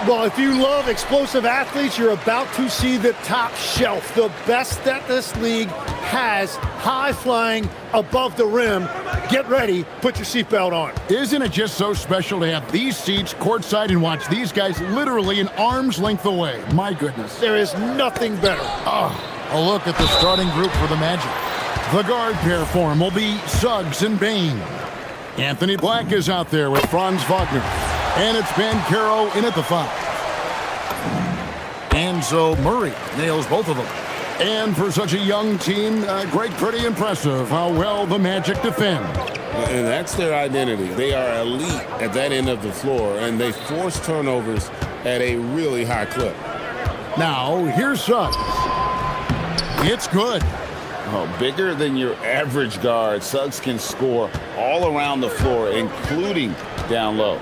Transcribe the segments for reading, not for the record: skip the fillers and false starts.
Well, if you love explosive athletes, you're about to see the top shelf, the best that this league has, high flying above the rim. Get ready, put your seatbelt on. Isn't it just so special to have these seats courtside and watch these guys literally an arm's length away? My goodness. There is nothing better. A look at the starting group for the Magic. The guard pair for him will be Suggs and Bain. Anthony Black is out there with Franz Wagner. And it's Banchero in at the 5. And so Murray nails both of them. And for such a young team, pretty impressive how well the Magic defend. And that's their identity. They are elite at that end of the floor, and they force turnovers at a really high clip. Now, here's Suggs. It's good. Oh, bigger than your average guard, Suggs can score all around the floor, including down low.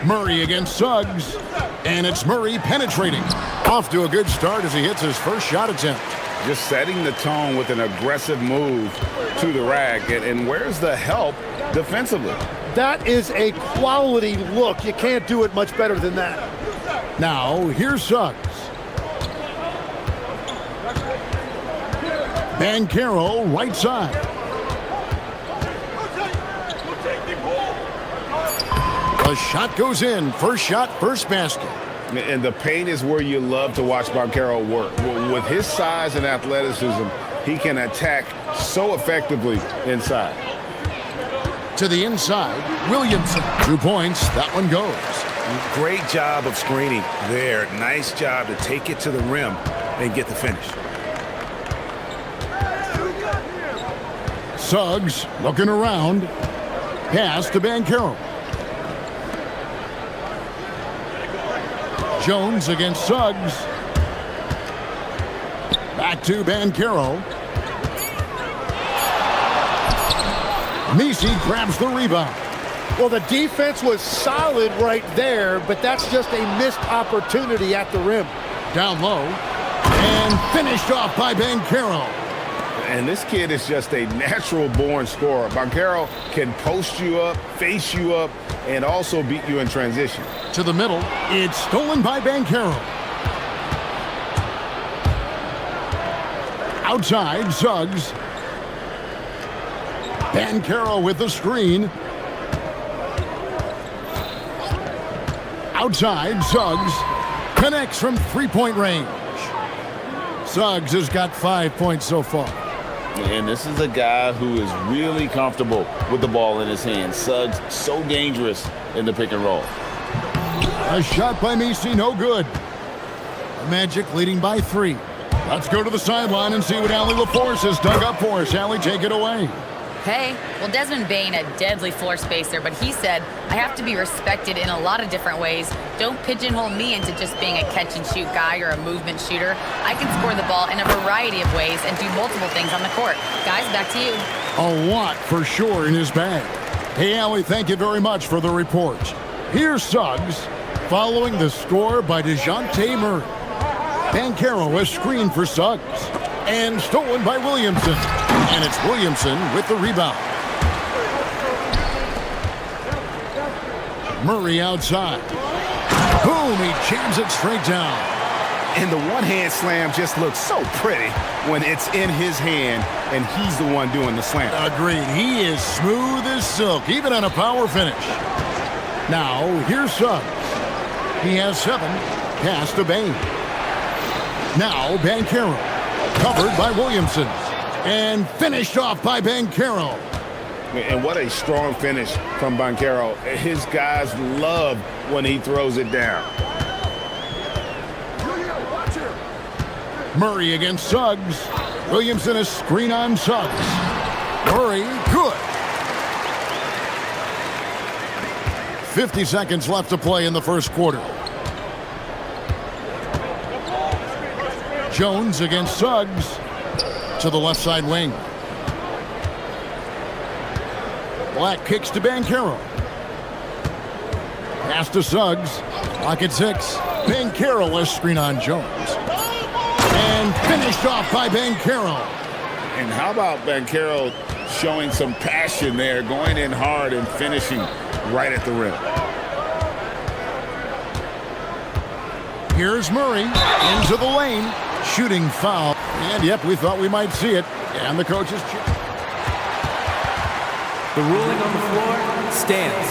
Murray against Suggs, and it's Murray penetrating. Off to a good start as he hits his first shot attempt. Just setting the tone with an aggressive move to the rack, and where's the help defensively? That is a quality look. You can't do it much better than that. Now, here's Suggs. Banchero, right side. The shot goes in. First shot, first basket. And the paint is where you love to watch Banchero work. With his size and athleticism, he can attack so effectively inside. To the inside, Williamson. 2 points. That one goes. Great job of screening there. Nice job to take it to the rim and get the finish. Suggs looking around. Pass to Banchero. Jones against Suggs. Back to Banchero. Messi grabs the rebound. Well, the defense was solid right there, but that's just a missed opportunity at the rim. Down low. And finished off by Banchero. And this kid is just a natural-born scorer. Banchero can post you up, face you up, and also beat you in transition. To the middle. It's stolen by Banchero. Outside, Suggs. Banchero with the screen. Outside, Suggs connects from three-point range. Suggs has got 5 points so far. And this is a guy who is really comfortable with the ball in his hands. Suggs, so dangerous in the pick and roll. A shot by Messi, no good. The Magic leading by 3. Let's go to the sideline and see what Allie LaForce has dug up for us. Allie, take it away. Hey, well, Desmond Bain, a deadly floor spacer, but he said, I have to be respected in a lot of different ways. Don't pigeonhole me into just being a catch-and-shoot guy or a movement shooter. I can score the ball in a variety of ways and do multiple things on the court. Guys, back to you. A lot for sure in his bag. Hey, Allie, thank you very much for the report. Here's Suggs, following the score by DeJounte Murray. Banchero is screened for Suggs, and stolen by Williamson. And it's Williamson with the rebound. Murray outside. Boom, he jams it straight down. And the one-hand slam just looks so pretty when it's in his hand and he's the one doing the slam. Agreed. He is smooth as silk, even on a power finish. Now, here's Suggs. He has 7. Pass to Bain. Now, Banchero. Covered by Williamson. And finished off by Banchero. And what a strong finish from Banchero. His guys love when he throws it down. Murray against Suggs. Williamson is screen on Suggs. Murray, good. 50 seconds left to play in the first quarter. Jones against Suggs. To the left side wing. Black kicks to Banchero. Pass to Suggs. Lock at 6. Banchero is screen on Jones. And finished off by Banchero. And how about Banchero showing some passion there, going in hard and finishing right at the rim. Here's Murray into the lane. Shooting foul. And, yep, we thought we might see it. And the coaches cheer. The ruling on the floor stands.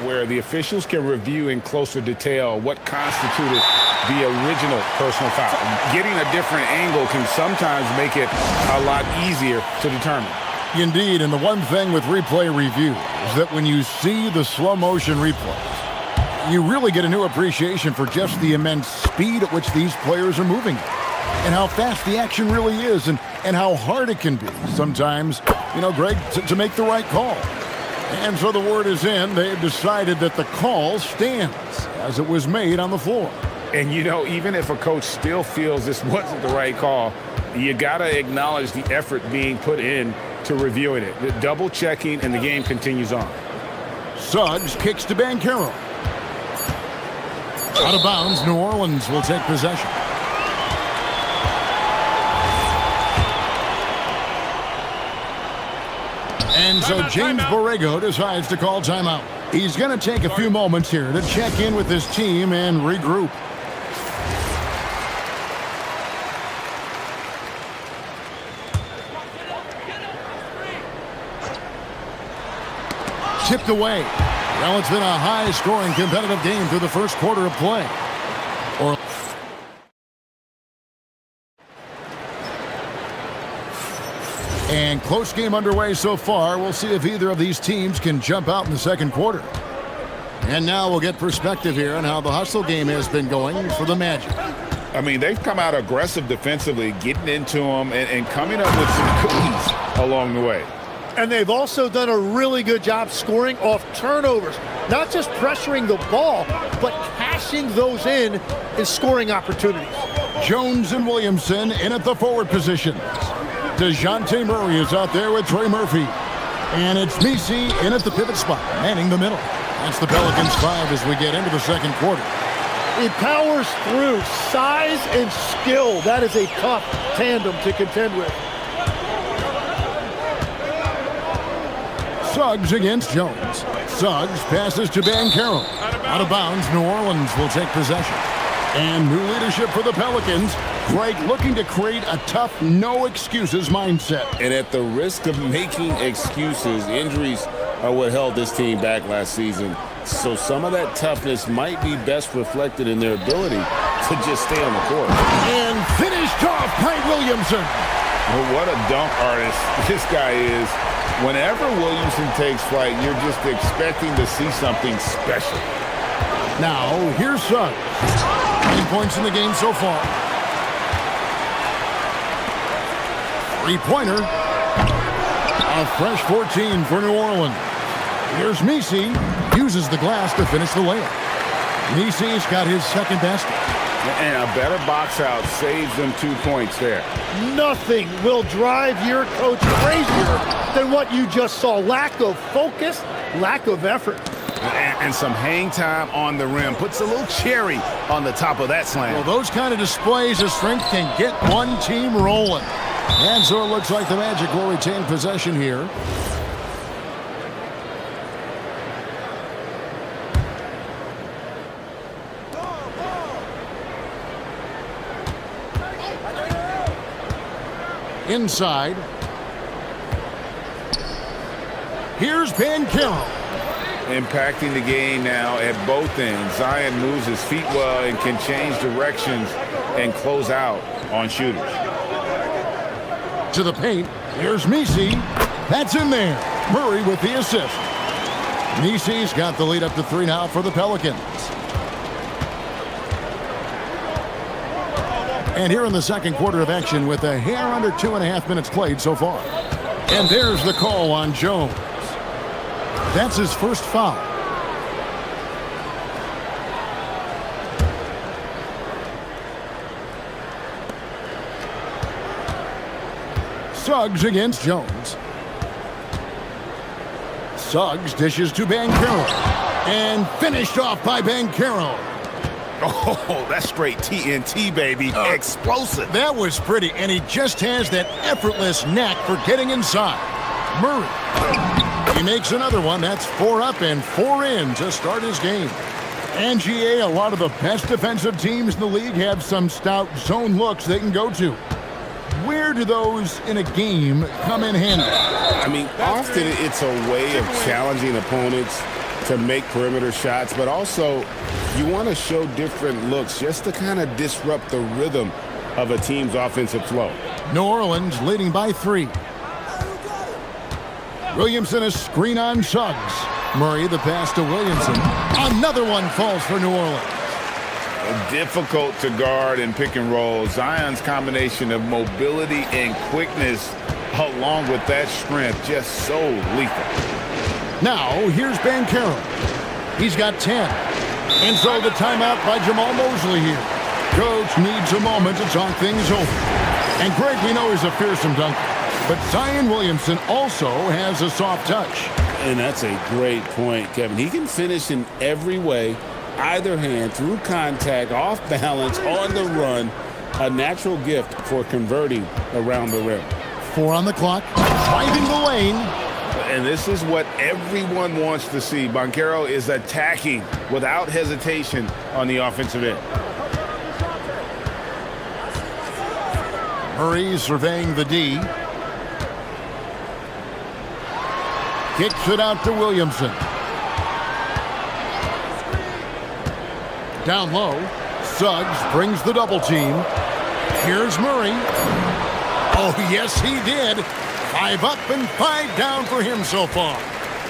Where the officials can review in closer detail what constituted the original personal foul. Getting a different angle can sometimes make it a lot easier to determine. Indeed, and the one thing with replay review is that when you see the slow motion replays, you really get a new appreciation for just the immense speed at which these players are moving and how fast the action really is and how hard it can be sometimes, you know, Greg, to make the right call. And so the word is in. They've decided that the call stands as it was made on the floor. And, you know, even if a coach still feels this wasn't the right call, you got to acknowledge the effort being put in to reviewing it. The double checking, and the game continues on. Suggs kicks to Banchero. Out of bounds, New Orleans will take possession. And so James Borrego decides to call timeout. He's going to take a few moments here to check in with his team and regroup. Tipped away. Well, it's been a high-scoring competitive game through the first quarter of play. And close game underway so far. We'll see if either of these teams can jump out in the second quarter. And now we'll get perspective here on how the hustle game has been going for the Magic. I mean, they've come out aggressive defensively, getting into them and coming up with some cookies along the way. And they've also done a really good job scoring off turnovers. Not just pressuring the ball, but cashing those in scoring opportunities. Jones and Williamson in at the forward positions. DeJounte Murray is out there with Trey Murphy. And it's Misi in at the pivot spot, manning the middle. That's the Pelicans 5 as we get into the second quarter. He powers through. Size and skill. That is a tough tandem to contend with. Suggs against Jones. Suggs passes to Banchero. Out of bounds, New Orleans will take possession. And new leadership for the Pelicans. Greg looking to create a tough, no-excuses mindset. And at the risk of making excuses, injuries are what held this team back last season. So some of that toughness might be best reflected in their ability to just stay on the court. And finished off by Williamson. Well, what a dunk artist this guy is. Whenever Williamson takes flight, you're just expecting to see something special. Now, here's Suggs. 9 points in the game so far. Three-pointer. A fresh 14 for New Orleans. Here's Misi. Uses the glass to finish the layup. Misi's got his second basket. And a better box out saves them 2 points there. Nothing will drive your coach crazier than what you just saw. Lack of focus, lack of effort. And some hang time on the rim. Puts a little cherry on the top of that slam. Well, those kind of displays of strength can get one team rolling. And so it looks like the Magic will retain possession here. Inside. Here's Banchero. Impacting the game now at both ends. Zion moves his feet well and can change directions and close out on shooters. To the paint. Here's Misi. That's in there. Murray with the assist. Misi's got the lead up to 3 now for the Pelicans. And here in the second quarter of action with a hair under 2.5 minutes played so far. And there's the call on Jones. That's his first foul. Suggs against Jones. Suggs dishes to Banchero. And finished off by Banchero. Oh, that's straight TNT, baby. Explosive. That was pretty, and he just has that effortless knack for getting inside. Murray. He makes another one. That's 4 up and 4 in to start his game. And GA, a lot of the best defensive teams in the league have some stout zone looks they can go to. Where do those in a game come in handy? I mean, often it's a way of challenging opponents to make perimeter shots, but also you want to show different looks just to kind of disrupt the rhythm of a team's offensive flow. New Orleans leading by 3. Williamson a screen on Suggs. Murray the pass to Williamson. Another one falls for New Orleans. Difficult to guard and pick and roll. Zion's combination of mobility and quickness along with that strength just so lethal. Now here's Bankero. He's got 10. And so the timeout by Jamal Mosley here. Coach needs a moment to talk things over. And Greg, we know he's a fearsome dunker. But Zion Williamson also has a soft touch. And that's a great point, Kevin. He can finish in every way, either hand, through contact, off balance, on the run. A natural gift for converting around the rim. 4 on the clock, driving the lane. And this is what everyone wants to see. Bankero is attacking without hesitation on the offensive end. Murray surveying the D. Kicks it out to Williamson. Down low, Suggs brings the double team. Here's Murray. Oh, yes, he did. 5 up and 5 down for him so far.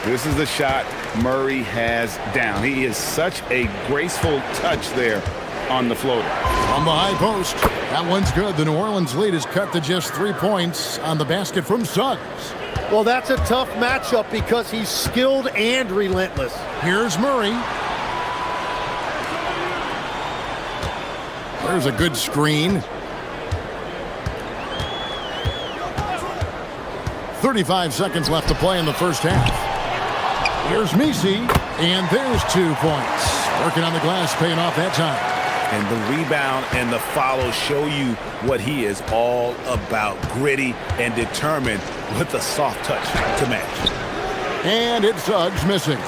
This is the shot Murray has down. He is such a graceful touch there on the floater. From the high post. That one's good. The New Orleans lead is cut to just 3 points on the basket from Suggs. Well, that's a tough matchup because he's skilled and relentless. Here's Murray. There's a good screen. 35 seconds left to play in the first half. Here's Misi, and there's 2 points. Working on the glass, paying off that time. And the rebound and the follow show you what he is all about. Gritty and determined with a soft touch to match. And it's Suggs missing.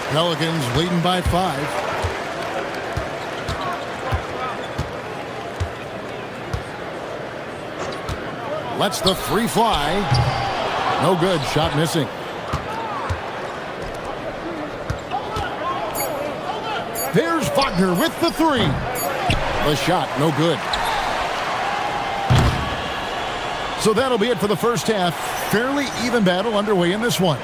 Pelicans leading by 5. Lets the 3 fly. No good. Shot missing. There's Wagner with the 3. The shot, no good. So that'll be it for the first half. Fairly even battle underway in this one.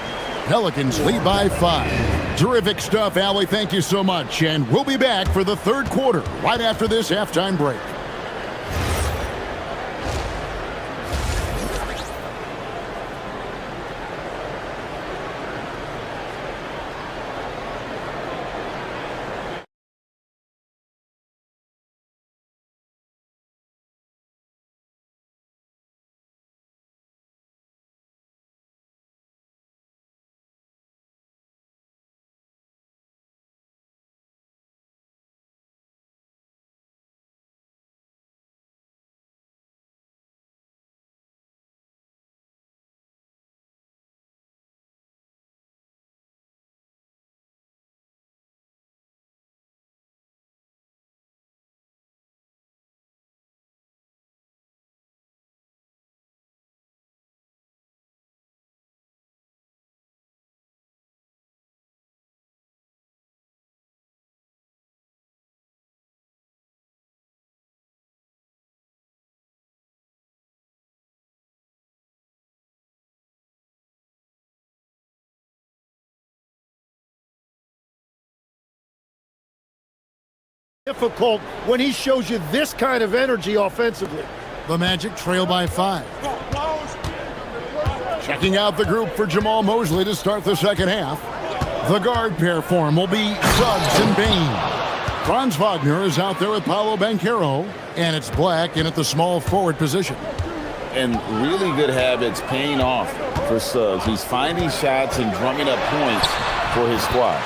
Pelicans lead by 5. Terrific stuff, Allie. Thank you so much. And we'll be back for the third quarter right after this halftime break. Difficult when he shows you this kind of energy offensively. The Magic trail by 5. Checking out the group for Jamal Mosley to start the second half. The guard pair form will be Suggs and Bain. Franz Wagner is out there with Paolo Banchero, and it's Black in at the small forward position. And really good habits paying off for Suggs. He's finding shots and drumming up points for his squad.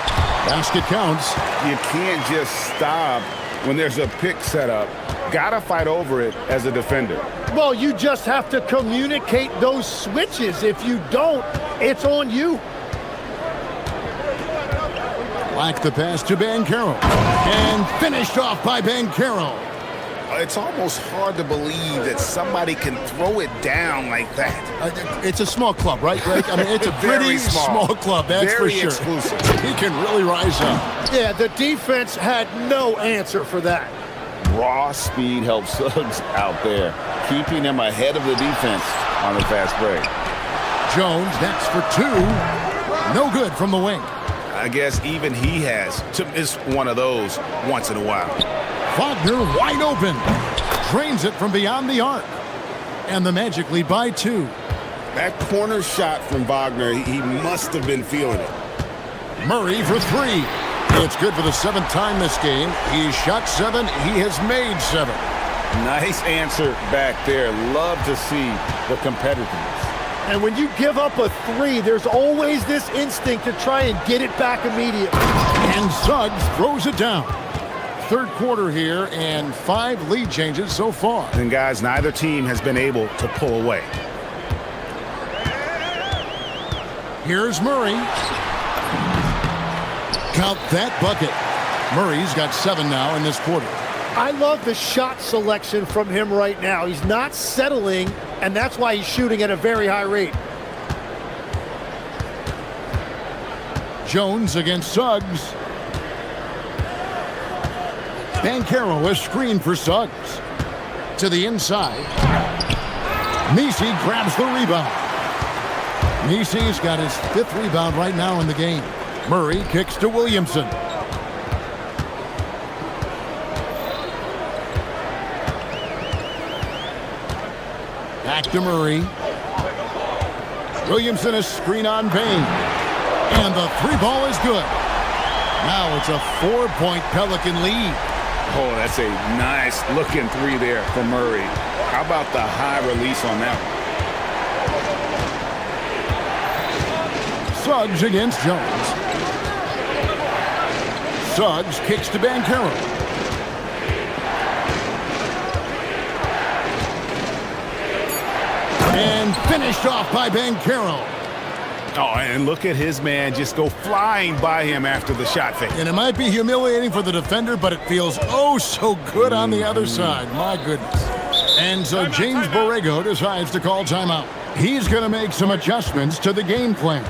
Basket counts. You can't just stop when there's a pick set up. Gotta fight over it as a defender. Well, you just have to communicate those switches. If you don't, it's on you. Black the pass to Banchero. And finished off by Banchero. It's almost hard to believe that somebody can throw it down like that. It's a small club, right, Greg? I mean, it's a Very pretty small club, that's for Very sure. exclusive. He can really rise up. Yeah, the defense had no answer for that. Raw speed helps Suggs out there, keeping him ahead of the defense on the fast break. Jones next for two. No good from the wing. I guess even he has to miss one of those once in a while. Wagner wide open. Drains it from beyond the arc. And the Magic lead by 2. That corner shot from Wagner, he must have been feeling it. Murray for 3. It's good for the 7th time this game. He's shot 7. He has made 7. Nice answer back there. Love to see the competitiveness. And when you give up a 3, there's always this instinct to try and get it back immediately. And Suggs throws it down. Third quarter here and 5 lead changes so far. And guys, neither team has been able to pull away. Here's Murray. Count that bucket. Murray's got 7 now in this quarter. I love the shot selection from him right now. He's not settling, and that's why he's shooting at a very high rate. Jones against Suggs. Banchero a screen for Suggs. To the inside. Misi grabs the rebound. Misi's got his 5th rebound right now in the game. Murray kicks to Williamson. Back to Murray. Williamson a screen on Bain. And the 3 ball is good. Now it's a 4-point Pelican lead. Oh, that's a nice looking 3 there for Murray. How about the high release on that one? Suggs against Jones. Suggs kicks to Banchero. And finished off by Banchero. Oh, and look at his man just go flying by him after the shot fake. And it might be humiliating for the defender, but it feels oh so good on the other side. My goodness. And so James Borrego decides to call timeout. He's going to make some adjustments to the game plan.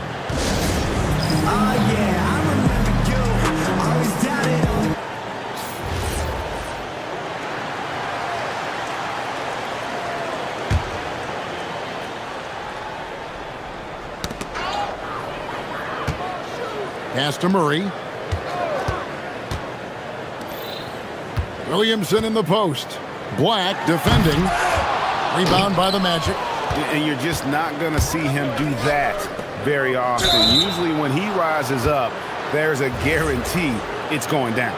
Pass to Murray. Williamson in the post. Black defending. Rebound by the Magic. And you're just not going to see him do that very often. Usually when he rises up, there's a guarantee it's going down.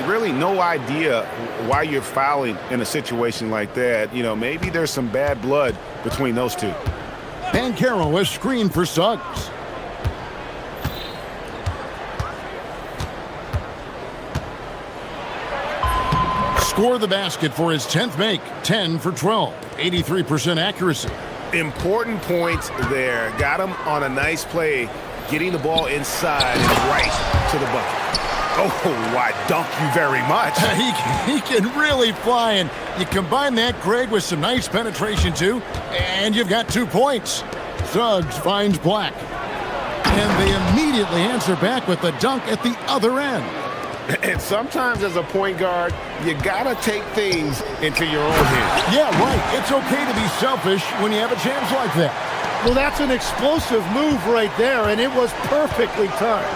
Really no idea why you're fouling in a situation like that. You know, maybe there's some bad blood between those two. Banchero a screen for Suggs. Score the basket for his 10th make. 10 for 12. 83% accuracy. Important points there. Got him on a nice play, getting the ball inside and right to the bucket. Oh, I dunk you very much. He can really fly, and you combine that, Greg, with some nice penetration, too, and you've got 2 points. Suggs finds Black. And they immediately answer back with the dunk at the other end. And sometimes as a point guard, you gotta take things into your own hands. Yeah, right. It's okay to be selfish when you have a chance like that. Well, that's an explosive move right there, and it was perfectly timed.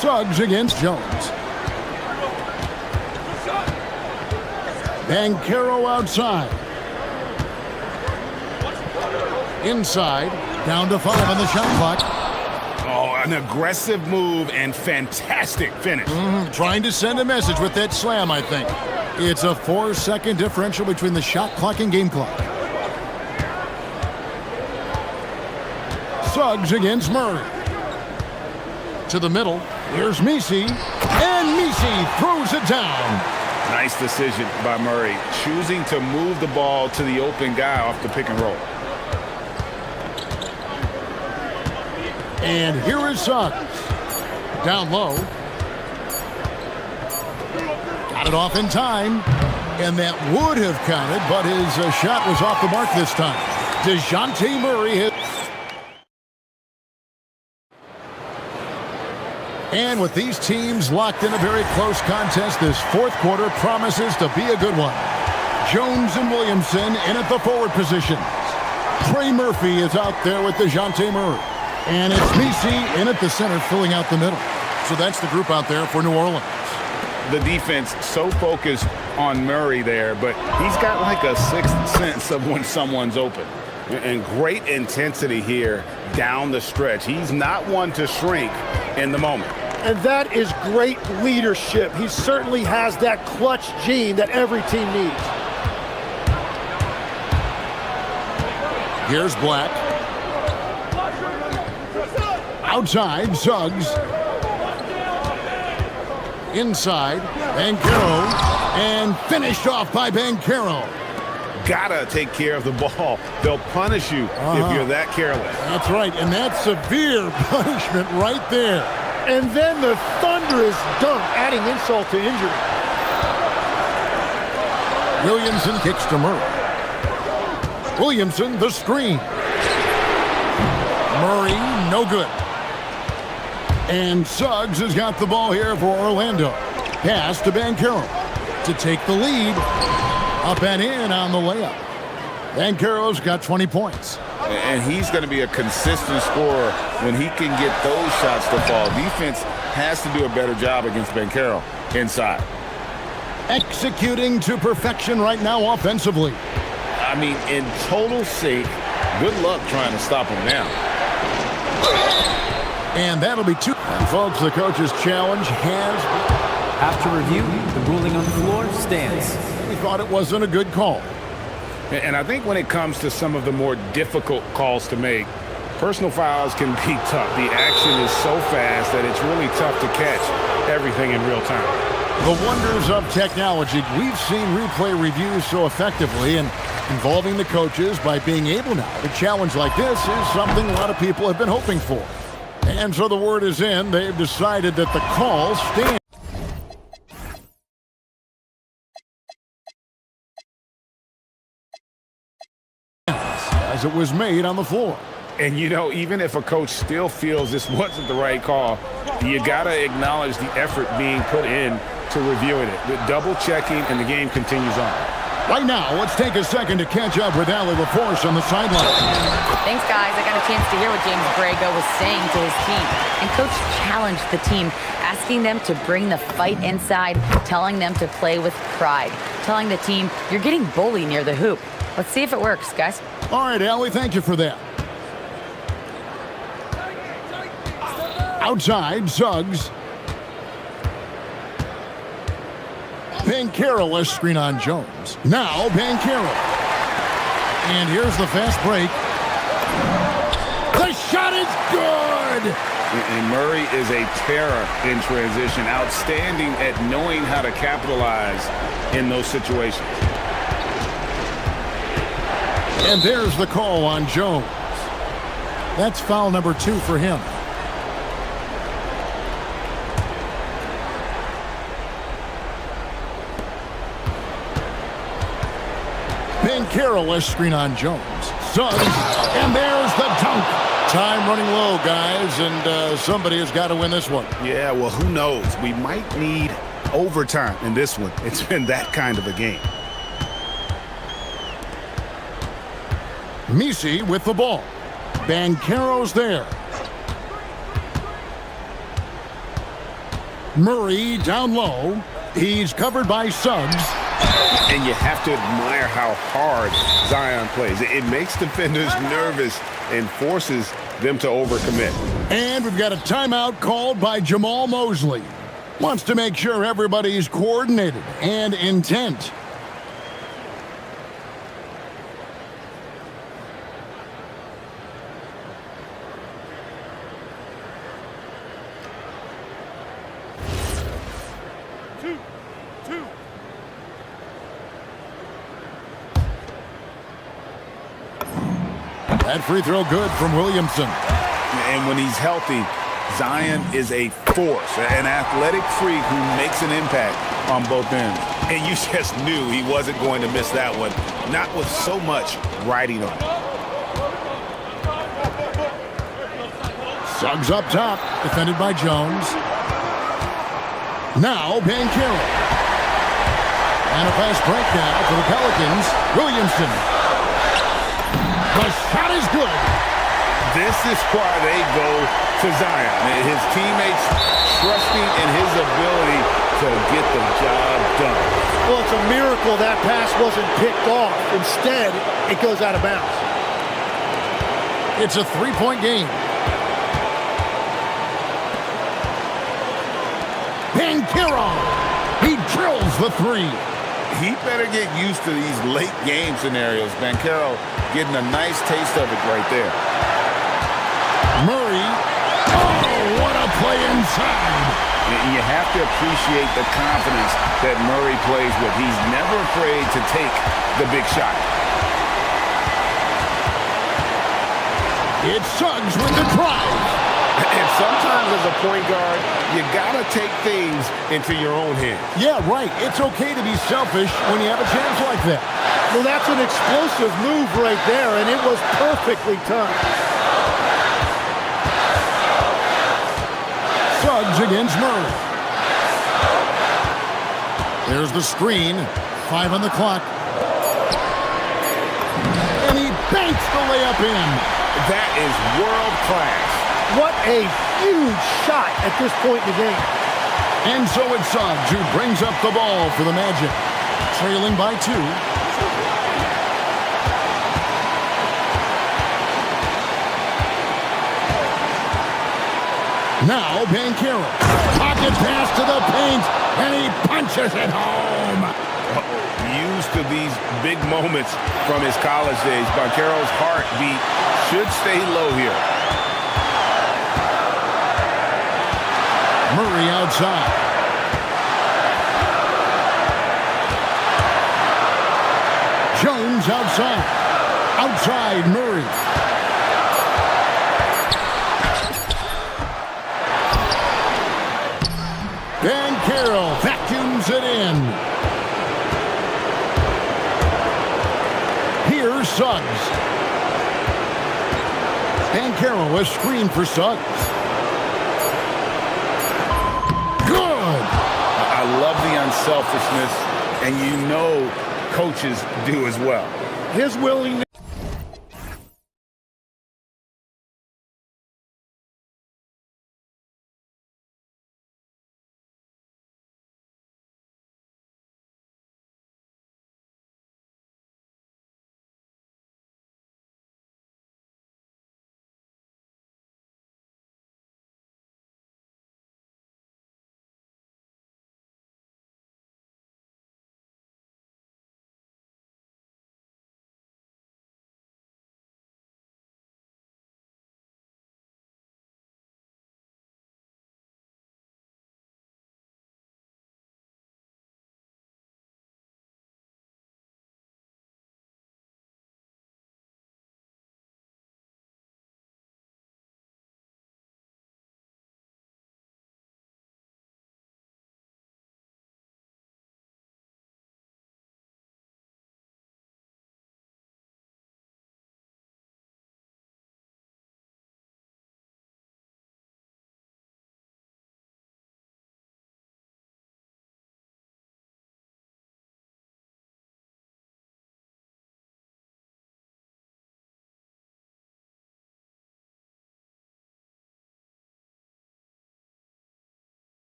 Suggs against Jones. Banchero outside. Inside. Down to 5 on the shot clock. Oh, an aggressive move and fantastic finish. Trying to send a message with that slam, I think. It's a 4-second differential between the shot clock and game clock. Suggs against Murray. To the middle. Here's Misi. And Misi throws it down. Nice decision by Murray, choosing to move the ball to the open guy off the pick and roll. And here is Suggs. Down low. Got it off in time. And that would have counted, but his shot was off the mark this time. DeJounte Murray hit. And with these teams locked in a very close contest, this fourth quarter promises to be a good one. Jones and Williamson in at the forward position. Trey Murphy is out there with DeJounte Murray. And it's Misi in at the center, filling out the middle. So that's the group out there for New Orleans. The defense so focused on Murray there, but he's got like a sixth sense of when someone's open. And great intensity here down the stretch. He's not one to shrink in the moment. And that is great leadership. He certainly has that clutch gene that every team needs. Here's Black. Outside, Suggs. Inside, Banchero. And finished off by Banchero. Gotta take care of the ball. They'll punish you if you're that careless. That's right, and that's severe punishment right there. And then the thunderous dunk, adding insult to injury. Williamson kicks to Murray. Williamson, the screen. Murray, no good. And Suggs has got the ball here for Orlando. Pass to Banchero to take the lead. Up and in on the layup. Banchero's got 20 points. And he's going to be a consistent scorer when he can get those shots to fall. Defense has to do a better job against Banchero inside. Executing to perfection right now offensively. I mean, in total sync. Good luck trying to stop him now. And that'll be two. And folks, the coach's challenge has... After review, the ruling on the floor stands. We thought it wasn't a good call. And I think when it comes to some of the more difficult calls to make, personal fouls can be tough. The action is so fast that it's really tough to catch everything in real time. The wonders of technology. We've seen replay reviews so effectively, and involving the coaches by being able now to challenge like this is something a lot of people have been hoping for. And so the word is in. They've decided that the call stands. As it was made on the floor. And, you know, even if a coach still feels this wasn't the right call, you got to acknowledge the effort being put in to reviewing it. The double checking, and the game continues on. Right now, let's take a second to catch up with Allie LaForce on the sideline. Thanks, guys. I got a chance to hear what James Borrego was saying to his team. And Coach challenged the team, asking them to bring the fight inside, telling them to play with pride, telling the team, you're getting bullied near the hoop. Let's see if it works, guys. All right, Allie, thank you for that. Outside, Suggs. Banchero, a screen on Jones. Now Banchero. And here's the fast break. The shot is good! And Murray is a terror in transition, outstanding at knowing how to capitalize in those situations. And there's the call on Jones. That's foul number 2 for him. Banchero, a screen on Jones. Suggs, and there's the dunk. Time running low, guys, and somebody has got to win this one. Yeah, well, who knows? We might need overtime in this one. It's been that kind of a game. Misi with the ball. Banchero's there. Murray down low. He's covered by Suggs. And you have to admire how hard Zion plays. It makes defenders nervous and forces them to overcommit. And we've got a timeout called by Jamal Mosley. Wants to make sure everybody's coordinated and intent. That free throw good from Williamson. And when he's healthy, Zion is a force, an athletic freak who makes an impact on both ends. And you just knew he wasn't going to miss that one, not with so much riding on it. Suggs up top, defended by Jones. Now Banchero. And a fast break now for the Pelicans. Williamson. The shot is good. This is why they go to Zion. His teammates trusting in his ability to get the job done. Well, it's a miracle that pass wasn't picked off. Instead, it goes out of bounds. It's a three-point game. Banchero. He drills the three. He better get used to these late game scenarios. Banchero getting a nice taste of it right there. Murray. Oh, what a play inside. You have to appreciate the confidence that Murray plays with. He's never afraid to take the big shot. It's Suggs with the drive. And sometimes as a point guard, you gotta take things into your own hands. Yeah, right. It's okay to be selfish when you have a chance like that. Well, that's an explosive move right there, and it was perfectly timed. Suggs against Murray. There's the screen. 5 on the clock. And he banks the layup in. That is world class. What a huge shot at this point in the game. And so it's Suggs who brings up the ball for the Magic. Trailing by 2. Now Banchero. Pocket pass to the paint, and he punches it home. Used to these big moments from his college days. Banchero's heartbeat should stay low here. Murray outside. Jones outside. Outside Murray. Banchero vacuums it in. Here's Suggs. Banchero, a screen for Suggs. I love the unselfishness, and you know coaches do as well. His willingness.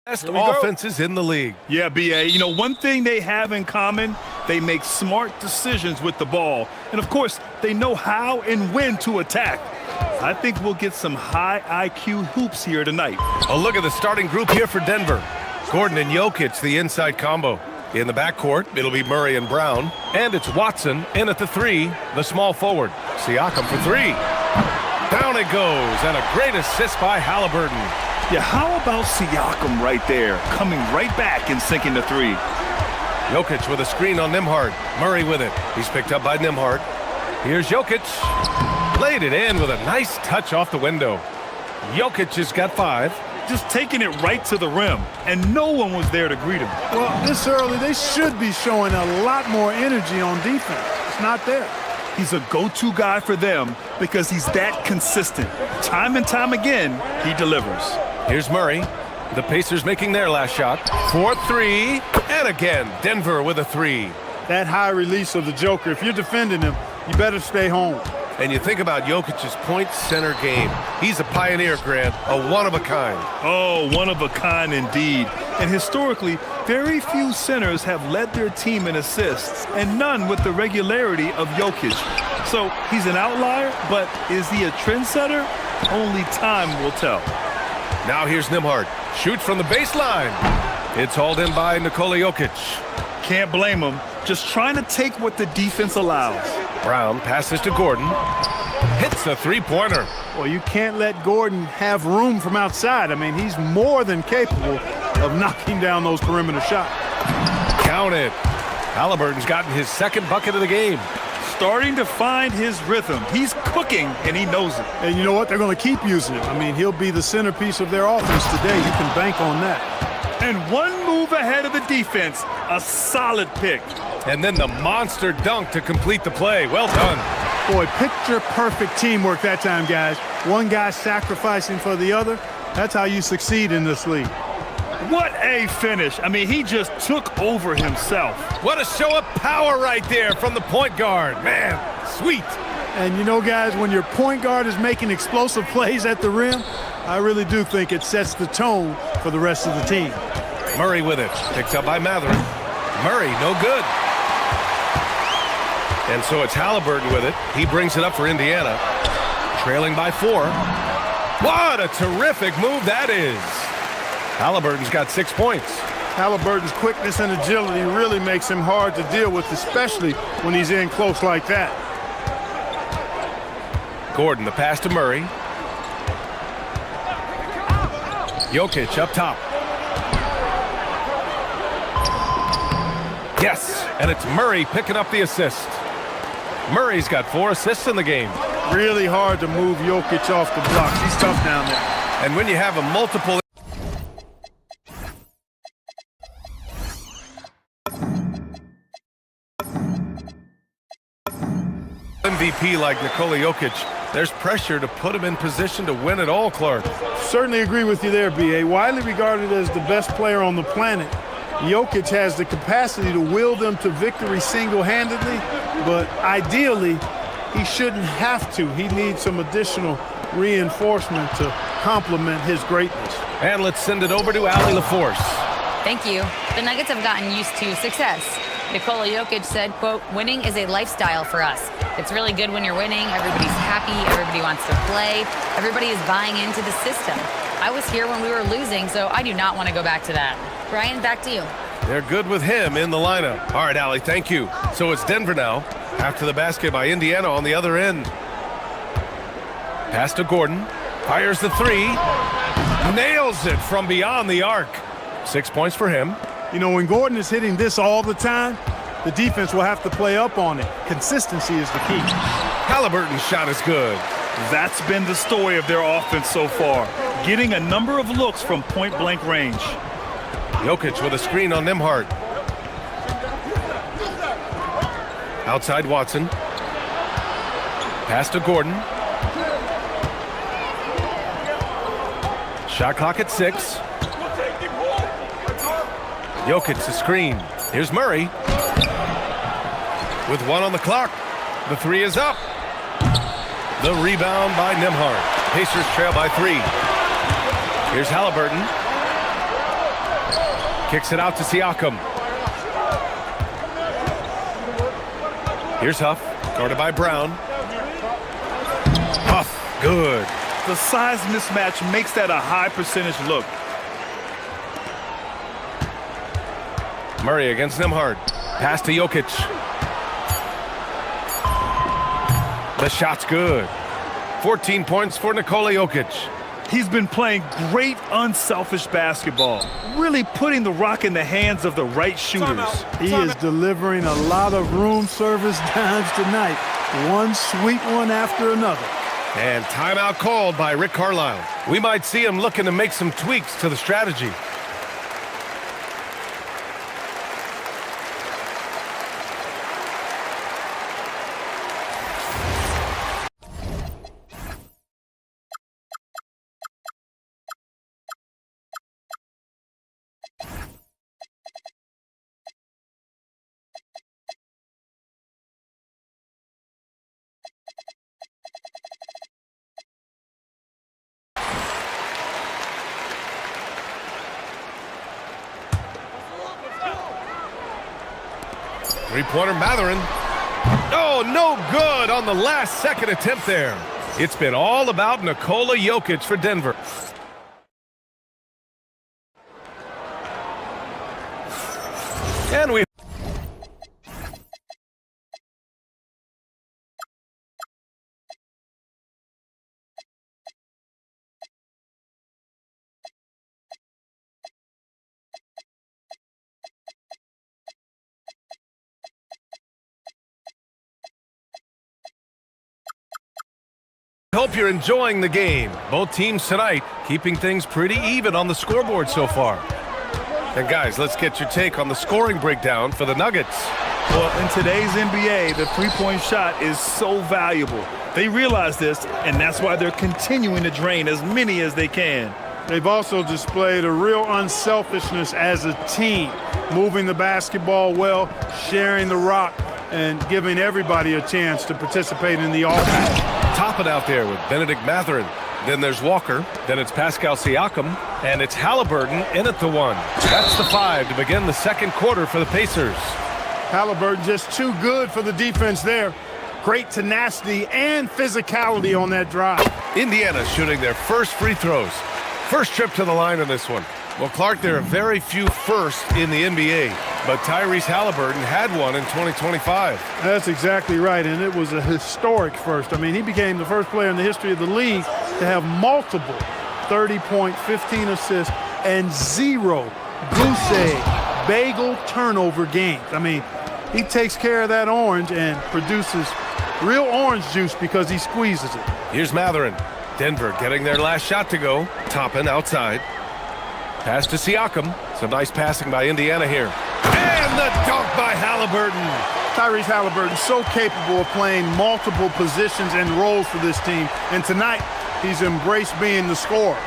Best offenses in the league. Yeah, BA. You know, one thing they have in common, they make smart decisions with the ball. And, of course, they know how and when to attack. I think we'll get some high IQ hoops here tonight. A look at the starting group here for Denver. Gordon and Jokic, the inside combo. In the backcourt, it'll be Murray and Brown. And it's Watson in at the 3, the small forward. Siakam for 3. Down it goes, and a great assist by Halliburton. Yeah, how about Siakam right there, coming right back and sinking the 3? Jokic with a screen on Nembhard. Murray with it. He's picked up by Nembhard. Here's Jokic. Laid it in with a nice touch off the window. Jokic has got 5. Just taking it right to the rim, and no one was there to greet him. Well, this early, they should be showing a lot more energy on defense. It's not there. He's a go-to guy for them because he's that consistent. Time and time again, he delivers. Here's Murray. The Pacers making their last shot. 4-3, and again, Denver with a 3. That high release of the Joker, if you're defending him, you better stay home. And you think about Jokic's point center game. He's a pioneer, Grant, a one-of-a-kind. Oh, one of a kind indeed. And historically, very few centers have led their team in assists, and none with the regularity of Jokic. So he's an outlier, but is he a trendsetter? Only time will tell. Now here's Nembhard. Shoots from the baseline. It's hauled in by Nikola Jokic. Can't blame him. Just trying to take what the defense allows. Brown passes to Gordon. Hits a three-pointer. Well, you can't let Gordon have room from outside. I mean, he's more than capable of knocking down those perimeter shots. Count it. Halliburton's gotten his second bucket of the game. Starting to find his rhythm. He's cooking, and he knows it. And you know what? They're going to keep using him. I mean, he'll be the centerpiece of their offense today. You can bank on that. And one move ahead of the defense. A solid pick. And then the monster dunk to complete the play. Well done. Boy, picture-perfect teamwork that time, guys. One guy sacrificing for the other. That's how you succeed in this league. What a finish. I mean, he just took over himself. What a show of power right there from the point guard. Man, sweet. And you know, guys, when your point guard is making explosive plays at the rim, I really do think it sets the tone for the rest of the team. Murray with it. Picked up by Mathurin. Murray, no good. And so it's Halliburton with it. He brings it up for Indiana. Trailing by 4. What a terrific move that is. Halliburton's got 6 points. Halliburton's quickness and agility really makes him hard to deal with, especially when he's in close like that. Gordon, the pass to Murray. Jokic up top. Yes, and it's Murray picking up the assist. Murray's got 4 assists in the game. Really hard to move Jokic off the blocks. He's tough down there. And when you have a multiple MVP like Nikola Jokic, there's pressure to put him in position to win it all, Clark. Certainly agree with you there, B.A. Widely regarded as the best player on the planet, Jokic has the capacity to will them to victory single-handedly, but ideally, he shouldn't have to. He needs some additional reinforcement to complement his greatness. And let's send it over to Allie LaForce. Thank you. The Nuggets have gotten used to success. Nikola Jokic said, quote, "Winning is a lifestyle for us. It's really good when you're winning. Everybody's happy. Everybody wants to play. Everybody is buying into the system. I was here when we were losing, so I do not want to go back to that." Brian, back to you. They're good with him in the lineup. All right, Allie, thank you. So it's Denver now. After the basket by Indiana on the other end. Pass to Gordon. Fires the 3. Nails it from beyond the arc. 6 points for him. You know, when Gordon is hitting this all the time, the defense will have to play up on it. Consistency is the key. Halliburton's shot is good. That's been the story of their offense so far, getting a number of looks from point-blank range. Jokic with a screen on Nembhard. Outside Watson. Pass to Gordon. Shot clock at 6. Jokic the screen. Here's Murray. With 1 on the clock. The 3 is up. The rebound by Nembhard. Pacers trail by 3. Here's Halliburton. Kicks it out to Siakam. Here's Huff, guarded by Brown. Huff, good. The size mismatch makes that a high percentage look. Murray against Nembhard. Pass to Jokic. The shot's good. 14 points for Nikola Jokic. He's been playing great unselfish basketball, really putting the rock in the hands of the right shooters. He is delivering a lot of room service dimes tonight. One sweet one after another. And timeout called by Rick Carlisle. We might see him looking to make some tweaks to the strategy. Three-pointer Mathurin. Oh, no good on the last second attempt there. It's been all about Nikola Jokic for Denver. And we hope you're enjoying the game. Both teams tonight keeping things pretty even on the scoreboard so far. And guys, let's get your take on the scoring breakdown for the Nuggets. Well, in today's NBA, the three-point shot is so valuable. They realize this, and that's why they're continuing to drain as many as they can. They've also displayed a real unselfishness as a team, moving the basketball well, sharing the rock, and giving everybody a chance to participate in the offense. Top it out there with Benedict Mathurin. Then there's Walker. Then it's Pascal Siakam. And it's Halliburton in at the one. That's the 5 to begin the second quarter for the Pacers. Halliburton just too good for the defense there. Great tenacity and physicality on that drive. Indiana shooting their first free throws. First trip to the line on this one. Well, Clark, there are very few firsts in the NBA, but Tyrese Halliburton had one in 2025. That's exactly right, and it was a historic first. I mean, he became the first player in the history of the league to have multiple 30-point, 15 assists, and 0 goose egg, bagel turnover games. I mean, he takes care of that orange and produces real orange juice because he squeezes it. Here's Mathurin. Denver getting their last shot to go. Toppin outside. Pass to Siakam. Some nice passing by Indiana here. And the dunk by Halliburton. Tyrese Halliburton so capable of playing multiple positions and roles for this team. And tonight, he's embraced being the scorer.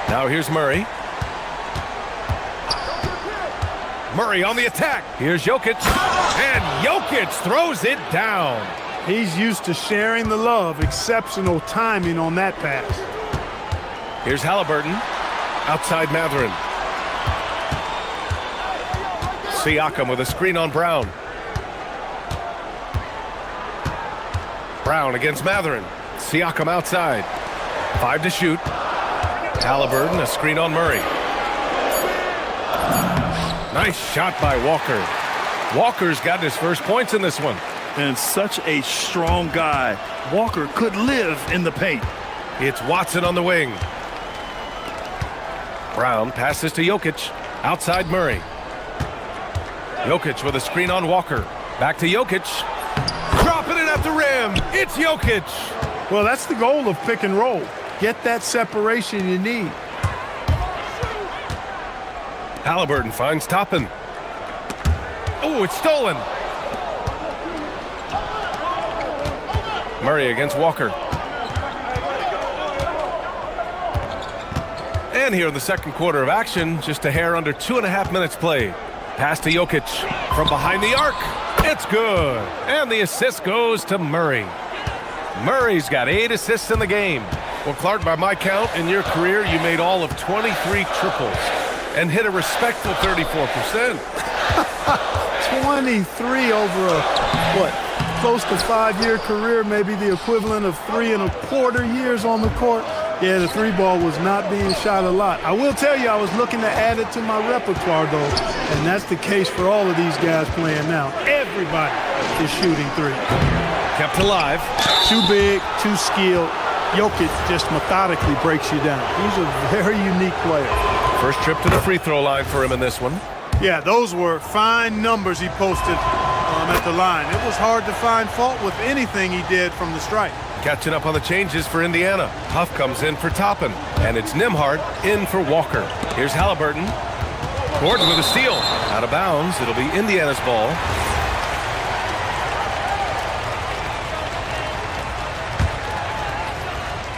Now here's Murray. Murray on the attack. Here's Jokic. And Jokic throws it down. He's used to sharing the love. Exceptional timing on that pass. Here's Halliburton. Outside Mathurin. Siakam with a screen on Brown. Brown against Mathurin. Siakam outside. 5 to shoot. Halliburton, a screen on Murray. Nice shot by Walker. Walker's gotten his first points in this one. And such a strong guy. Walker could live in the paint. It's Watson on the wing. Brown passes to Jokic. Outside Murray. Jokic with a screen on Walker. Back to Jokic. Dropping it at the rim. It's Jokic. Well, that's the goal of pick and roll. Get that separation you need. Halliburton finds Toppin. Oh, it's stolen. Murray against Walker. And here in the second quarter of action, just a hair under 2.5 minutes played. Pass to Jokic from behind the arc. It's good. And the assist goes to Murray. Murray's got 8 assists in the game. Well, Clark, by my count, in your career, you made all of 23 triples. and hit a respectful 34%. 23 over a, close to 5-year career, maybe the equivalent of 3.25 years on the court. Yeah, the three ball was not being shot a lot. I will tell you, I was looking to add it to my repertoire, though, and that's the case for all of these guys playing now. Everybody is shooting three. Kept alive. Too big, too skilled. Jokic just methodically breaks you down. He's a very unique player. First trip to the free throw line for him in this one. Yeah, those were fine numbers he posted at the line. It was hard to find fault with anything he did from the stripe. Catching up on the changes for Indiana. Huff comes in for Toppin, and it's Nembhard in for Walker. Here's Halliburton. Gordon with a steal. Out of bounds. It'll be Indiana's ball.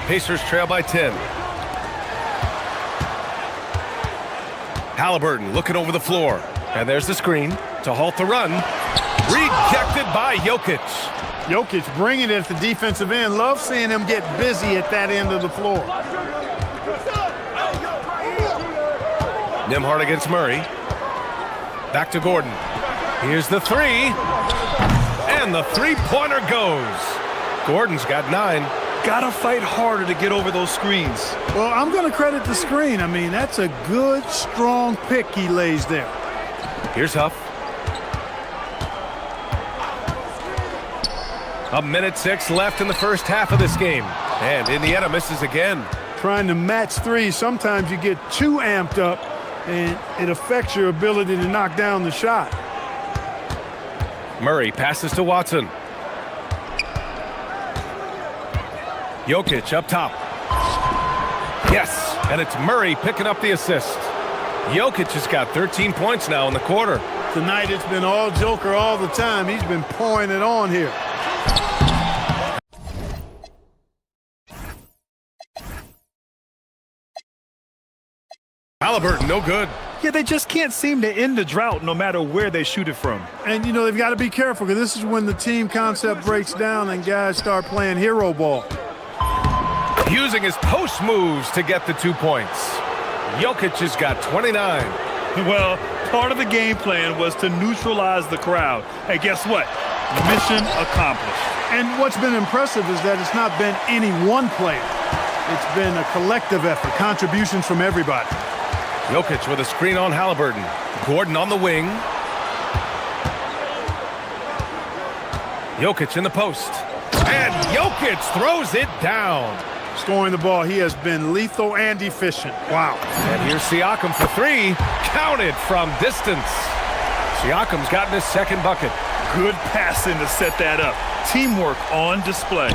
Pacers trail by 10. Halliburton looking over the floor. And there's the screen to halt the run. Rejected by Jokic. Jokic bringing it at the defensive end. Love seeing him get busy at that end of the floor. Nembhard against Murray. Back to Gordon. Here's the three. And the three-pointer goes. Gordon's got 9. Gotta fight harder to get over those screens. Well, I'm going to credit the screen. I mean, that's a good, strong pick he lays there. Here's Huff. 1:06 left in the first half of this game. And Indiana misses again. Trying to match three, sometimes you get too amped up, and it affects your ability to knock down the shot. Murray passes to Watson. Jokic up top. Yes, and it's Murray picking up the assist. Jokic has got 13 points now in the quarter. Tonight it's been all Joker all the time. He's been pouring it on here. Halliburton, no good. Yeah, they just can't seem to end the drought no matter where they shoot it from. And, you know, they've got to be careful because this is when the team concept breaks down and guys start playing hero ball. Using his post moves to get the 2 points. Jokic has got 29. Well, part of the game plan was to neutralize the crowd. Hey, guess what? Mission accomplished. And what's been impressive is that it's not been any one player. It's been a collective effort, contributions from everybody. Jokic with a screen on Halliburton. Gordon on the wing. Jokic in the post. And Jokic throws it down. Scoring the ball, he has been lethal and efficient. Wow. And here's Siakam for 3. Counted from distance. Siakam's gotten his second bucket. Good passing to set that up. Teamwork on display.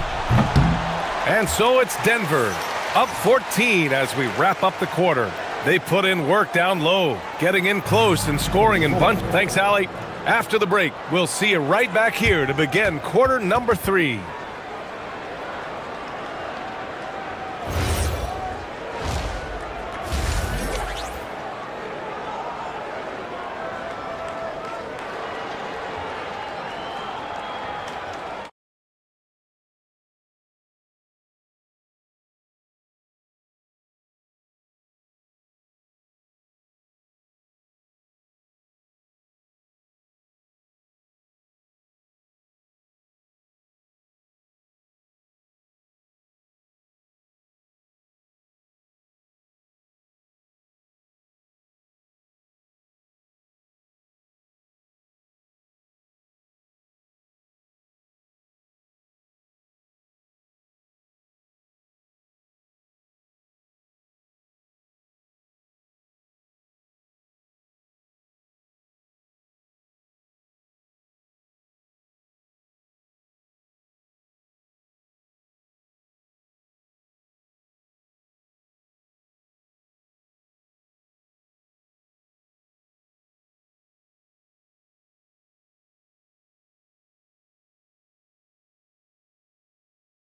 And so it's Denver, up 14 as we wrap up the quarter. They put in work down low, getting in close and scoring in bunch. Thanks, Allie. After the break, we'll see you right back here to begin quarter number 3.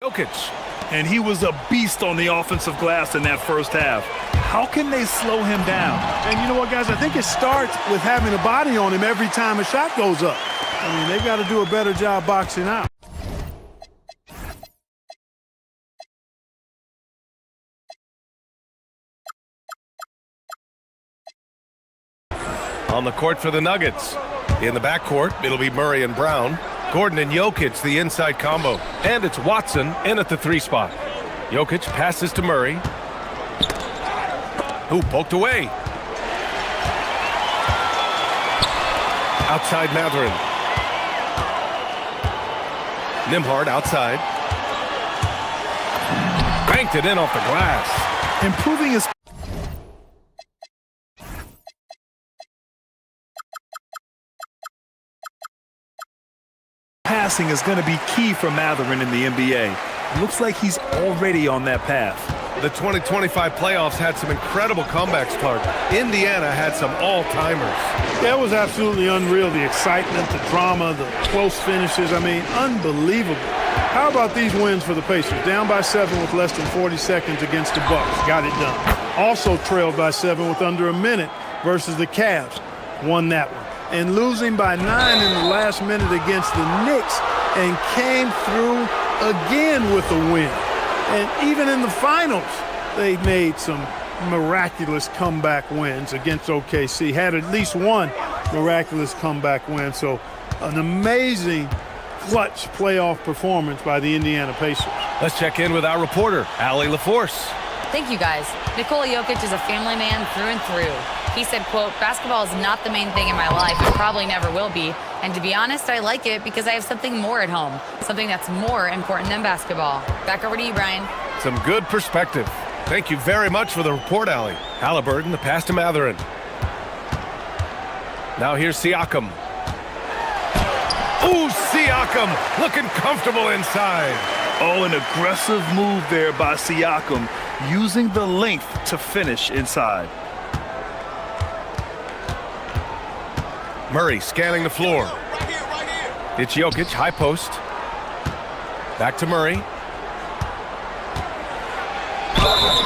Jokic. And he was a beast on the offensive glass in that first half. How can they slow him down? And you know what, guys? I think it starts with having a body on him every time a shot goes up. I mean, they've got to do a better job boxing out. On the court for the Nuggets. In the backcourt, it'll be Murray and Brown. Gordon and Jokic, the inside combo. And it's Watson in at the 3 spot. Jokic passes to Murray. Who poked away. Outside Matherin. Nembhard outside. Banked it in off the glass. Improving his passing is going to be key for Matherin in the NBA. Looks like he's already on that path. The 2025 playoffs had some incredible comebacks, Clark. Indiana had some all-timers. That was absolutely unreal. The excitement, the drama, the close finishes. I mean, unbelievable. How about these wins for the Pacers? Down by 7 with less than 40 seconds against the Bucks. Got it done. Also trailed by 7 with under a minute versus the Cavs. Won that one. And losing by 9 in the last minute against the Knicks and came through again with a win. And even in the finals, they made some miraculous comeback wins against OKC. Had at least one miraculous comeback win. So an amazing clutch playoff performance by the Indiana Pacers. Let's check in with our reporter, Allie LaForce. Thank you, guys. Nikola Jokic is a family man through and through. He said, quote, "Basketball is not the main thing in my life and probably never will be. And to be honest, I like it because I have something more at home, something that's more important than basketball." Back over to you, Brian. Some good perspective. Thank you very much for the report, Allie. Halliburton, the pass to Matherin. Now here's Siakam. Ooh, Siakam looking comfortable inside. Oh, an aggressive move there by Siakam, using the length to finish inside. Murray scanning the floor. It's Jokic, high post. Back to Murray.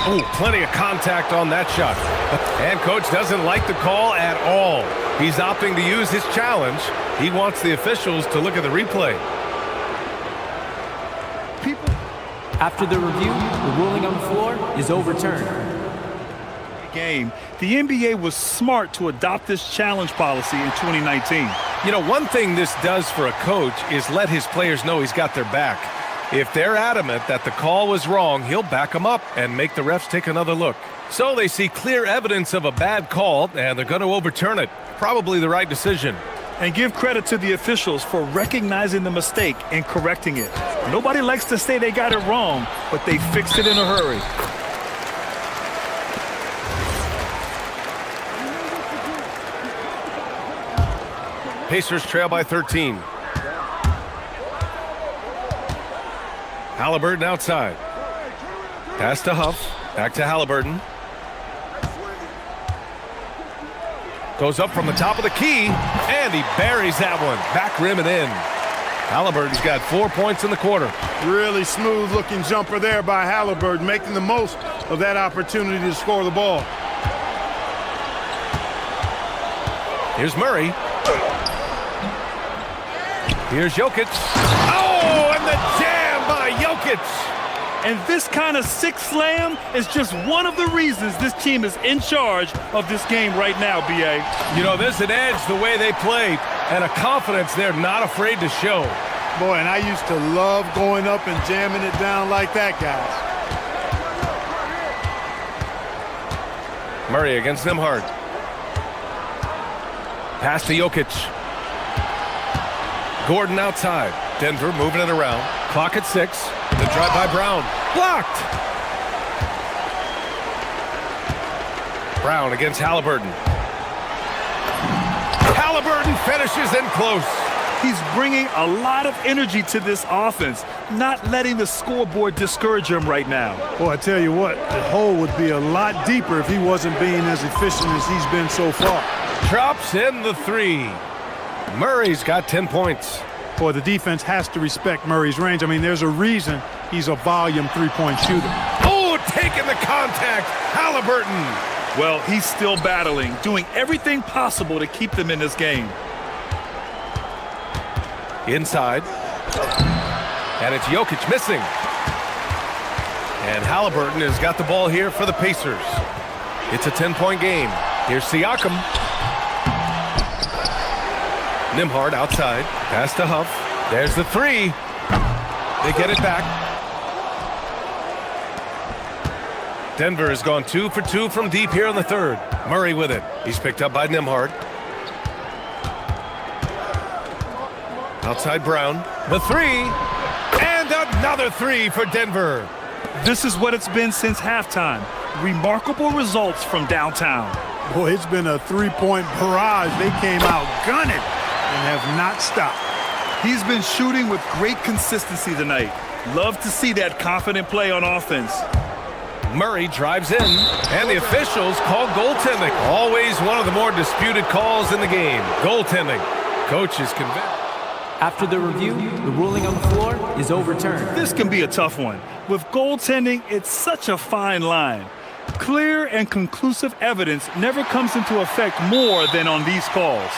Ooh, plenty of contact on that shot. And coach doesn't like the call at all. He's opting to use his challenge. He wants the officials to look at the replay. After the review, the ruling on the floor is overturned. Game. The NBA was smart to adopt this challenge policy in 2019. You know, one thing this does for a coach is let his players know he's got their back. If they're adamant that the call was wrong, he'll back them up and make the refs take another look. So they see clear evidence of a bad call, and they're going to overturn it. Probably the right decision. And give credit to the officials for recognizing the mistake and correcting it. Nobody likes to say they got it wrong, but they fixed it in a hurry. Pacers trail by 13. Halliburton outside. Pass to Huff. Back to Halliburton. Goes up from the top of the key, and he buries that one. Back rim and in. Halliburton's got 4 points in the quarter. Really smooth looking jumper there by Halliburton, making the most of that opportunity to score the ball. Here's Murray. Here's Jokic. Oh, and the jam by Jokic. And this kind of six slam is just one of the reasons this team is in charge of this game right now, B.A. You know, there's an edge the way they play and a confidence they're not afraid to show. Boy, and I used to love going up and jamming it down like that, guys. Murray against Nembhard. Pass to Jokic. Gordon outside. Denver moving it around. Clock at 6. The drive by Brown. Blocked! Brown against Halliburton. Halliburton finishes in close. He's bringing a lot of energy to this offense, not letting the scoreboard discourage him right now. Boy, I tell you what, the hole would be a lot deeper if he wasn't being as efficient as he's been so far. Drops in the 3. Murray's got 10 points. Boy, the defense has to respect Murray's range. I mean, there's a reason he's a volume three-point shooter. Oh, taking the contact. Halliburton. Well, he's still battling, doing everything possible to keep them in this game. Inside. And it's Jokic missing. And Halliburton has got the ball here for the Pacers. It's a 10-point game. Here's Siakam. Nimhard outside. Pass to Huff. There's the three. They get it back. Denver has gone 2 for 2 from deep here in the third. Murray with it. He's picked up by Nimhard. Outside Brown. The three. And another three for Denver. This is what it's been since halftime. Remarkable results from downtown. Boy, it's been a three-point barrage. They came out gunning and have not stopped. He's been shooting with great consistency tonight. Love to see that confident play on offense. Murray drives in, and the officials call goaltending. Always one of the more disputed calls in the game. Goaltending. Coach is convinced. After the review, the ruling on the floor is overturned. This can be a tough one. With goaltending, it's such a fine line. Clear and conclusive evidence never comes into effect more than on these calls.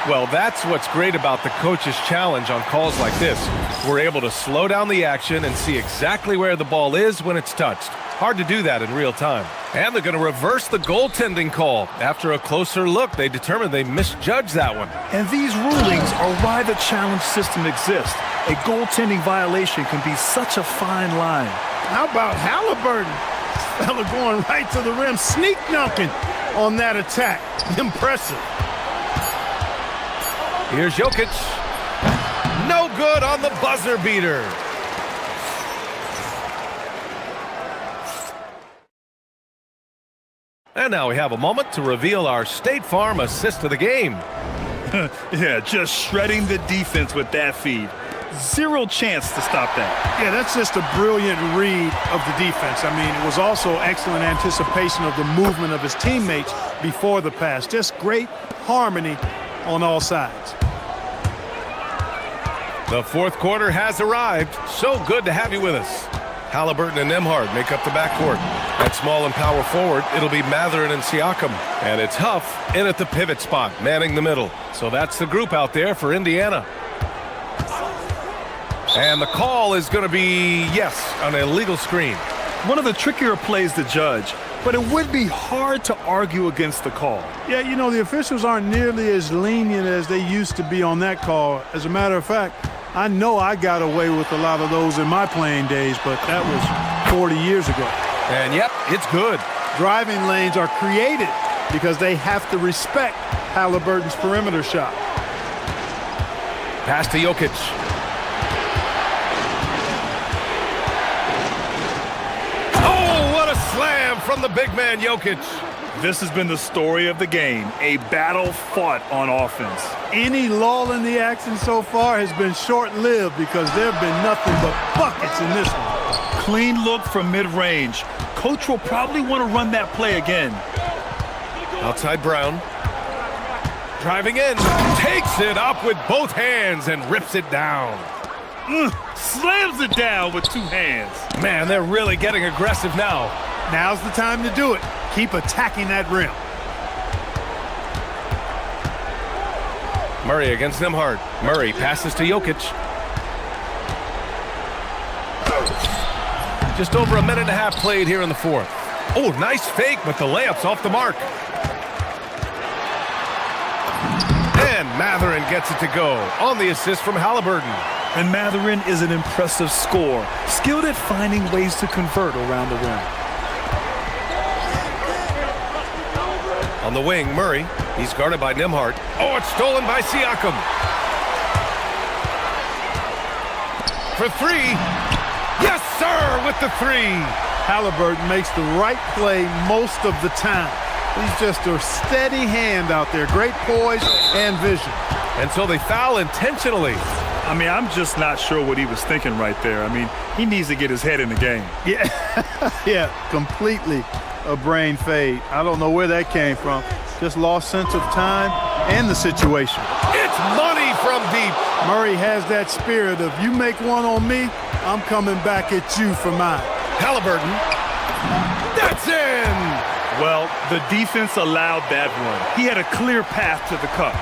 Well, that's what's great about the coach's challenge on calls like this. We're able to slow down the action and see exactly where the ball is when it's touched. Hard to do that in real time. And they're going to reverse the goaltending call. After a closer look, they determined they misjudged that one. And these rulings are why the challenge system exists. A goaltending violation can be such a fine line. How about Halliburton? Fella going right to the rim, sneak dunking on that attack. Impressive. Here's Jokic. No good on the buzzer beater. And now we have a moment to reveal our State Farm assist of the game. Yeah, just shredding the defense with that feed. Zero chance to stop that. Yeah, that's just a brilliant read of the defense. I mean, it was also excellent anticipation of the movement of his teammates before the pass. Just great harmony on all sides. The fourth quarter has arrived. So good to have you with us. Halliburton and Nimhard make up the backcourt. At small and power forward, it'll be Matherin and Siakam. And it's Huff in at the pivot spot, manning the middle. So that's the group out there for Indiana. And the call is going to be, yes, an illegal screen. One of the trickier plays to judge, but it would be hard to argue against the call. Yeah, you know, the officials aren't nearly as lenient as they used to be on that call. As a matter of fact, I know I got away with a lot of those in my playing days, but that was 40 years ago. And yep, it's good. Driving lanes are created because they have to respect Halliburton's perimeter shot. Pass to Jokic. Oh, what a slam from the big man Jokic. This has been the story of the game, a battle fought on offense. Any lull in the action so far has been short-lived because there have been nothing but buckets in this one. Clean look from mid-range. Coach will probably want to run that play again. Outside Brown. Driving in. Takes it up with both hands and rips it down. Slams it down with two hands. Man, they're really getting aggressive now. Now's the time to do it. Keep attacking that rim. Murray against Nimhard. Murray passes to Jokic. Just over a minute and a half played here in the fourth. Oh, nice fake, but the layup's off the mark. And Matherin gets it to go on the assist from Halliburton. And Matherin is an impressive scorer, skilled at finding ways to convert around the rim. On the wing, Murray. He's guarded by Nimhard. Oh, it's stolen by Siakam. For three. Yes, sir, with the three. Halliburton makes the right play most of the time. He's just a steady hand out there. Great poise and vision. And so they foul intentionally. I mean, I'm just not sure what he was thinking right there. I mean, he needs to get his head in the game. Yeah, yeah, completely a brain fade. I don't know where that came from. Just lost sense of time and the situation. It's money from deep. Murray has that spirit of, you make one on me, I'm coming back at you for mine. Halliburton. That's in. Well, the defense allowed that one. He had a clear path to the cup.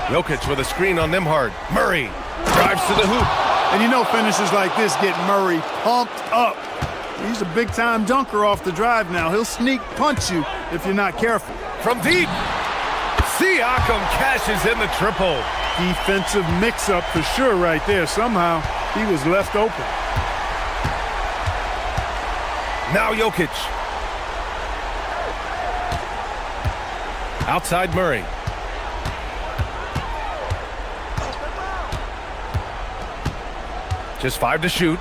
Jokic with a screen on Nimhard. Murray drives to the hoop. And you know finishes like this get Murray pumped up. He's a big-time dunker off the drive now. He'll sneak punch you if you're not careful. From deep. Siakam cashes in the triple. Defensive mix-up for sure right there. Somehow he was left open. Now Jokic. Outside Murray. Just 5 to shoot.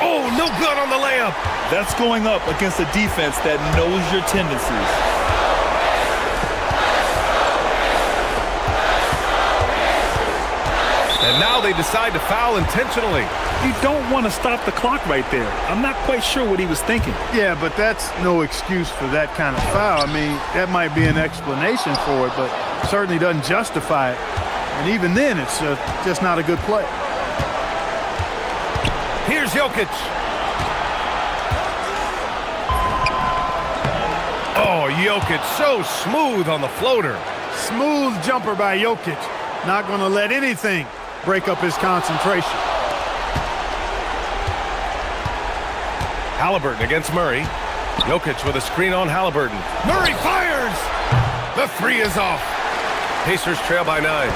Oh, no good on the layup. That's going up against a defense that knows your tendencies. And now they decide to foul intentionally. You don't want to stop the clock right there. I'm not quite sure what he was thinking. Yeah, but that's no excuse for that kind of foul. I mean, that might be an explanation for it, but certainly doesn't justify it. And even then, it's just not a good play. Here's Jokic. Oh, Jokic so smooth on the floater. Smooth jumper by Jokic. Not going to let anything break up his concentration. Halliburton against Murray. Jokic with a screen on Halliburton. Murray fires! The 3 is off. Pacers trail by 9.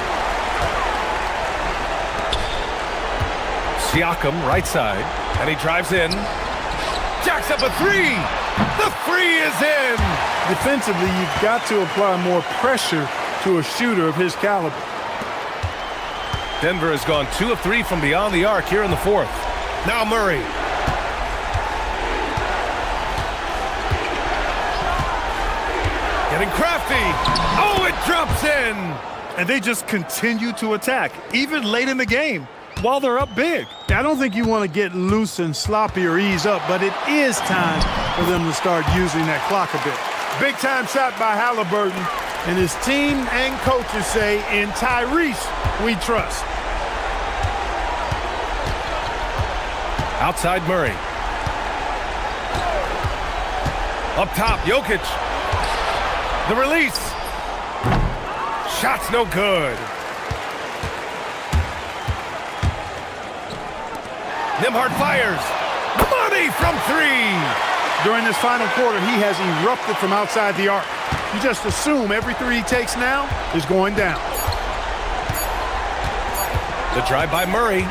Siakam, right side, and he drives in. Jacks up a 3! The 3 is in! Defensively, you've got to apply more pressure to a shooter of his caliber. Denver has gone 2 of 3 from beyond the arc here in the 4th. Now Murray. Getting crafty. Oh, it drops in. And they just continue to attack, even late in the game, while they're up big. I don't think you want to get loose and sloppy or ease up, but it is time for them to start using that clock a bit. Big time shot by Halliburton, and his team and coaches say, in Tyrese, we trust. Outside Murray. Up top, Jokic. The release. Shot's no good. Nembhard fires. Money from 3. During this final quarter, he has erupted from outside the arc. You just assume every 3 he takes now is going down. The drive by Murray.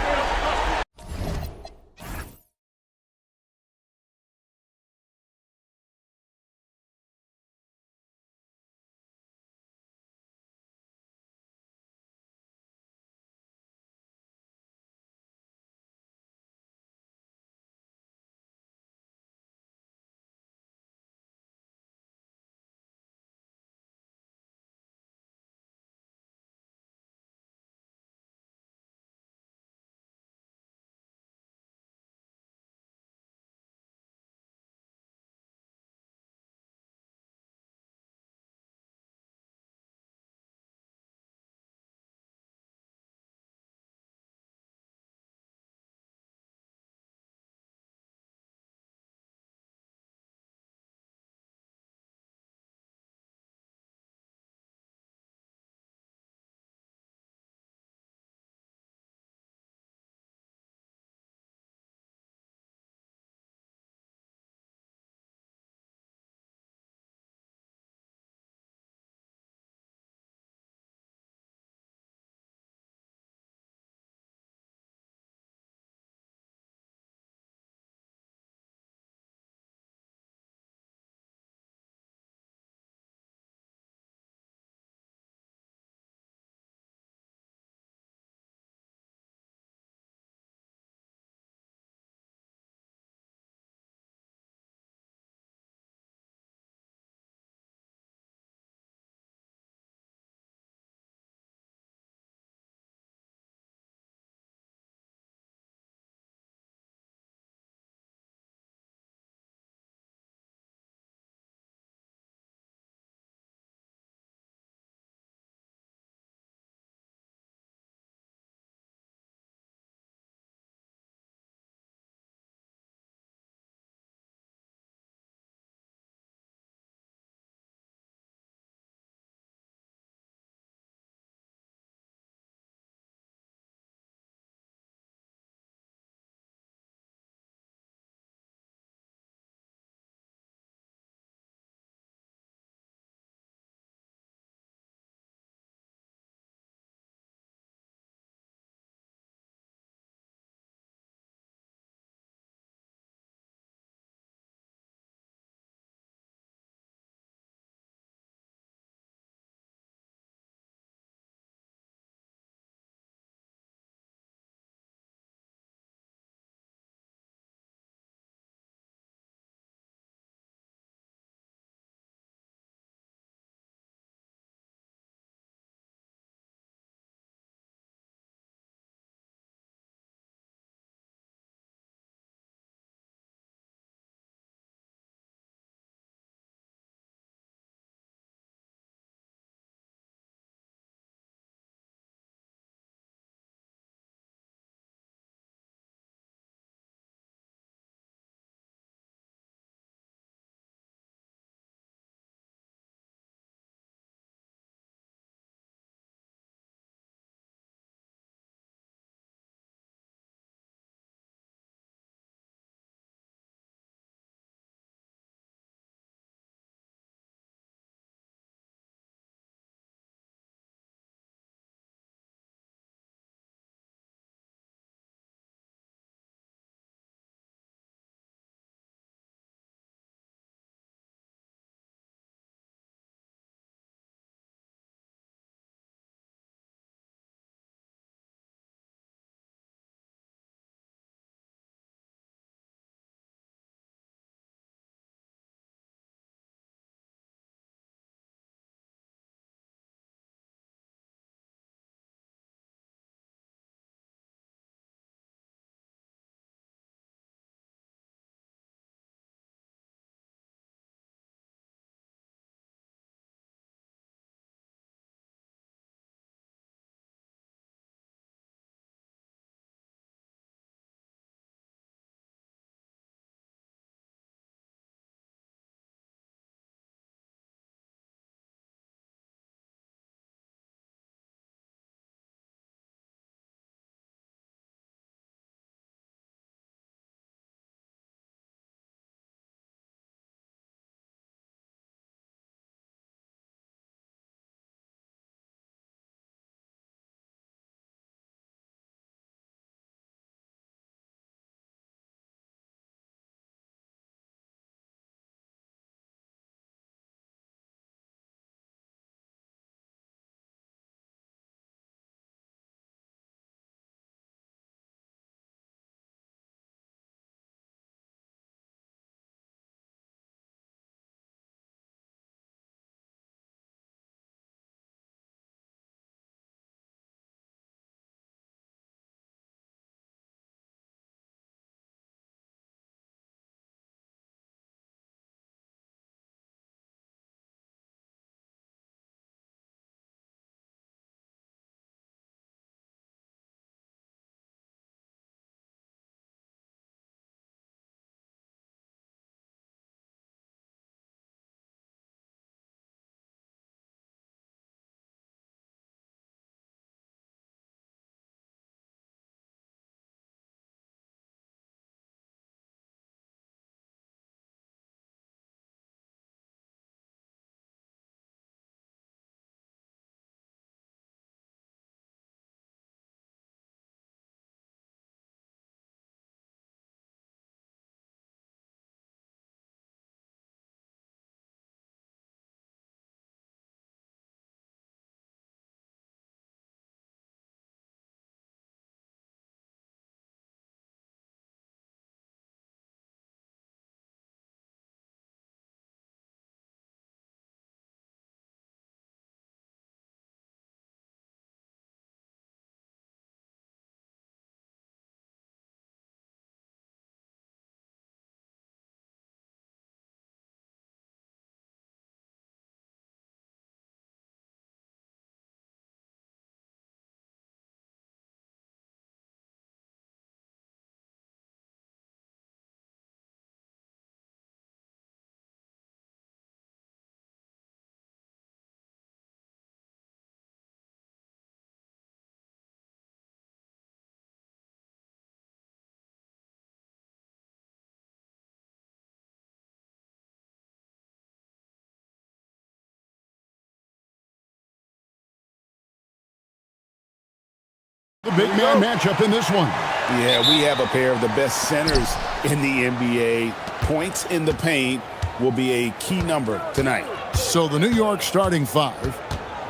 The big man matchup in this one. Yeah, we have a pair of the best centers in the NBA. Points in the paint will be a key number tonight. So the New York starting five,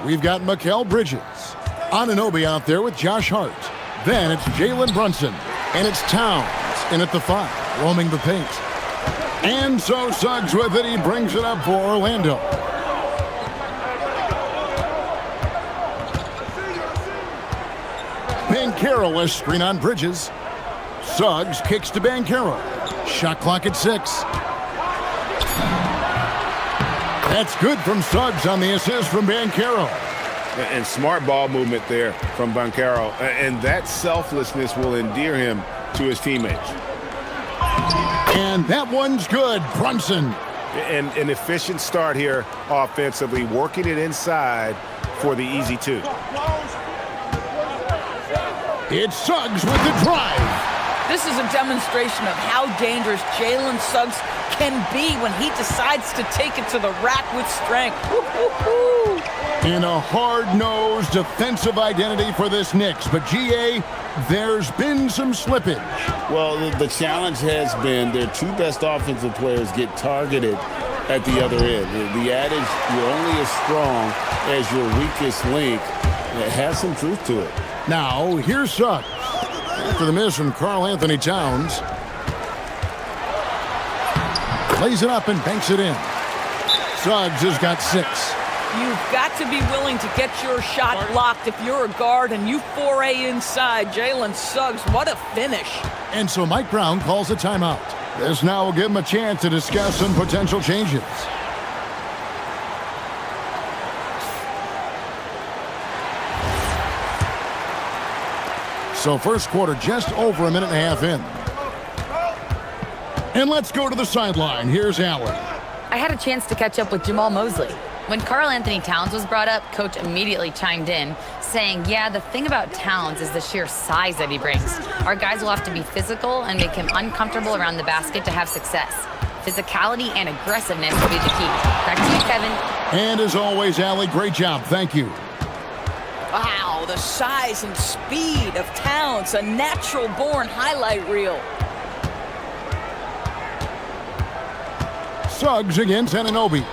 we've got Mikal Bridges, Anunoby out there with Josh Hart. Then it's Jalen Brunson, and it's Towns in at the five, roaming the paint. And so Suggs with it, he brings it up for Orlando. Banchero a screen on Bridges. Suggs kicks to Banchero. Shot clock at 6. That's good from Suggs on the assist from Banchero. And smart ball movement there from Banchero. And that selflessness will endear him to his teammates. And that one's good. Brunson. An efficient start here offensively, working it inside for the easy two. It's Suggs with the drive. This is a demonstration of how dangerous Jalen Suggs can be when he decides to take it to the rack with strength. In a hard-nosed defensive identity for this Knicks. But, GA, there's been some slippage. Well, the challenge has been their two best offensive players get targeted at the other end. The adage, you're only as strong as your weakest link, it has some truth to it. Now, here's Suggs. After the miss from Karl Anthony Towns. Lays it up and banks it in. Suggs has got 6. You've got to be willing to get your shot blocked if you're a guard and you foray inside. Jalen Suggs, what a finish. And so Mike Brown calls a timeout. This now will give him a chance to discuss some potential changes. So first quarter just over a minute and a half in. And let's go to the sideline. Here's Allen. I had a chance to catch up with Jamal Mosley. When Karl Anthony Towns was brought up, Coach immediately chimed in, saying, yeah, the thing about Towns is the sheer size that he brings. Our guys will have to be physical and make him uncomfortable around the basket to have success. Physicality and aggressiveness will be the key. Back to you, Kevin. And as always, Allie, great job. Thank you. Wow, the size and speed of Towns, a natural-born highlight reel. Suggs against Anunoby.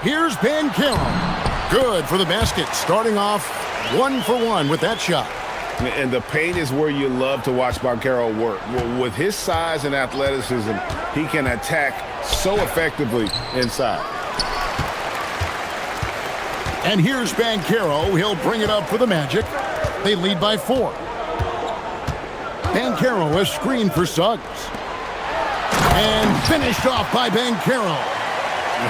Here's Banchero. Good for the basket. Starting off 1 for 1 with that shot. And the paint is where you love to watch Banchero work. With his size and athleticism, he can attack so effectively inside. And here's Banchero. He'll bring it up for the Magic. They lead by 4. Banchero, a screen for Suggs. And finished off by Banchero.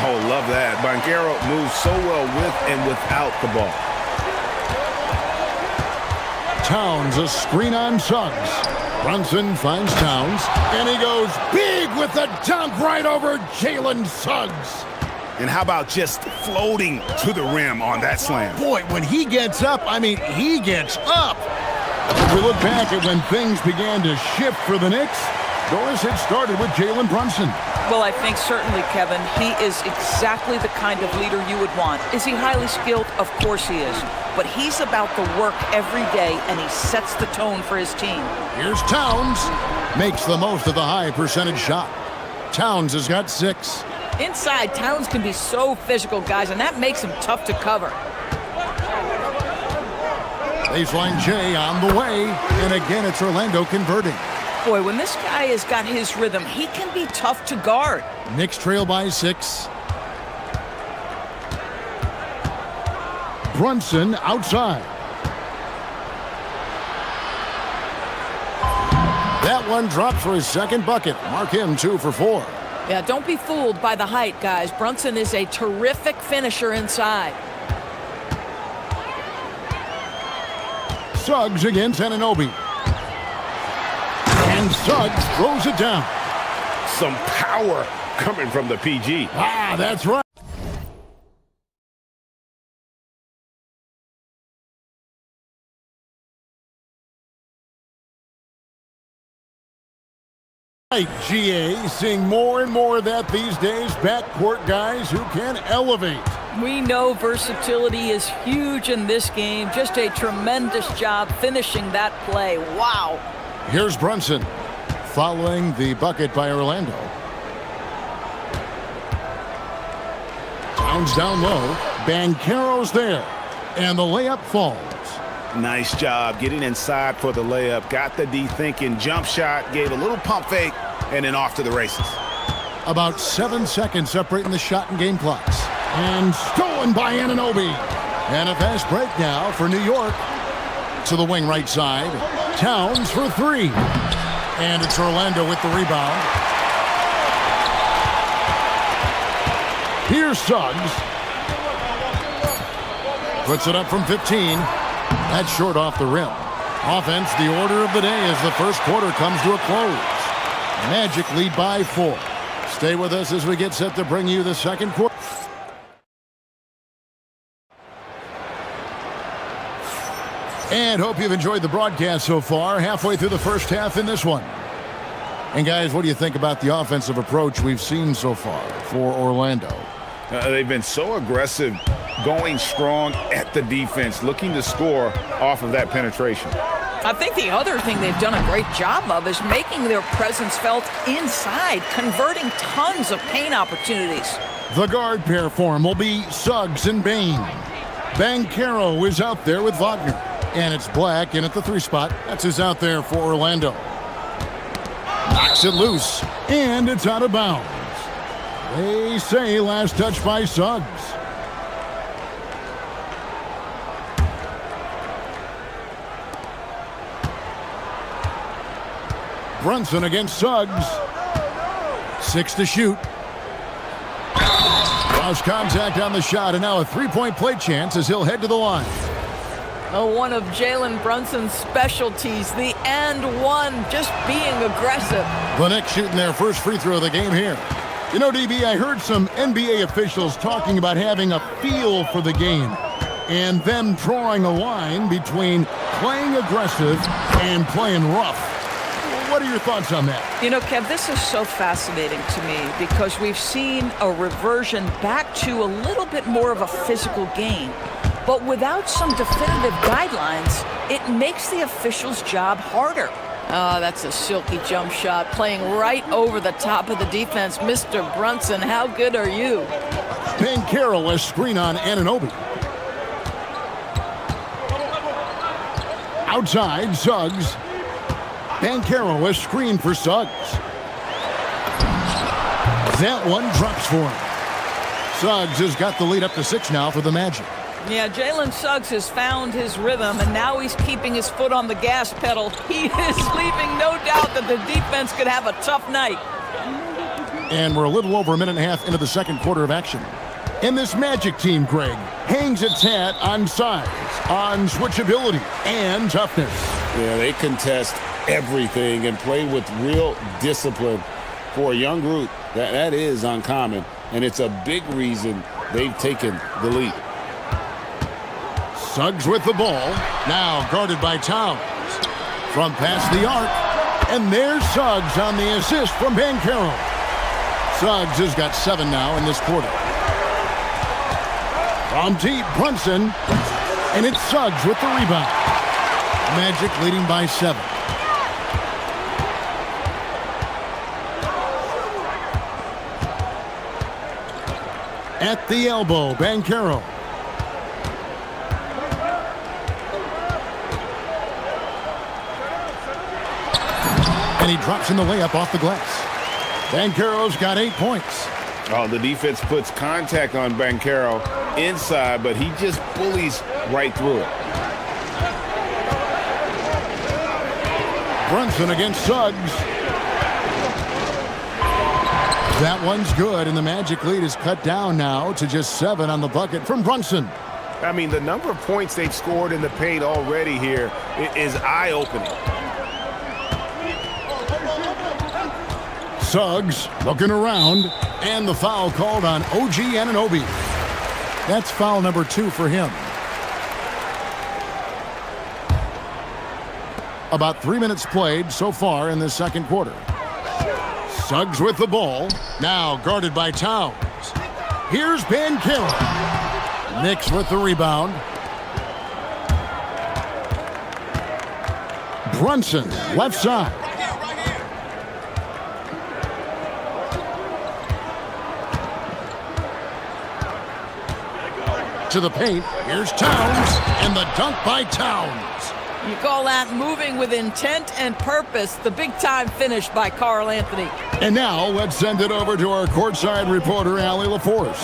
Oh, love that. Banchero moves so well with and without the ball. Towns, a screen on Suggs. Brunson finds Towns. And he goes big with the dunk right over Jalen Suggs. And how about just floating to the rim on that slam? Boy, when he gets up, I mean, he gets up. If we look back at when things began to shift for the Knicks, Doris, it started with Jalen Brunson. Well, I think certainly, Kevin, he is exactly the kind of leader you would want. Is he highly skilled? Of course he is. But he's about the work every day, and he sets the tone for his team. Here's Towns. Makes the most of the high percentage shot. Towns has got 6. Inside, Towns can be so physical, guys, and that makes him tough to cover. Baseline J on the way, and again it's Orlando converting. Boy, when this guy has got his rhythm, he can be tough to guard. Knicks trail by 6. Brunson outside. That one drops for his second bucket. Mark him 2 for 4. Yeah, don't be fooled by the height, guys. Brunson is a terrific finisher inside. Suggs against Anunoby. And Suggs throws it down. Some power coming from the PG. Ah, that's right. GA, seeing more and more of that these days. Backcourt guys who can elevate. We know versatility is huge in this game. Just a tremendous job finishing that play. Wow. Here's Brunson following the bucket by Orlando. Towns down low. Banchero's there. And the layup falls. Nice job getting inside for the layup. Got the D thinking. Jump shot. Gave a little pump fake. And then off to the races. About 7 seconds separating the shot and game clocks. And stolen by Anunoby. And a fast break now for New York. To the wing right side. Towns for three. And it's Orlando with the rebound. Here's Suggs. Puts it up from 15. That's short off the rim. Offense, the order of the day as the first quarter comes to a close. Magic lead by 4. Stay with us as we get set to bring you the second quarter. And hope you've enjoyed the broadcast so far. Halfway through the first half in this one. And guys, what do you think about the offensive approach we've seen so far for Orlando? They've been so aggressive, going strong at the defense, looking to score off of that penetration. I think the other thing they've done a great job of is making their presence felt inside, converting tons of paint opportunities. The guard pair form will be Suggs and Bain. Banchero is out there with Wagner. And it's Black in at the 3 spot. That's who's out there for Orlando. Knocks it loose. And it's out of bounds. They say last touch by Suggs. Brunson against Suggs. 6 to shoot. Lost contact on the shot, and now a 3-point play chance as he'll head to the line. One of Jalen Brunson's specialties, the and one, just being aggressive. The Knicks shooting their first free throw of the game here. You know, DB, I heard some NBA officials talking about having a feel for the game and them drawing a line between playing aggressive and playing rough. What are your thoughts on that? You know, Kev, this is so fascinating to me because we've seen a reversion back to a little bit more of a physical game. But without some definitive guidelines, it makes the officials' job harder. Oh, that's a silky jump shot, playing right over the top of the defense. Mr. Brunson, how good are you? Banchero a screen on Anunoby. Outside, Suggs. Banchero a screen for Suggs. That one drops for him. Suggs has got the lead up to 6 now for the Magic. Yeah, Jalen Suggs has found his rhythm, and now he's keeping his foot on the gas pedal. He is leaving no doubt that the defense could have a tough night. And we're a little over a minute and a half into the second quarter of action. And this Magic team, Greg, hangs its hat on size, on switchability, and toughness. Yeah, they contest everything and play with real discipline. For a young group, that is uncommon, and it's a big reason they've taken the lead. Suggs with the ball, now guarded by Towns. From past the arc, and there's Suggs on the assist from Banchero. Suggs has got 7 now in this quarter. From deep, Brunson, and it's Suggs with the rebound. Magic leading by 7. At the elbow, Banchero. And he drops in the layup off the glass. Banchero's got 8 points. Oh, the defense puts contact on Banchero inside, but he just bullies right through it. Brunson against Suggs. That one's good, and the Magic lead is cut down now to just 7 on the bucket from Brunson. I mean, the number of points they've scored in the paint already here is eye-opening. Suggs looking around, and the foul called on OG Anunoby. That's foul number 2 for him. About 3 minutes played so far in the second quarter. Suggs with the ball, now guarded by Towns. Here's Bankero. Knicks with the rebound. Brunson, left side. To the paint. Here's Towns, and the dunk by Towns. You call that moving with intent and purpose. The big-time finish by Karl Anthony. And now let's send it over to our courtside reporter, Allie LaForce.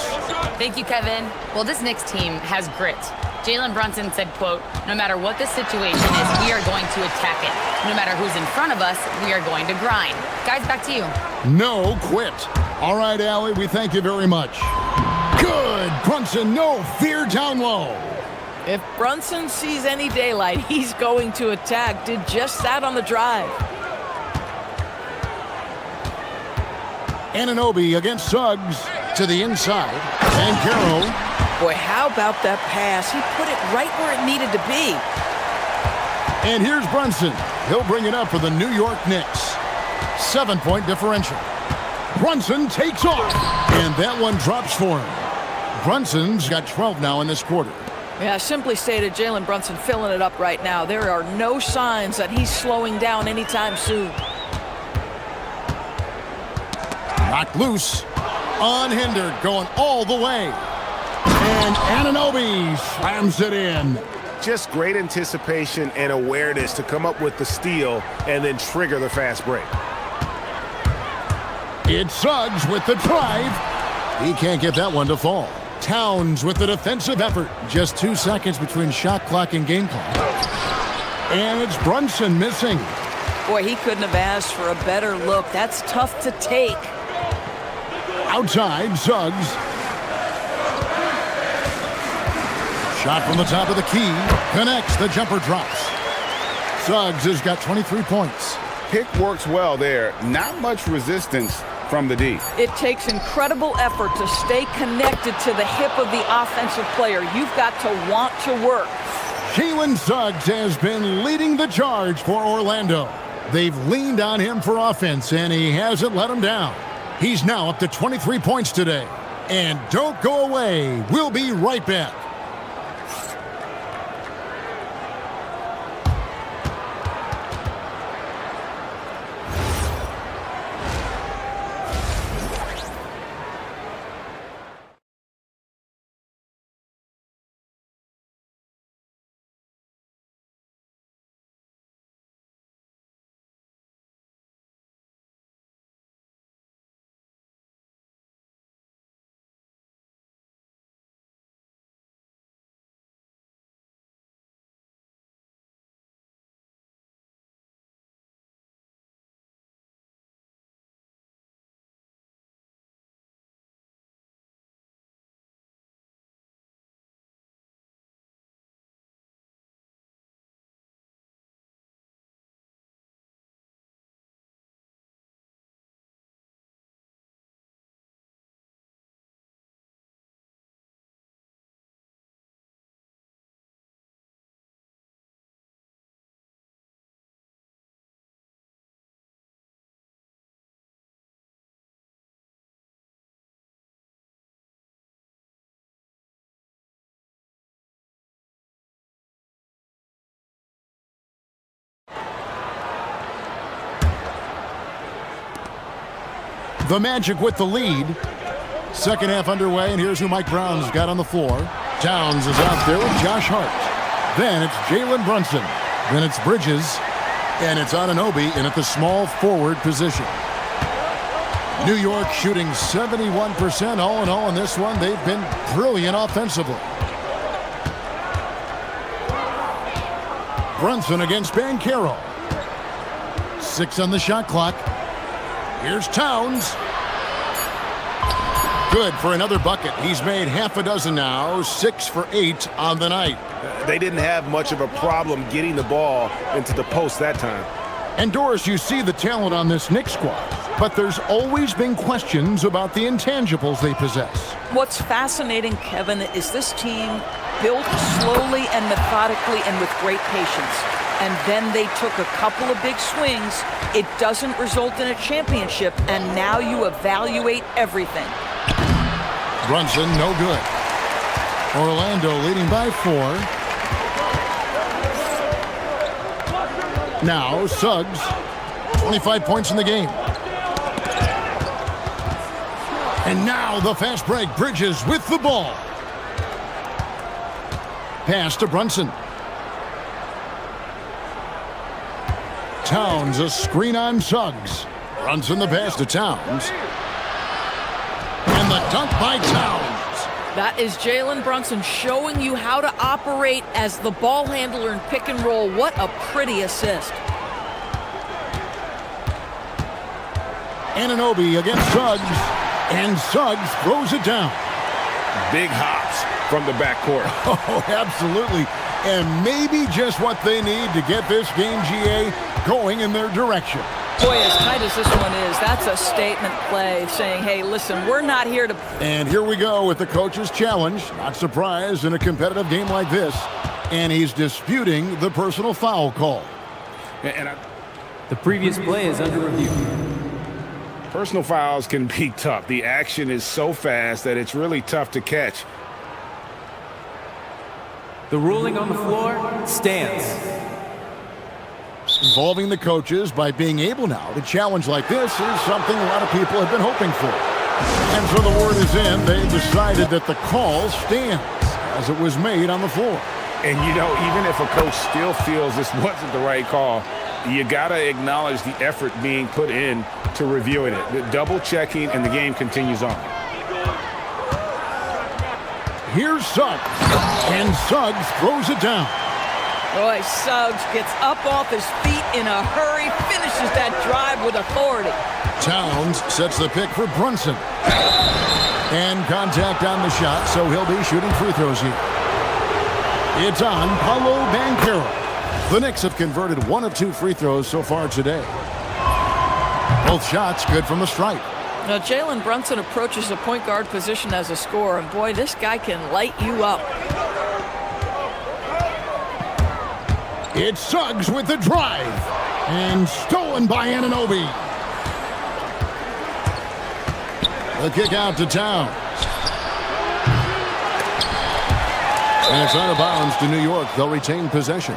Thank you, Kevin. Well, this Knicks team has grit. Jalen Brunson said, quote, "No matter what the situation is, we are going to attack it. No matter who's in front of us, we are going to grind." Guys, back to you. No quit. All right, Allie, we thank you very much. Good. Brunson, no fear down low. If Brunson sees any daylight, he's going to attack. Did just that on the drive. Anunoby against Suggs to the inside. Bankero. Boy, how about that pass? He put it right where it needed to be. And here's Brunson. He'll bring it up for the New York Knicks. 7-point differential. Brunson takes off. And that one drops for him. Brunson's got 12 now in this quarter. Yeah, simply stated, Jalen Brunson filling it up right now. There are no signs that he's slowing down anytime soon. Knocked loose. Unhindered, going all the way. And Anunoby slams it in. Just great anticipation and awareness to come up with the steal and then trigger the fast break. It's Suggs with the drive. He can't get that one to fall. Towns with the defensive effort. Just 2 seconds between shot clock and game clock. And it's Brunson missing. Boy, he couldn't have asked for a better look. That's tough to take. Outside, Suggs. Shot from the top of the key. Connects, the jumper drops. Suggs has got 23 points. Pick works well there. Not much resistance from the D. It takes incredible effort to stay connected to the hip of the offensive player. You've got to want to work. Jalen Suggs has been leading the charge for Orlando. They've leaned on him for offense, and he hasn't let them down. He's now up to 23 points today. And don't go away. We'll be right back. The Magic with the lead. Second half underway, and here's who Mike Brown's got on the floor. Towns is out there with Josh Hart. Then it's Jalen Brunson. Then it's Bridges. And it's Anunoby in at the small forward position. New York shooting 71% all in all in this one. They've been brilliant offensively. Brunson against Bankero. 6 on the shot clock. Here's Towns. Good for another bucket. He's made half a dozen now, 6 for 8 on the night. They didn't have much of a problem getting the ball into the post that time. And Doris, you see the talent on this Knicks squad, but there's always been questions about the intangibles they possess. What's fascinating, Kevin, is this team built slowly and methodically and with great patience. And then they took a couple of big swings. It doesn't result in a championship, and now you evaluate everything. Brunson, no good. Orlando leading by 4. Now, Suggs, 25 points in the game. And now the fast break. Bridges with the ball. Pass to Brunson. Towns, a screen on Suggs. Brunson the pass to Towns. And the dunk by Towns. That is Jalen Brunson showing you how to operate as the ball handler in pick and roll. What a pretty assist. Anunoby against Suggs. And Suggs throws it down. Big hops from the backcourt. Oh, absolutely. And maybe just what they need to get this game, GA, going in their direction. Boy, as tight as this one is, that's a statement play saying, hey, listen, we're not here to... And here we go with the coach's challenge. Not surprised in a competitive game like this. And he's disputing the personal foul call. The previous play is under review. Personal fouls can be tough. The action is so fast that it's really tough to catch. The ruling on the floor stands. Involving the coaches by being able now to challenge like this is something a lot of people have been hoping for. And so the word is in. They decided that the call stands as it was made on the floor. And, you know, even if a coach still feels this wasn't the right call, you got to acknowledge the effort being put in to reviewing it. The double checking, and the game continues on. Here's Suggs. And Suggs throws it down. Boy, Suggs gets up off his feet in a hurry, finishes that drive with authority. Towns sets the pick for Brunson. And contact on the shot, so he'll be shooting free throws here. It's on Paolo Banchero. The Knicks have converted 1 of 2 free throws so far today. Both shots good from the stripe. Now, Jalen Brunson approaches the point guard position as a scorer, and boy, this guy can light you up. It's Suggs with the drive. And stolen by Anunoby. The kick out to Towns. And it's out of bounds to New York. They'll retain possession.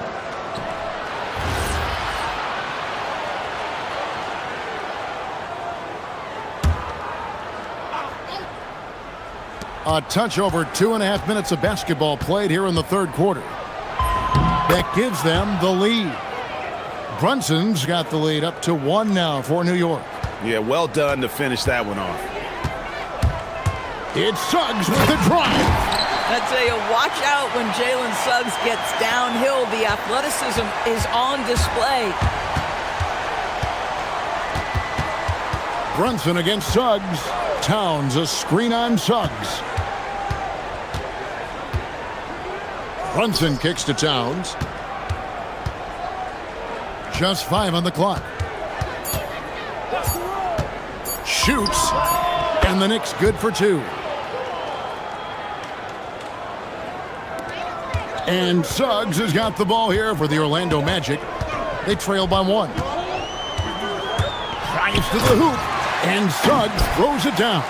A touch over 2.5 minutes of basketball played here in the third quarter. That gives them the lead. Brunson's got the lead up to 1 now for New York. Yeah, well done to finish that one off. It's Suggs with the drive. I tell you, watch out when Jalen Suggs gets downhill. The athleticism is on display. Brunson against Suggs. Towns, a screen on Suggs. Brunson kicks to Towns. Just 5 on the clock. Shoots. And the Knicks good for 2. And Suggs has got the ball here for the Orlando Magic. They trail by 1. Drives to the hoop. And Suggs throws it down.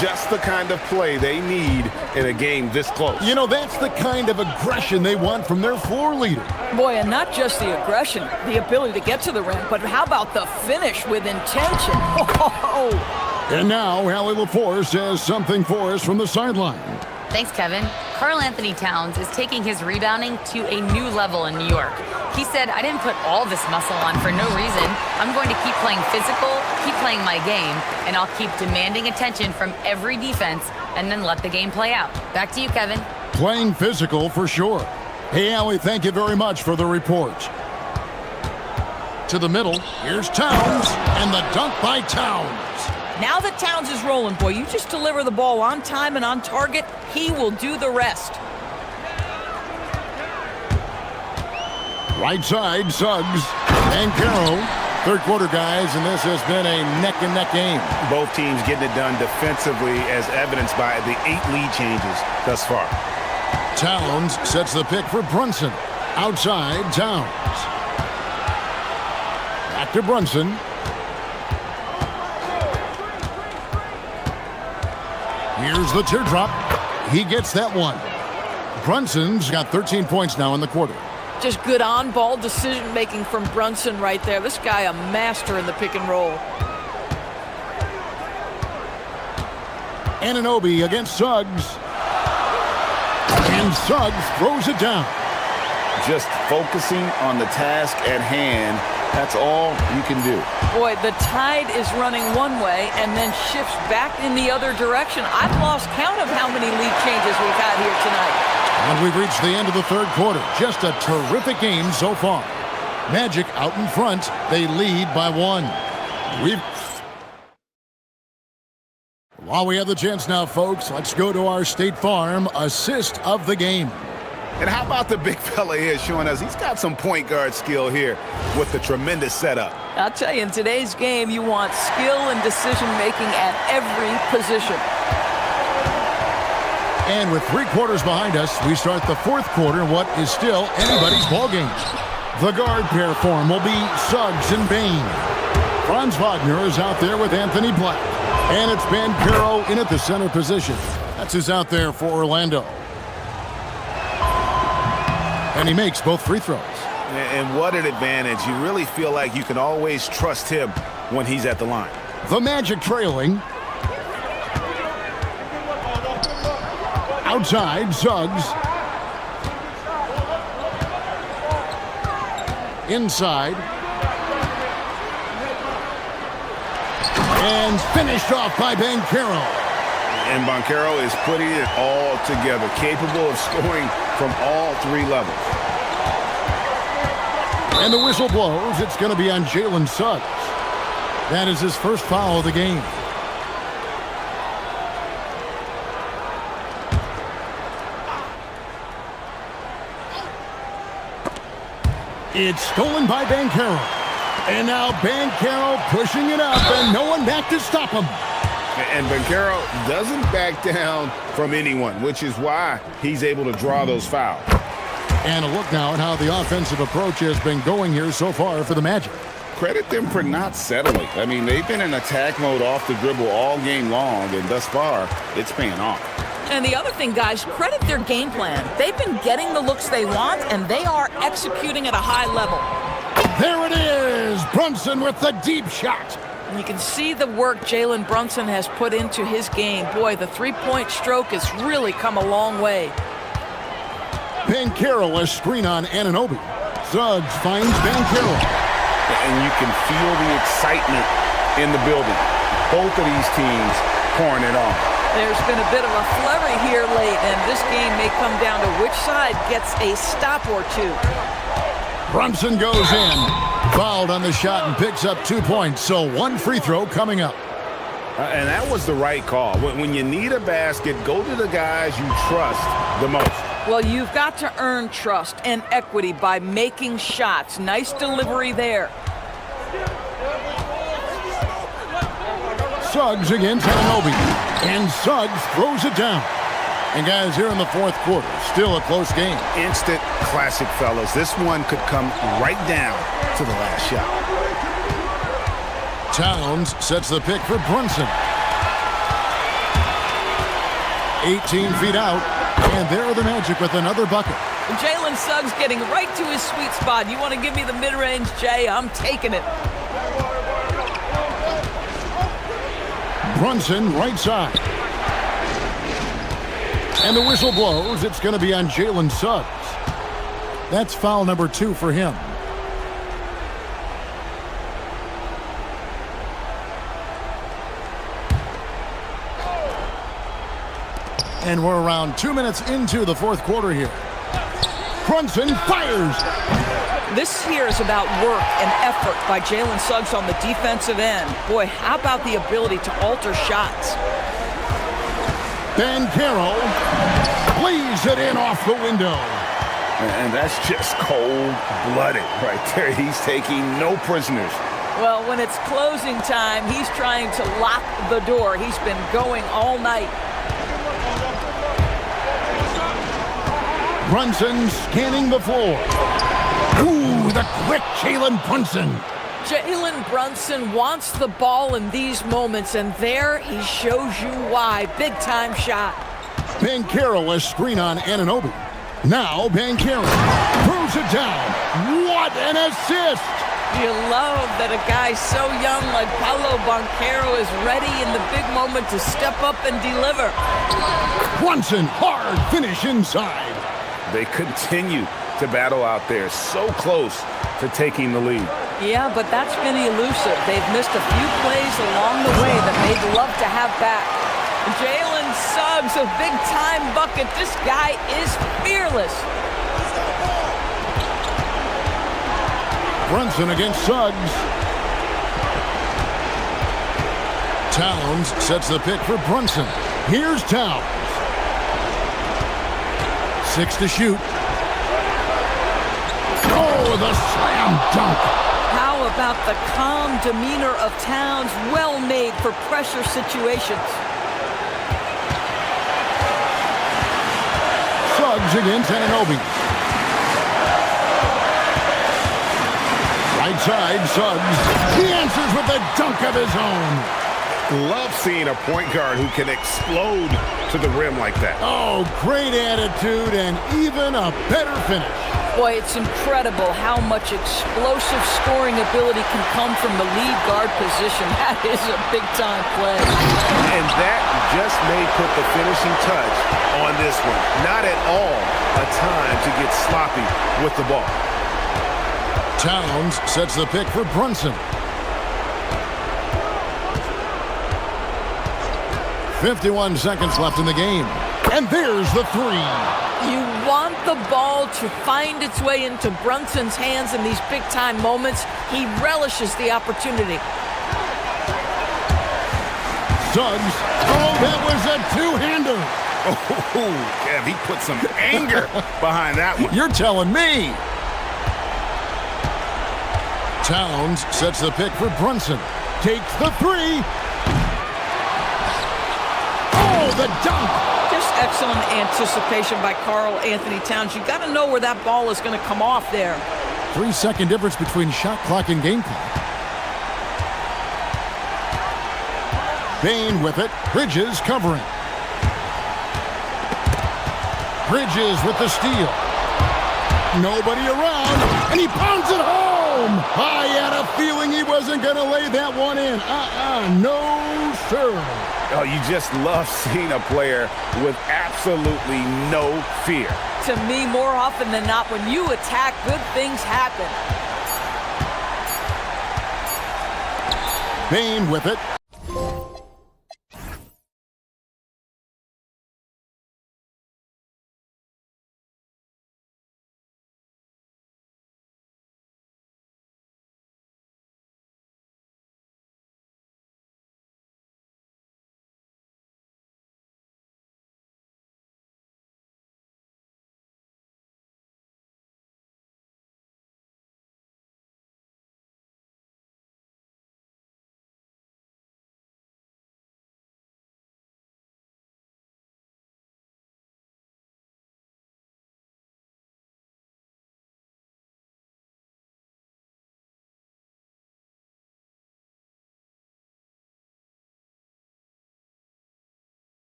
Just the kind of play they need in a game this close. You know, that's the kind of aggression they want from their floor leader. Boy, and not just the aggression, the ability to get to the rim, but how about the finish with intention? Oh. And now, Allie LaForce has something for us from the sideline. Thanks, Kevin. Karl Anthony Towns is taking his rebounding to a new level in New York. He said, I didn't put all this muscle on for no reason. I'm going to keep playing physical, keep playing my game, and I'll keep demanding attention from every defense and then let the game play out. Back to you, Kevin. Playing physical for sure. Hey, Allie, thank you very much for the report. To the middle, here's Towns, and the dunk by Towns. Now that Towns is rolling, boy, you just deliver the ball on time and on target, he will do the rest. Right side, Suggs and Caro. Third quarter, guys, and this has been a neck-and-neck game. Both teams getting it done defensively as evidenced by the 8 lead changes thus far. Towns sets the pick for Brunson. Outside, Towns. Back to Brunson. Here's the teardrop. He gets that one. Brunson's got 13 points now in the quarter. Just good on-ball decision-making from Brunson right there. This guy a master in the pick and roll. Anunoby against Suggs. And Suggs throws it down. Just focusing on the task at hand. That's all you can do. Boy, the tide is running one way and then shifts back in the other direction. I've lost count of how many lead changes we've had here tonight. And we've reached the end of the third quarter. Just a terrific game so far. Magic out in front. They lead by 1. While we have the chance now, folks, let's go to our State Farm assist of the game. And how about the big fella here showing us he's got some point guard skill here with the tremendous setup. I'll tell you, in today's game, you want skill and decision-making at every position. And with 3 quarters behind us, we start the fourth quarter in what is still anybody's ballgame. The guard pair form will be Suggs and Bain. Franz Wagner is out there with Anthony Black. And it's Bancaro in at the center position. That's who's out there for Orlando. And he makes both free throws. And what an advantage. You really feel like you can always trust him when he's at the line. The Magic trailing. Outside, Suggs. Inside. And finished off by Bancaro. And Bancaro is putting it all together, capable of scoring from all 3 levels. And the whistle blows. It's going to be on Jalen Suggs. That is his first foul of the game. It's stolen by Bancaro. And now Bancaro pushing it up, and no one back to stop him. And Bancaro doesn't back down from anyone, which is why he's able to draw those fouls. And a look now at how the offensive approach has been going here so far for the Magic. Credit them for not settling. I mean, they've been in attack mode off the dribble all game long, and thus far, it's paying off. And the other thing, guys, credit their game plan. They've been getting the looks they want, and they are executing at a high level. There it is! Brunson with the deep shot. And you can see the work Jalen Brunson has put into his game. Boy, the three-point stroke has really come a long way. Bancaro a screen on Anunoby. Suggs finds Bancaro. And you can feel the excitement in the building. Both of these teams pouring it on. There's been a bit of a flurry here late, and this game may come down to which side gets a stop or two. Brunson goes in. Fouled on the shot and picks up 2 points, so 1 free throw coming up. And that was the right call. When you need a basket, go to the guys you trust the most. Well, you've got to earn trust and equity by making shots. Nice delivery there. Suggs against Anunoby. And Suggs throws it down. And guys, here in the fourth quarter, still a close game. Instant classic, fellas. This one could come right down to the last shot. Towns sets the pick for Brunson. 18 feet out. And there are the Magic with another bucket. Jalen Suggs getting right to his sweet spot. You want to give me the mid-range, Jay? I'm taking it. Brunson right side. And the whistle blows. It's going to be on Jalen Suggs. That's foul number 2 for him. And we're around 2 minutes into the fourth quarter here. Brunson fires. This here is about work and effort by Jalen Suggs on the defensive end. Boy, how about the ability to alter shots? Bancaro plays it in off the window. And that's just cold-blooded right there. He's taking no prisoners. Well, when it's closing time, he's trying to lock the door. He's been going all night. Brunson scanning the floor. Ooh, the quick Jalen Brunson. Jalen Brunson wants the ball in these moments, and there he shows you why. Big-time shot. Bankero, a screen on Anunoby. Now Bankero throws it down. What an assist! You love that a guy so young like Paolo Banchero is ready in the big moment to step up and deliver. Brunson, hard finish inside. They continue to battle out there, so close to taking the lead. Yeah, but that's been elusive. They've missed a few plays along the way that they'd love to have back. Jalen Suggs, a big-time bucket. This guy is fearless. Brunson against Suggs. Towns sets the pick for Brunson. Here's Towns. 6 to shoot. Oh, the slam dunk. How about the calm demeanor of Towns? Well made for pressure situations. Suggs against Anunoby. Right side, Suggs. He answers with a dunk of his own. Love seeing a point guard who can explode to the rim like that. Oh, great attitude and even a better finish. Boy, it's incredible how much explosive scoring ability can come from the lead guard position. That is a big-time play. And that just may put the finishing touch on this one. Not at all a time to get sloppy with the ball. Towns sets the pick for Brunson. 51 seconds left in the game. And there's the three. You want the ball to find its way into Brunson's hands in these big-time moments. He relishes the opportunity. Suggs. Oh, that was a two-hander. Oh, Kev, he put some anger behind that one. You're telling me. Towns sets the pick for Brunson. Takes the three. Oh, the dunk. Just excellent anticipation by Karl Anthony Towns. You got to know where that ball is going to come off there. 3-second difference between shot clock and game clock. Bain with it. Bridges covering. Bridges with the steal. Nobody around, and he pounds it home. I had a feeling he wasn't going to lay that one in. No, sir. Oh, you just love seeing a player with absolutely no fear. To me, more often than not, when you attack, good things happen. Bain with it.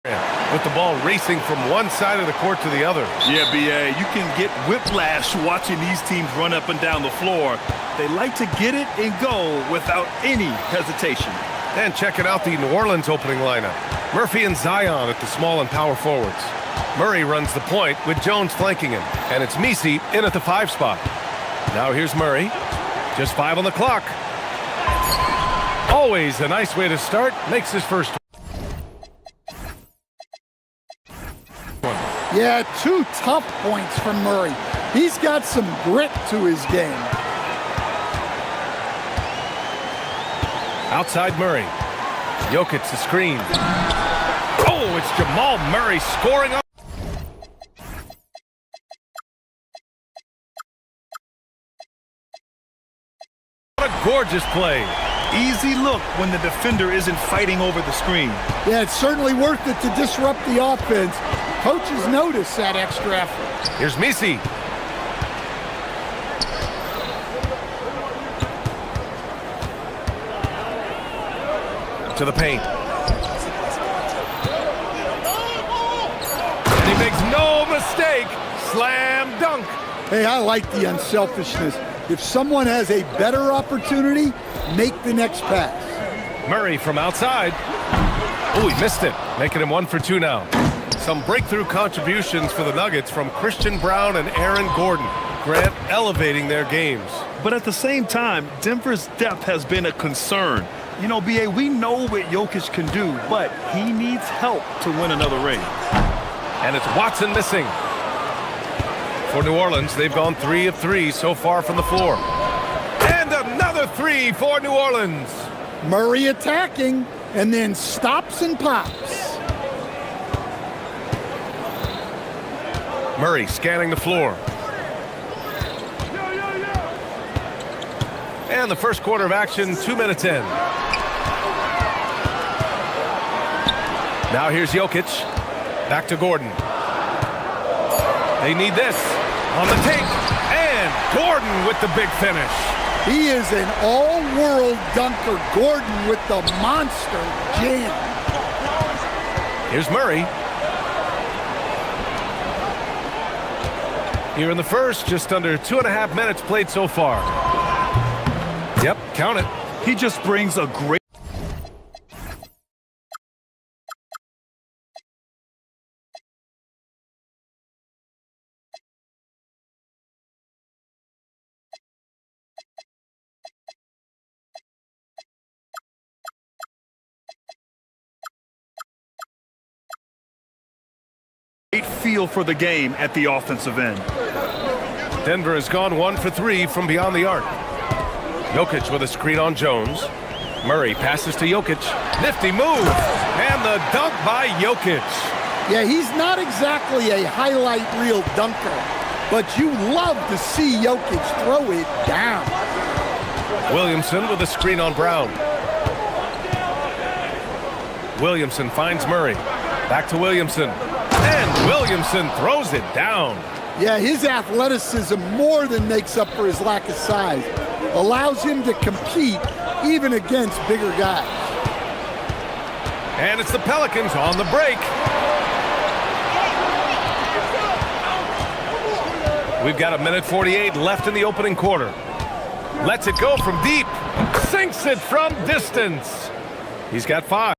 with the ball racing from one side of the court to the other. Yeah, B.A., you can get whiplash watching these teams run up and down the floor. They like to get it and go without any hesitation. And checking out the New Orleans opening lineup. Murphy and Zion at the small and power forwards. Murray runs the point with Jones flanking him. And it's Misi in at the 5 spot. Now here's Murray. Just 5 on the clock. Always a nice way to start. Makes his first. Yeah, 2 tough points from Murray. He's got some grit to his game. Outside Murray. Jokic the screen. Oh, it's Jamal Murray scoring up. What a gorgeous play. Easy look when the defender isn't fighting over the screen. Yeah, it's certainly worth it to disrupt the offense. Coaches notice that extra effort. Here's Misi. To the paint. And he makes no mistake. Slam dunk. Hey, I like the unselfishness. If someone has a better opportunity, make the next pass. Murray from outside. Oh, he missed it. Making him 1 for 2 now. Some breakthrough contributions for the Nuggets from Christian Braun and Aaron Gordon. Grant elevating their games. But at the same time, Denver's depth has been a concern. You know, B.A., we know what Jokic can do, but he needs help to win another ring. And it's Watson missing. For New Orleans, they've gone 3 of 3 so far from the floor. And another 3 for New Orleans. Murray attacking, and then stops and pops. Murray scanning the floor. And the first quarter of action, 2 minutes in. Now here's Jokic. Back to Gordon. They need this. On the take. And Gordon with the big finish. He is an all-world dunker. Gordon with the monster jam. Here's Murray. Here in the first, just under 2.5 minutes played so far. Yep, count it. He just brings a great... great feel for the game at the offensive end. Denver has gone 1 for 3 from beyond the arc. Jokic with a screen on Jones. Murray passes to Jokic. Nifty move. And the dunk by Jokic. Yeah, he's not exactly a highlight reel dunker, but you love to see Jokic throw it down. Williamson with a screen on Brown. Williamson finds Murray. Back to Williamson. And Williamson throws it down. Yeah, his athleticism more than makes up for his lack of size. Allows him to compete even against bigger guys. And it's the Pelicans on the break. We've got 1:48 left in the opening quarter. Lets it go from deep. Sinks it from distance. He's got 5.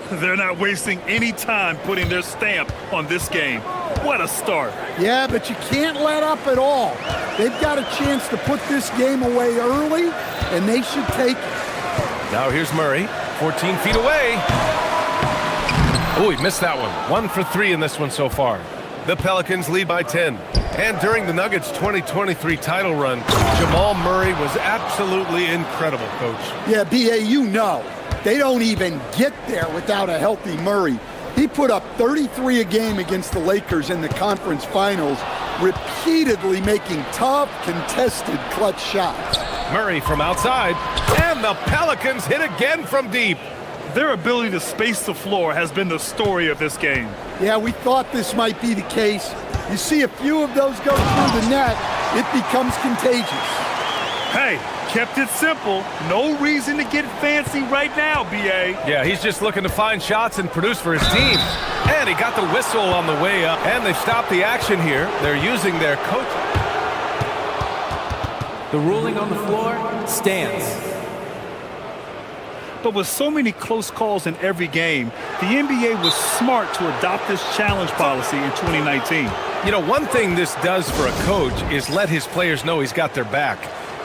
They're not wasting any time putting their stamp on this game. What a start. Yeah, but you can't let up at all. They've got a chance to put this game away early, and they should take it. Now here's Murray, 14 feet away. Oh, he missed that one. 1 for 3 in this one so far. The Pelicans lead by 10. And during the Nuggets' 2023 title run, Jamal Murray was absolutely incredible, Coach. Yeah, B.A., you know. They don't even get there without a healthy Murray. He put up 33 a game against the Lakers in the conference finals, repeatedly making tough, contested, clutch shots. Murray from outside, and the Pelicans hit again from deep. Their ability to space the floor has been the story of this game. Yeah, we thought this might be the case. You see a few of those go through the net, it becomes contagious. Hey, Kept it simple. No reason to get fancy right now, B.A. Yeah, he's just looking to find shots and produce for his team. And he got the whistle on the way up. And they've stopped the action here. They're using their coach. The ruling on the floor stands. But with so many close calls in every game, the NBA was smart to adopt this challenge policy in 2019. You know, one thing this does for a coach is let his players know he's got their back.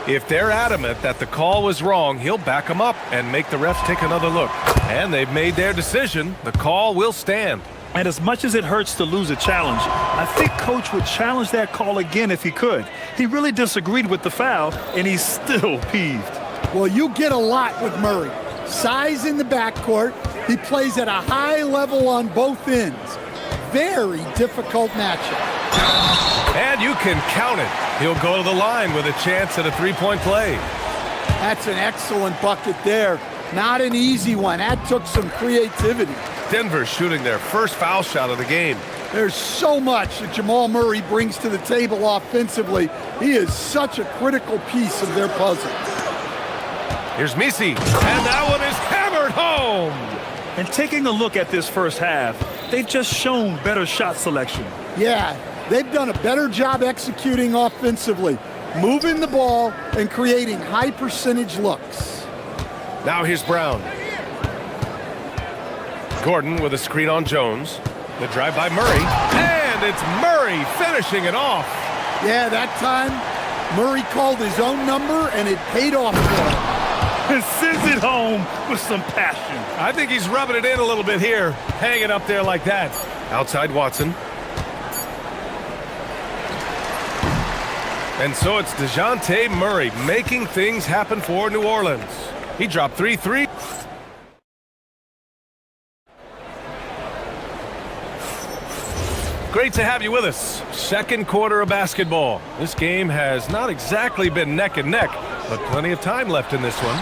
If they're adamant that the call was wrong, he'll back them up and make the refs take another look. And they've made their decision. The call will stand. And as much as it hurts to lose a challenge, I think Coach would challenge that call again if he could. He really disagreed with the foul, and he's still peeved. Well, you get a lot with Murray. Size in the backcourt. He plays at a high level on both ends. Very difficult matchup. And you can count it. He'll go to the line with a chance at a three-point play. That's an excellent bucket there. Not an easy one. That took some creativity. Denver shooting their first foul shot of the game. There's so much that Jamal Murray brings to the table offensively. He is such a critical piece of their puzzle. Here's Misi, and that one is hammered home. And taking a look at this first half, they've just shown better shot selection. Yeah, they've done a better job executing offensively, moving the ball and creating high percentage looks. Now here's Brown. Gordon with a screen on Jones. The drive by Murray, and it's Murray finishing it off. Yeah, that time Murray called his own number and it paid off for him. And sends it home with some passion. I think he's rubbing it in a little bit here, hanging up there like that. Outside Watson. And so it's DeJounte Murray making things happen for New Orleans. He dropped 3 threes. Great to have you with us. Second quarter of basketball. This game has not exactly been neck and neck, but plenty of time left in this one.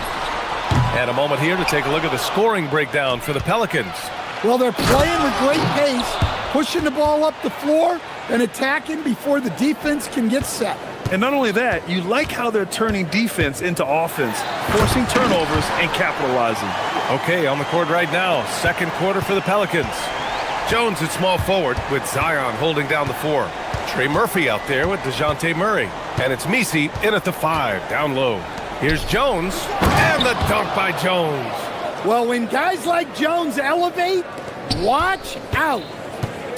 And a moment here to take a look at the scoring breakdown for the Pelicans. Well, they're playing with great pace, pushing the ball up the floor and attacking before the defense can get set. And not only that, you like how they're turning defense into offense, forcing turnovers and capitalizing. Okay, on the court right now, second quarter for the Pelicans. Jones at small forward with Zion holding down the 4. Trey Murphy out there with DeJounte Murray. And it's Misi in at the 5, down low. Here's Jones, and the dunk by Jones. Well, when guys like Jones elevate, watch out.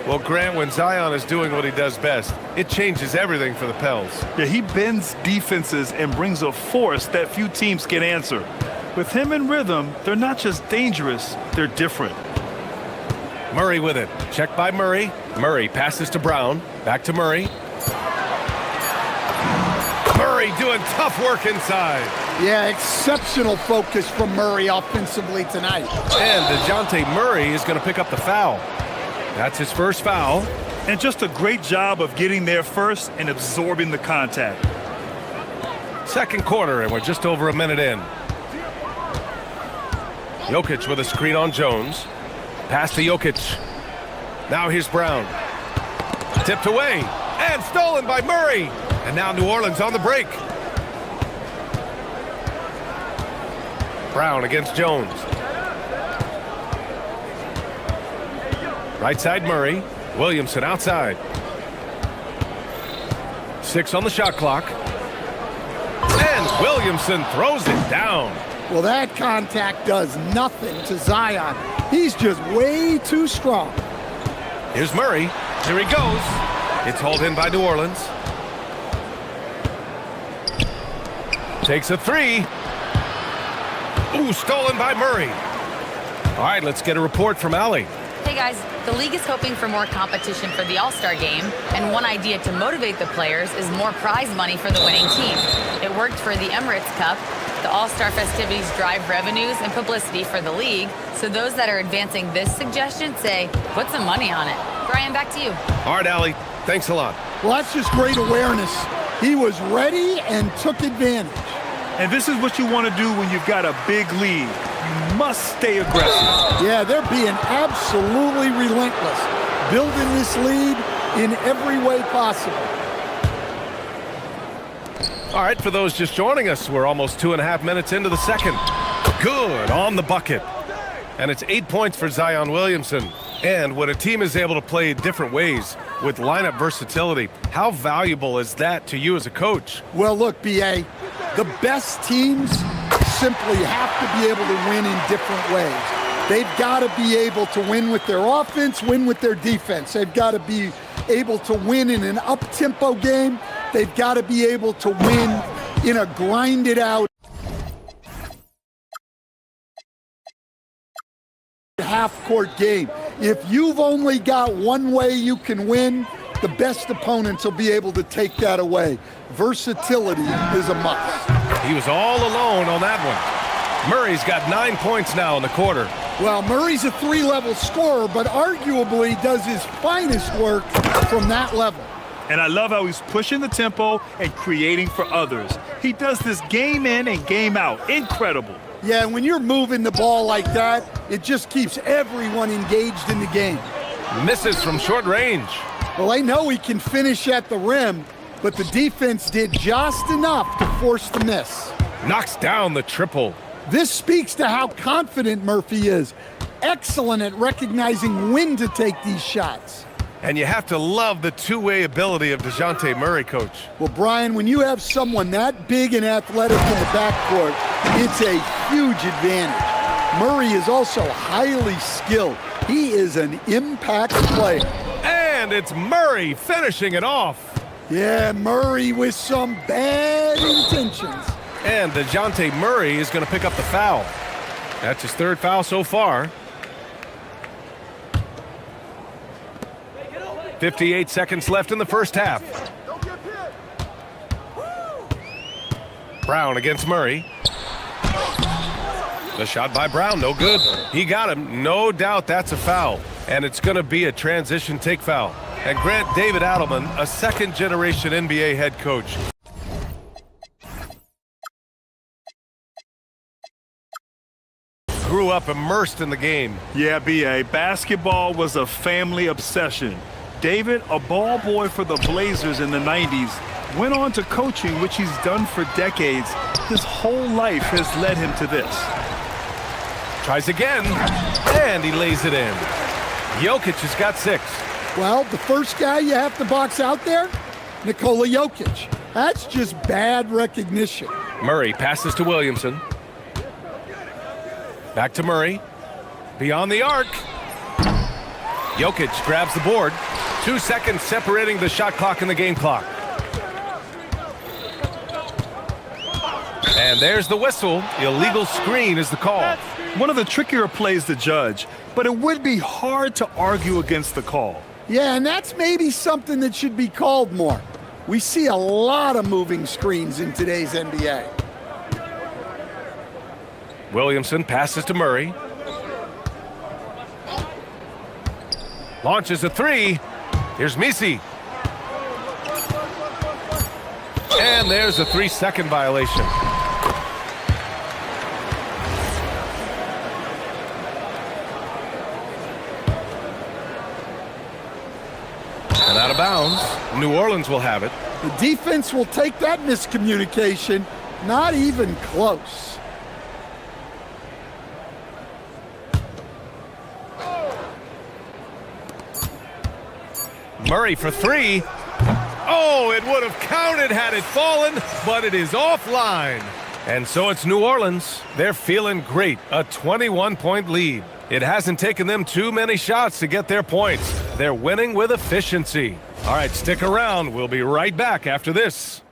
Well, Grant, when Zion is doing what he does best, it changes everything for the Pels. Yeah, he bends defenses and brings a force that few teams can answer. With him in rhythm, they're not just dangerous, they're different. Murray with it. Check by Murray. Murray passes to Brown. Back to Murray. Murray doing tough work inside. Yeah, exceptional focus from Murray offensively tonight. And DeJounte Murray is going to pick up the foul. That's his first foul. And just a great job of getting there first and absorbing the contact. Second quarter, and we're just over a minute in. Jokic with a screen on Jones. Pass to Jokic. Now here's Brown. Tipped away and stolen by Murray. And now New Orleans on the break. Brown against Jones. Right side Murray. Williamson outside. 6 on the shot clock. And Williamson throws it down. Well, that contact does nothing to Zion. He's just way too strong. Here's Murray. Here he goes. It's hauled in by New Orleans. Takes a 3. Ooh, stolen by Murray. All right, let's get a report from Allie. Hey guys, the league is hoping for more competition for the All-Star game, and one idea to motivate the players is more prize money for the winning team. It worked for the Emirates Cup. The All-Star festivities drive revenues and publicity for the league, so those that are advancing this suggestion say, put some money on it. Brian, back to you. All right, Allie, thanks a lot. Well, that's just great awareness. He was ready and took advantage. And this is what you want to do when you've got a big lead. You must stay aggressive. Yeah, they're being absolutely relentless, building this lead in every way possible. All right, for those just joining us, we're almost 2.5 minutes into the second. Good on the bucket. And it's 8 points for Zion Williamson. And when a team is able to play different ways with lineup versatility, how valuable is that to you as a coach? Well, look, B.A., the best teams simply have to be able to win in different ways. They've got to be able to win with their offense, win with their defense. They've got to be able to win in an up-tempo game. They've got to be able to win in a grinded-out half-court game. If you've only got one way you can win, the best opponents will be able to take that away. Versatility is a must. He was all alone on that one. Murray's got 9 points now in the quarter. Well, Murray's a three-level scorer, but arguably does his finest work from that level. And I love how he's pushing the tempo and creating for others. He does this game in and game out. Incredible. Yeah, when you're moving the ball like that, it just keeps everyone engaged in the game. Misses from short range. Well, they know he can finish at the rim, but the defense did just enough to force the miss. Knocks down the triple. This speaks to how confident Murphy is. Excellent at recognizing when to take these shots. And you have to love the two-way ability of DeJounte Murray, Coach. Well, Brian, when you have someone that big and athletic in the backcourt, it's a huge advantage. Murray is also highly skilled. He is an impact player. And it's Murray finishing it off. Yeah, Murray with some bad intentions. And DeJounte Murray is going to pick up the foul. That's his third foul so far. 58 seconds left in the first half. Brown against Murray. The shot by Brown, no good. He got him. No doubt that's a foul. And it's going to be a transition take foul. And Grant David Adelman, a second-generation NBA head coach. Grew up immersed in the game. Yeah, B.A., basketball was a family obsession. David, a ball boy for the Blazers in the 90s, went on to coaching, which he's done for decades. His whole life has led him to this. Tries again, and he lays it in. Jokic has got 6. Well, the first guy you have to box out there, Nikola Jokic. That's just bad recognition. Murray passes to Williamson. Back to Murray. Beyond the arc. Jokic grabs the board. 2 seconds separating the shot clock and the game clock. And there's the whistle. Illegal screen is the call. One of the trickier plays to judge, but it would be hard to argue against the call. Yeah, and that's maybe something that should be called more. We see a lot of moving screens in today's NBA. Williamson passes to Murray. Launches a 3. Here's Misi. And there's a 3-second violation. And out of bounds. New Orleans will have it. The defense will take that miscommunication. Not even close. Murray for 3. Oh, it would have counted had it fallen, but it is offline. And so it's New Orleans. They're feeling great. A 21-point lead. It hasn't taken them too many shots to get their points. They're winning with efficiency. All right, stick around. We'll be right back after this.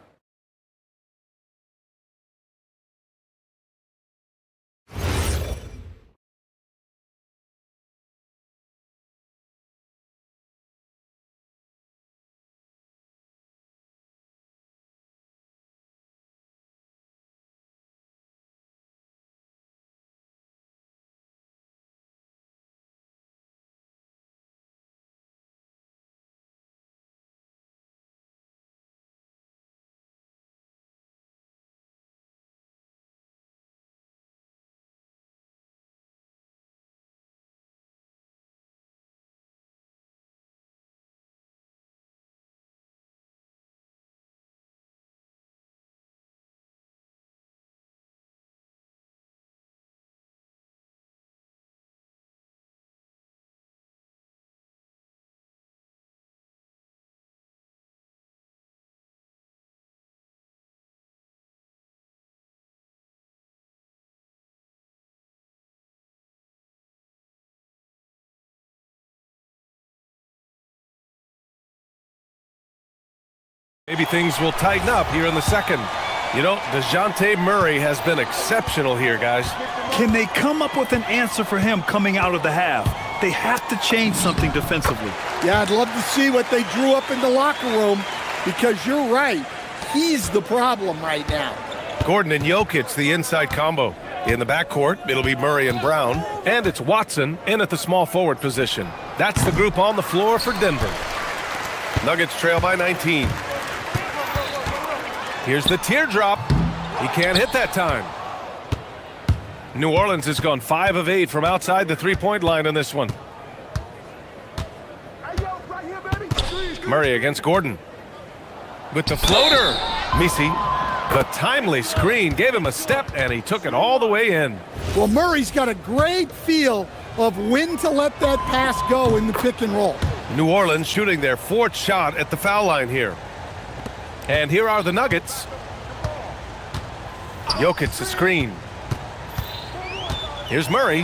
Maybe things will tighten up here in the second. You know, DeJounte Murray has been exceptional here, guys. Can they come up with an answer for him coming out of the half? They have to change something defensively. Yeah, I'd love to see what they drew up in the locker room, because you're right. He's the problem right now. Gordon and Jokic, the inside combo. In the backcourt, it'll be Murray and Brown. And it's Watson in at the small forward position. That's the group on the floor for Denver. Nuggets trail by 19. Here's the teardrop. He can't hit that time. New Orleans has gone 5 of 8 from outside the three-point line in this one. Murray against Gordon. With the floater. Misi, the timely screen, gave him a step, and he took it all the way in. Well, Murray's got a great feel of when to let that pass go in the pick and roll. New Orleans shooting their 4th shot at the foul line here. And here are the Nuggets. Jokic the screen. Here's Murray.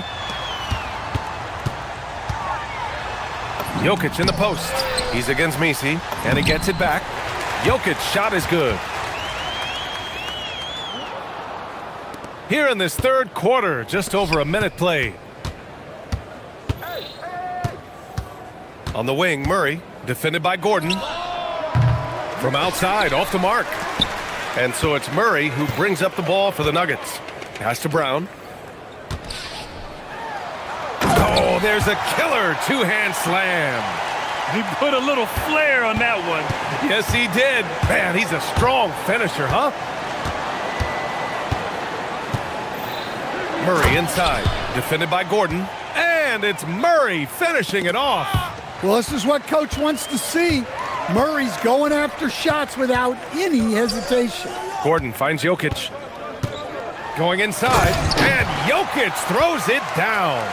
Jokic in the post. He's against Misi, and he gets it back. Jokic's shot is good. Here in this third quarter, just over a minute played. On the wing, Murray, defended by Gordon. From outside, off the mark. And so it's Murray who brings up the ball for the Nuggets. Pass to Brown. Oh, there's a killer two-hand slam. He put a little flair on that one. Yes, he did. Man, he's a strong finisher, huh? Murray inside, defended by Gordon. And it's Murray finishing it off. Well, this is what Coach wants to see. Murray's going after shots without any hesitation. Gordon finds Jokic. Going inside, and Jokic throws it down.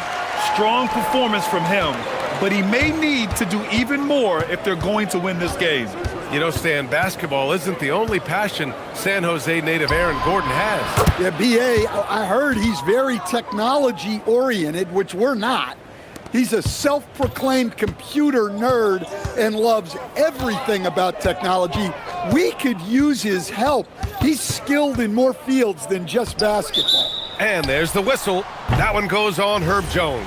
Strong performance from him, but he may need to do even more if they're going to win this game. You know, Stan, basketball isn't the only passion San Jose native Aaron Gordon has. Yeah, B.A., I heard he's very technology-oriented, which we're not. He's a self-proclaimed computer nerd and loves everything about technology. We could use his help. He's skilled in more fields than just basketball. And there's the whistle. That one goes on Herb Jones.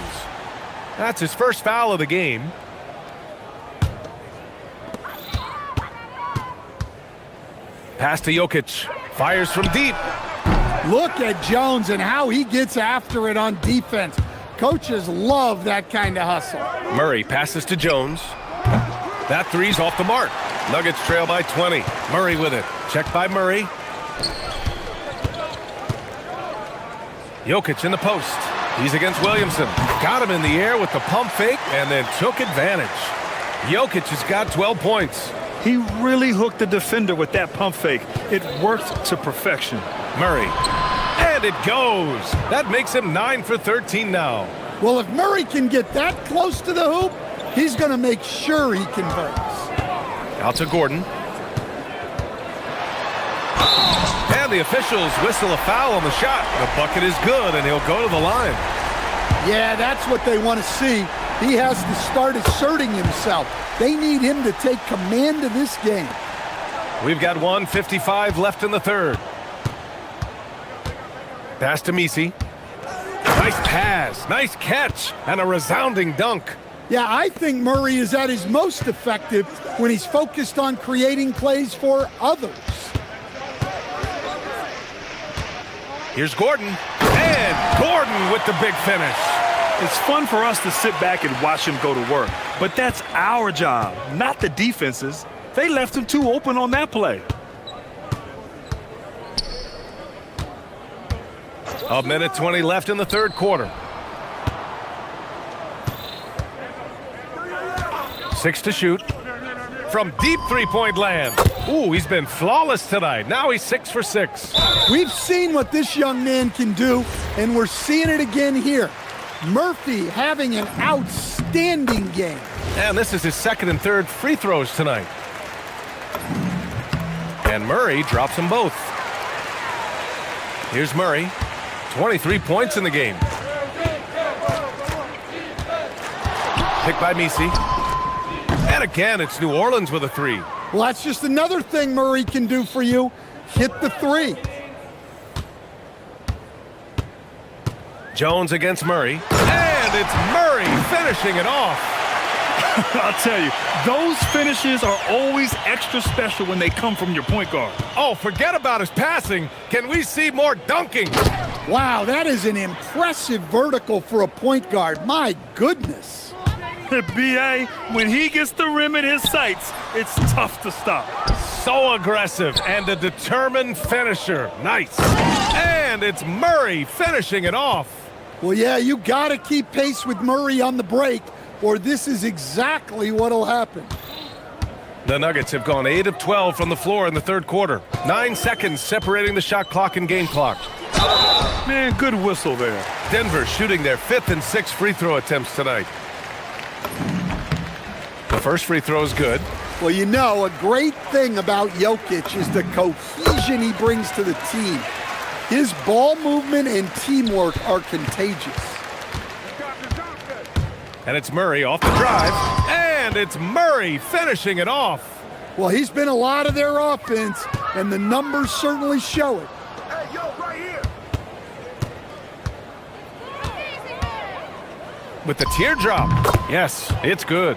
That's his first foul of the game. Pass to Jokic. Fires from deep. Look at Jones and how he gets after it on defense. Coaches love that kind of hustle. Murray passes to Jones. That three's off the mark. Nuggets trail by 20. Murray with it. Checked by Murray. Jokic in the post. He's against Williamson. Got him in the air with the pump fake and then took advantage. Jokic has got 12 points. He really hooked the defender with that pump fake. It worked to perfection. Murray. And it goes. That makes him 9 for 13 now. Well, if Murray can get that close to the hoop, he's going to make sure he converts. Out to Gordon. And the officials whistle a foul on the shot. The bucket is good, and he'll go to the line. Yeah, that's what they want to see. He has to start asserting himself. They need him to take command of this game. We've got 1:55 left in the third. Pass to Misi. Nice pass, nice catch, and a resounding dunk. Yeah, I think Murray is at his most effective when he's focused on creating plays for others. Here's Gordon, and Gordon with the big finish. It's fun for us to sit back and watch him go to work, but that's our job, not the defense's. They left him too open on that play. A minute 20 left in the third quarter. 6 to shoot. From deep three-point land. Ooh, he's been flawless tonight. Now he's 6 for 6. We've seen what this young man can do, and we're seeing it again here. Murphy having an outstanding game. And this is his second and third free throws tonight. And Murray drops them both. Here's Murray. 23 points in the game. Picked by Misi. And again, it's New Orleans with a three. Well, that's just another thing Murray can do for you. Hit the three. Jones against Murray. And it's Murray finishing it off. I'll tell you, those finishes are always extra special when they come from your point guard. Oh, forget about his passing. Can we see more dunking? Wow, that is an impressive vertical for a point guard. My goodness. B.A., when he gets the rim in his sights, it's tough to stop. So aggressive and a determined finisher. Nice. And it's Murray finishing it off. Well, yeah, you got to keep pace with Murray on the break, or this is exactly what'll happen. The Nuggets have gone 8 of 12 from the floor in the third quarter. 9 seconds separating the shot clock and game clock. Man, good whistle there. Denver shooting their 5th and 6th free throw attempts tonight. The first free throw is good. Well, you know, a great thing about Jokic is the cohesion he brings to the team. His ball movement and teamwork are contagious. And it's Murray off the drive. And it's Murray finishing it off. Well, he's been a lot of their offense, and the numbers certainly show it. With the teardrop. Yes, it's good.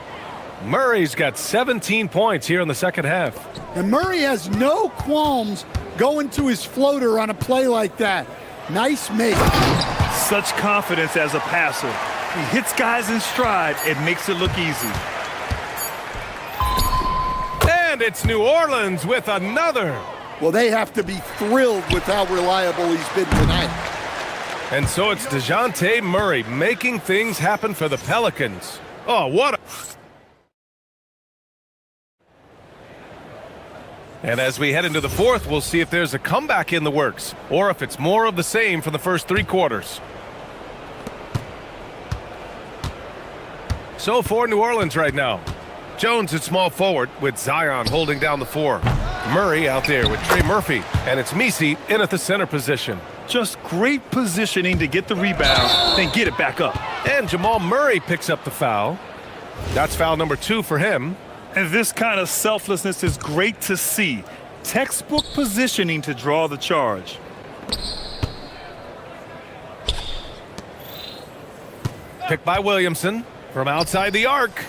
Murray's got 17 points here in the second half. And Murray has no qualms going to his floater on a play like that. Nice make. Such confidence as a passer. He hits guys in stride. It makes it look easy. And it's New Orleans with another. Well, they have to be thrilled with how reliable he's been tonight. And so it's DeJounte Murray making things happen for the Pelicans. Oh, what a... And as we head into the fourth, we'll see if there's a comeback in the works, or if it's more of the same for the first 3 quarters. So for New Orleans right now, Jones at small forward with Zion holding down the 4. Murray out there with Trey Murphy, and it's Messi in at the center position. Just great positioning to get the rebound, then get it back up. And Jamal Murray picks up the foul. That's foul number 2 for him. And this kind of selflessness is great to see. Textbook positioning to draw the charge. Picked by Williamson from outside the arc.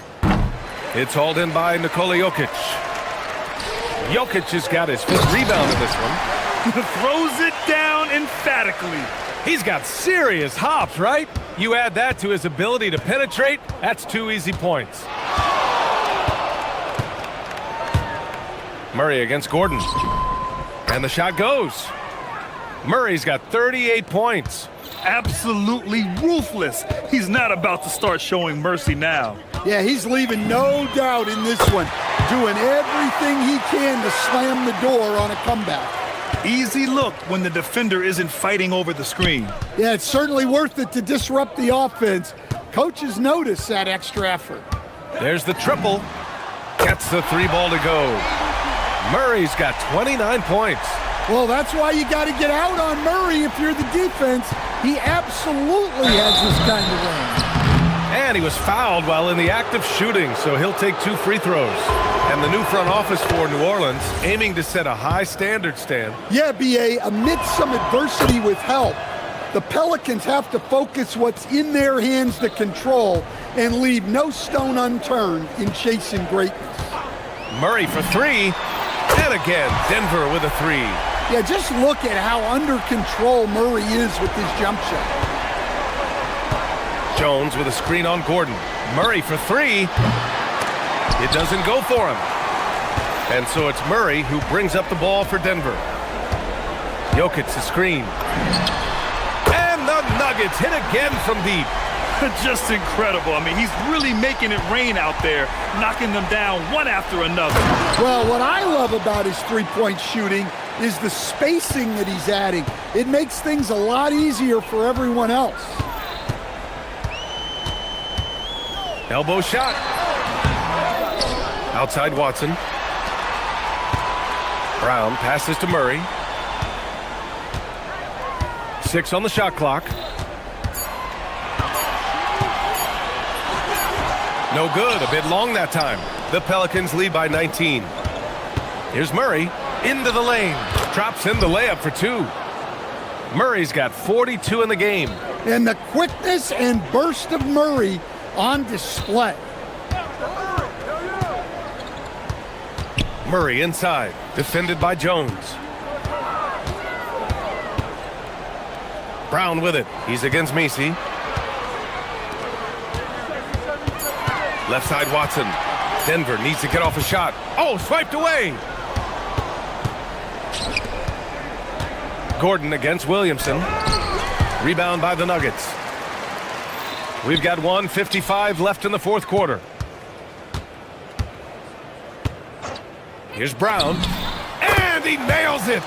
It's hauled in by Nikola Jokic. Jokic has got his 5th rebound in this one. Throws it down emphatically. He's got serious hops, right? You add that to his ability to penetrate, that's 2 easy points. Murray against Gordon. And the shot goes. Murray's got 38 points. Absolutely ruthless. He's not about to start showing mercy now. Yeah, he's leaving no doubt in this one. Doing everything he can to slam the door on a comeback. Easy look when the defender isn't fighting over the screen. Yeah, it's certainly worth it to disrupt the offense. Coaches notice that extra effort. There's the triple. Gets the 3 ball to go. Murray's got 29 points. Well, that's why you got to get out on Murray if you're the defense. He absolutely has this kind of range. And he was fouled while in the act of shooting, so he'll take 2 free throws. And the new front office for New Orleans, aiming to set a high standard, Stan. Yeah, B.A., amidst some adversity with help, the Pelicans have to focus what's in their hands to control and leave no stone unturned in chasing greatness. Murray for 3. And again, Denver with a 3. Yeah, just look at how under control Murray is with his jump shot. Jones with a screen on Gordon. Murray for 3. It doesn't go for him. And so it's Murray who brings up the ball for Denver. Jokic the screen. And the Nuggets hit again from deep. Just incredible. I mean, he's really making it rain out there, knocking them down one after another. Well, what I love about his three-point shooting is the spacing that he's adding. It makes things a lot easier for everyone else. Elbow shot. Outside Watson. Brown passes to Murray. 6 on the shot clock. No good, a bit long that time. The Pelicans lead by 19. Here's Murray into the lane. Drops in the layup for two. Murray's got 42 in the game. And the quickness and burst of Murray on display. Murray inside, defended by Jones. Brown with it. He's against Messi. Left side Watson. Denver needs to get off a shot. Oh, swiped away. Gordon against Williamson. Rebound by the Nuggets. We've got 1:55 left in the fourth quarter. Here's Brown. And he nails it.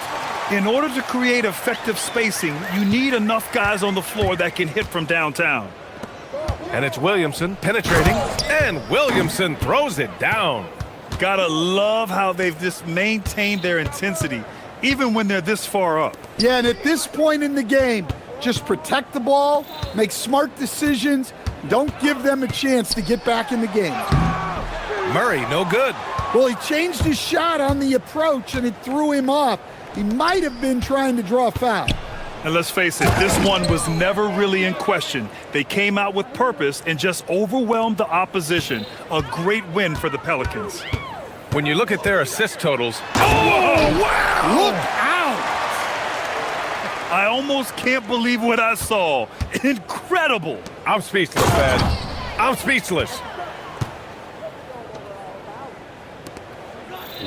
In order to create effective spacing, you need enough guys on the floor that can hit from downtown. And it's Williamson penetrating. And Williamson throws it down. Gotta love how they've just maintained their intensity, even when they're this far up. Yeah, and at this point in the game, just protect the ball, make smart decisions, don't give them a chance to get back in the game. Murray, no good. Well, he changed his shot on the approach, and it threw him off. He might have been trying to draw a foul. And let's face it, this one was never really in question. They came out with purpose and just overwhelmed the opposition. A great win for the Pelicans. When you look at their assist totals, oh, wow! Look out! I almost can't believe what I saw. Incredible! I'm speechless, man. I'm speechless.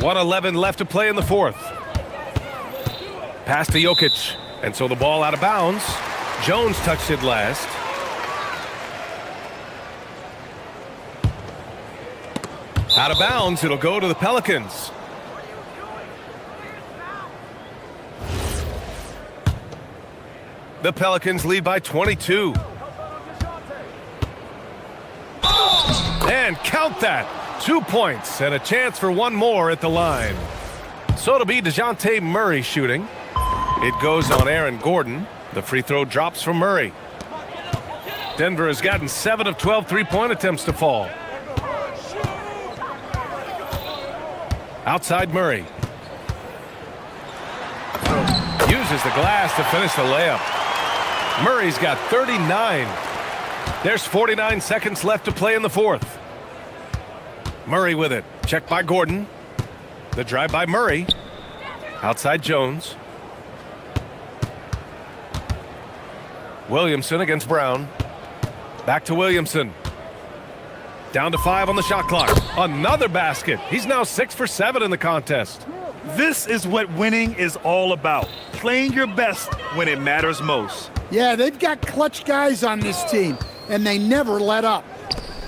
1:11 left to play in the fourth. Pass to Jokic, and so the ball out of bounds. Jones touched it last. Out of bounds, it'll go to the Pelicans. The Pelicans lead by 22. And count that. 2 points and a chance for one more at the line. So it'll be DeJounte Murray shooting. It goes on Aaron Gordon. The free throw drops from Murray. Denver has gotten 7 of 12 three-point attempts to fall. Outside Murray. Uses the glass to finish the layup. Murray's got 39. There's 49 seconds left to play in the fourth. Murray with it. Checked by Gordon. The drive by Murray. Outside Jones. Williamson against Brown. Back to Williamson. Down to 5 on the shot clock. Another basket. He's now 6 for 7 in the contest. This is what winning is all about. Playing your best when it matters most. Yeah, they've got clutch guys on this team, and they never let up.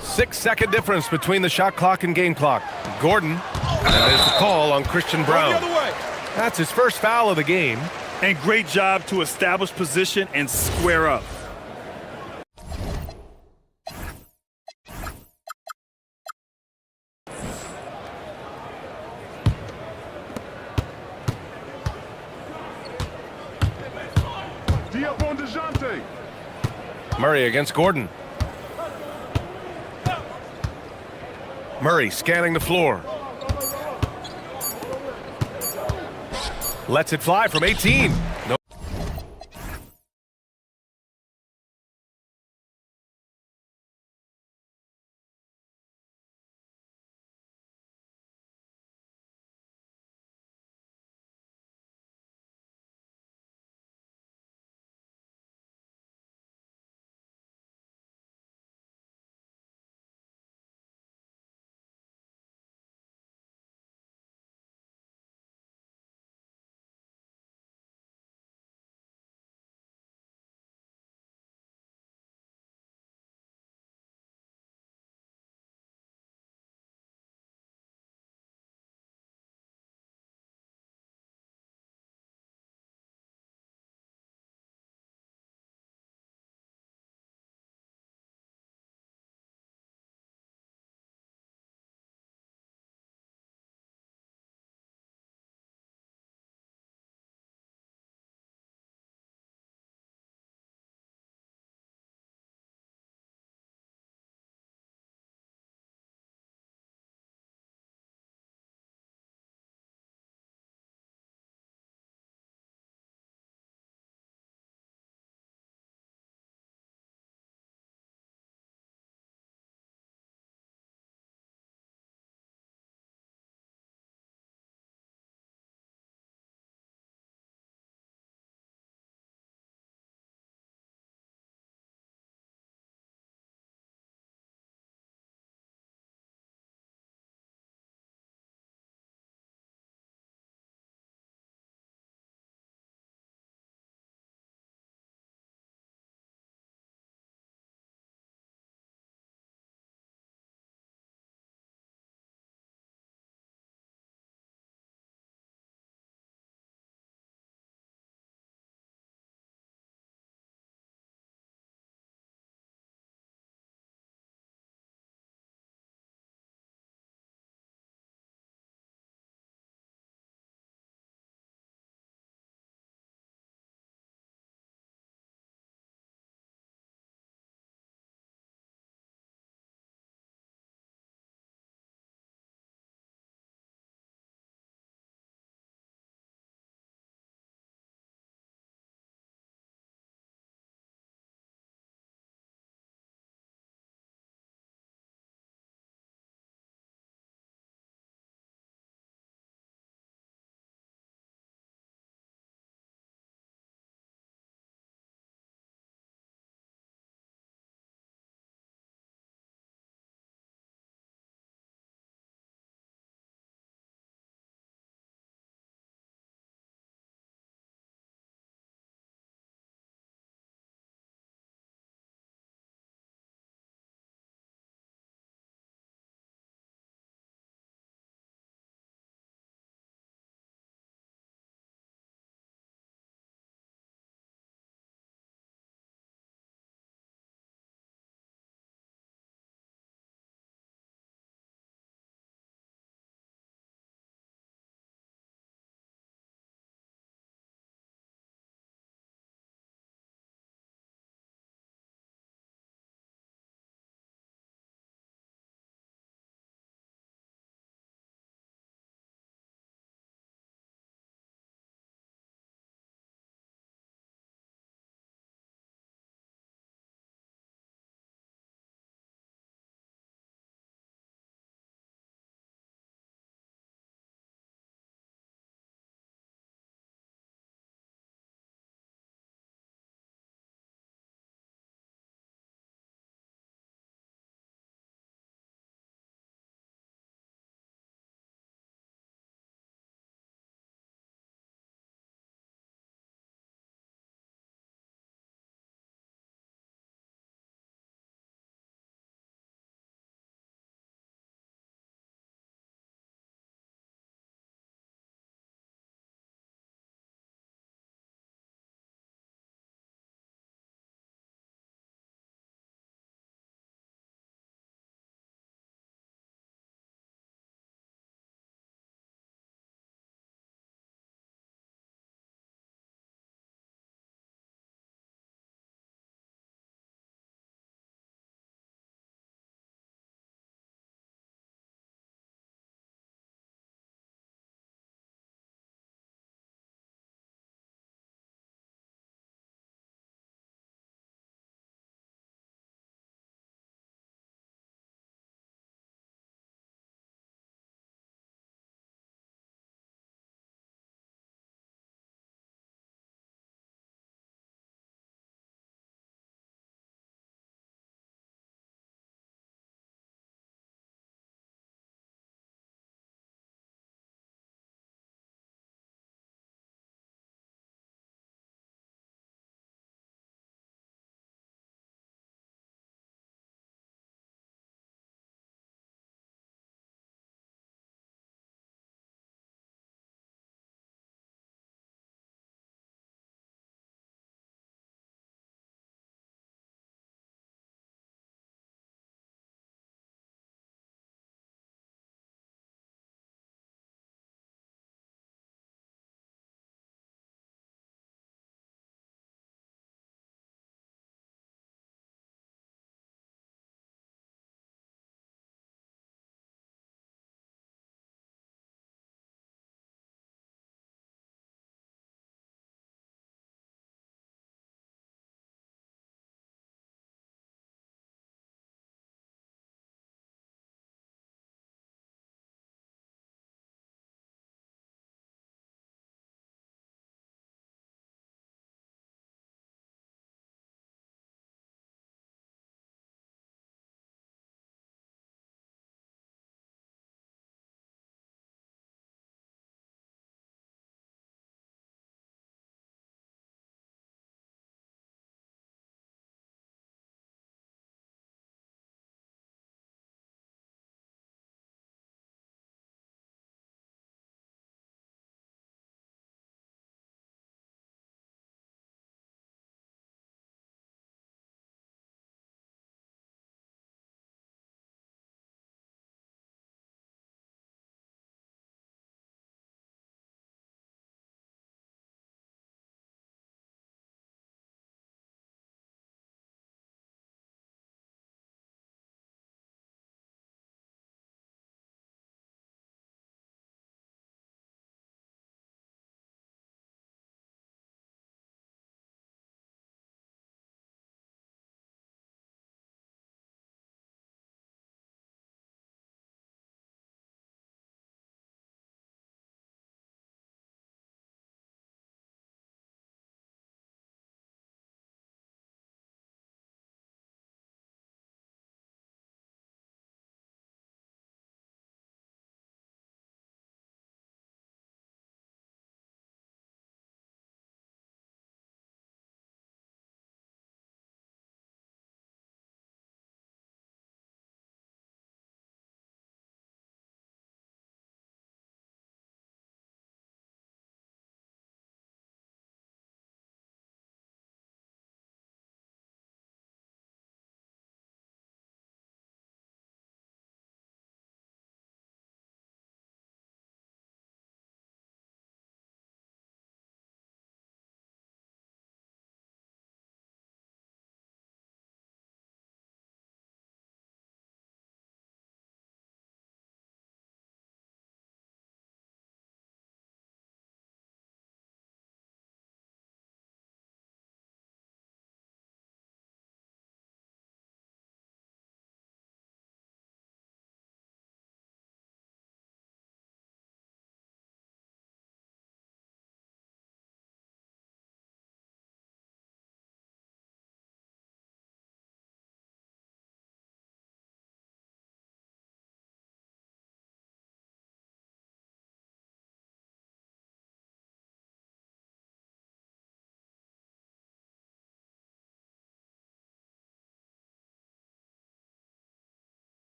6-second difference between the shot clock and game clock. Gordon. And there's the call on Christian Brown. That's his first foul of the game. And great job to establish position and square up. Murray against Gordon. Murray scanning the floor. Lets it fly from 18. No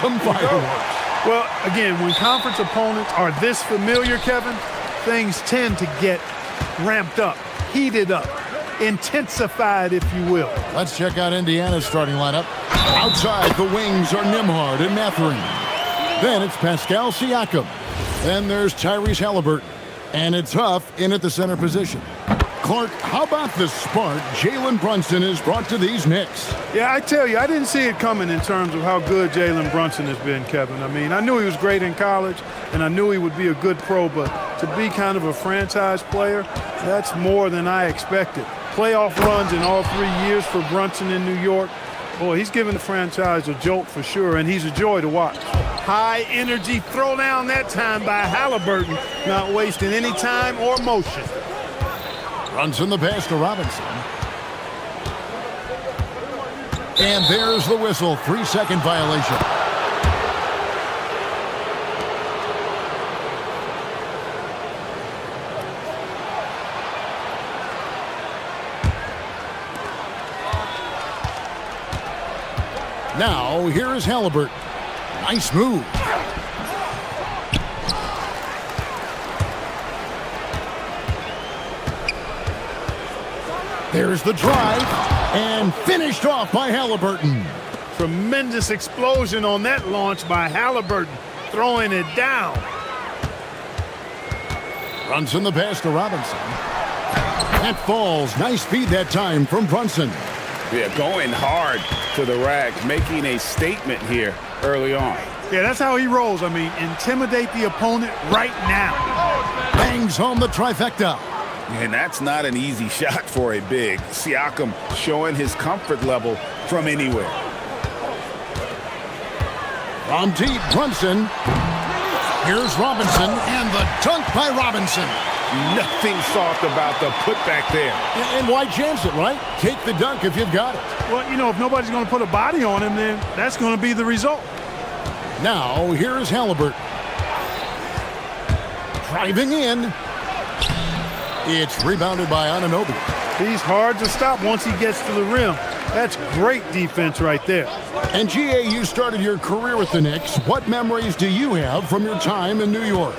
some fireworks. Well, again, when conference opponents are this familiar, Kevin, things tend to get ramped up, heated up, intensified, if you will. Let's check out Indiana's starting lineup. Outside the wings are Nembhard and Mathurin. Then it's Pascal Siakam. Then there's Tyrese Halliburton. And it's Huff in at the center position. Clark, how about the spark Jalen Brunson has brought to these Knicks? Yeah, I tell you, I didn't see it coming in terms of how good Jalen Brunson has been, Kevin. I mean, I knew he was great in college, and I knew he would be a good pro, but to be kind of a franchise player, that's more than I expected. Playoff runs in all 3 years for Brunson in New York. Boy, he's given the franchise a jolt for sure, and he's a joy to watch. High energy throw down that time by Halliburton, not wasting any time or motion. Brunson the pass to Robinson. And there's the whistle. 3-second violation. Now, here is Halliburton. Nice move. There's the drive, and finished off by Halliburton. Tremendous explosion on that launch by Halliburton, throwing it down. Brunson the pass to Robinson. That falls. Nice speed that time from Brunson. Yeah, going hard to the rack, making a statement here early on. Yeah, that's how he rolls. I mean, intimidate the opponent right now. Bangs home the trifecta. And that's not an easy shot for a big. Siakam showing his comfort level from anywhere. From deep, Brunson. Here's Robinson, and the dunk by Robinson. Nothing soft about the putback there. And why chance it, right? Take the dunk if you've got it. Well, you know, if nobody's going to put a body on him, then that's going to be the result. Now, here's Halliburton. Driving in. It's rebounded by Anunoby. He's hard to stop once he gets to the rim. That's great defense right there. And GA, you started your career with the Knicks. What memories do you have from your time in New York?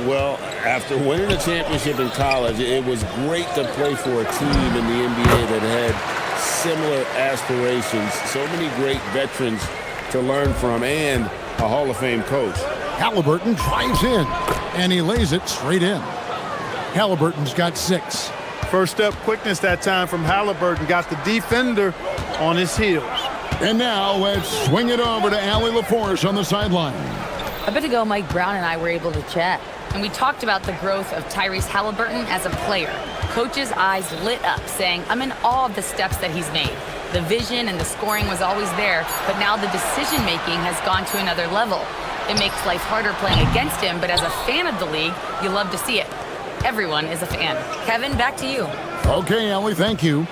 Well, after winning a championship in college, it was great to play for a team in the NBA that had similar aspirations. So many great veterans to learn from and a Hall of Fame coach. Halliburton drives in, and he lays it straight in. Halliburton's got 6. First step quickness that time from Halliburton got the defender on his heels. And now let's swing it over to Allie LaForce on the sideline. A bit ago, Mike Brown and I were able to chat, and we talked about the growth of Tyrese Halliburton as a player. Coach's eyes lit up, saying, I'm in awe of the steps that he's made. The vision and the scoring was always there, but now the decision-making has gone to another level. It makes life harder playing against him, but as a fan of the league, you love to see it. Everyone is a fan. Kevin, back to you. Okay, Ellie, thank you.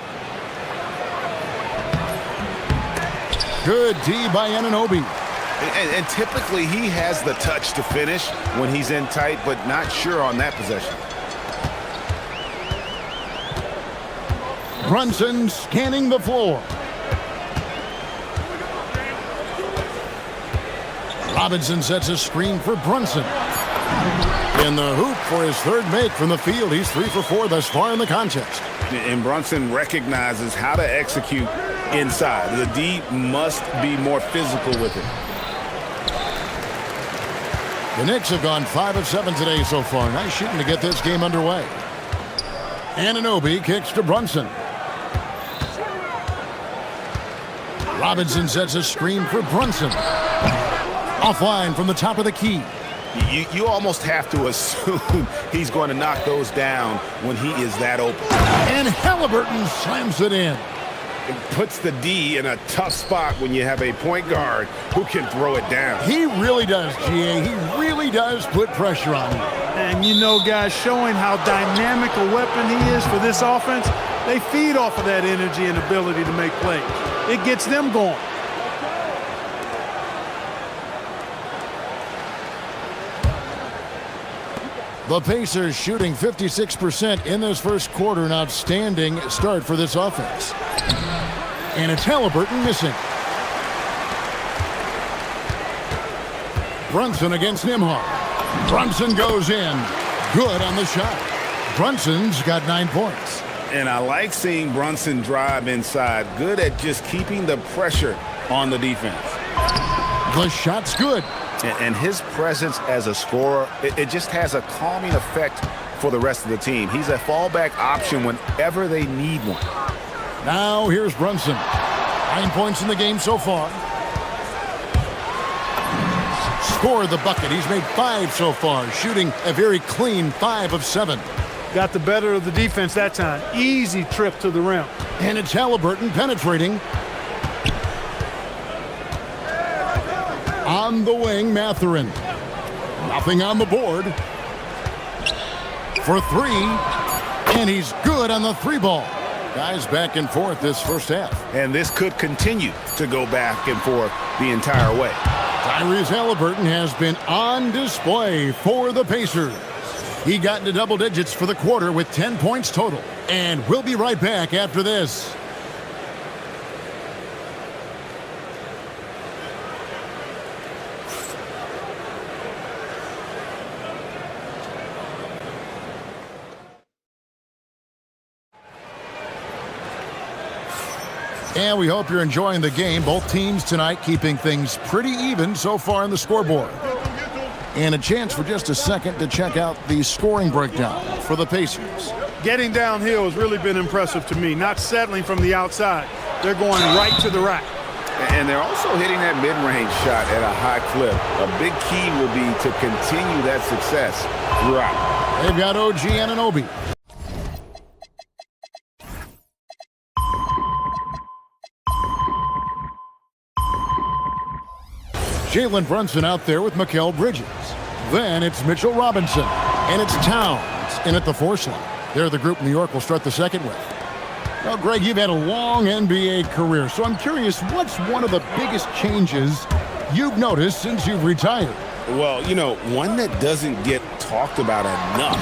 Good D by Anunoby. And typically he has the touch to finish when he's in tight, but not sure on that possession. Brunson scanning the floor. Robinson sets a screen for Brunson. In the hoop for his third make from the field. He's 3 for 4 thus far in the contest. And Brunson recognizes how to execute inside. The D must be more physical with it. The Knicks have gone 5 of 7 today so far. Nice shooting to get this game underway. Anunoby kicks to Brunson. Robinson sets a screen for Brunson. Offline from the top of the key. You almost have to assume he's going to knock those down when he is that open. And Halliburton slams it in. It puts the D in a tough spot when you have a point guard who can throw it down. He really does, GA. He really does put pressure on him. And you know, guys, showing how dynamic a weapon he is for this offense, they feed off of that energy and ability to make plays. It gets them going. The Pacers shooting 56% in this first quarter. An outstanding start for this offense. And it's Halliburton missing. Brunson against Nimhard. Brunson goes in. Good on the shot. Brunson's got 9 points. And I like seeing Brunson drive inside. Good at just keeping the pressure on the defense. The shot's good. And his presence as a scorer, it just has a calming effect for the rest of the team. He's a fallback option whenever they need one. Now here's Brunson. 9 points in the game so far. Scored the bucket. He's made 5 so far, shooting a very clean 5 of 7. Got the better of the defense that time. Easy trip to the rim. And it's Halliburton penetrating. On the wing, Mathurin. Nothing on the board. For 3. And he's good on the 3 ball. Guys back and forth this first half. And this could continue to go back and forth the entire way. Tyrese Halliburton has been on display for the Pacers. He got into double digits for the quarter with 10 points total. And we'll be right back after this. And we hope you're enjoying the game. Both teams tonight keeping things pretty even so far on the scoreboard. And a chance for just a second to check out the scoring breakdown for the Pacers. Getting downhill has really been impressive to me. Not settling from the outside. They're going right to the rack. And they're also hitting that mid-range shot at a high clip. A big key will be to continue that success throughout. They've got OG Anunoby. Jalen Brunson out there with Mikal Bridges. Then it's Mitchell Robinson. And it's Towns in at the 4 slot. They're the group New York will start the second with. Well, Greg, you've had a long NBA career, so I'm curious, what's one of the biggest changes you've noticed since you've retired? Well, you know, one that doesn't get talked about enough,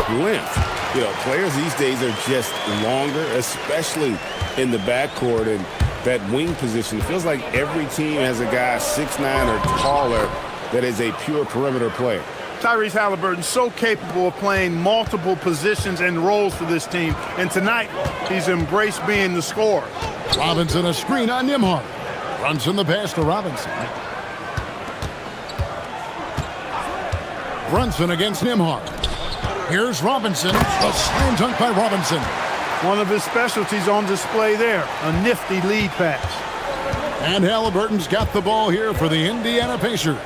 length. You know, players these days are just longer, especially in the backcourt and that wing position. It feels like every team has a guy 6'9" or taller that is a pure perimeter player. Tyrese Halliburton so capable of playing multiple positions and roles for this team. And tonight, he's embraced being the scorer. Robinson a screen on Nimhard. Brunson the pass to Robinson. Brunson against Nimhard. Here's Robinson. A slam dunk by Robinson. One of his specialties on display there. A nifty lead pass. And Halliburton's got the ball here for the Indiana Pacers.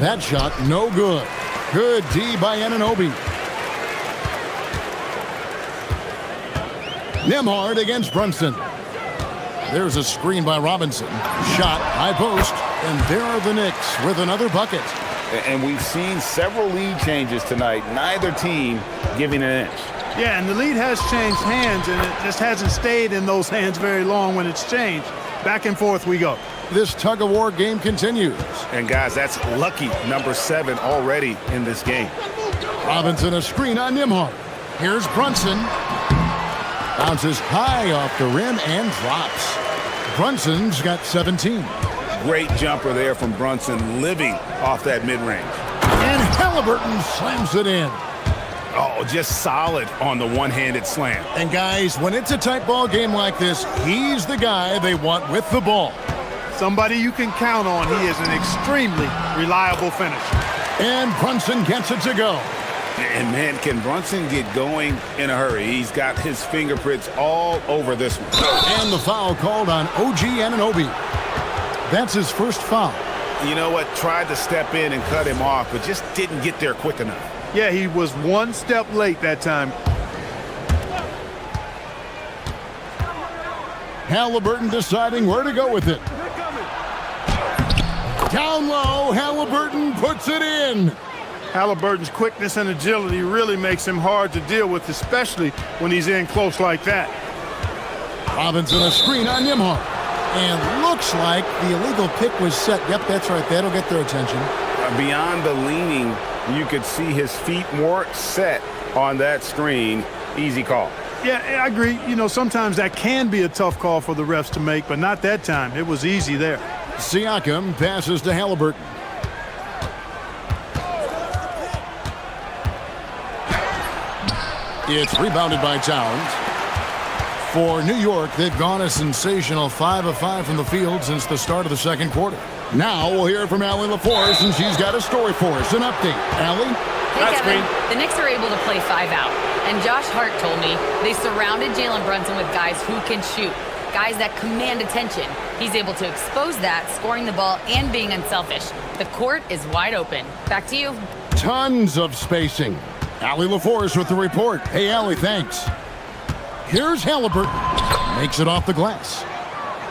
That shot, no good. Good D by Anunoby. Nimhard against Brunson. There's a screen by Robinson. Shot, high post, and there are the Knicks with another bucket. And we've seen several lead changes tonight. Neither team giving an inch. Yeah, and the lead has changed hands, and it just hasn't stayed in those hands very long when it's changed. Back and forth we go. This tug-of-war game continues. And guys, that's lucky number 7 already in this game. Robinson a screen on Nimhard. Here's Brunson. Bounces high off the rim and drops. Brunson's got 17. Great jumper there from Brunson, living off that mid-range. And Halliburton slams it in. Oh, just solid on the one-handed slam. And guys, when it's a tight ball game like this, he's the guy they want with the ball. Somebody you can count on. He is an extremely reliable finisher. And Brunson gets it to go. And man, can Brunson get going in a hurry? He's got his fingerprints all over this one. And the foul called on OG Anunoby. That's his first foul. You know what? Tried to step in and cut him off, but just didn't get there quick enough. Yeah, he was one step late that time. Halliburton deciding where to go with it. Down low, Halliburton puts it in. Halliburton's quickness and agility really makes him hard to deal with, especially when he's in close like that. Robinson a screen on Nimhard. And looks like the illegal pick was set. Yep, that's right. That'll get their attention. Beyond the leaning, you could see his feet more set on that screen. Easy call. Yeah, I agree. You know, sometimes that can be a tough call for the refs to make, but not that time. It was easy there. Siakam passes to Halliburton. It's rebounded by Towns. For New York, they've gone a sensational 5 of 5 from the field since the start of the second quarter. Now we'll hear from Allie LaForce, and she's got a story for us. An update. Allie? Hey, Kevin. The Knicks are able to play 5 out. And Josh Hart told me they surrounded Jalen Brunson with guys who can shoot, guys that command attention. He's able to expose that, scoring the ball and being unselfish. The court is wide open. Back to you. Tons of spacing. Allie LaForce with the report. Hey, Allie, thanks. Here's Halliburton. Makes it off the glass.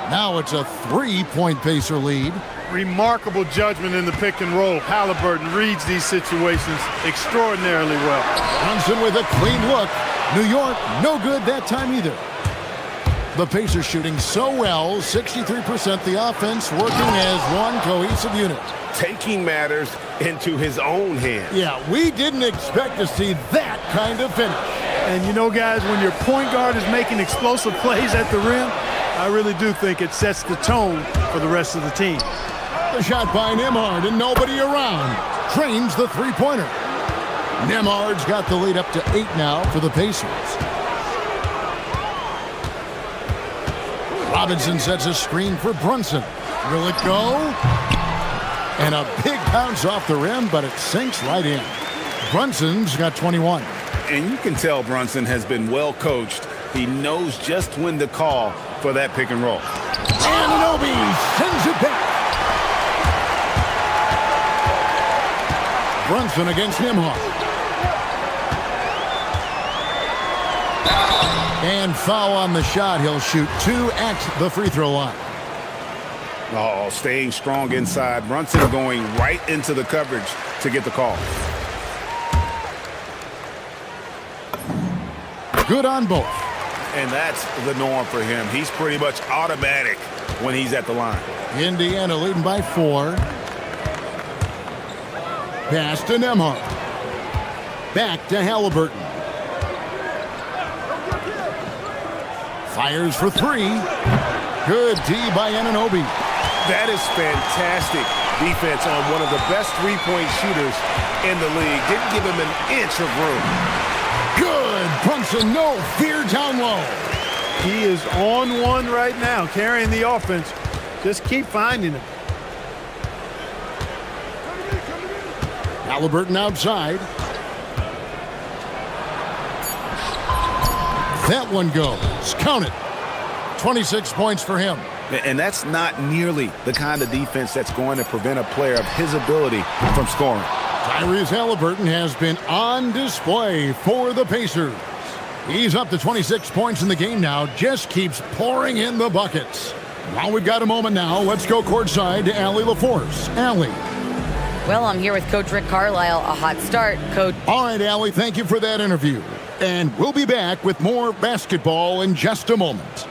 Now it's a 3-point Pacer lead. Remarkable judgment in the pick and roll. Halliburton reads these situations extraordinarily well. Brunson with a clean look. New York, no good that time either. The Pacers shooting so well, 63% the offense, working as one cohesive unit. Taking matters into his own hands. Yeah, we didn't expect to see that kind of finish. And you know, guys, when your point guard is making explosive plays at the rim, I really do think it sets the tone for the rest of the team. The shot by Nembhard and nobody around. Drains the three-pointer. Nembhard's got the lead up to 8 now for the Pacers. Robinson sets a screen for Brunson. Will it go? And a big bounce off the rim, but it sinks right in. Brunson's got 21. And you can tell Brunson has been well coached. He knows just when to call for that pick and roll. Anunoby sends it back. Brunson against Nembhard. And foul on the shot. He'll shoot 2 at the free throw line. Oh, staying strong inside. Brunson going right into the coverage to get the call. Good on both. And that's the norm for him. He's pretty much automatic when he's at the line. Indiana leading by 4. Pass to Nembhard. Back to Halliburton. Fires for 3. Good D by Anunoby. That is fantastic defense on one of the best three-point shooters in the league. Didn't give him an inch of room. Good. Brunson, no fear down low. He is on one right now, carrying the offense. Just keep finding him. Halliburton outside. That one goes. Count it. 26 points for him. And that's not nearly the kind of defense that's going to prevent a player of his ability from scoring. Tyrese Halliburton has been on display for the Pacers. He's up to 26 points in the game now. Just keeps pouring in the buckets. While we've got a moment now, let's go courtside to Allie LaForce. Allie. Well, I'm here with Coach Rick Carlisle. A hot start, Coach. All right, Allie, thank you for that interview. And we'll be back with more basketball in just a moment.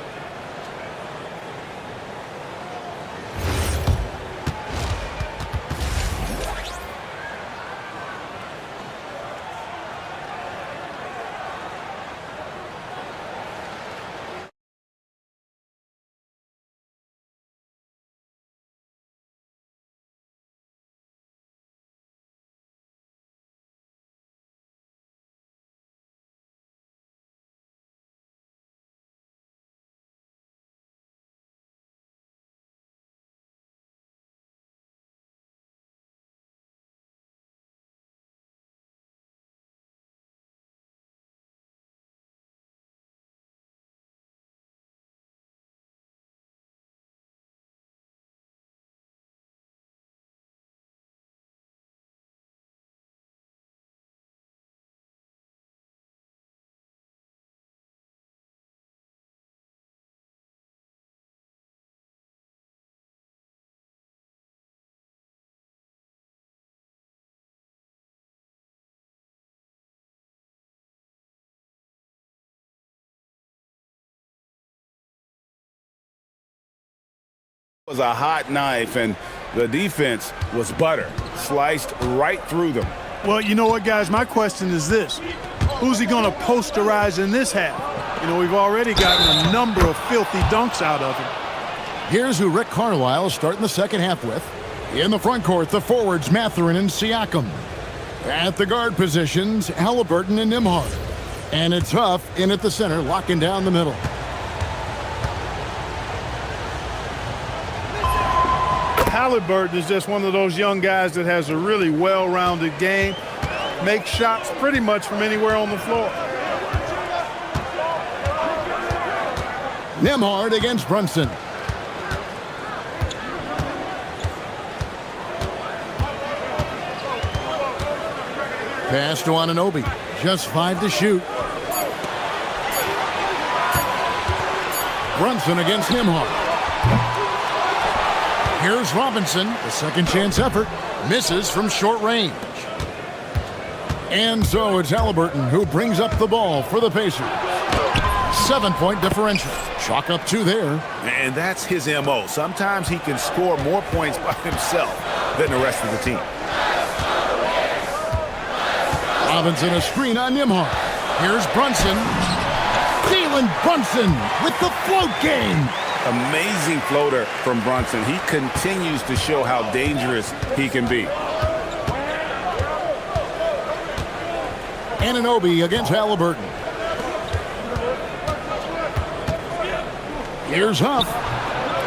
It was a hot knife, and the defense was butter. Sliced right through them. Well, you know what, guys? My question is this. Who's he going to posterize in this half? You know, we've already gotten a number of filthy dunks out of him. Here's who Rick Carlisle is starting the second half with. In the front court, the forwards Mathurin and Siakam. At the guard positions, Halliburton and Nembhard. And it's Huff in at the center, locking down the middle. Halliburton is just one of those young guys that has a really well-rounded game. Makes shots pretty much from anywhere on the floor. Nembhard against Brunson. Pass to Anunoby. Just 5 to shoot. Brunson against Nembhard. Here's Robinson. The second chance effort. Misses from short range. And so it's Halliburton who brings up the ball for the Pacers. 7-point differential. Chalk up 2 there. And that's his MO. Sometimes he can score more points by himself than the rest of the team. Robinson a screen on Nembhard. Here's Brunson. Jalen Brunson with the float game. Amazing floater from Brunson. He continues to show how dangerous he can be. Anunoby against Halliburton. Here's Huff.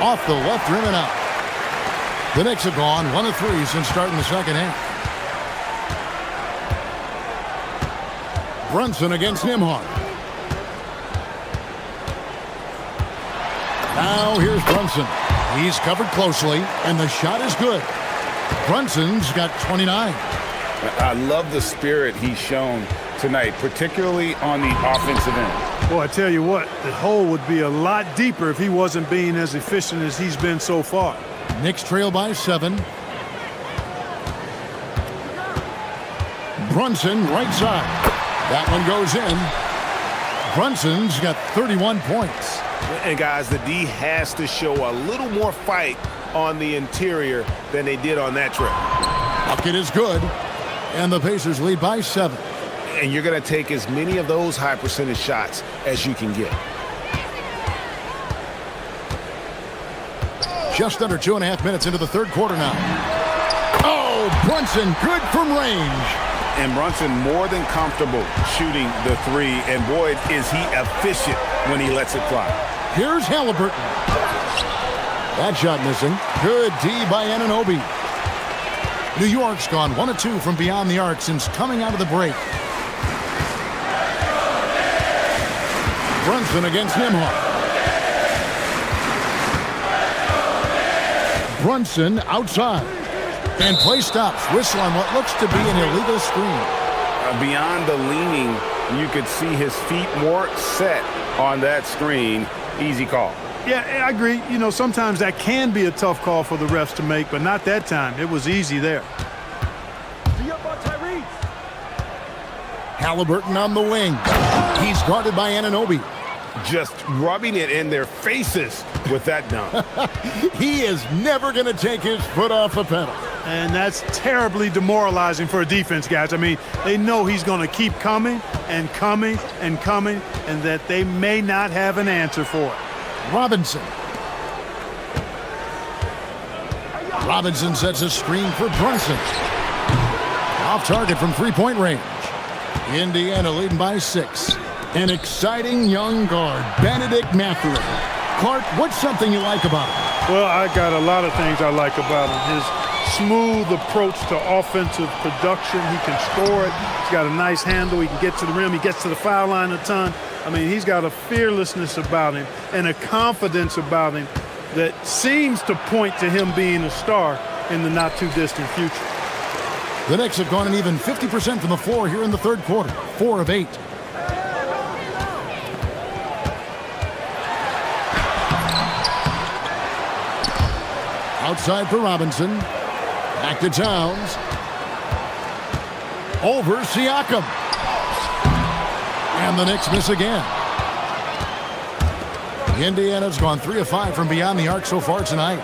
Off the left rim and out. The Knicks have gone 1 of 3 since starting the second half. Brunson against Nembhard. Now here's Brunson. He's covered closely, and the shot is good. Brunson's got 29. I love the spirit he's shown tonight, particularly on the offensive end. Well, I tell you what, the hole would be a lot deeper if he wasn't being as efficient as he's been so far. Knicks trail by 7. Brunson, right side. That one goes in. Brunson's got 31 points. And guys, the D has to show a little more fight on the interior than they did on that trip. Bucket is good. And the Pacers lead by 7. And you're going to take as many of those high percentage shots as you can get. Just under 2.5 minutes into the third quarter now. Oh, Brunson, good from range. And Brunson more than comfortable shooting the 3. And boy, is he efficient when he lets it fly. Here's Halliburton. That shot missing. Good D by Anunoby. New York's gone 1 of 2 from beyond the arc since coming out of the break. Brunson against Nembhard. Brunson outside. And play stops. Whistle on what looks to be an illegal screen. Beyond the leaning, you could see his feet more set on that screen. Easy call. Yeah, I agree. You know, sometimes that can be a tough call for the refs to make, but not that time. It was easy there. Halliburton on the wing. He's guarded by Anunoby. Just rubbing it in their faces with that dunk. He is never going to take his foot off the pedal. And that's terribly demoralizing for a defense, guys. I mean, they know he's going to keep coming and coming and coming, and that they may not have an answer for it. Robinson. Robinson sets a screen for Brunson. Off target from three-point range. Indiana leading by 6. An exciting young guard, Benedict Mathurin. Clark, what's something you like about him? Well, I got a lot of things I like about him. His smooth approach to offensive production. He can score it. He's got a nice handle. He can get to the rim. He gets to the foul line a ton. I mean, he's got a fearlessness about him and a confidence about him that seems to point to him being a star in the not-too-distant future. The Knicks have gone an even 50% from the floor here in the third quarter. 4 of 8. Outside for Robinson. Back to Towns. Over Siakam. And the Knicks miss again. Indiana's gone 3 of 5 from beyond the arc so far tonight.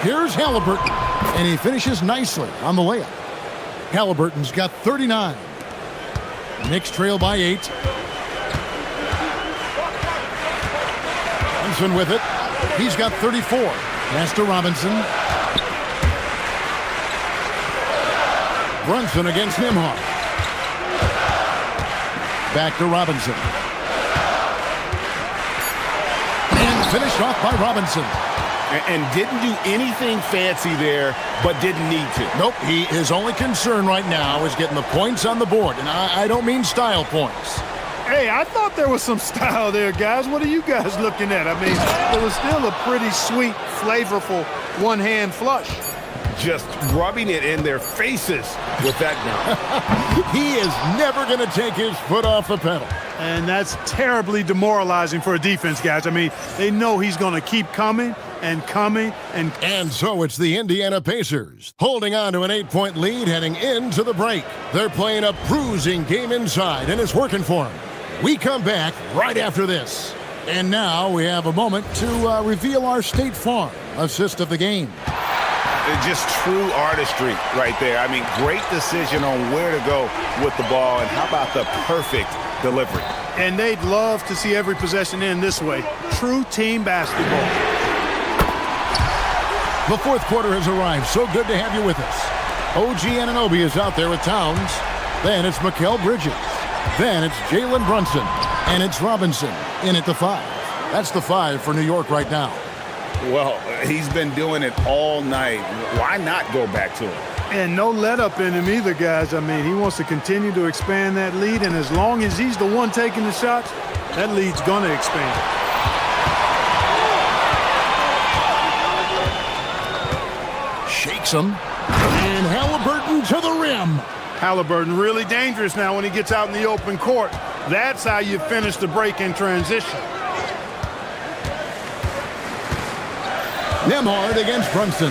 Here's Halliburton. And he finishes nicely on the layup. Halliburton's got 39. Knicks trail by 8. Brunson with it. He's got 34. Pass to Robinson. Brunson against Nimhart. Back to Robinson. And finished off by Robinson. And didn't do anything fancy there, but didn't need to. Nope, his only concern right now is getting the points on the board. And I don't mean style points. Hey, I thought there was some style there, guys. What are you guys looking at? I mean, it was still a pretty sweet, flavorful one-hand flush. Just rubbing it in their faces with that gun. He is never going to take his foot off the pedal. And that's terribly demoralizing for a defense, guys. I mean, they know he's going to keep coming and coming and... And so it's the Indiana Pacers, holding on to an 8-point lead heading into the break. They're playing a bruising game inside, and it's working for them. We come back right after this. And now we have a moment to reveal our State Farm assist of the game. Just true artistry right there. I mean, great decision on where to go with the ball, and how about the perfect delivery? And they'd love to see every possession end this way. True team basketball. The fourth quarter has arrived. So good to have you with us. OG Anunoby is out there with Towns. Then it's Mikal Bridges. Then it's Jalen Brunson. And it's Robinson in at the 5. That's the 5 for New York right now. Well, he's been doing it all night. Why not go back to him? And no let up in him either, guys. I mean, he wants to continue to expand that lead, and as long as he's the one taking the shots, that lead's going to expand. Shakes him. And Halliburton to the rim. Halliburton really dangerous now when he gets out in the open court. That's how you finish the break in transition. Nimhart against Brunson.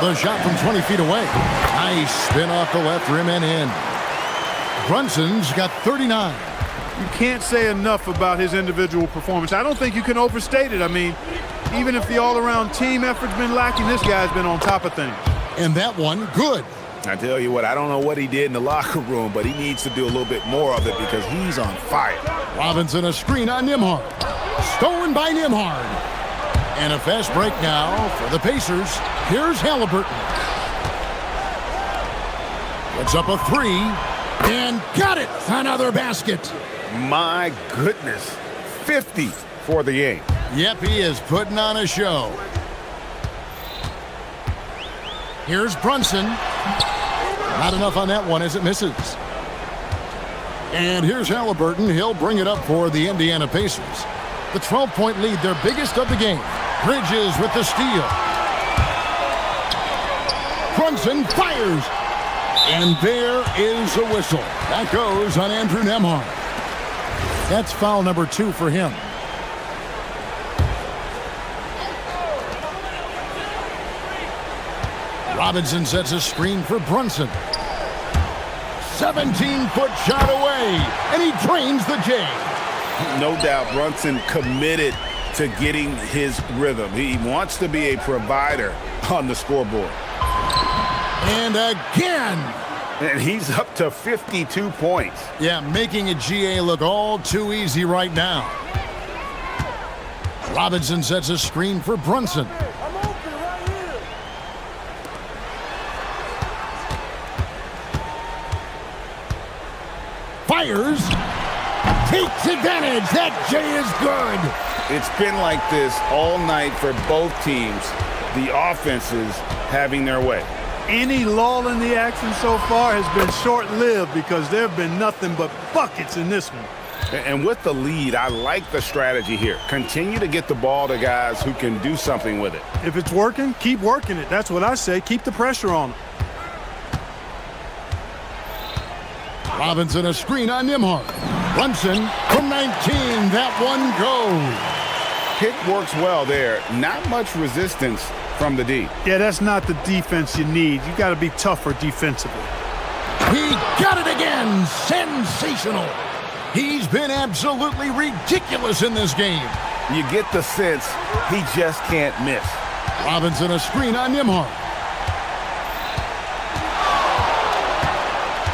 The shot from 20 feet away. Nice spin off the left rim and in. Brunson's got 39. You can't say enough about his individual performance. I don't think you can overstate it. I mean, even if the all-around team effort's been lacking, this guy's been on top of things. And that one, good. I tell you what, I don't know what he did in the locker room, but he needs to do a little bit more of it because he's on fire. Robinson a screen on Nimhart. Stolen by Nimhart. And a fast break now for the Pacers. Here's Halliburton. Puts up a 3 and got it. Another basket. My goodness. 50 for the game. Yep, he is putting on a show. Here's Brunson. Not enough on that one as it misses. And here's Halliburton. He'll bring it up for the Indiana Pacers. The 12-point lead, their biggest of the game. Bridges with the steal. Brunson fires. And there is a whistle. That goes on Andrew Nimhart. That's foul number 2 for him. Robinson sets a screen for Brunson. 17-foot shot away, and he drains the J. No doubt Brunson committed to getting his rhythm. He wants to be a provider on the scoreboard. And again. And he's up to 52 points. Yeah, making a GA look all too easy right now. Robinson sets a screen for Brunson. Fires. Takes advantage. That J is good. It's been like this all night for both teams. The offenses having their way. Any lull in the action so far has been short-lived because there have been nothing but buckets in this one. And with the lead, I like the strategy here. Continue to get the ball to guys who can do something with it. If it's working, keep working it. That's what I say. Keep the pressure on them. Robinson a screen on Nimhart. Brunson from 19. That one goes. Pick works well there. Not much resistance from the D. Yeah, that's not the defense you need. You got to be tougher defensively. He got it again. Sensational. He's been absolutely ridiculous in this game. You get the sense he just can't miss. Robinson a screen on Nimhart.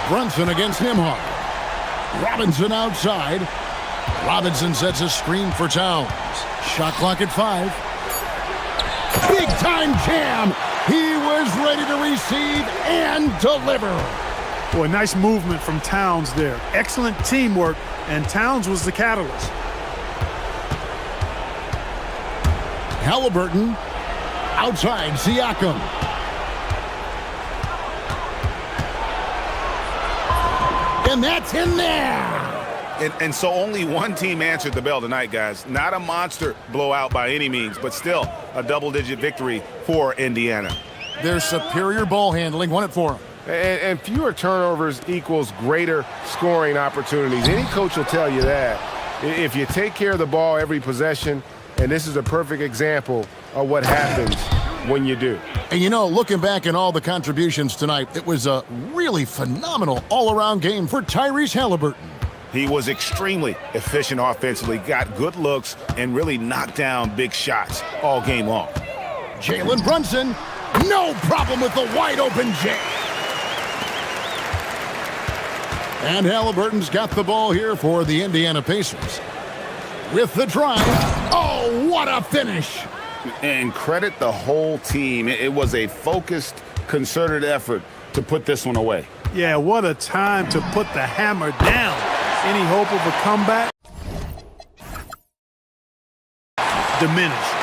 Brunson against Nimhart. Robinson outside. Robinson sets a screen for Towns. Shot clock at 5. Big time jam. He was ready to receive and deliver. Boy, nice movement from Towns there. Excellent teamwork, and Towns was the catalyst. Halliburton outside Siakam. And that's in there. And so only one team answered the bell tonight, guys. Not a monster blowout by any means, but still a double-digit victory for Indiana. Their superior ball handling won it for them. And fewer turnovers equals greater scoring opportunities. Any coach will tell you that. If you take care of the ball every possession, and this is a perfect example of what happens when you do. And you know, looking back at all the contributions tonight, it was a really phenomenal all-around game for Tyrese Halliburton. He was extremely efficient offensively, got good looks, and really knocked down big shots all game long. Jalen Brunson, no problem with the wide-open J. And Halliburton's got the ball here for the Indiana Pacers. With the drive, oh, what a finish! And credit the whole team. It was a focused, concerted effort to put this one away. Yeah, what a time to put the hammer down. Any hope of a comeback? Diminished.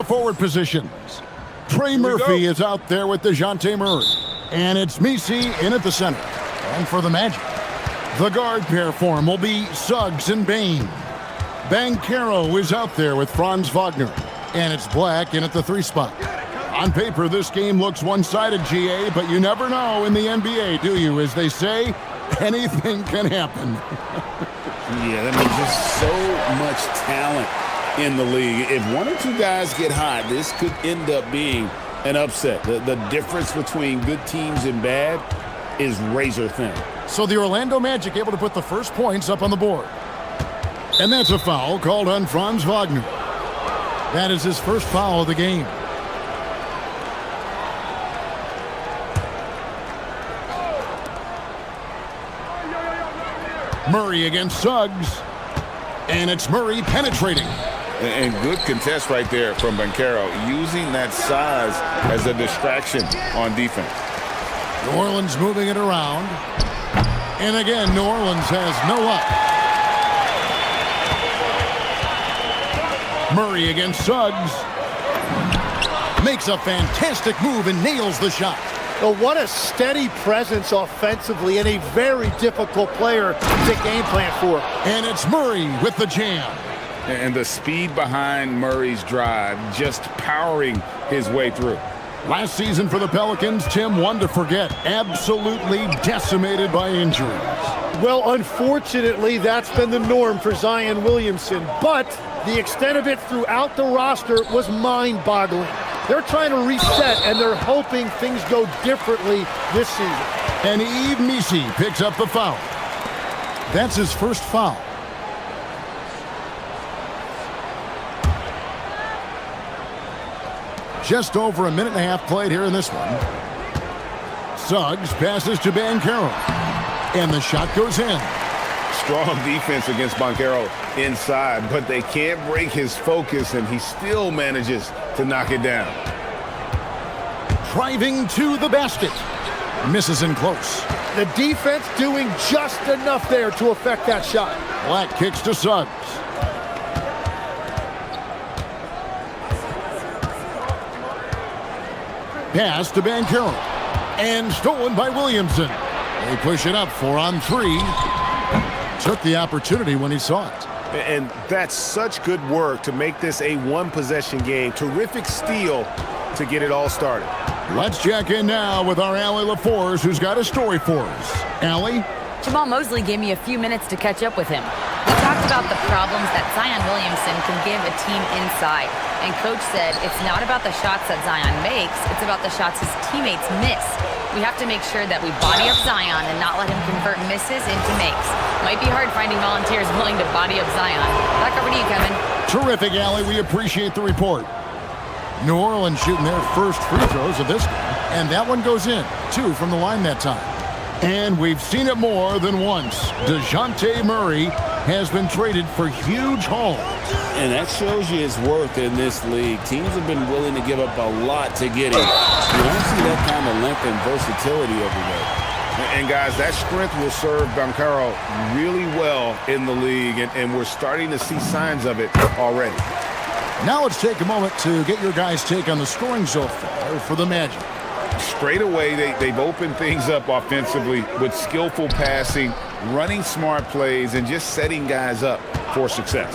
forward positions. Trey Murphy is out there with DeJounte Murray. And it's Misi in at the center. And for the Magic, the guard pair form will be Suggs and Bain. Banchero is out there with Franz Wagner. And it's Black in at the 3 spot. On paper, this game looks one-sided, GA, but you never know in the NBA, do you? As they say, anything can happen. Yeah, I mean, just so much talent in the league. If one or two guys get hot, this could end up being an upset. The difference between good teams and bad is razor thin. So the Orlando Magic able to put the first points up on the board. And that's a foul called on Franz Wagner. That is his first foul of the game. Murray against Suggs. And it's Murray penetrating. And good contest right there from Banchero, using that size as a distraction on defense. New Orleans moving it around. And again, New Orleans has no luck. Murray against Suggs. Makes a fantastic move and nails the shot. Oh, what a steady presence offensively and a very difficult player to game plan for. And it's Murray with the jam. And the speed behind Murray's drive, just powering his way through. Last season for the Pelicans, Tim, one to forget. Absolutely decimated by injuries. Well, unfortunately, that's been the norm for Zion Williamson. But the extent of it throughout the roster was mind-boggling. They're trying to reset, and they're hoping things go differently this season. And Yves Misi picks up the foul. That's his first foul. Just over a minute and a half played here in this one. Suggs passes to Banchero. And the shot goes in. Strong defense against Banchero inside, but they can't break his focus, and he still manages to knock it down. Driving to the basket. Misses in close. The defense doing just enough there to affect that shot. Black kicks to Suggs. Pass to Banchero. And stolen by Williamson. They push it up 4 on 3. Took the opportunity when he saw it. And that's such good work to make this a one-possession game. Terrific steal to get it all started. Let's check in now with our Allie LaForce, who's got a story for us. Allie? Jamal Mosley gave me a few minutes to catch up with him. We talked about the problems that Zion Williamson can give a team inside. And Coach said it's not about the shots that Zion makes, it's about the shots his teammates miss. We have to make sure that we body up Zion and not let him convert misses into makes. Might be hard finding volunteers willing to body up Zion. Back over to you, Kevin. Terrific, Allie. We appreciate the report. New Orleans shooting their first free throws of this game. And that one goes in. 2 from the line that time. And we've seen it more than once. DeJounte Murray has been traded for huge hauls. And that shows you his worth in this league. Teams have been willing to give up a lot to get him. You don't see that kind of length and versatility every day. And guys, that strength will serve Banchero really well in the league, and we're starting to see signs of it already. Now let's take a moment to get your guys' take on the scoring so far for the Magic. Straight away, they've opened things up offensively with skillful passing, running smart plays, and just setting guys up for success.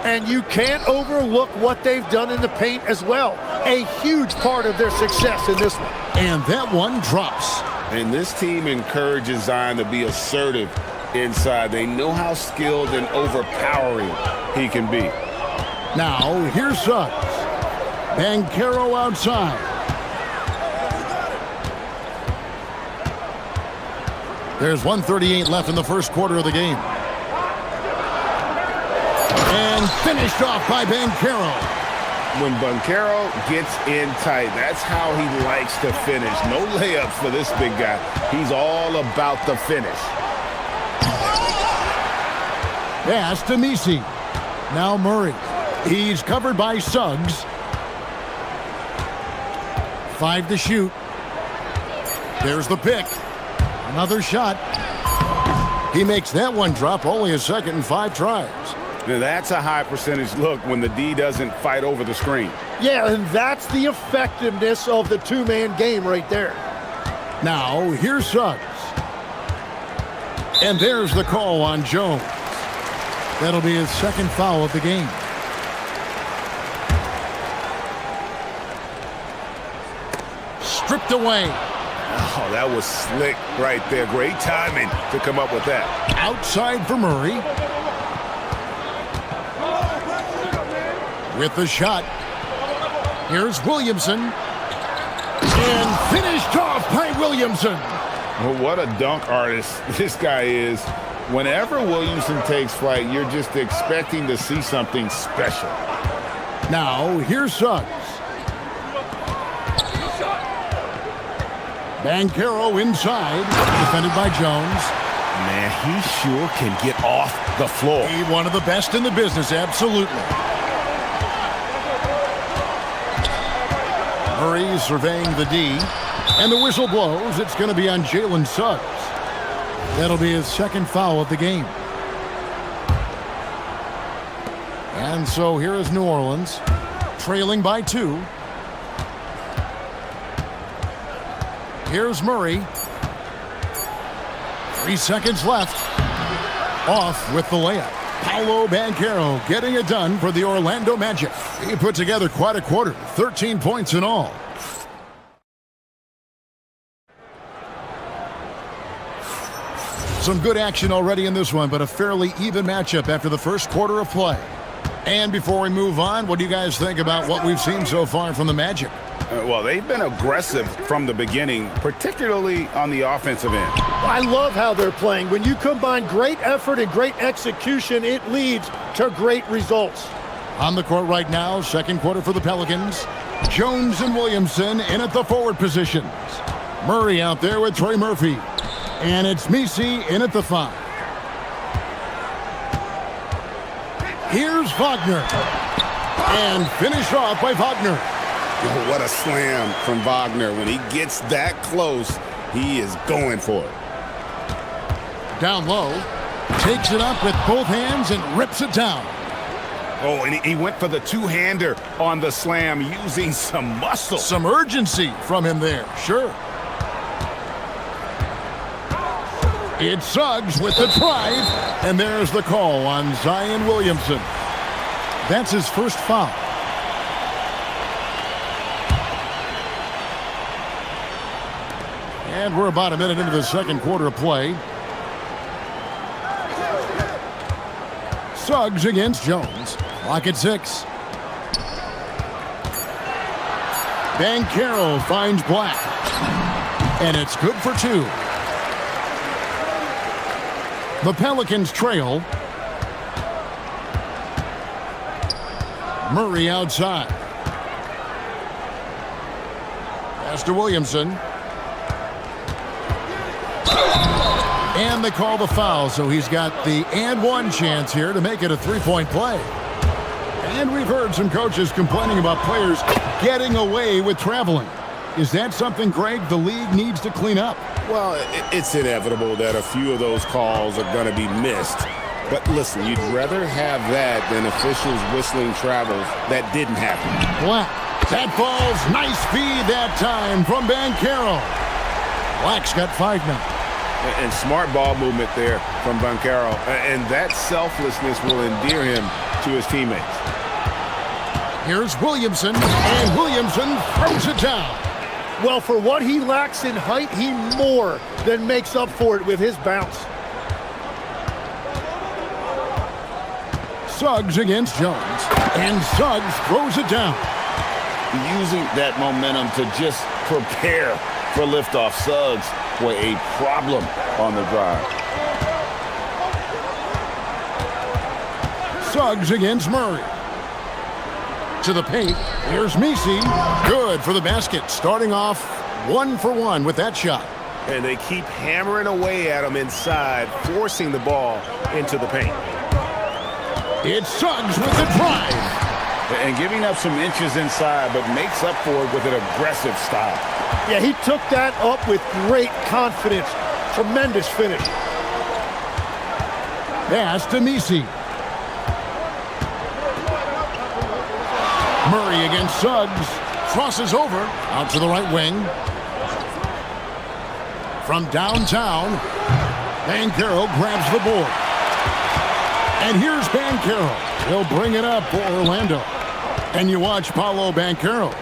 And you can't overlook what they've done in the paint as well. A huge part of their success in this one. And that one drops. And this team encourages Zion to be assertive inside. They know how skilled and overpowering he can be. Now, here's Suggs. Banchero outside. There's 1:38 left in the first quarter of the game. And finished off by Banchero. When Banchero gets in tight, that's how he likes to finish. No layups for this big guy. He's all about the finish. Pass to Misi. Now Murray. He's covered by Suggs. 5 to shoot. There's the pick. Another shot. He makes that one drop, only a second and 5 tries. Now that's a high percentage look when the D doesn't fight over the screen. Yeah, and that's the effectiveness of the two-man game right there. Now, here's Suggs. And there's the call on Jones. That'll be his second foul of the game. Stripped away. Oh, that was slick right there. Great timing to come up with that. Outside for Murray. With the shot. Here's Williamson. And finished off by Williamson. Well, what a dunk artist this guy is. Whenever Williamson takes flight, you're just expecting to see something special. Now, here's Suggs. Banchero inside, defended by Jones. Man, he sure can get off the floor. He's one of the best in the business, absolutely. Murray surveying the D, and the whistle blows. It's going to be on Jalen Suggs. That'll be his second foul of the game. And so here is New Orleans, trailing by 2. Here's Murray. 3 seconds left. Off with the layup. Paolo Banchero getting it done for the Orlando Magic. He put together quite a quarter, 13 points in all. Some good action already in this one, but a fairly even matchup after the first quarter of play. And before we move on, what do you guys think about what we've seen so far from the Magic? Well, they've been aggressive from the beginning, particularly on the offensive end. I love how they're playing. When you combine great effort and great execution, it leads to great results. On the court right now, second quarter for the Pelicans. Jones and Williamson in at the forward positions. Murray out there with Trey Murphy. And it's Messi in at the 5. Here's Wagner. And finished off by Wagner. Oh, what a slam from Wagner. When he gets that close, he is going for it. Down low. Takes it up with both hands and rips it down. Oh, and he went for the two-hander on the slam using some muscle. Some urgency from him there, sure. It's Suggs with the drive, and there's the call on Zion Williamson. That's his first foul. And we're about a minute into the second quarter of play. Suggs against Jones. Clock at 6. Banchero finds Black. And it's good for 2. The Pelicans trail. Murray outside. Pass to Williamson. And they call the foul, so he's got the and one chance here to make it a three-point play. And we've heard some coaches complaining about players getting away with traveling. Is that something, Greg, the league needs to clean up? Well, it's inevitable that a few of those calls are going to be missed. But listen, you'd rather have that than officials whistling travels that didn't happen. Black. That ball's nice feed that time from Banchero. Black's got 5 now. And smart ball movement there from Banchero. And that selflessness will endear him to his teammates. Here's Williamson, and Williamson throws it down. Well, for what he lacks in height, he more than makes up for it with his bounce. Suggs against Jones, and Suggs throws it down. Using that momentum to just prepare for liftoff. Suggs with a problem on the drive. Suggs against Murray. To the paint. Here's Messi. Good for the basket. Starting off 1 for 1 with that shot. And they keep hammering away at him inside, forcing the ball into the paint. It's Suggs with the drive. And giving up some inches inside, but makes up for it with an aggressive style. Yeah, he took that up with great confidence. Tremendous finish. Pass to Messi. Murray against Suggs. Crosses over. Out to the right wing. From downtown, Banchero grabs the board. And here's Banchero. He'll bring it up for Orlando. And you watch Paolo Banchero.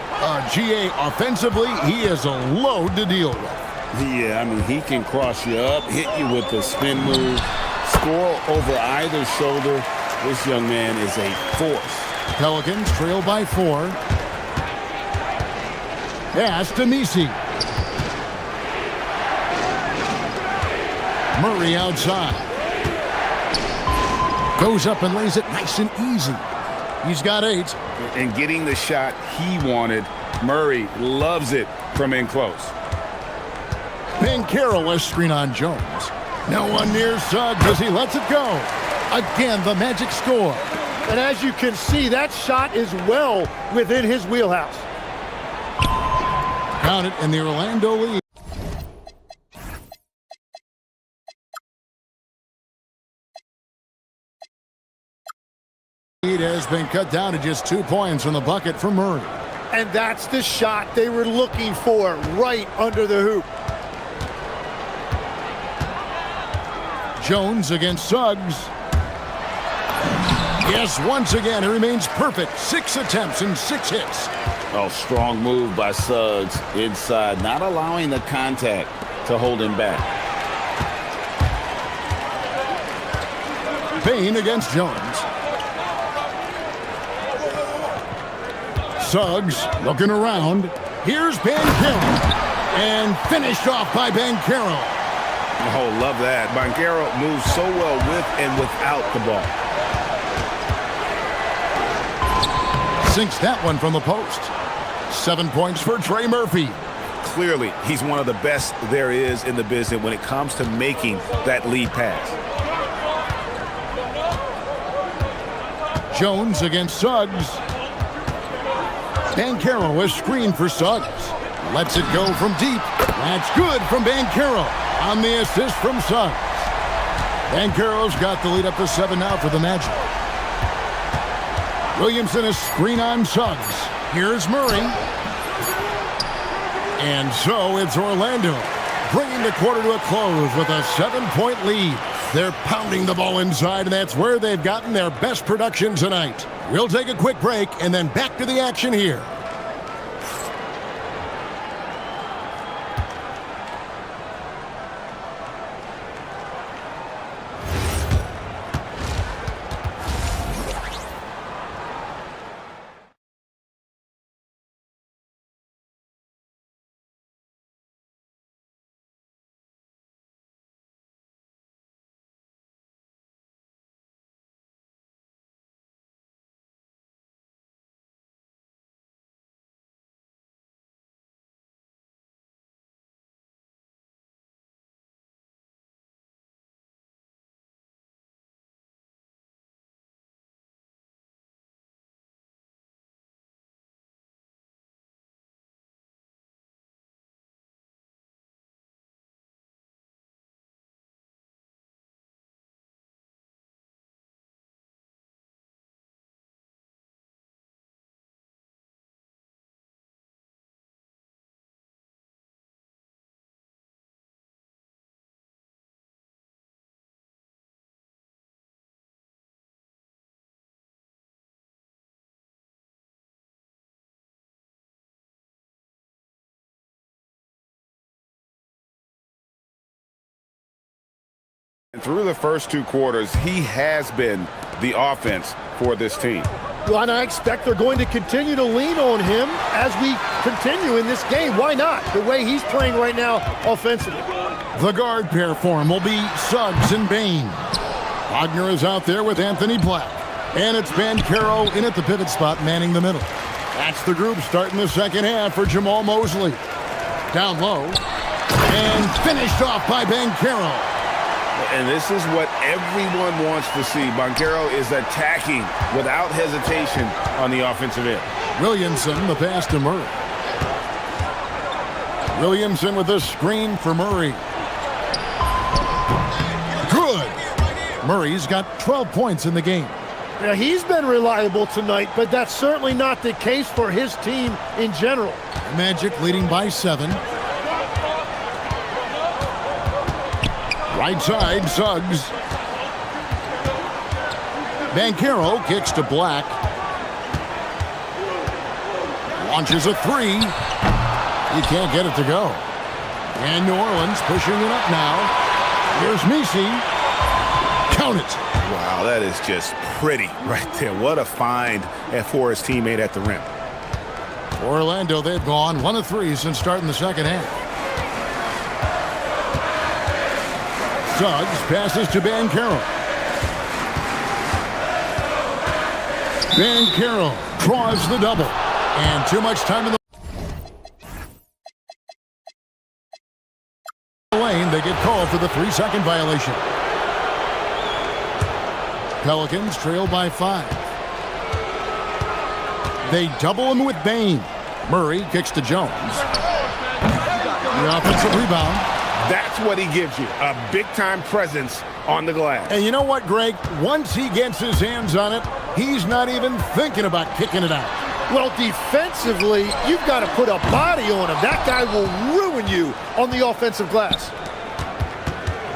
GA offensively, he is a load to deal with. Yeah, I mean, he can cross you up, hit you with a spin move, score over either shoulder. This young man is a force. Pelicans trail by 4. Pass to Nisi. Murray outside. Goes up and lays it nice and easy. He's got 8. And getting the shot he wanted, Murray loves it from in close. Banchero, a screen on Jones. No one near Suggs as he lets it go. Again, the magic score. And as you can see, that shot is well within his wheelhouse. Count it in the Orlando lead. Lead has been cut down to just 2 points from the bucket for Murray. And that's the shot they were looking for, right under the hoop. Jones against Suggs. Yes, once again, he remains perfect. 6 attempts and 6 hits. Oh, strong move by Suggs inside, not allowing the contact to hold him back. Payne against Jones. Suggs looking around. Here's Banchero. And finished off by Banchero. Oh, love that. Banchero moves so well with and without the ball. Sinks that one from the post. 7 points for Trey Murphy. Clearly, he's one of the best there is in the business when it comes to making that lead pass. Jones against Suggs. Banchero is screened for Suggs. Lets it go from deep. That's good from Banchero on the assist from Suggs. Banchero's got the lead up to 7 now for the Magic. Williamson is screen on Suggs. Here's Murray. And so it's Orlando, bringing the quarter to a close with a 7-point lead. They're pounding the ball inside, and that's where they've gotten their best production tonight. We'll take a quick break and then back to the action here. Through the first 2 quarters, he has been the offense for this team. Well, and I expect they're going to continue to lean on him as we continue in this game. Why not? The way he's playing right now offensively. The guard pair for him will be Suggs and Bain. Wagner is out there with Anthony Black. And it's Banchero in at the pivot spot, manning the middle. That's the group starting the second half for Jamal Mosley. Down low. And finished off by Banchero. And this is what everyone wants to see. Banchero is attacking without hesitation on the offensive end. Williamson, the pass to Murray. Williamson with the screen for Murray. Good. Murray's got 12 points in the game. Now, he's been reliable tonight, but that's certainly not the case for his team in general. Magic leading by 7. Right side, Suggs. Banchero kicks to Black. Launches a 3. He can't get it to go. And New Orleans pushing it up now. Here's Messi. Count it. Wow, that is just pretty right there. What a find for his teammate at the rim. For Orlando, they've gone 1 of 3 since starting the second half. Suggs passes to Banchero. Banchero draws the double. And too much time in the lane. They get called for the 3-second violation. Pelicans trail by 5. They double him with Bain. Murray kicks to Jones. The offensive rebound. That's what he gives you, a big-time presence on the glass. And you know what, Greg? Once he gets his hands on it, he's not even thinking about kicking it out. Well, defensively, you've got to put a body on him. That guy will ruin you on the offensive glass.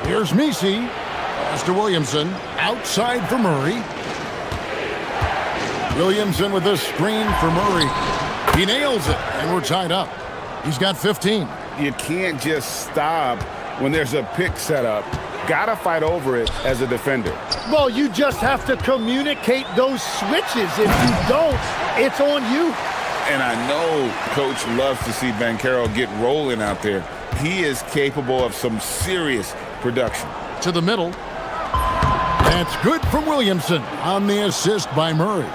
Here's Messi. Pass to Williamson. Outside for Murray. Williamson with the screen for Murray. He nails it, and we're tied up. He's got 15. You can't just stop when there's a pick set up. Gotta fight over it as a defender. Well, you just have to communicate those switches. If you don't, it's on you. And I know Coach loves to see Banchero get rolling out there. He is capable of some serious production. To the middle. That's good from Williamson on the assist by Murray.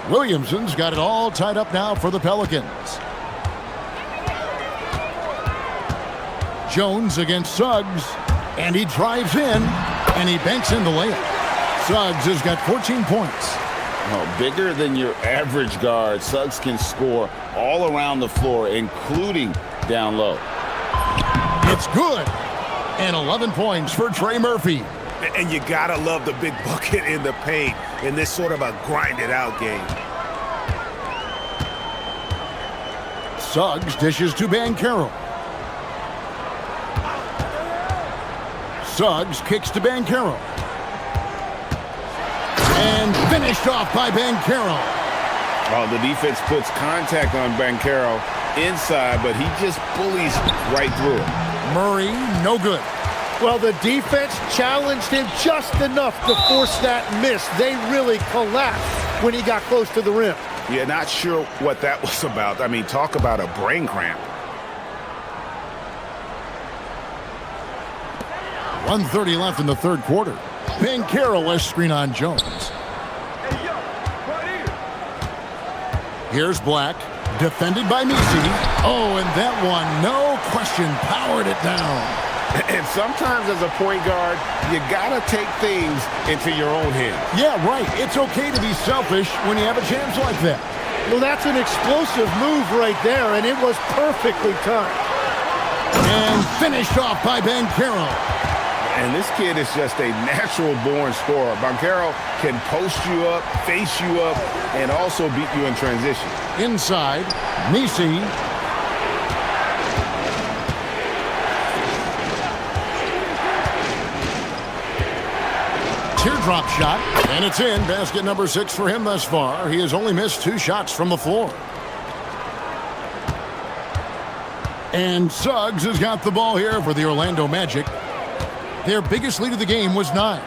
Williamson's got it all tied up now for the Pelicans. Jones against Suggs. And he drives in, and he banks in the layup. Suggs has got 14 points. Oh, bigger than your average guard, Suggs can score all around the floor, including down low. It's good. And 11 points for Trey Murphy. And you gotta love the big bucket in the paint in this sort of a grinded-out game. Suggs dishes to Banchero. Suggs kicks to Banchero. And finished off by Banchero. Oh, the defense puts contact on Banchero inside, but he just bullies right through it. Murray, no good. Well, the defense challenged him just enough to force that miss. They really collapsed when he got close to the rim. Yeah, not sure what that was about. I mean, talk about a brain cramp. 1:30 left in the third quarter. Banchero left screen on Jones. Here's Black, defended by Messi. Oh, and that one, no question, powered it down. And sometimes as a point guard, you gotta take things into your own hands. Yeah, right. It's okay to be selfish when you have a chance like that. Well, that's an explosive move right there, and it was perfectly timed. And finished off by Banchero. And this kid is just a natural-born scorer. Banchero can post you up, face you up, and also beat you in transition. Inside, Messi. Teardrop shot, and it's in. Basket number 6 for him thus far. He has only missed 2 shots from the floor. And Suggs has got the ball here for the Orlando Magic. Their biggest lead of the game was 9.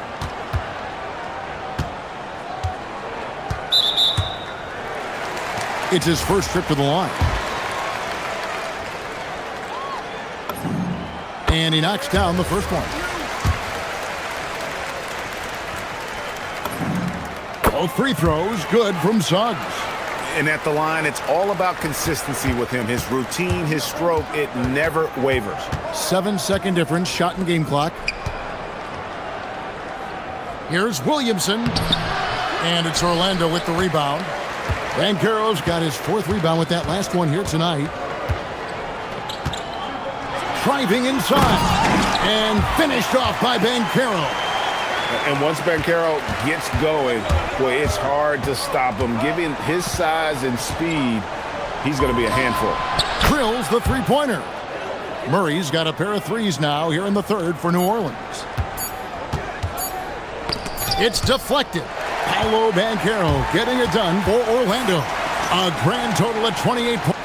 It's his first trip to the line. And he knocks down the first one. Both free throws good from Suggs. And at the line, it's all about consistency with him. His routine, his stroke, it never wavers. 7-second difference, shot and game clock. Here's Williamson. And it's Orlando with the rebound. Banchero's got his 4th rebound with that last one here tonight. Driving inside. And finished off by Banchero. And once Banchero gets going, boy, it's hard to stop him. Given his size and speed, he's going to be a handful. Drills the three-pointer. Murray's got a pair of threes now here in the third for New Orleans. It's deflected. Paolo Banchero getting it done for Orlando. A grand total of 28 points.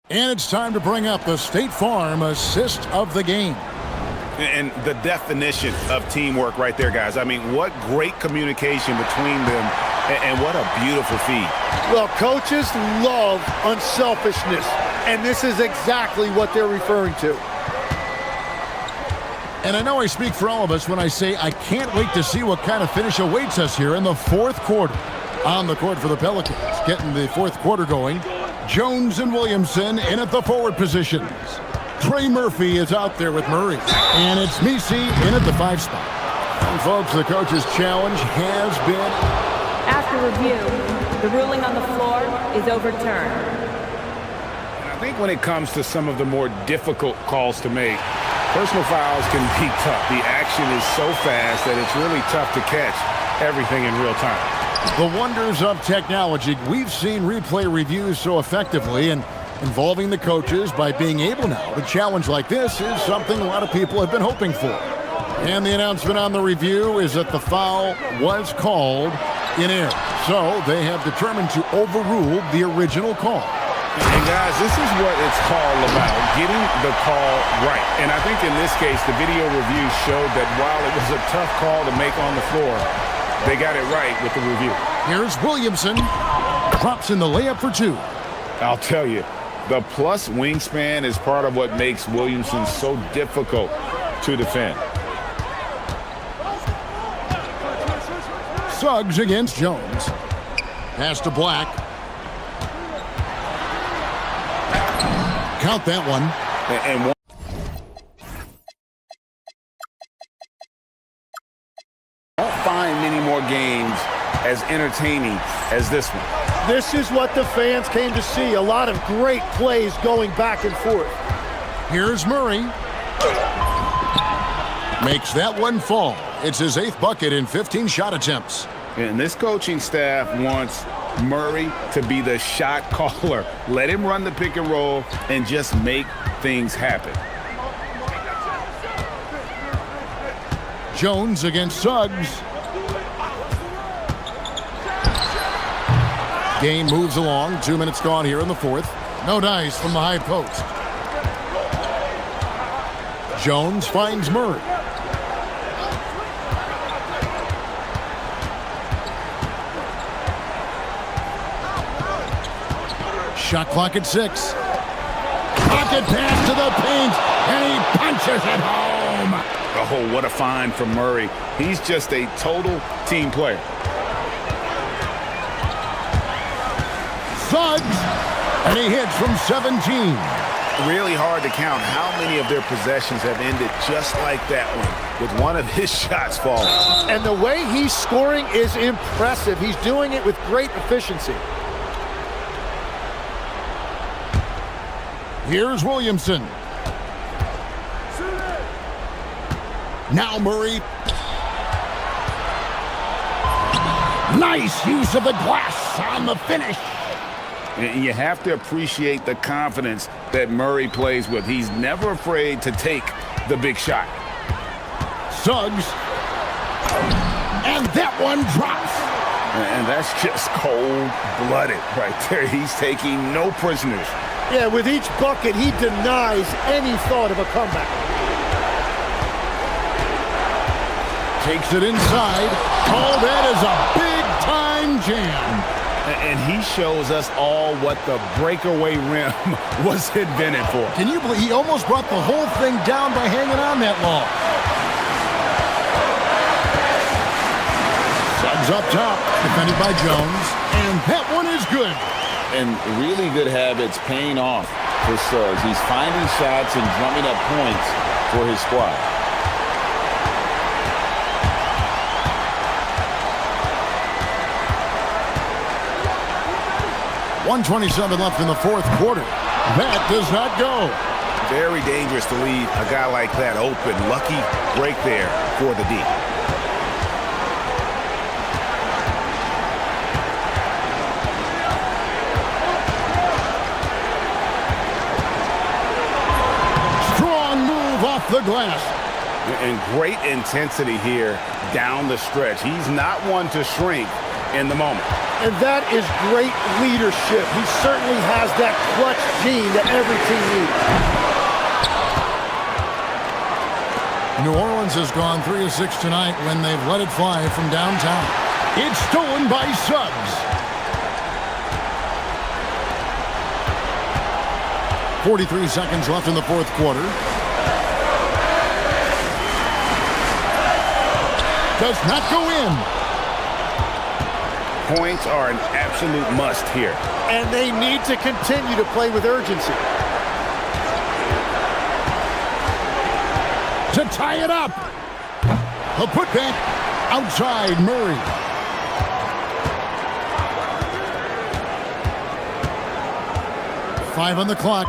And it's time to bring up the State Farm assist of the game. And the definition of teamwork right there, guys. I mean, what great communication between them, and what a beautiful feed. Well, coaches love unselfishness, and this is exactly what they're referring to. And I know I speak for all of us when I say I can't wait to see what kind of finish awaits us here in the fourth quarter. On the court for the Pelicans, getting the fourth quarter going. Jones and Williamson in at the forward positions. Trey Murphy is out there with Murray. And it's Misi in at the 5 spot. And folks, the coach's challenge has been... After review, the ruling on the floor is overturned. I think when it comes to some of the more difficult calls to make, personal fouls can be tough. The action is so fast that it's really tough to catch everything in real time. The wonders of technology. We've seen replay reviews so effectively, and involving the coaches by being able now to challenge like this is something a lot of people have been hoping for. And the announcement on the review is that the foul was called in error. So they have determined to overrule the original call. And guys, this is what it's all about, getting the call right. And I think in this case, the video review showed that while it was a tough call to make on the floor, they got it right with the review. Here's Williamson. Drops in the layup for 2. I'll tell you, the plus wingspan is part of what makes Williamson so difficult to defend. Suggs against Jones. Pass to Black. Count that one. And one. Won't find many more games as entertaining as this one. This is what the fans came to see. A lot of great plays going back and forth. Here's Murray. Makes that one fall. It's his 8th bucket in 15 shot attempts. And this coaching staff wants Murray to be the shot caller. Let him run the pick and roll and just make things happen. Jones against Suggs. Game moves along. 2 minutes gone here in the fourth. No dice from the high post. Jones finds Murray. Shot clock at 6. Pocket pass to the paint, and he punches it home. Oh, what a find from Murray. He's just a total team player. Suggs, and he hits from 17. Really hard to count how many of their possessions have ended just like that one, with one of his shots falling. And the way he's scoring is impressive. He's doing it with great efficiency. Here's Williamson. Now Murray. Nice use of the glass on the finish. And you have to appreciate the confidence that Murray plays with. He's never afraid to take the big shot. Suggs. And that one drops. And that's just cold-blooded right there. He's taking no prisoners. Yeah, with each bucket, he denies any thought of a comeback. Takes it inside. Oh, that is a big-time jam. And he shows us all what the breakaway rim was invented for. Can you believe he almost brought the whole thing down by hanging on that long? Suggs up top, defended by Jones, and that one is good. And really good habits paying off for Suggs. He's finding shots and drumming up points for his squad. .127 left in the fourth quarter. That does not go. Very dangerous to leave a guy like that open. Lucky break there for the D. Strong move off the glass. And great intensity here down the stretch. He's not one to shrink in the moment. And that is great leadership. He certainly has that clutch gene that every team needs. New Orleans has gone 3 of 6 tonight when they've let it fly from downtown. It's stolen by Suggs. 43 seconds left in the fourth quarter. Does not go in. Points are an absolute must here. And they need to continue to play with urgency. To tie it up. A putback outside Murray. Five on the clock.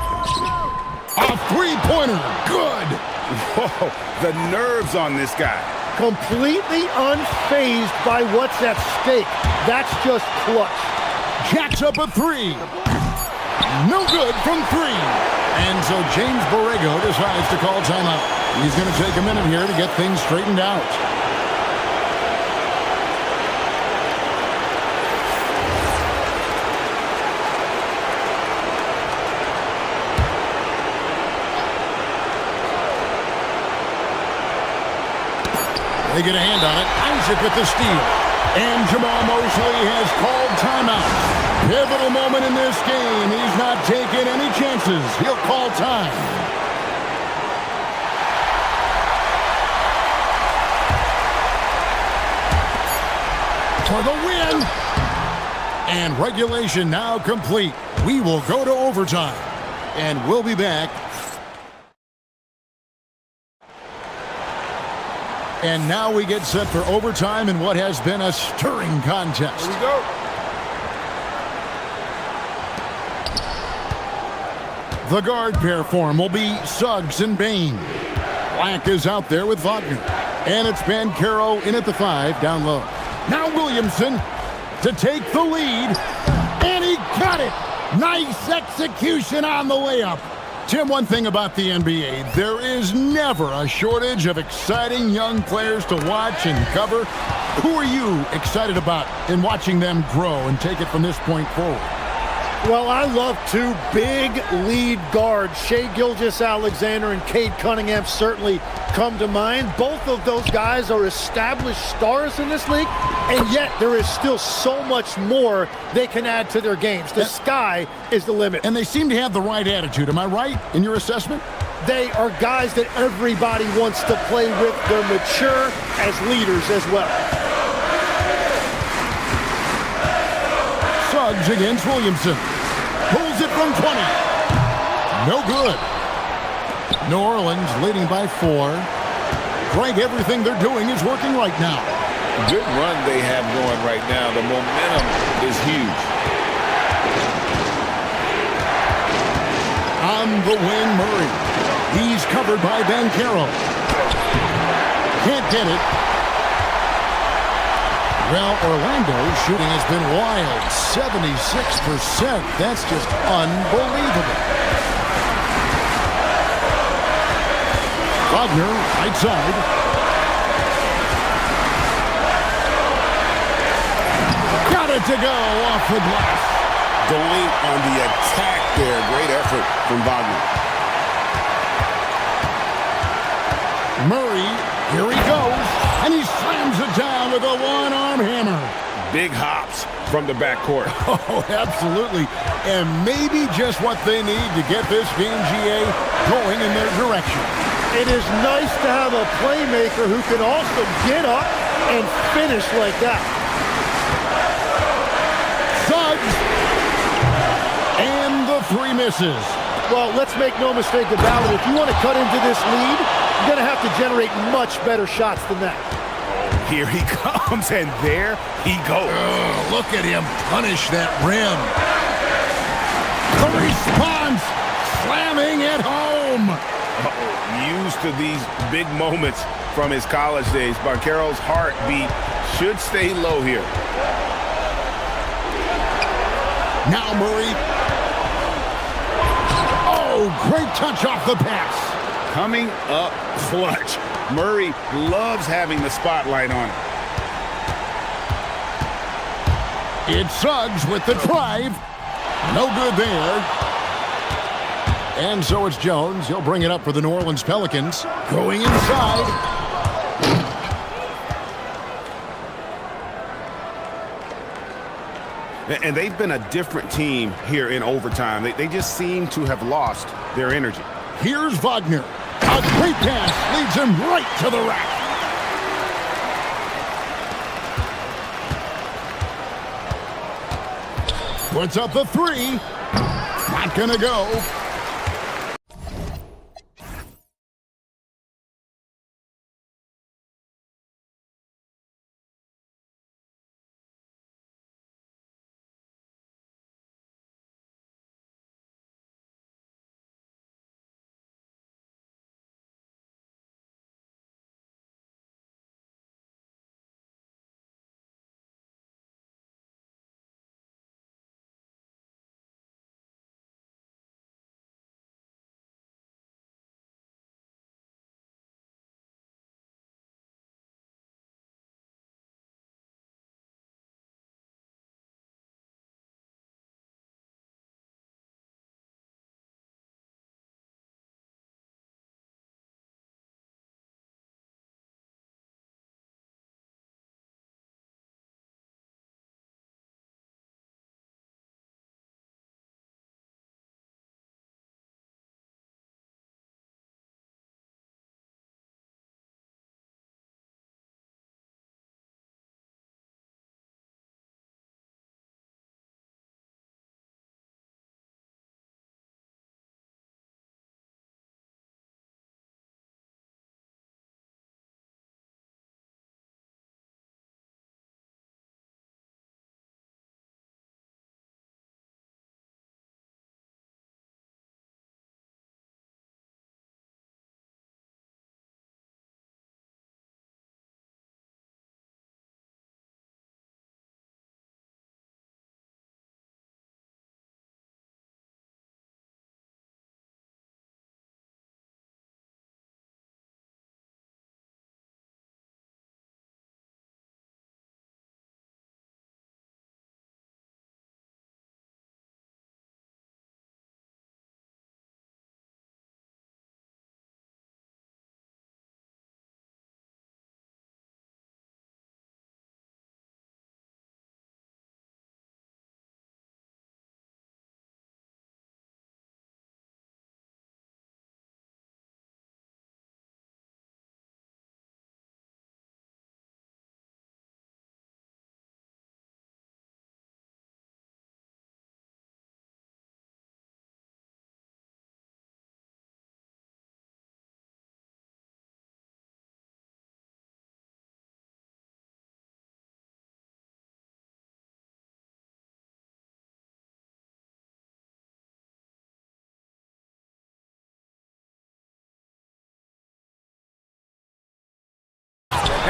A three-pointer. Good. Whoa, the nerves on this guy. Completely unfazed by what's at stake. That's just clutch. Jacks up a three. No good from three. And so James Borrego decides to call timeout. He's going to take a minute here to get things straightened out. They get a hand on it. Isaac with the steal. And Jamal Mosley has called timeout. Pivotal moment in this game. He's not taking any chances. He'll call time. For the win. And regulation now complete. We will go to overtime. And we'll be back. And now we get set for overtime in what has been a stirring contest. Here we go. The guard pair form will be Suggs and Bain. Black is out there with Wagner. And it's Bancaro in at the 5 down low. Now Williamson to take the lead. And he got it. Nice execution on the layup. Tim, one thing about the NBA, there is never a shortage of exciting young players to watch and cover. Who are you excited about in watching them grow and take it from this point forward? Well, I love two big lead guards. Shai Gilgeous-Alexander and Cade Cunningham certainly come to mind. Both of those guys are established stars in this league, and yet there is still so much more they can add to their games. The sky is the limit. And they seem to have the right attitude. Am I right in your assessment? They are guys that everybody wants to play with. They're mature as leaders as well. Suggs against Williamson. Pulls it from 20. No good. New Orleans leading by 4. Greg, everything they're doing is working right now. Good run they have going right now. The momentum is huge. On the wing, Murray. He's covered by Bancaro. Can't get it. Well, Orlando's shooting has been wild. 76%. That's just unbelievable. Wagner, right side. Got it to go off the glass. Going on the attack there. Great effort from Wagner. Murray, here he goes. And he slams it down with a one-arm hammer. Big hops from the backcourt. Oh, absolutely. And maybe just what they need to get this game, GA, going in their direction. It is nice to have a playmaker who can also get up and finish like that. Suggs. And the 3 misses. Well, let's make no mistake about it. If you want to cut into this lead, you're going to have to generate much better shots than that. Here he comes, and there he goes. Oh, look at him punish that rim. The response, slamming it home. him. Used to these big moments from his college days. Banchero's heartbeat should stay low here. Now Murray. Oh, great touch off the pass. Coming up clutch. Murray loves having the spotlight on him. It's Suggs with the drive. No good there. And so it's Jones. He'll bring it up for the New Orleans Pelicans. Going inside. And they've been a different team here in overtime. They just seem to have lost their energy. Here's Wagner. A great pass leads him right to the rack. Puts up the three. Not gonna go.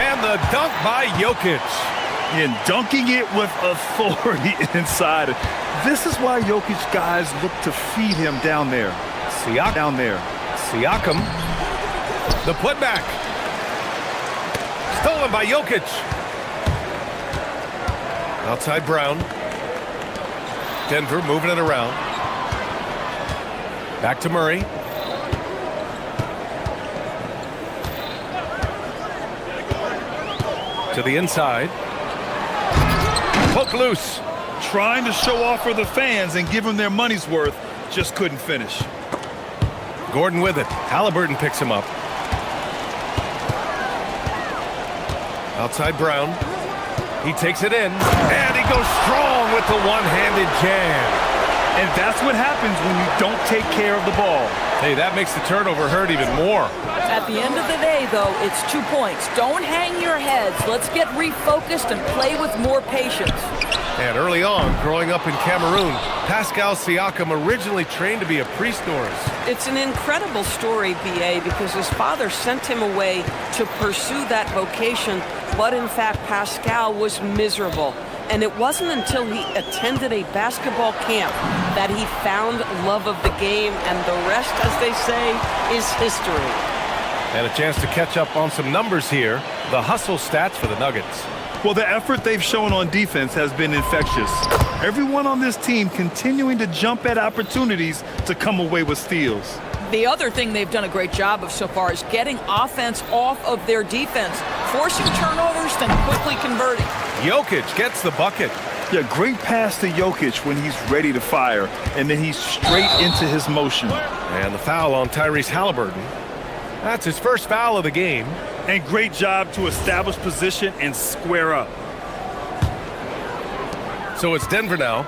And the dunk by Jokic. And dunking it with authority inside. This is why Jokic guys look to feed him down there. Siakam. The putback. Stolen by Jokic. Outside Brown. Denver moving it around. Back to Murray. To the inside. Poke loose. Trying to show off for the fans and give them their money's worth. Just couldn't finish. Gordon with it. Halliburton picks him up. Outside Brown. He takes it in. And he goes strong with the one-handed jam. And that's what happens when you don't take care of the ball. Hey, that makes the turnover hurt even more. At the end of the day, though, it's 2 points. Don't hang your heads. Let's get refocused and play with more patience. And early on, growing up in Cameroon, Pascal Siakam originally trained to be a priest Norris. It's an incredible story, B.A., because his father sent him away to pursue that vocation, but in fact, Pascal was miserable. And it wasn't until he attended a basketball camp that he found love of the game, and the rest, as they say, is history. And a chance to catch up on some numbers here. The hustle stats for the Nuggets. Well, the effort they've shown on defense has been infectious. Everyone on this team continuing to jump at opportunities to come away with steals. The other thing they've done a great job of so far is getting offense off of their defense, forcing turnovers, then quickly converting. Jokic gets the bucket. Yeah, great pass to Jokic when he's ready to fire, and then he's straight into his motion. And the foul on Tyrese Halliburton. That's his first foul of the game. And great job to establish position and square up. So it's Denver now.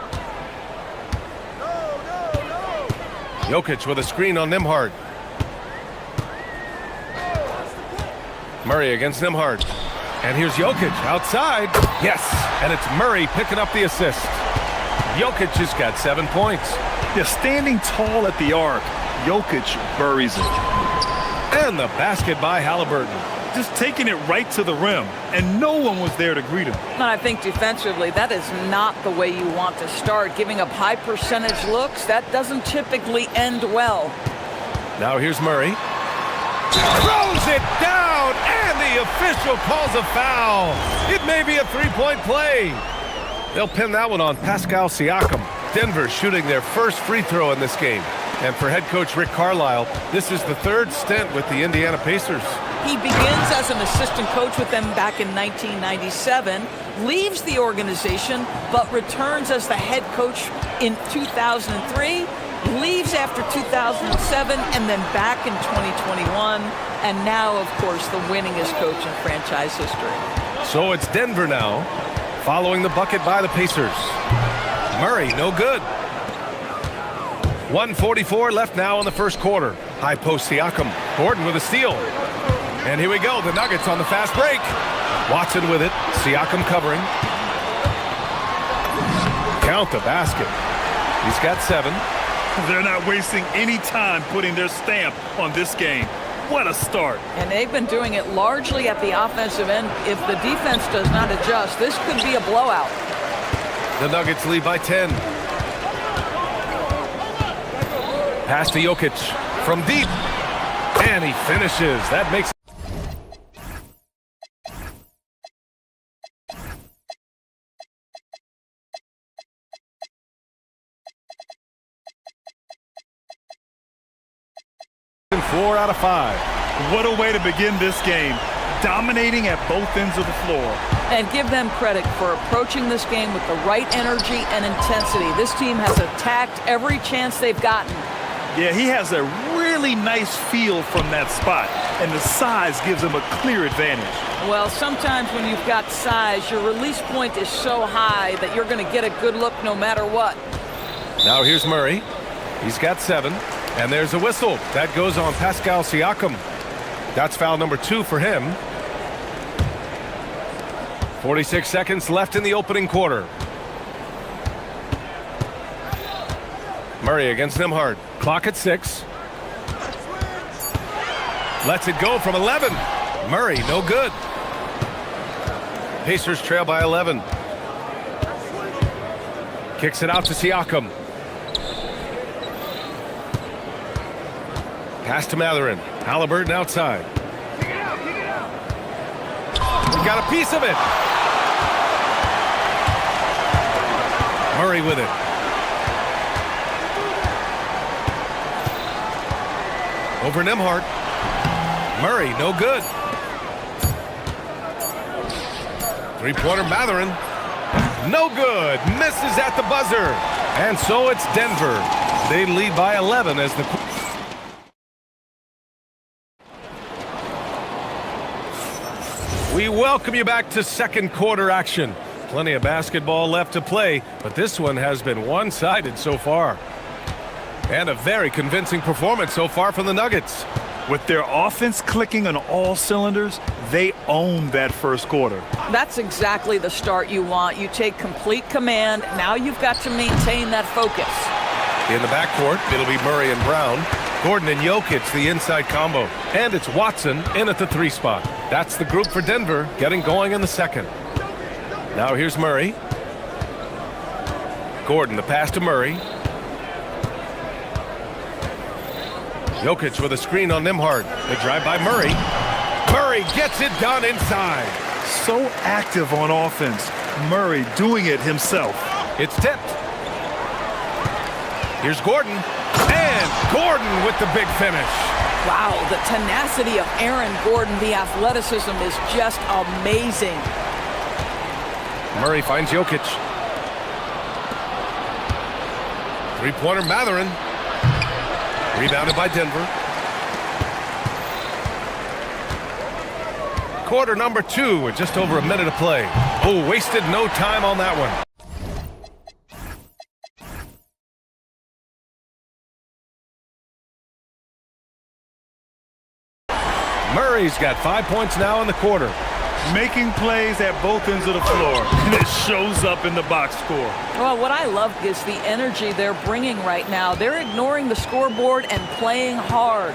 Jokic with a screen on Nembhard. Murray against Nembhard. And here's Jokic outside. Yes, and it's Murray picking up the assist. Jokic has got 7 points. Yeah, standing tall at the arc, Jokic buries it. And the basket by Halliburton. Just taking it right to the rim, and no one was there to greet him. And I think defensively, that is not the way you want to start. Giving up high percentage looks, that doesn't typically end well. Now here's Murray. Throws it down, and the official calls a foul. It may be a three-point play. They'll pin that one on Pascal Siakam. Denver shooting their first free throw in this game. And for head coach Rick Carlisle, this is the third stint with the Indiana Pacers. He begins as an assistant coach with them back in 1997, leaves the organization, but returns as the head coach in 2003, leaves after 2007, and then back in 2021, and now, of course, the winningest coach in franchise history. So it's Denver now, following the bucket by the Pacers. Murray, no good. 1:44 left now in the first quarter. High post Siakam. Gordon with a steal. And here we go, the Nuggets on the fast break. Watson with it, Siakam covering. Count the basket. He's got 7. They're not wasting any time putting their stamp on this game. What a start. And they've been doing it largely at the offensive end. If the defense does not adjust, this could be a blowout. The Nuggets lead by 10. Pass to Jokic from deep. And he finishes. That makes it 4 out of 5. What a way to begin this game. Dominating at both ends of the floor. And give them credit for approaching this game with the right energy and intensity. This team has attacked every chance they've gotten. Yeah, he has a really nice feel from that spot, and the size gives him a clear advantage. Well, sometimes when you've got size, your release point is so high that you're going to get a good look no matter what. Now here's Murray. He's got 7. And there's a whistle. That goes on Pascal Siakam. That's foul number 2 for him. 46 seconds left in the opening quarter. Murray against Nembhard. Clock at 6. Lets it go from 11. Murray, no good. Pacers trail by 11. Kicks it out to Siakam. Pass to Mathurin. Halliburton outside. We got a piece of it. Murray with it. Over Nembhard. Murray, no good. Three-pointer Mathurin. No good. Misses at the buzzer. And so it's Denver. They lead by 11 as the... We welcome you back to second quarter action. Plenty of basketball left to play, but this one has been one-sided so far. And a very convincing performance so far from the Nuggets. With their offense clicking on all cylinders, they own that first quarter. That's exactly the start you want. You take complete command. Now you've got to maintain that focus. In the backcourt, it'll be Murray and Brown. Gordon and Jokic, the inside combo. And it's Watson in at the 3 spot. That's the group for Denver, getting going in the second. Now here's Murray. Gordon, the pass to Murray. Jokic with a screen on Nembhard. The drive by Murray. Murray gets it done inside. So active on offense. Murray doing it himself. It's tipped. Here's Gordon. And Gordon with the big finish. Wow, the tenacity of Aaron Gordon, the athleticism is just amazing. Murray finds Jokic. Three-pointer Matherin. Rebounded by Denver. Quarter number 2 with just over a minute to play. Oh, wasted no time on that one. Murray's got 5 points now in the quarter. Making plays at both ends of the floor, and it shows up in the box score. Well, what I love is the energy they're bringing right now. They're ignoring the scoreboard and playing hard.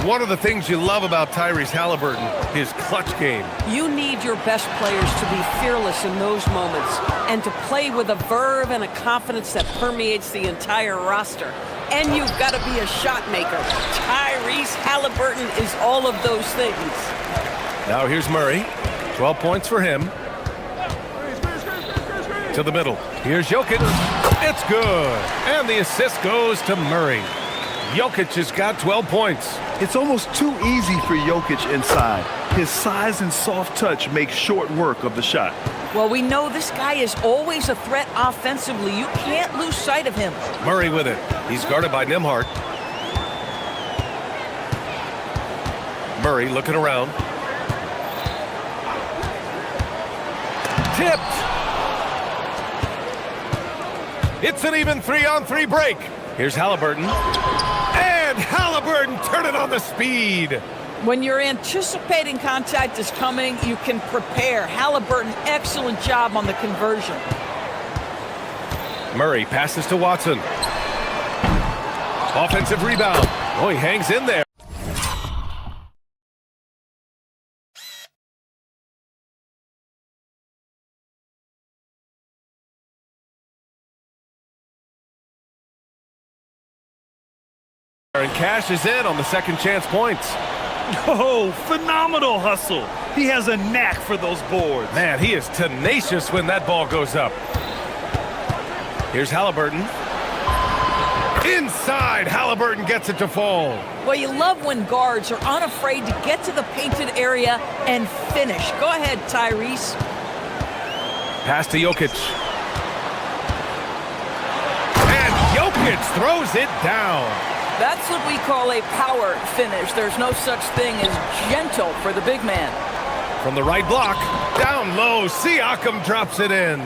One of the things you love about Tyrese Halliburton, his clutch game. You need your best players to be fearless in those moments and to play with a verve and a confidence that permeates the entire roster. And you've got to be a shot maker. Tyrese Halliburton is all of those things. Now here's Murray. 12 points for him. To the middle. Here's Jokic. It's good. And the assist goes to Murray. Jokic has got 12 points. It's almost too easy for Jokic inside. His size and soft touch make short work of the shot. Well, we know this guy is always a threat offensively. You can't lose sight of him. Murray with it. He's guarded by Nembhard. Murray looking around. Tipped. It's an even 3-on-3 break. Here's Halliburton. And Halliburton turning on the speed. When you're anticipating contact is coming, you can prepare. Halliburton, excellent job on the conversion. Murray passes to Watson. Offensive rebound. Oh, he hangs in there. And cashes in on the second chance points. Oh, phenomenal hustle. He has a knack for those boards. Man, he is tenacious when that ball goes up. Here's Halliburton. Inside, Halliburton gets it to fall. Well, you love when guards are unafraid to get to the painted area and finish. Go ahead, Tyrese. Pass to Jokic. And Jokic throws it down. That's what we call a power finish. There's no such thing as gentle for the big man. From the right block, down low, Siakam drops it in.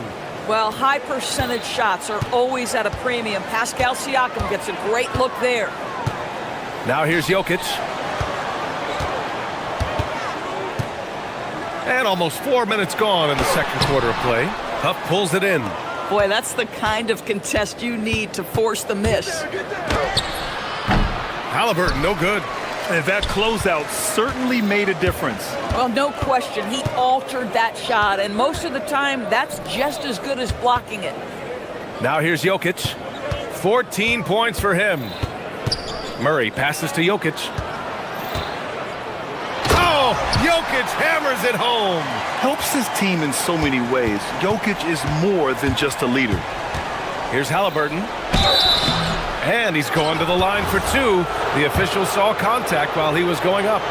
Well, high percentage shots are always at a premium. Pascal Siakam gets a great look there. Now here's Jokic. And almost 4 minutes gone in the second quarter of play. Huff pulls it in. Boy, that's the kind of contest you need to force the miss. Halliburton, no good. And that closeout certainly made a difference. Well, no question. He altered that shot, and most of the time, that's just as good as blocking it. Now here's Jokic. 14 points for him. Murray passes to Jokic. Oh, Jokic hammers it home. Helps his team in so many ways. Jokic is more than just a leader. Here's Halliburton. And he's going to the line for 2. The official saw contact while he was going up.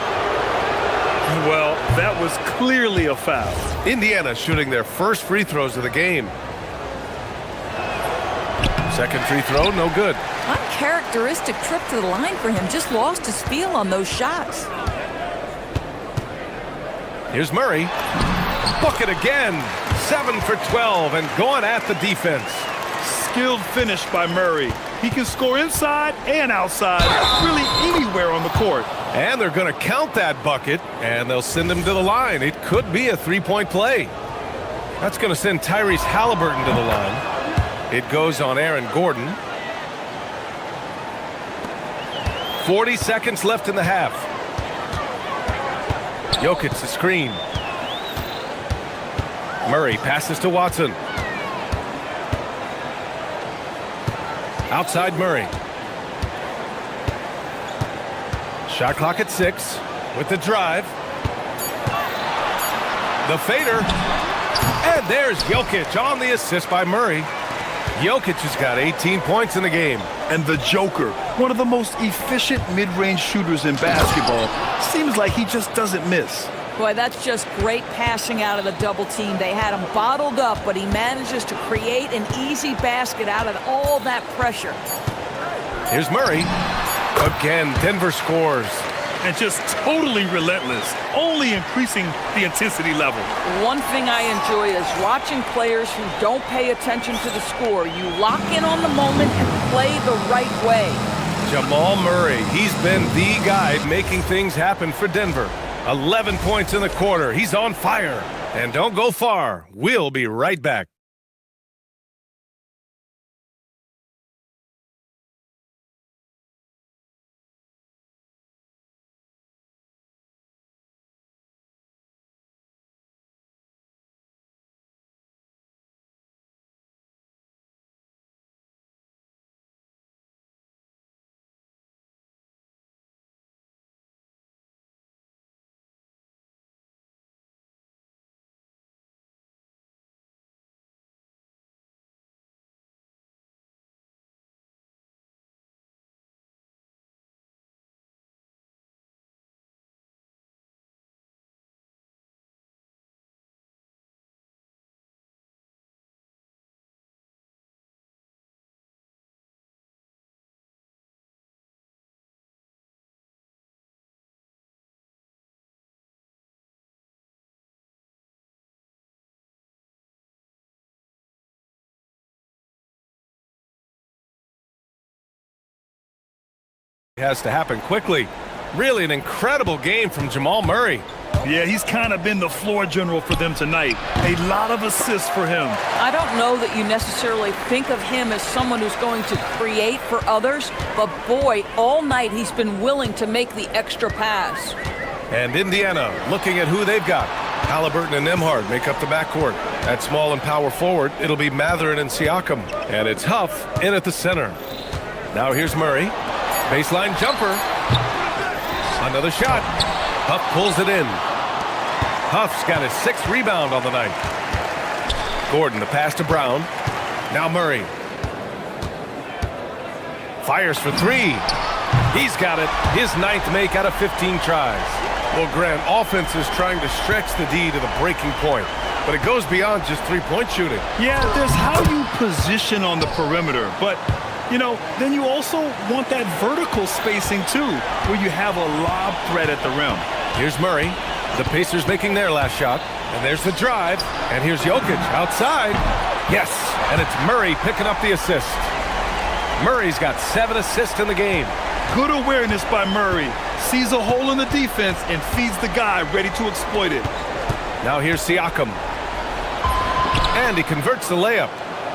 Well, that was clearly a foul. Indiana shooting their first free throws of the game. Second free throw, no good. Uncharacteristic trip to the line for him. Just lost his feel on those shots. Here's Murray. Bucket again. 7 for 12 and going at the defense. Skilled finish by Murray. He can score inside and outside, really anywhere on the court. And they're going to count that bucket, and they'll send him to the line. It could be a three-point play. That's going to send Tyrese Halliburton to the line. It goes on Aaron Gordon. 40 seconds left in the half. Jokic the screen. Murray passes to Watson. Outside Murray. Shot clock at 6 with the drive. The fader. And there's Jokic on the assist by Murray. Jokic has got 18 points in the game. And the Joker, one of the most efficient mid-range shooters in basketball, seems like he just doesn't miss. Boy, that's just great passing out of the double team. They had him bottled up, but he manages to create an easy basket out of all that pressure. Here's Murray. Again, Denver scores. And just totally relentless, only increasing the intensity level. One thing I enjoy is watching players who don't pay attention to the score. You lock in on the moment and play the right way. Jamal Murray, he's been the guy making things happen for Denver. 11 points in the quarter. He's on fire. And don't go far. We'll be right back. Has to happen quickly. Really an incredible game from Jamal Murray. Yeah, he's kind of been the floor general for them tonight. A lot of assists for him. I don't know that you necessarily think of him as someone who's going to create for others, but boy, all night he's been willing to make the extra pass. And Indiana looking at who they've got. Halliburton and Nembhard make up the backcourt. At small and power forward, it'll be Mathurin and Siakam. And it's Huff in at the center. Now here's Murray. Baseline jumper. Another shot. Huff pulls it in. Huff's got his 6th rebound on the night. Gordon, the pass to Brown. Now Murray. Fires for 3. He's got it. His 9th make out of 15 tries. Well, Grant, offense is trying to stretch the D to the breaking point, but it goes beyond just three-point shooting. Yeah, there's how you position on the perimeter, but you know, then you also want that vertical spacing too, where you have a lob threat at the rim. Here's Murray. The Pacers making their last shot. And there's the drive. And here's Jokic outside. Yes, and it's Murray picking up the assist. Murray's got 7 assists in the game. Good awareness by Murray. Sees a hole in the defense and feeds the guy ready to exploit it. Now here's Siakam. And he converts the layup.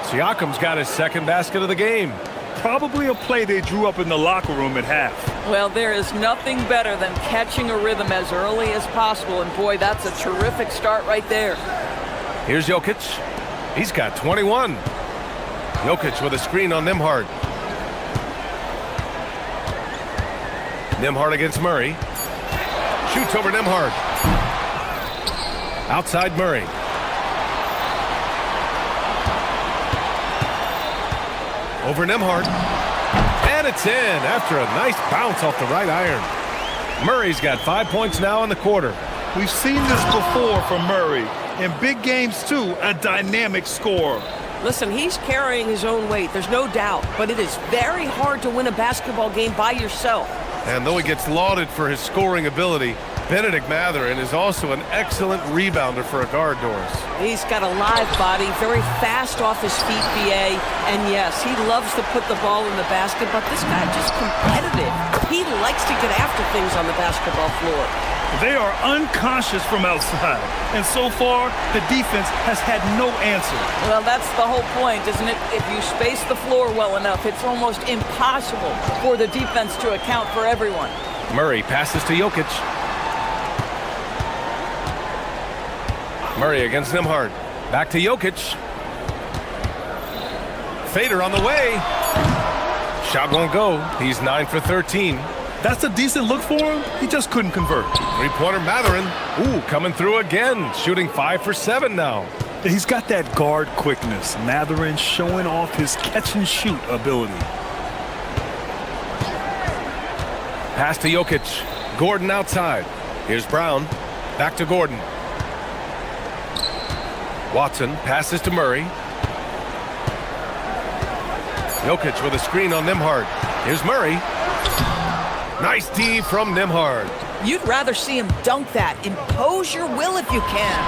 Siakam's got his 2nd basket of the game. Probably a play they drew up in the locker room at half. Well, there is nothing better than catching a rhythm as early as possible, and boy, that's a terrific start right there. Here's Jokic. He's got 21. Jokic with a screen on Nembhard. Nembhard against Murray. Shoots over Nembhard. Outside Murray. Over Nembhard. And it's in after a nice bounce off the right iron. Murray's got 5 points now in the quarter. We've seen this before from Murray. In big games, too, a dynamic scorer. Listen, he's carrying his own weight, there's no doubt, but it is very hard to win a basketball game by yourself. And though he gets lauded for his scoring ability, Benedict Mathurin is also an excellent rebounder for a guard, Doris. He's got a live body, very fast off his feet, BA. And yes, he loves to put the ball in the basket, but this guy just competitive. He likes to get after things on the basketball floor. They are unconscious from outside. And so far, the defense has had no answer. Well, that's the whole point, isn't it? If you space the floor well enough, it's almost impossible for the defense to account for everyone. Murray passes to Jokic. Murray against Nembhard. Back to Jokic. Fader on the way. Shot won't go. He's 9 for 13. That's a decent look for him. He just couldn't convert. Three-pointer Mathurin. Ooh, coming through again. Shooting 5 for 7 now. He's got that guard quickness. Mathurin showing off his catch-and-shoot ability. Pass to Jokic. Gordon outside. Here's Brown. Back to Gordon. Watson passes to Murray. Jokic with a screen on Nembhard. Here's Murray. Nice D from Nembhard. You'd rather see him dunk that. Impose your will if you can.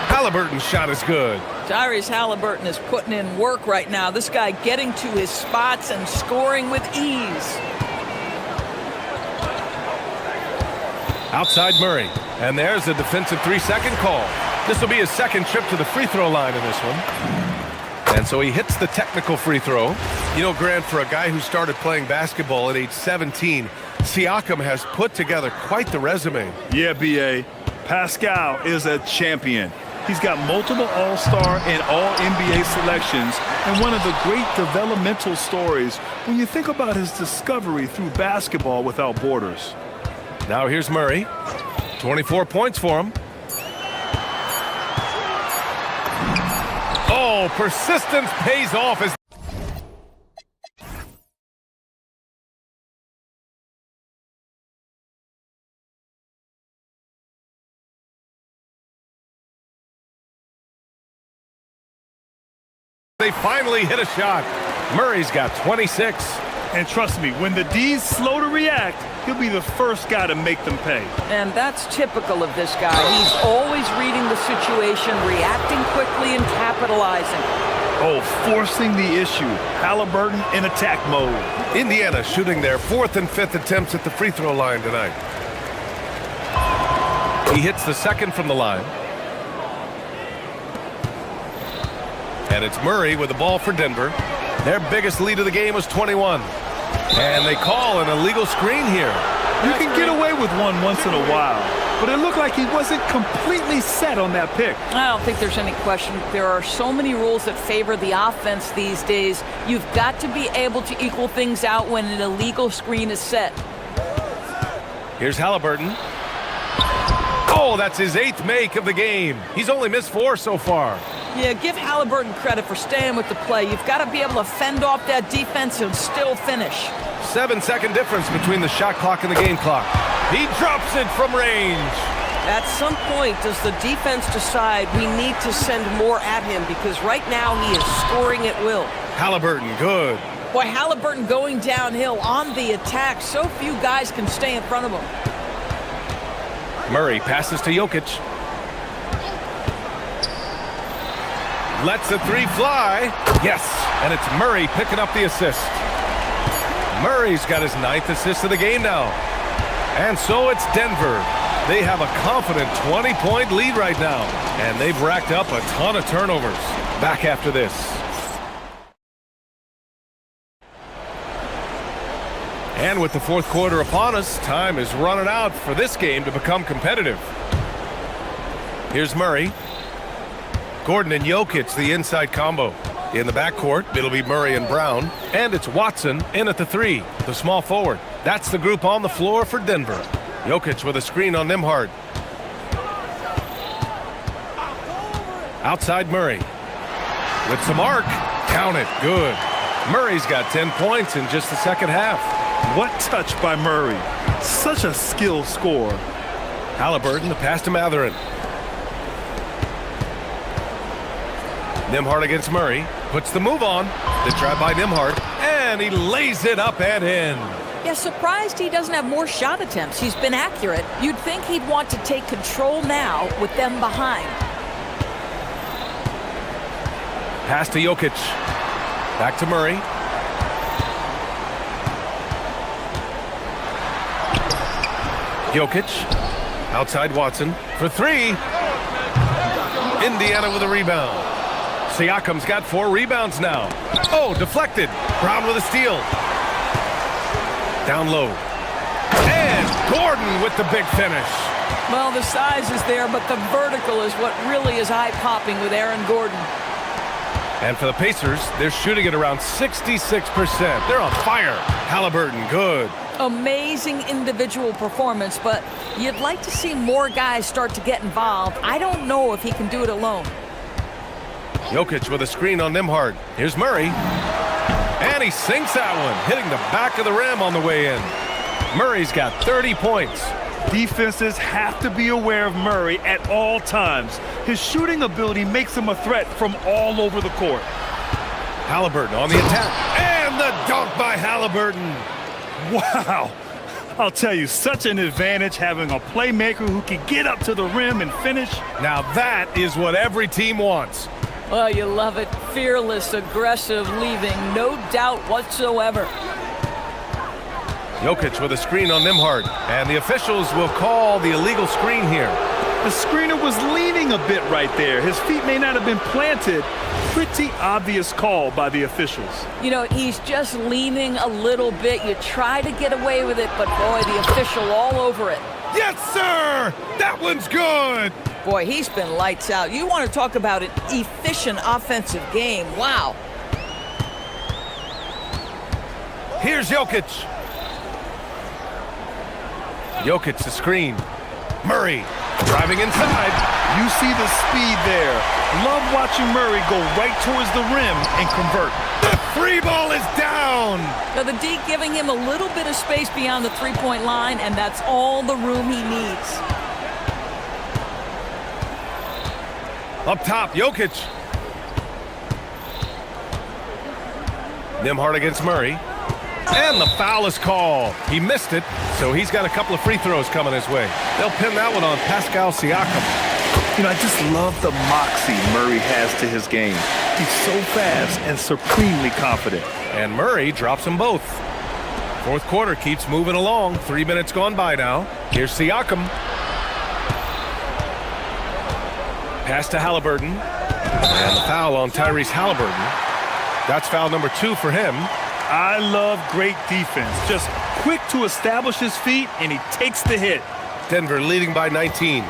Halliburton's shot is good. Tyrese Halliburton is putting in work right now. This guy getting to his spots and scoring with ease. Outside Murray. And there's a defensive 3-second call. This will be his second trip to the free throw line in this one. And so he hits the technical free throw. You know, Grant, for a guy who started playing basketball at age 17, Siakam has put together quite the resume. Yeah, B.A. Pascal is a champion. He's got multiple All-Star and All-NBA selections, and one of the great developmental stories when you think about his discovery through basketball without borders. Now here's Murray. 24 points for him. Oh, persistence pays off as they finally hit a shot. Murray's got 26. And trust me, when the D's slow to react, he'll be the first guy to make them pay. And that's typical of this guy. He's always reading the situation, reacting quickly and capitalizing. Oh, forcing the issue. Halliburton in attack mode. Indiana shooting their 4th and 5th attempts at the free throw line tonight. He hits the second from the line. And it's Murray with the ball for Denver. Their biggest lead of the game was 21. And they call an illegal screen here. You can get away with one once in a while, but it looked like he wasn't completely set on that pick. I don't think there's any question. There are so many rules that favor the offense these days. You've got to be able to equal things out when an illegal screen is set. Here's Halliburton. Oh, that's his 8th make of the game. He's only missed 4 so far. Yeah, give Halliburton credit for staying with the play. You've got to be able to fend off that defense and still finish. 7-second difference between the shot clock and the game clock. He drops it from range. At some point, does the defense decide we need to send more at him? Because right now he is scoring at will. Halliburton, good. Boy, Halliburton going downhill on the attack. So few guys can stay in front of him. Murray passes to Jokic. Lets the 3 fly. Yes, and it's Murray picking up the assist. Murray's got his 9th assist of the game now. And so it's Denver. They have a confident 20-point lead right now. And they've racked up a ton of turnovers. Back after this. And with the 4th quarter upon us, time is running out for this game to become competitive. Here's Murray. Gordon and Jokic, the inside combo. In the backcourt, it'll be Murray and Brown. And it's Watson in at the 3, the small forward. That's the group on the floor for Denver. Jokic with a screen on Nembhard. Outside Murray. With some arc. Count it. Good. Murray's got 10 points in just the second half. What touch by Murray. Such a skilled scorer. Halliburton, the pass to Mathurin. Nembhard against Murray. Puts the move on. The try by Nembhard. And he lays it up and in. Yeah, surprised he doesn't have more shot attempts. He's been accurate. You'd think he'd want to take control now with them behind. Pass to Jokic. Back to Murray. Jokic. Outside Watson for three. Indiana with a rebound. Siakam's got 4 rebounds now. Oh, deflected. Brown with a steal. Down low. And Gordon with the big finish. Well, the size is there, but the vertical is what really is eye-popping with Aaron Gordon. And for the Pacers, they're shooting at around 66%. They're on fire. Halliburton, good. Amazing individual performance, but you'd like to see more guys start to get involved. I don't know if he can do it alone. Jokic with a screen on Nembhard. Here's Murray. And he sinks that one, hitting the back of the rim on the way in. Murray's got 30 points. Defenses have to be aware of Murray at all times. His shooting ability makes him a threat from all over the court. Halliburton on the attack. And the dunk by Halliburton. Wow. I'll tell you, such an advantage having a playmaker who can get up to the rim and finish. Now that is what every team wants. Well, you love it. Fearless, aggressive, leaving no doubt whatsoever. Jokic with a screen on Nembhard. And the officials will call the illegal screen here. The screener was leaning a bit right there. His feet may not have been planted. Pretty obvious call by the officials. You know, he's just leaning a little bit. You try to get away with it, but boy, the official all over it. Yes, sir! That one's good! Boy, he's been lights out. You want to talk about an efficient offensive game. Wow. Here's Jokic. Jokic the screen. Murray driving inside. You see the speed there. Love watching Murray go right towards the rim and convert. The 3 ball is down. Now the D giving him a little bit of space beyond the three-point line, and that's all the room he needs. Up top, Jokic. Nembhard against Murray. And the foul is called. He missed it, so he's got a couple of free throws coming his way. They'll pin that one on Pascal Siakam. You know, I just love the moxie Murray has to his game. He's so fast and supremely confident. And Murray drops them both. Fourth quarter keeps moving along. 3 minutes gone by now. Here's Siakam. Pass to Halliburton. And the foul on Tyrese Halliburton. That's foul number 2 for him. I love great defense. Just quick to establish his feet, and he takes the hit. Denver leading by 19.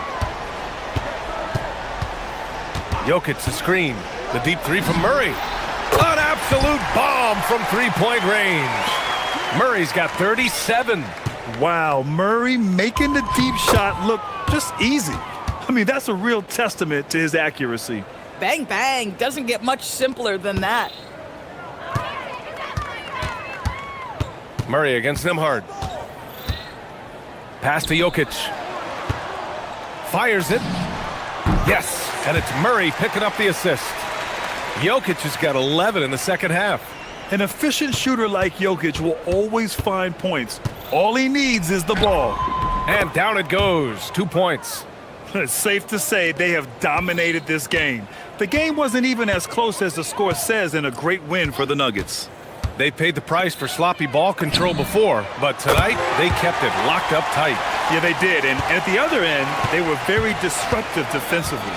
Jokic the screen. The deep 3 from Murray. An absolute bomb from 3-point range. Murray's got 37. Wow, Murray making the deep shot look just easy. I mean, that's a real testament to his accuracy. Bang, bang. Doesn't get much simpler than that. Murray against Nembhard. Pass to Jokic. Fires it. Yes, and it's Murray picking up the assist. Jokic has got 11 in the second half. An efficient shooter like Jokic will always find points. All he needs is the ball. And down it goes. 2 points. It's safe to say they have dominated this game. The game wasn't even as close as the score says in a great win for the Nuggets. They paid the price for sloppy ball control before, but tonight they kept it locked up tight. Yeah, they did, and at the other end, they were very disruptive defensively.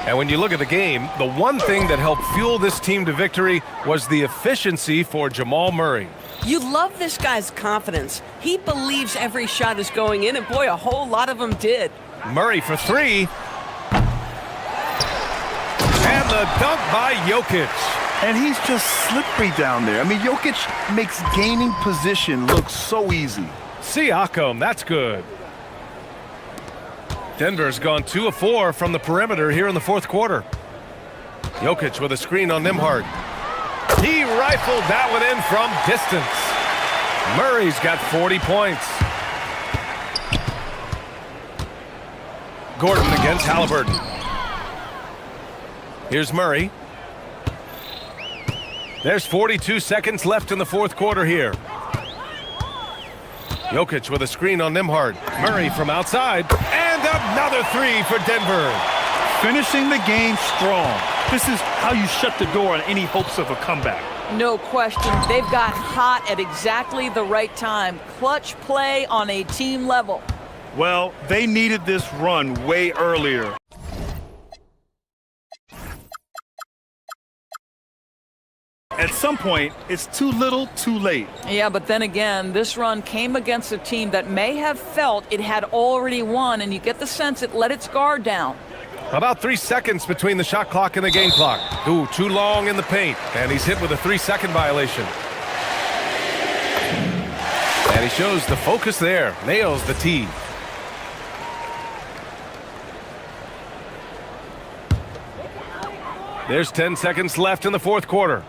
And when you look at the game, the one thing that helped fuel this team to victory was the efficiency for Jamal Murray. You love this guy's confidence. He believes every shot is going in, and boy, a whole lot of them did. Murray for 3. And the dunk by Jokic. And he's just slippery down there. I mean, Jokic makes gaining position look so easy. Siakam, that's good. Denver's gone 2 of 4 from the perimeter here in the fourth quarter. Jokic with a screen on Nembhard. He rifled that one in from distance. Murray's got 40 points. Gordon against Halliburton. Here's Murray. There's 42 seconds left in the fourth quarter here. Jokic with a screen on Nembhard. Murray from outside. And another three for Denver. Finishing the game strong. This is how you shut the door on any hopes of a comeback. No question. They've got hot at exactly the right time. Clutch play on a team level. Well, they needed this run way earlier. At some point, it's too little, too late. Yeah, but then again, this run came against a team that may have felt it had already won, and you get the sense it let its guard down. About 3 seconds between the shot clock and the game clock. Ooh, too long in the paint. And he's hit with a 3-second violation. And he shows the focus there. Nails the tee. There's 10 seconds left in the fourth quarter.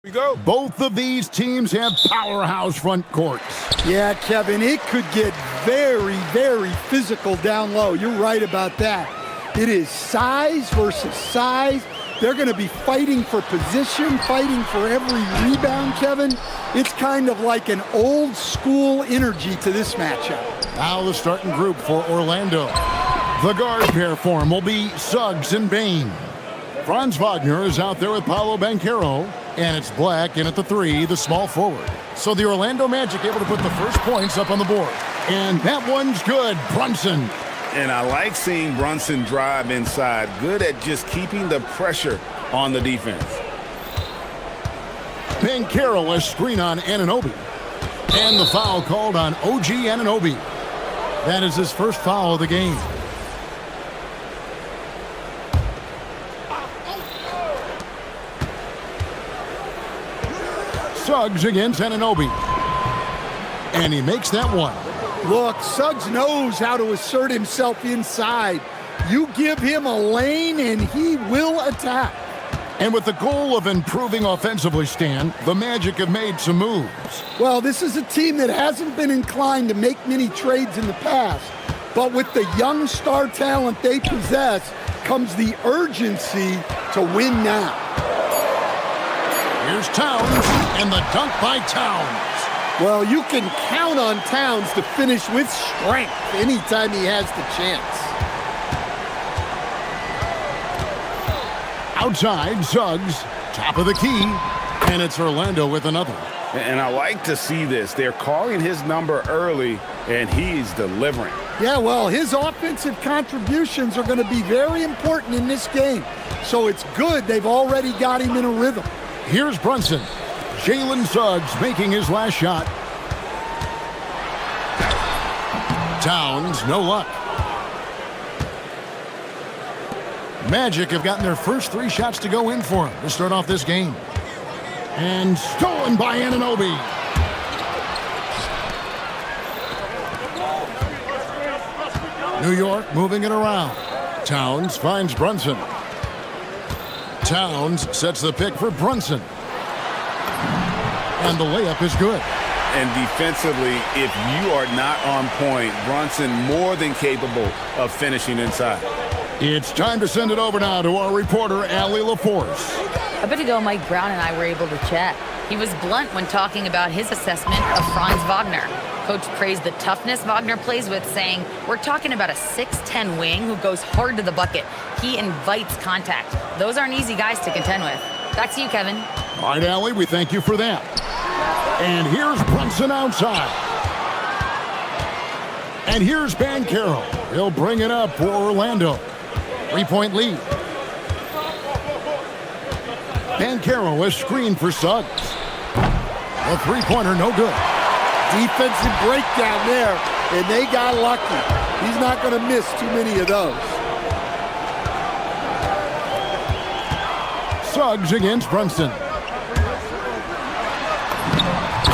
We go. Both of these teams have powerhouse front courts. Yeah, Kevin, it could get very, very physical down low. You're right about that. It is size versus size. They're going to be fighting for position, fighting for every rebound, Kevin. It's kind of like an old school energy to this matchup. Now the starting group for Orlando. The guard pair form will be Suggs and Bain. Franz Wagner is out there with Paolo Banchero, and it's Black in at the 3, the small forward. So the Orlando Magic able to put the first points up on the board. And that one's good. Brunson. And I like seeing Brunson drive inside. Good at just keeping the pressure on the defense. Banchero a screen on Anunoby. And the foul called on OG Anunoby. That is his first foul of the game. Suggs against Anunoby. And he makes that one. Look, Suggs knows how to assert himself inside. You give him a lane and he will attack. And with the goal of improving offensively, Stan, the Magic have made some moves. Well, this is a team that hasn't been inclined to make many trades in the past. But with the young star talent they possess comes the urgency to win now. Here's Towns, and the dunk by Towns. Well, you can count on Towns to finish with strength anytime he has the chance. Outside, Suggs, top of the key, and it's Orlando with another. And I like to see this. They're calling his number early, and he's delivering. Yeah, well, his offensive contributions are going to be very important in this game. So it's good they've already got him in a rhythm. Here's Brunson. Jalen Suggs making his last shot. Towns, no luck. Magic have gotten their first 3 shots to go in for him to start off this game. And stolen by Anunoby. New York moving it around. Towns finds Brunson. Towns sets the pick for Brunson. And the layup is good. And defensively, if you are not on point, Brunson more than capable of finishing inside. It's time to send it over now to our reporter, Allie LaForce. A bit ago, Mike Brown and I were able to chat. He was blunt when talking about his assessment of Franz Wagner. Coach praised the toughness Wagner plays with, saying, we're talking about a 6'10 wing who goes hard to the bucket. He invites contact. Those aren't easy guys to contend with. Back to you, Kevin. All right, Allie, we thank you for that. And here's Brunson outside. And here's Banchero. He'll bring it up for Orlando. 3-point lead. Banchero is screened for Suggs. A 3-pointer, no good. Defensive breakdown there, and they got lucky. He's not going to miss too many of those. Suggs against Brunson.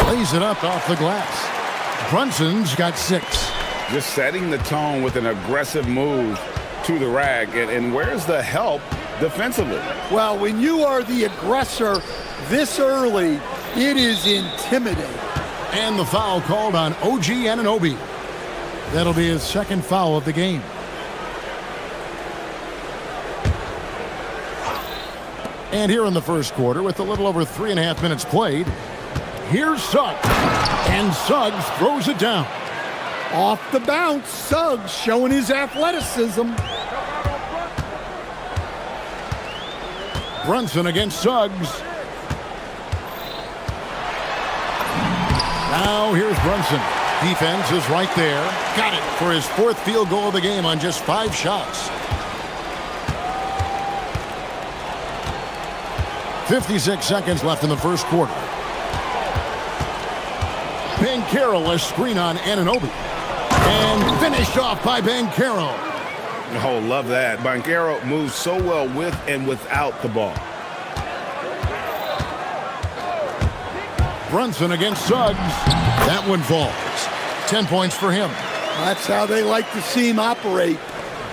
Lays it up off the glass. Brunson's got 6. Just setting the tone with an aggressive move to the rack. And where's the help defensively? Well, when you are the aggressor this early, it is intimidating. And the foul called on OG Anunoby. That'll be his second foul of the game. And here in the first quarter, with a little over 3.5 minutes played, here's Suggs. And Suggs throws it down. Off the bounce, Suggs showing his athleticism. Brunson against Suggs. Now here's Brunson. Defense is right there. Got it for his 4th field goal of the game on just 5 shots. 56 seconds left in the first quarter. Banchero a screen on Anunoby. And finished off by Banchero. Oh, love that. Banchero moves so well with and without the ball. Brunson against Suggs. That one falls. 10 points for him. That's how they like to see him operate.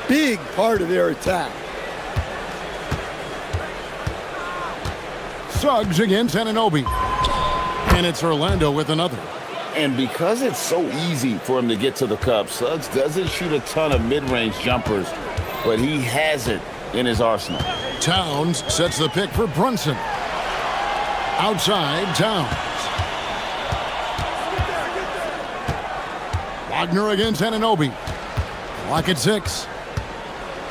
Big part of their attack. Suggs against Anunoby. And it's Orlando with another. And because it's so easy for him to get to the cup, Suggs doesn't shoot a ton of mid-range jumpers, but he has it in his arsenal. Towns sets the pick for Brunson. Outside, Towns. Wagner against Anunoby. Clock at 6.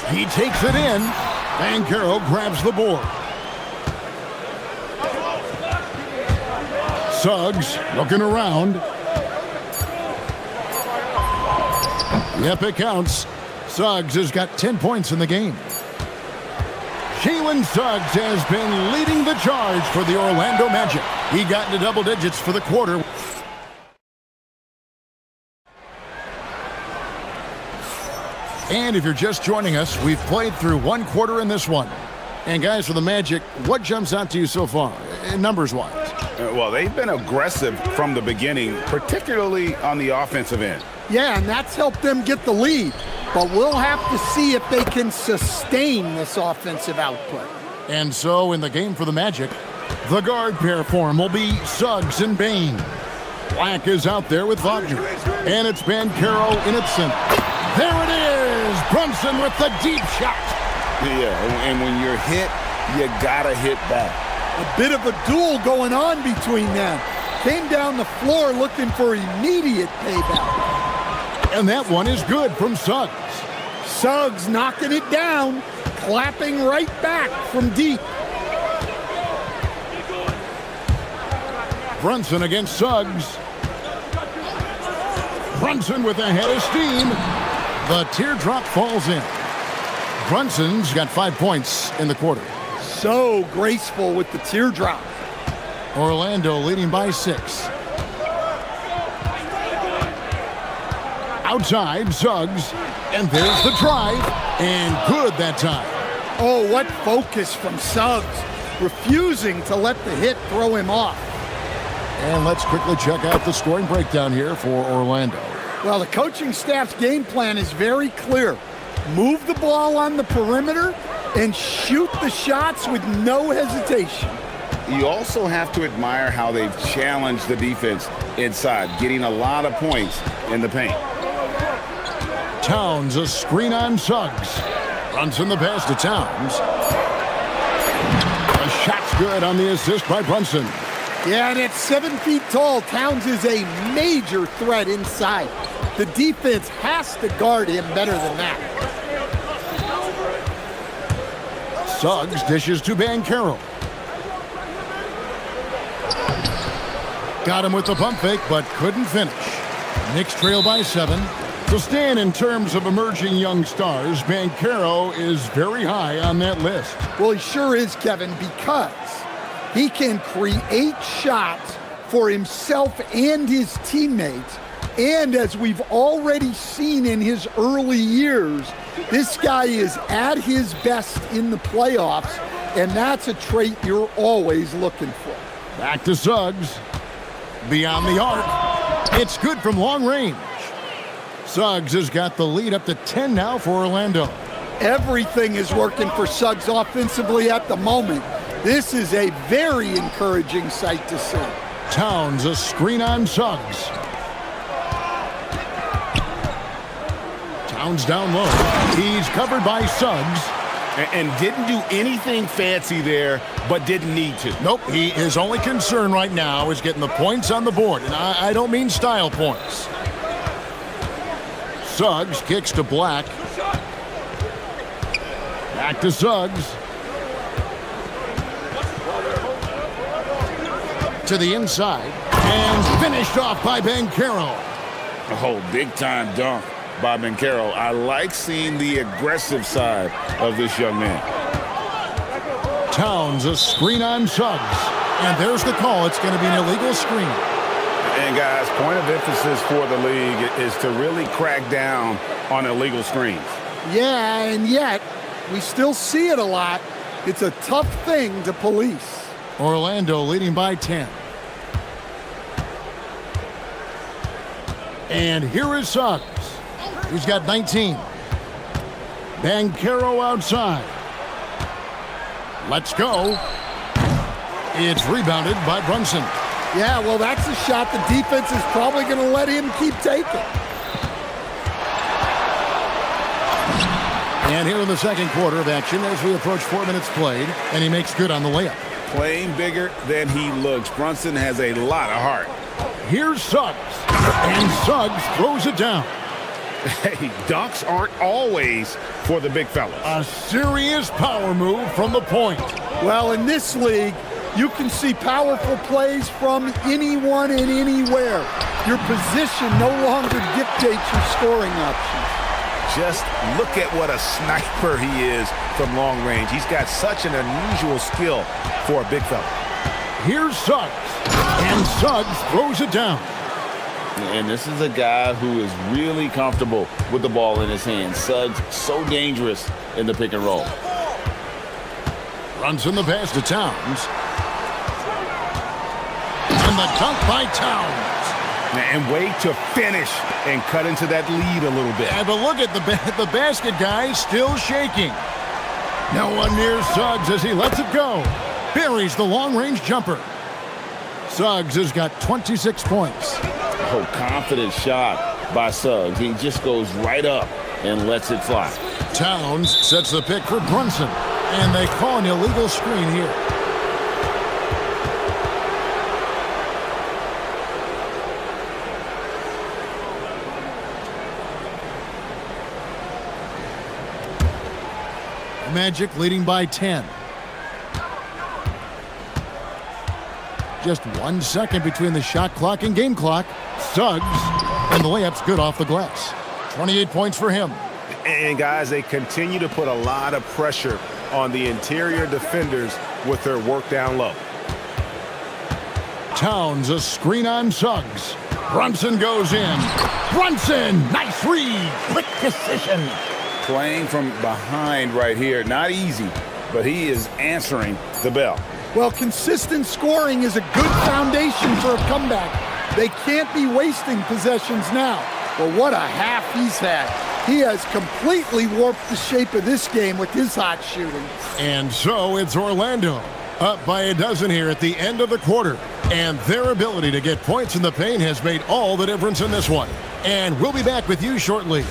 He takes it in. Banchero grabs the board. Suggs looking around. Yep, it counts. Suggs has got 10 points in the game. Jalen Suggs has been leading the charge for the Orlando Magic. He got into double digits for the quarter. And if you're just joining us, we've played through one quarter in this one. And guys, for the Magic, what jumps out to you so far, numbers-wise? Well, they've been aggressive from the beginning, particularly on the offensive end. Yeah, and that's helped them get the lead. But we'll have to see if they can sustain this offensive output. And so in the game for the Magic, the guard pair form will be Suggs and Bane. Black is out there with Wagner. And it's Banchero in its center. There it is! Brunson with the deep shot. Yeah, and when you're hit, you gotta hit back. A bit of a duel going on between them. Came down the floor looking for immediate payback. And that one is good from Suggs. Suggs knocking it down, clapping right back from deep. Brunson against Suggs. Brunson with a head of steam. The teardrop falls in. Brunson's got 5 points in the quarter. So graceful with the teardrop. Orlando leading by 6. Outside, Suggs. And there's the drive. And good that time. Oh, what focus from Suggs. Refusing to let the hit throw him off. And let's quickly check out the scoring breakdown here for Orlando. Well, the coaching staff's game plan is very clear. Move the ball on the perimeter and shoot the shots with no hesitation. You also have to admire how they've challenged the defense inside, getting a lot of points in the paint. Towns, a screen on Suggs. Brunson the pass to Towns. The shot's good on the assist by Brunson. Yeah, and at 7 feet tall, Towns is a major threat inside. The defense has to guard him better than that. Suggs dishes to Banchero. Got him with the pump fake, but couldn't finish. Knicks trail by 7. To stand in terms of emerging young stars, Banchero is very high on that list. Well, he sure is, Kevin, because he can create shots for himself and his teammates. And as we've already seen in his early years, this guy is at his best in the playoffs, and that's a trait you're always looking for. Back to Suggs. Beyond the arc. It's good from long range. Suggs has got the lead up to 10 now for Orlando. Everything is working for Suggs offensively at the moment. This is a very encouraging sight to see. Towns, a screen on Suggs. Towns down low. He's covered by Suggs. And didn't do anything fancy there, but didn't need to. Nope, his only concern right now is getting the points on the board. And I don't mean style points. Suggs kicks to Black. Back to Suggs. To the inside. And finished off by Banchero. Oh, big-time dunk by Banchero. I like seeing the aggressive side of this young man. Towns, a screen on Suggs. And there's the call. It's going to be an illegal screen. And guys, point of emphasis for the league is to really crack down on illegal screens. Yeah, and yet we still see it a lot. It's a tough thing to police. Orlando leading by 10. And here is Suggs. He's got 19. Banchero outside. Let's go. It's rebounded by Brunson. Yeah, well, that's a shot the defense is probably going to let him keep taking. And here in the second quarter of action as we approach 4 minutes played, and he makes good on the layup. Playing bigger than he looks. Brunson has a lot of heart. Here's Suggs, and Suggs throws it down. Hey, dunks aren't always for the big fellas. A serious power move from the point. Well, in this league, you can see powerful plays from anyone and anywhere. Your position no longer dictates your scoring options. Just look at what a sniper he is from long range. He's got such an unusual skill for a big fella. Here's Suggs, and Suggs throws it down. And this is a guy who is really comfortable with the ball in his hands. Suggs so dangerous in the pick and roll. Runs in the pass to Towns. And the dunk by Towns. And way to finish and cut into that lead a little bit. Yeah, but look at the basket guy still shaking. No one near Suggs as he lets it go. Buries the long-range jumper. Suggs has got 26 points. Oh, confident shot by Suggs. He just goes right up and lets it fly. Towns sets the pick for Brunson. And they call an illegal screen here. Magic leading by 10. Just 1 second between the shot clock and game clock. Suggs, and the layup's good off the glass. 28 points for him. And guys, they continue to put a lot of pressure on the interior defenders with their work down low. Towns, a screen on Suggs. Brunson goes in. Brunson, nice read, quick decision. Playing from behind right here, not easy, but he is answering the bell. Well, consistent scoring is a good foundation for a comeback. They can't be wasting possessions now. Well, what a half he's had. He has completely warped the shape of this game with his hot shooting. And so it's Orlando, up by a dozen here at the end of the quarter. And their ability to get points in the paint has made all the difference in this one. And we'll be back with you shortly.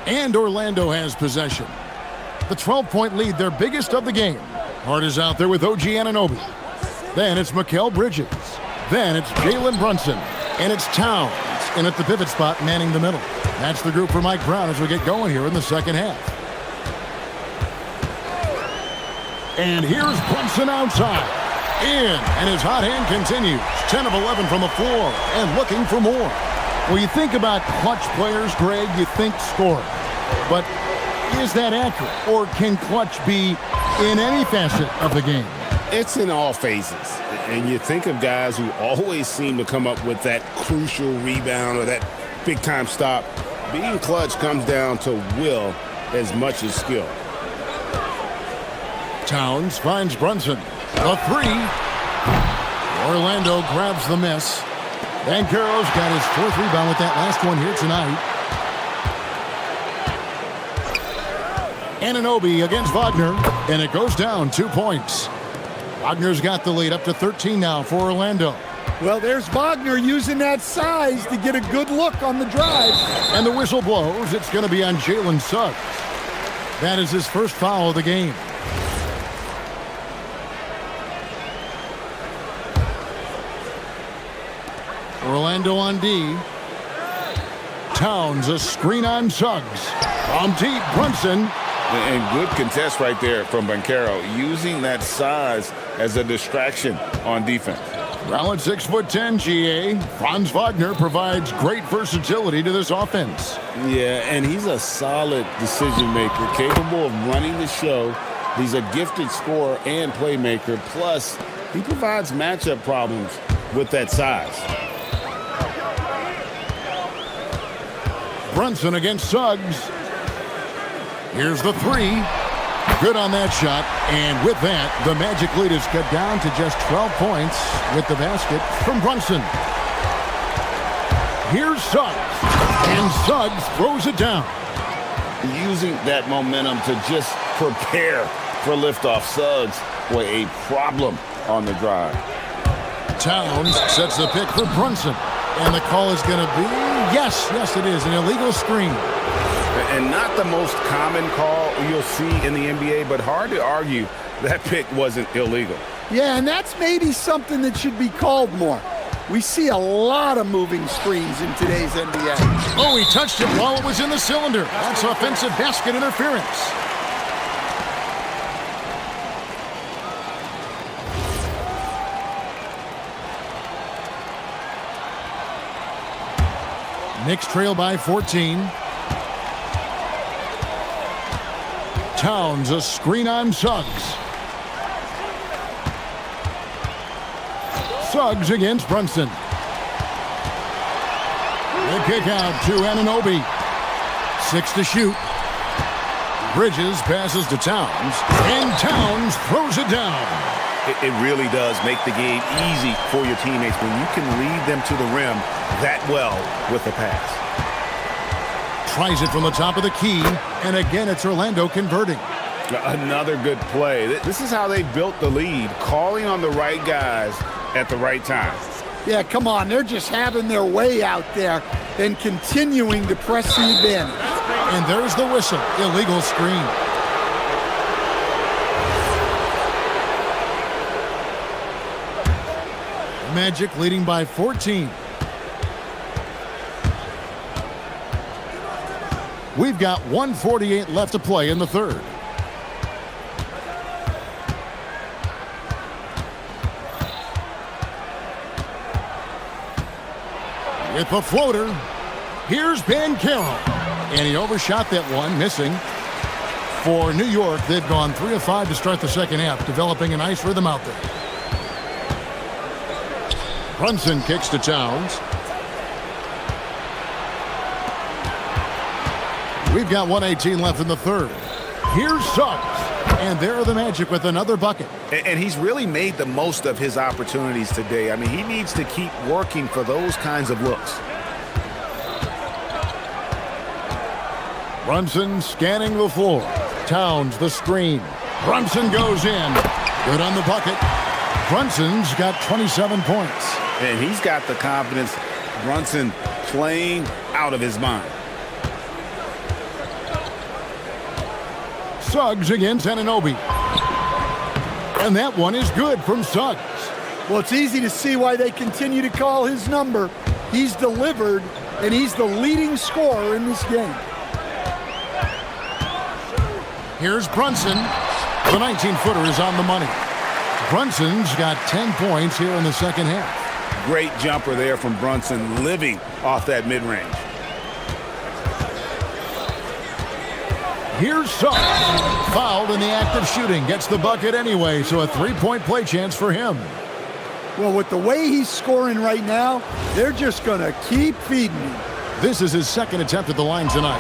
And Orlando has possession. The 12-point lead, their biggest of the game. Hart is out there with OG Anunoby. Then it's Mikal Bridges. Then it's Jalen Brunson. And it's Towns in at the pivot spot, manning the middle. That's the group for Mike Brown as we get going here in the second half. And here's Brunson outside. In, and his hot hand continues. 10 of 11 from the floor and looking for more. When you think about clutch players, Greg, you think scoring. But is that accurate? Or can clutch be in any facet of the game? It's in all phases. And you think of guys who always seem to come up with that crucial rebound or that big-time stop. Being clutch comes down to will as much as skill. Towns finds Brunson. A three. Orlando grabs the miss. Banchero's got his fourth rebound with that last one here tonight. Anunoby against Wagner, and it goes down 2 points. Wagner's got the lead up to 13 now for Orlando. Well, there's Wagner using that size to get a good look on the drive. And the whistle blows. It's going to be on Jalen Suggs. That is his first foul of the game. Orlando on D. Towns, a screen on Suggs. From deep, Brunson. And good contest right there from Banchero, using that size as a distraction on defense. Well, at 6'10", GA, Franz Wagner provides great versatility to this offense. Yeah, and he's a solid decision maker, capable of running the show. He's a gifted scorer and playmaker. Plus, he provides matchup problems with that size. Brunson against Suggs. Here's the three. Good on that shot. And with that, the Magic lead is cut down to just 12 points with the basket from Brunson. Here's Suggs. And Suggs throws it down. Using that momentum to just prepare for liftoff. Suggs, boy, a problem on the drive. Towns sets the pick for Brunson. And the call is going to be, yes, it is, an illegal screen. And not the most common call you'll see in the NBA, but hard to argue that pick wasn't illegal. Yeah, and that's maybe something that should be called more. We see a lot of moving screens in today's NBA. Oh, he touched it while it was in the cylinder. That's offensive basket interference. Knicks trail by 14. Towns, a screen on Suggs. Suggs against Brunson. The kick out to Anunoby. 6 to shoot. Bridges passes to Towns, and Towns throws it down. It really does make the game easy for your teammates when you can lead them to the rim that well with the pass. Tries it from the top of the key, and again it's Orlando converting. Another good play. This is how they built the lead, calling on the right guys at the right time. Yeah, come on. They're just having their way out there and continuing to press the advantage. And there's the whistle. Illegal screen. Magic leading by 14. We've got 1:48 left to play in the third. With the floater, here's Banchero. And he overshot that one, missing. For New York, they've gone 3 of 5 to start the second half, developing a nice rhythm out there. Brunson kicks to Towns. We've got 1:18 left in the third. Here's Suggs. And there are the Magic with another bucket. And he's really made the most of his opportunities today. I mean, he needs to keep working for those kinds of looks. Brunson scanning the floor. Towns the screen. Brunson goes in. Good on the bucket. Brunson's got 27 points. And he's got the confidence. Brunson playing out of his mind. Suggs against Anunoby. And that one is good from Suggs. Well, it's easy to see why they continue to call his number. He's delivered, and he's the leading scorer in this game. Here's Brunson. The 19-footer is on the money. Brunson's got 10 points here in the second half. Great jumper there from Brunson, living off that mid-range. Here's Suggs. Fouled in the act of shooting. Gets the bucket anyway, so a three-point play chance for him. Well, with the way he's scoring right now, they're just going to keep feeding him. This is his second attempt at the line tonight.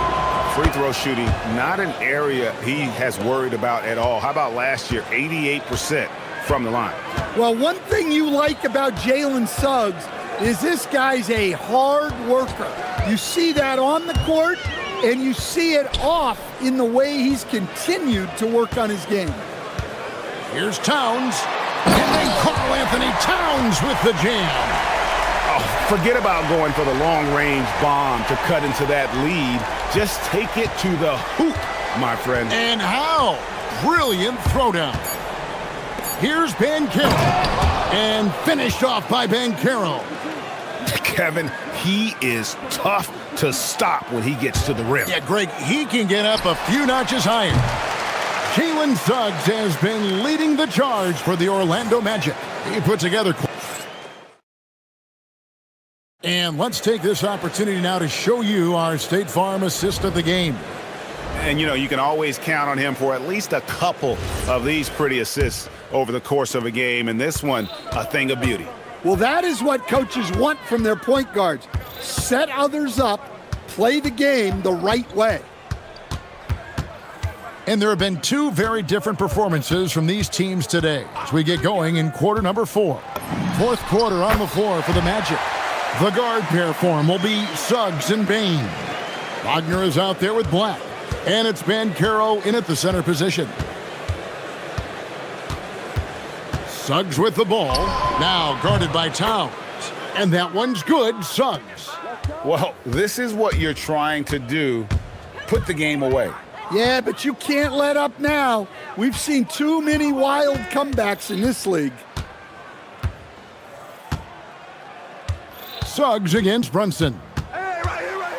Free throw shooting, not an area he has worried about at all. How about last year, 88% from the line? Well, one thing you like about Jalen Suggs is this guy's a hard worker. You see that on the court, and you see it off in the way he's continued to work on his game. Here's Towns, and they call Karl-Anthony Towns with the jam. Oh, forget about going for the long-range bomb to cut into that lead. Just take it to the hoop, my friend. And how? Brilliant throwdown. Here's Bankero. And finished off by Bankero. Kevin, he is tough to stop when he gets to the rim. Yeah, Greg, he can get up a few notches higher. Jalen Suggs has been leading the charge for the Orlando Magic. He put together... And let's take this opportunity now to show you our State Farm assist of the game. And, you know, you can always count on him for at least a couple of these pretty assists over the course of a game. And this one, a thing of beauty. Well, that is what coaches want from their point guards. Set others up, play the game the right way. And there have been two very different performances from these teams today as we get going in quarter number 4. Fourth quarter on the floor for the Magic. The guard pair form will be Suggs and Bain. Wagner is out there with Black. And it's Bankero in at the center position. Suggs with the ball. Now guarded by Towns. And that one's good, Suggs. Well, this is what you're trying to do. Put the game away. Yeah, but you can't let up now. We've seen too many wild comebacks in this league. Suggs against Brunson. Hey, right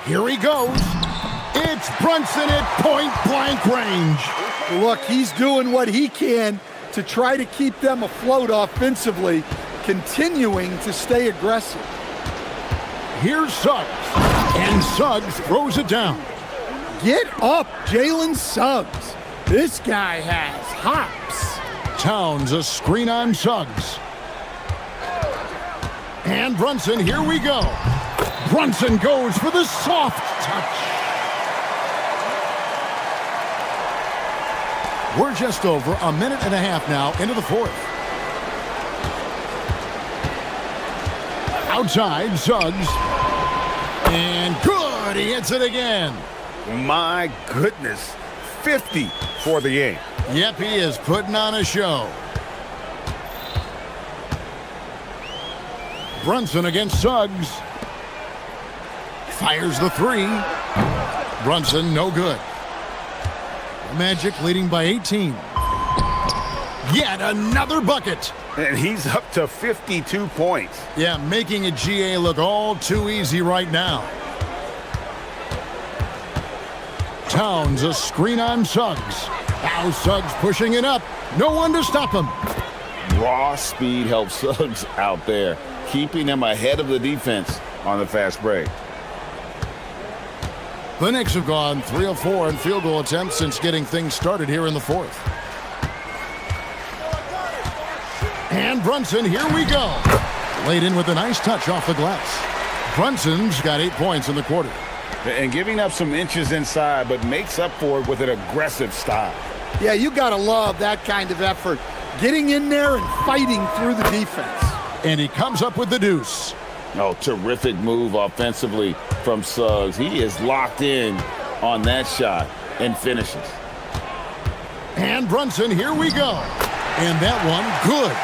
here. Here he goes. It's Brunson at point-blank range. Look, he's doing what he can to try to keep them afloat offensively, continuing to stay aggressive. Here's Suggs. And Suggs throws it down. Get up, Jalen Suggs. This guy has hops. Towns, a screen on Suggs. And Brunson, here we go. Brunson goes for the soft touch. We're just over a minute and a half now into the fourth. Outside, Suggs. And good, he hits it again. My goodness, 50 for the game. Yep, he is putting on a show. Brunson against Suggs. Fires the three. Brunson, no good. Magic leading by 18. Yet another bucket. And he's up to 52 points. Yeah, making a GA look all too easy right now. Towns, a screen on Suggs. Now Suggs pushing it up. No one to stop him. Raw speed helps Suggs out there, keeping him ahead of the defense on the fast break. The Knicks have gone 3 of 4 in field goal attempts since getting things started here in the fourth. And Brunson, here we go. Laid in with a nice touch off the glass. Brunson's got 8 points in the quarter. And giving up some inches inside, but makes up for it with an aggressive style. Yeah, you got to love that kind of effort. Getting in there and fighting through the defense. And he comes up with the deuce. Oh, terrific move offensively from Suggs. He is locked in on that shot and finishes. And Brunson, here we go. And that one, good.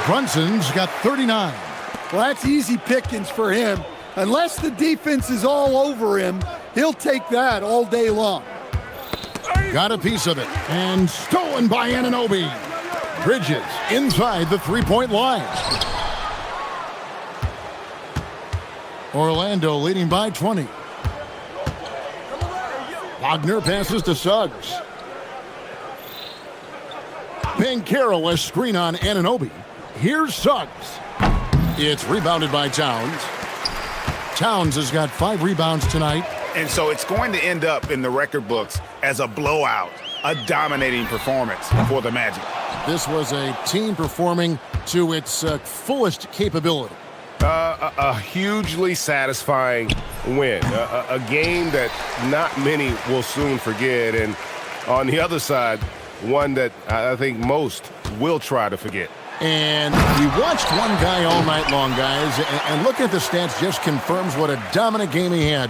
Brunson's got 39. Well, that's easy pickings for him. Unless the defense is all over him, he'll take that all day long. Got a piece of it. And stolen by Anunoby. Bridges inside the three-point line. Orlando leading by 20. Wagner passes to Suggs. Bankero, a screen on Anunoby. Here's Suggs. It's rebounded by Towns. Towns has got 5 rebounds tonight. And so it's going to end up in the record books as a blowout, a dominating performance for the Magic. This was a team performing to its fullest capability. A hugely satisfying win. A game that not many will soon forget. And on the other side, one that I think most will try to forget. And we watched one guy all night long, guys, and looking at the stats just confirms what a dominant game he had.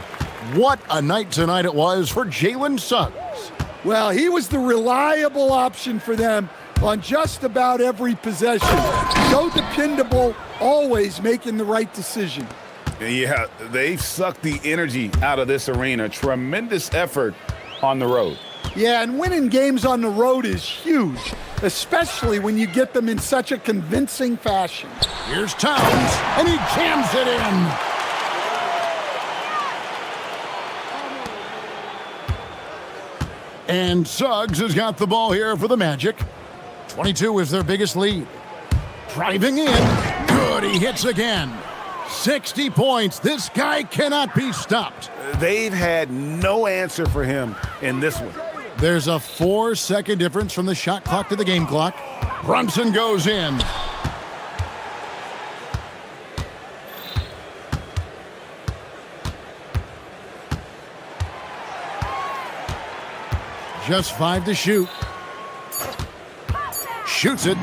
What a night tonight it was for Jalen Suggs. Well, he was the reliable option for them on just about every possession. So dependable, always making the right decision. Yeah, they've sucked the energy out of this arena. Tremendous effort on the road. Yeah, and winning games on the road is huge, especially when you get them in such a convincing fashion. Here's Towns, and he jams it in. And Suggs has got the ball here for the Magic. 22 is their biggest lead. Driving in. Good, he hits again. 60 points. This guy cannot be stopped. They've had no answer for him in this one. There's a 4-second difference from the shot clock to the game clock. Brunson goes in. Just 5 to shoot. Shoots it.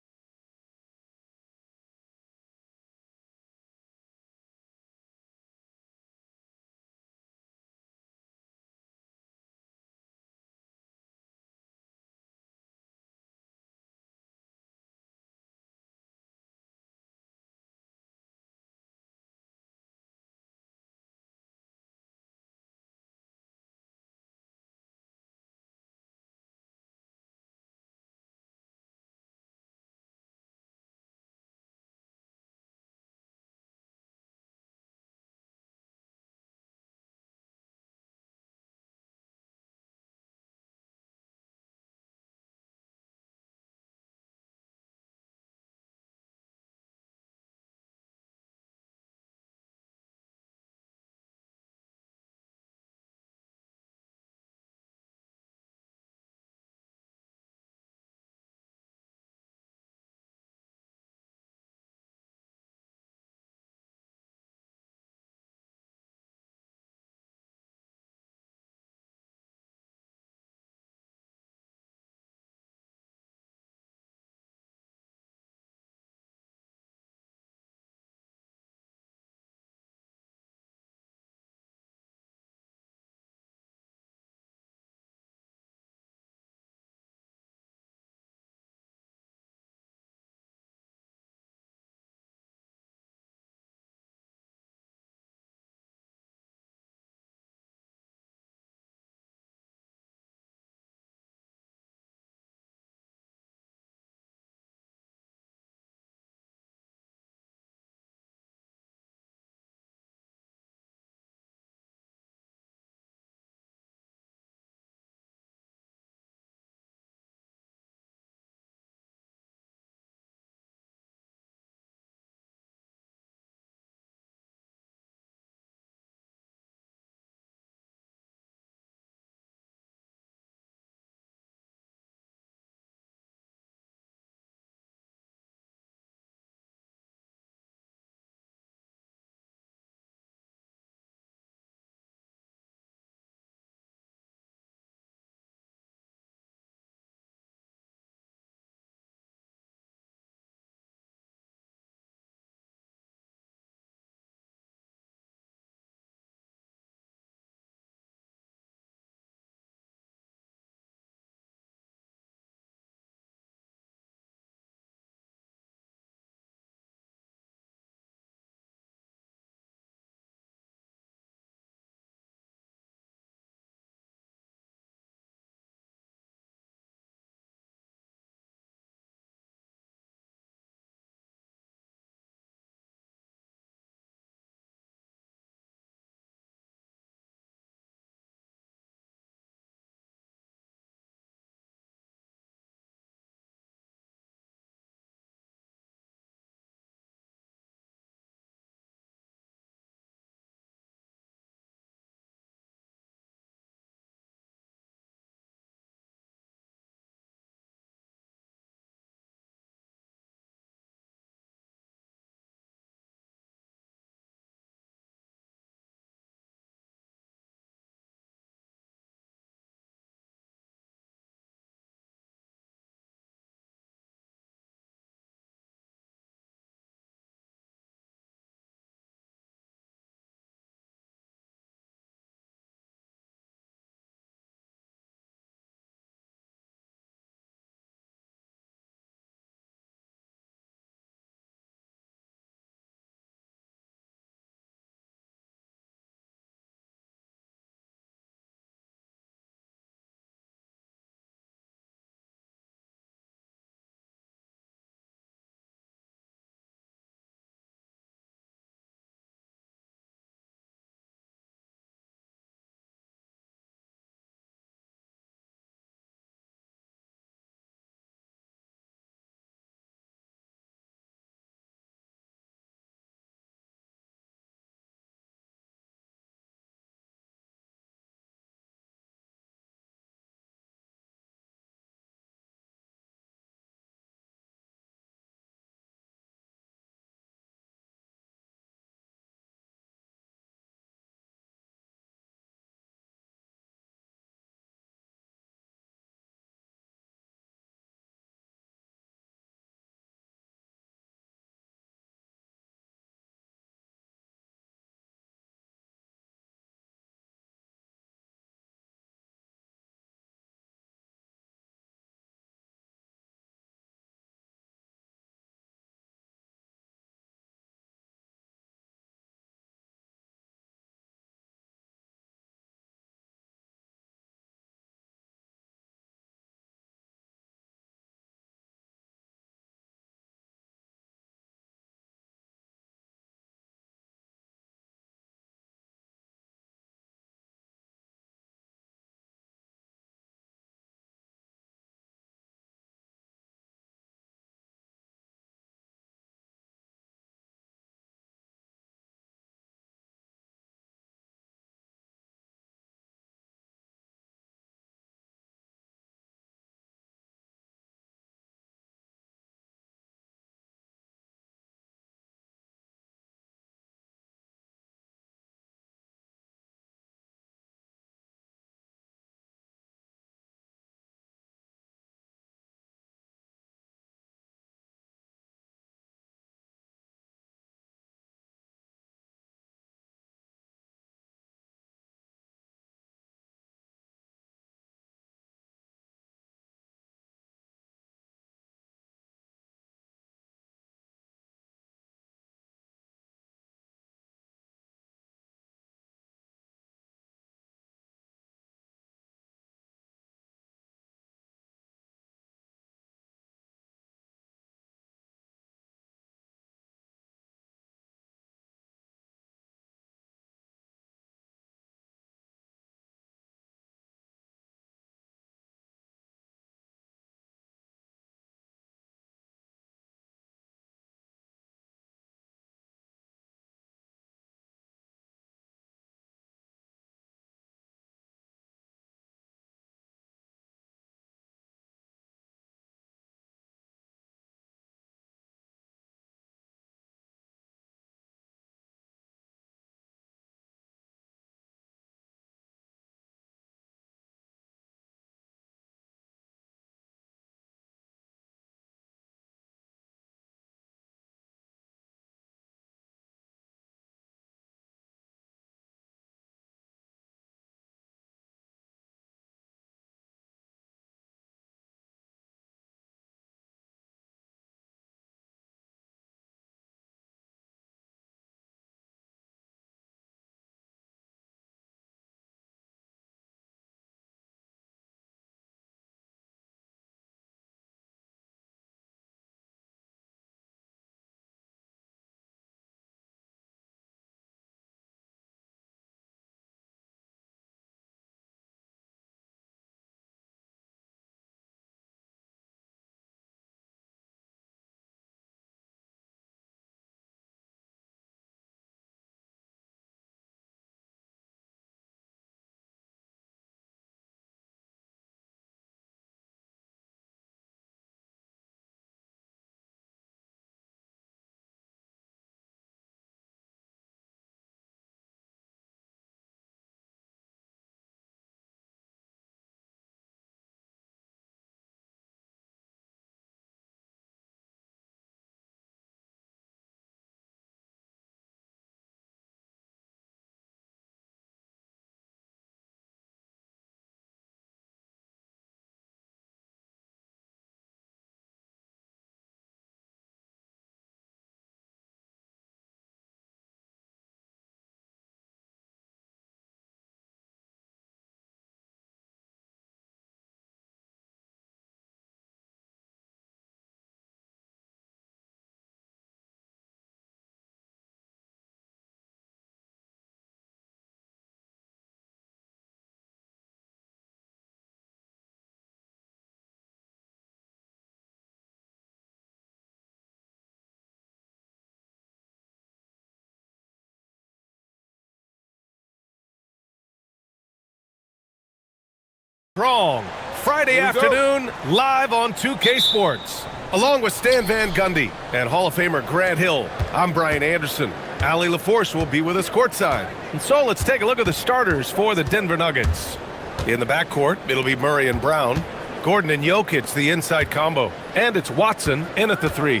Strong. Friday afternoon, live on 2K Sports. Along with Stan Van Gundy and Hall of Famer Grant Hill, I'm Brian Anderson. Allie LaForce will be with us courtside. And so let's take a look at the starters for the Denver Nuggets. In the backcourt, it'll be Murray and Brown. Gordon and Jokic, the inside combo. And it's Watson in at the 3.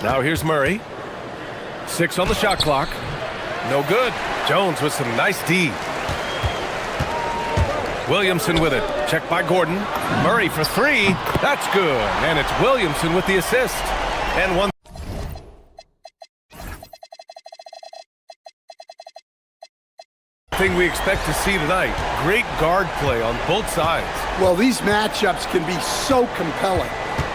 Now here's Murray. 6 on the shot clock. No good. Jones with some nice D. Williamson with it. Checked by Gordon. Murray for 3. That's good. And it's Williamson with the assist. And one thing we expect to see tonight, great guard play on both sides. Well, these matchups can be so compelling.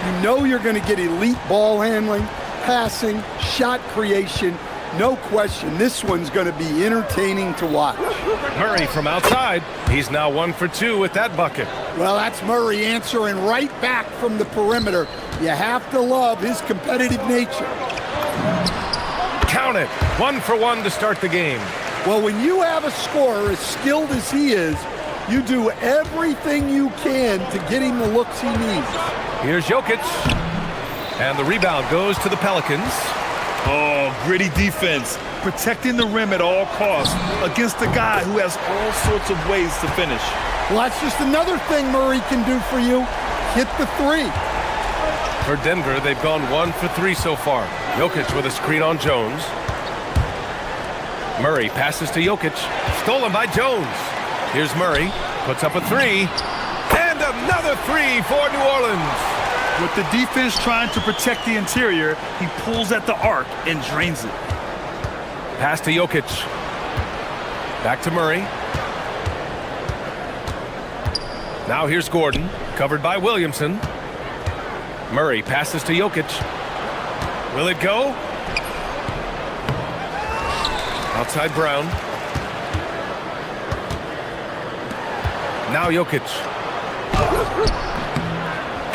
You know you're going to get elite ball handling, passing, shot creation. No question, this one's going to be entertaining to watch. Murray from outside. He's now 1 for 2 with that bucket. Well, that's Murray answering right back from the perimeter. You have to love his competitive nature. Count it. 1 for 1 to start the game. Well, when you have a scorer as skilled as he is, you do everything you can to get him the looks he needs. Here's Jokic. And the rebound goes to the Pelicans. Oh, gritty defense, protecting the rim at all costs against a guy who has all sorts of ways to finish. Well, that's just another thing Murray can do for you. Hit the 3. For Denver, they've gone 1 for 3 so far. Jokic with a screen on Jones. Murray passes to Jokic. Stolen by Jones. Here's Murray. Puts up a 3. And another 3 for New Orleans. With the defense trying to protect the interior, he pulls at the arc and drains it. Pass to Jokic. Back to Murray. Now here's Gordon, covered by Williamson. Murray passes to Jokic. Will it go? Outside Brown. Now Jokic.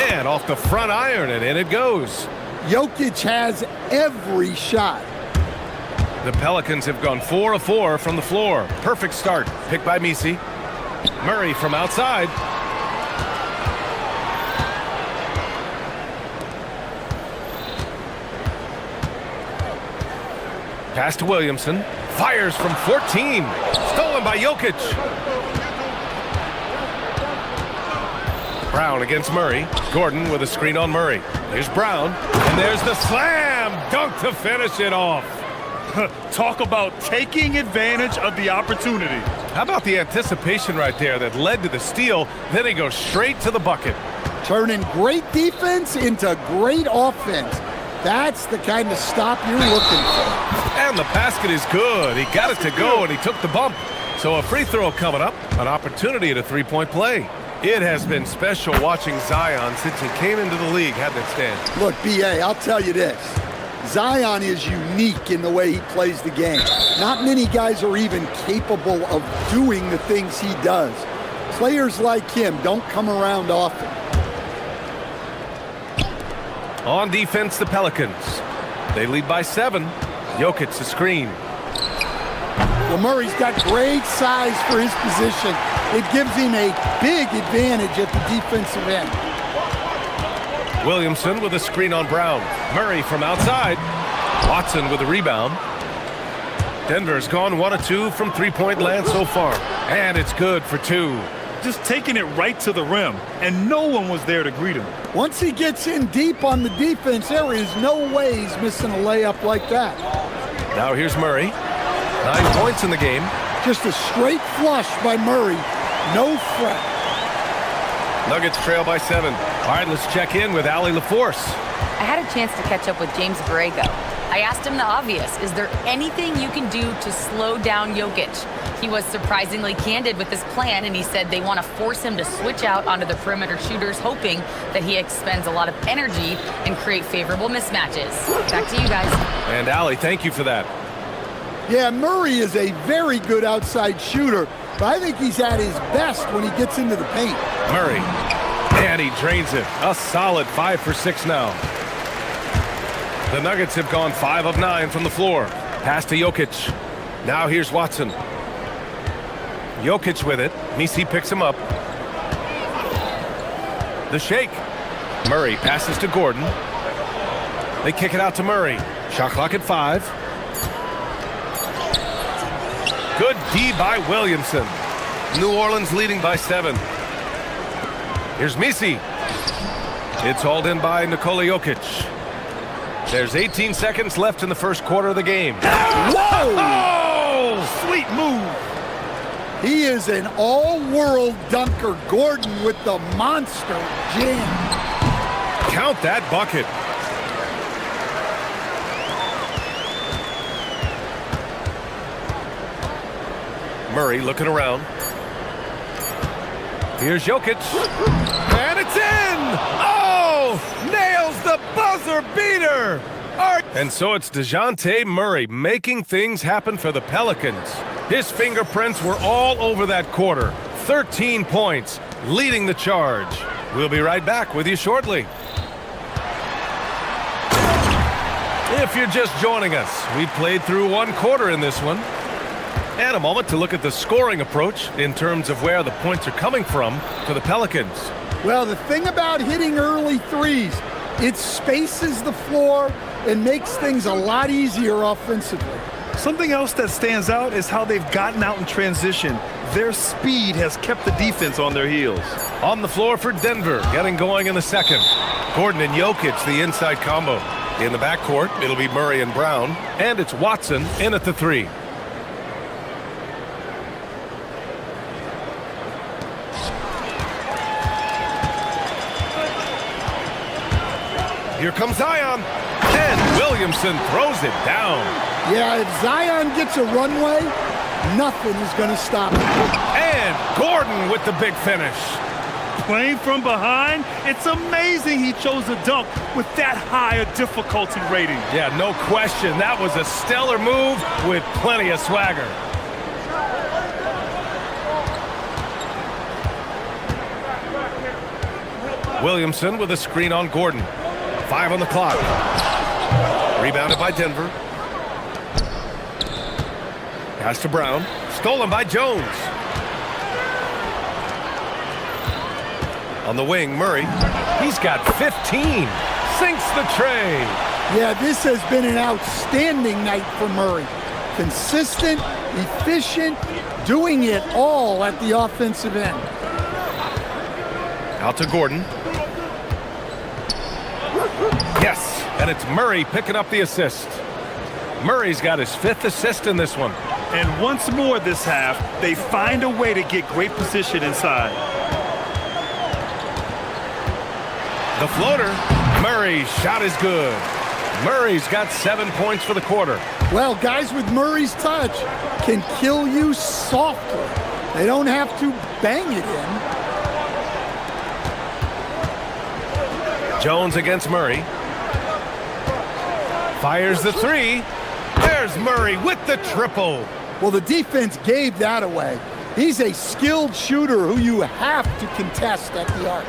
And off the front iron, and in it goes. Jokic has every shot. The Pelicans have gone 4 of 4 from the floor. Perfect start. Picked by Misi. Murray from outside. Pass to Williamson. Fires from 14. Stolen by Jokic. Brown against Murray. Gordon with a screen on Murray. There's Brown. And there's the slam dunk to finish it off. Talk about taking advantage of the opportunity. How about the anticipation right there that led to the steal? Then he goes straight to the bucket. Turning great defense into great offense. That's the kind of stop you're looking for. And the basket is good. He got it to go, and he took the bump. So a free throw coming up. An opportunity at a three-point play. It has been special watching Zion since he came into the league, hasn't it, Stan? Look, B.A., I'll tell you this. Zion is unique in the way he plays the game. Not many guys are even capable of doing the things he does. Players like him don't come around often. On defense, the Pelicans. They lead by 7. Jokic, the screen. Well, Murray's got great size for his position. It gives him a big advantage at the defensive end. Williamson with a screen on Brown. Murray from outside. Watson with a rebound. Denver's gone 1 of 2 from three-point land so far. And it's good for 2. Just taking it right to the rim, and no one was there to greet him. Once he gets in deep on the defense, there is no way he's missing a layup like that. Now here's Murray. 9 points in the game. Just a straight flush by Murray. No fret. Nuggets trail by 7. All right, let's check in with Allie LaForce. I had a chance to catch up with James Borrego. I asked him the obvious. Is there anything you can do to slow down Jokic? He was surprisingly candid with his plan, and he said they want to force him to switch out onto the perimeter shooters, hoping that he expends a lot of energy and create favorable mismatches. Back to you guys. And Allie, thank you for that. Yeah, Murray is a very good outside shooter, but I think he's at his best when he gets into the paint. Murray, and he drains it. A solid 5 for 6 now. The Nuggets have gone 5 of 9 from the floor. Pass to Jokic. Now here's Watson. Jokic with it. Misi picks him up. The shake. Murray passes to Gordon. They kick it out to Murray. Shot clock at 5. Good D by Williamson. New Orleans leading by 7. Here's Misi. It's hauled in by Nikola Jokic. There's 18 seconds left in the first quarter of the game. Whoa! Oh! Sweet move. He is an all-world dunker. Gordon with the monster jam. Count that bucket. Murray looking around. Here's Jokic. And it's in! Oh! Nails the buzzer beater! And so it's DeJounte Murray making things happen for the Pelicans. His fingerprints were all over that quarter. 13 points, leading the charge. We'll be right back with you shortly. If you're just joining us, we played through one quarter in this one. And a moment to look at the scoring approach in terms of where the points are coming from for the Pelicans. Well, the thing about hitting early threes, it spaces the floor and makes things a lot easier offensively. Something else that stands out is how they've gotten out in transition. Their speed has kept the defense on their heels. On the floor for Denver, getting going in the second. Gordon and Jokic, the inside combo. In the backcourt, it'll be Murray and Brown. And it's Watson in at the 3. Here comes Zion, and Williamson throws it down. Yeah, if Zion gets a runway, nothing is going to stop him. And Gordon with the big finish. Playing from behind, it's amazing he chose a dunk with that high a difficulty rating. Yeah, no question. That was a stellar move with plenty of swagger. Williamson with a screen on Gordon. 5 on the clock. Rebounded by Denver. Pass to Brown. Stolen by Jones. On the wing, Murray. He's got 15. Sinks the tray. Yeah, this has been an outstanding night for Murray. Consistent, efficient, doing it all at the offensive end. Out to Gordon. Yes, and it's Murray picking up the assist. Murray's got his 5th assist in this one. And once more this half, they find a way to get great position inside. The floater. Murray's shot is good. Murray's got 7 points for the quarter. Well, guys with Murray's touch can kill you softly. They don't have to bang it in. Jones against Murray. Fires the 3. There's Murray with the triple. Well, the defense gave that away. He's a skilled shooter who you have to contest at the arc.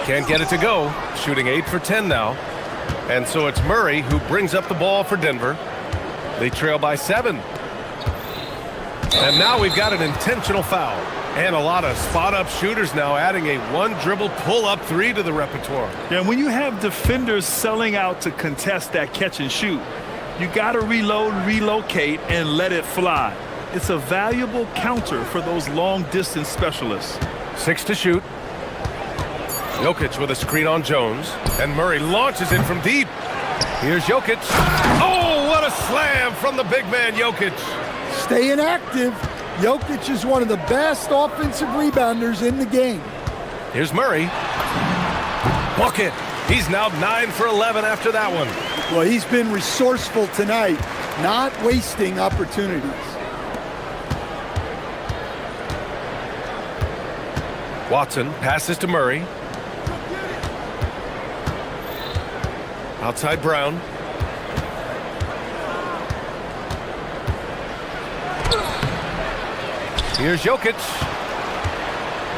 Can't get it to go. Shooting 8 for 10 now. And so it's Murray who brings up the ball for Denver. They trail by 7. And now we've got an intentional foul. And a lot of spot-up shooters now adding a one-dribble pull-up 3 to the repertoire. Yeah, when you have defenders selling out to contest that catch and shoot, you got to reload, relocate, and let it fly. It's a valuable counter for those long-distance specialists. 6 to shoot. Jokic with a screen on Jones. And Murray launches it from deep. Here's Jokic. Oh, what a slam from the big man, Jokic. Staying active. Jokic is one of the best offensive rebounders in the game. Here's Murray. Bucket. He's now 9 for 11 after that one. Well, he's been resourceful tonight, not wasting opportunities. Watson passes to Murray. Outside Brown. Here's Jokic.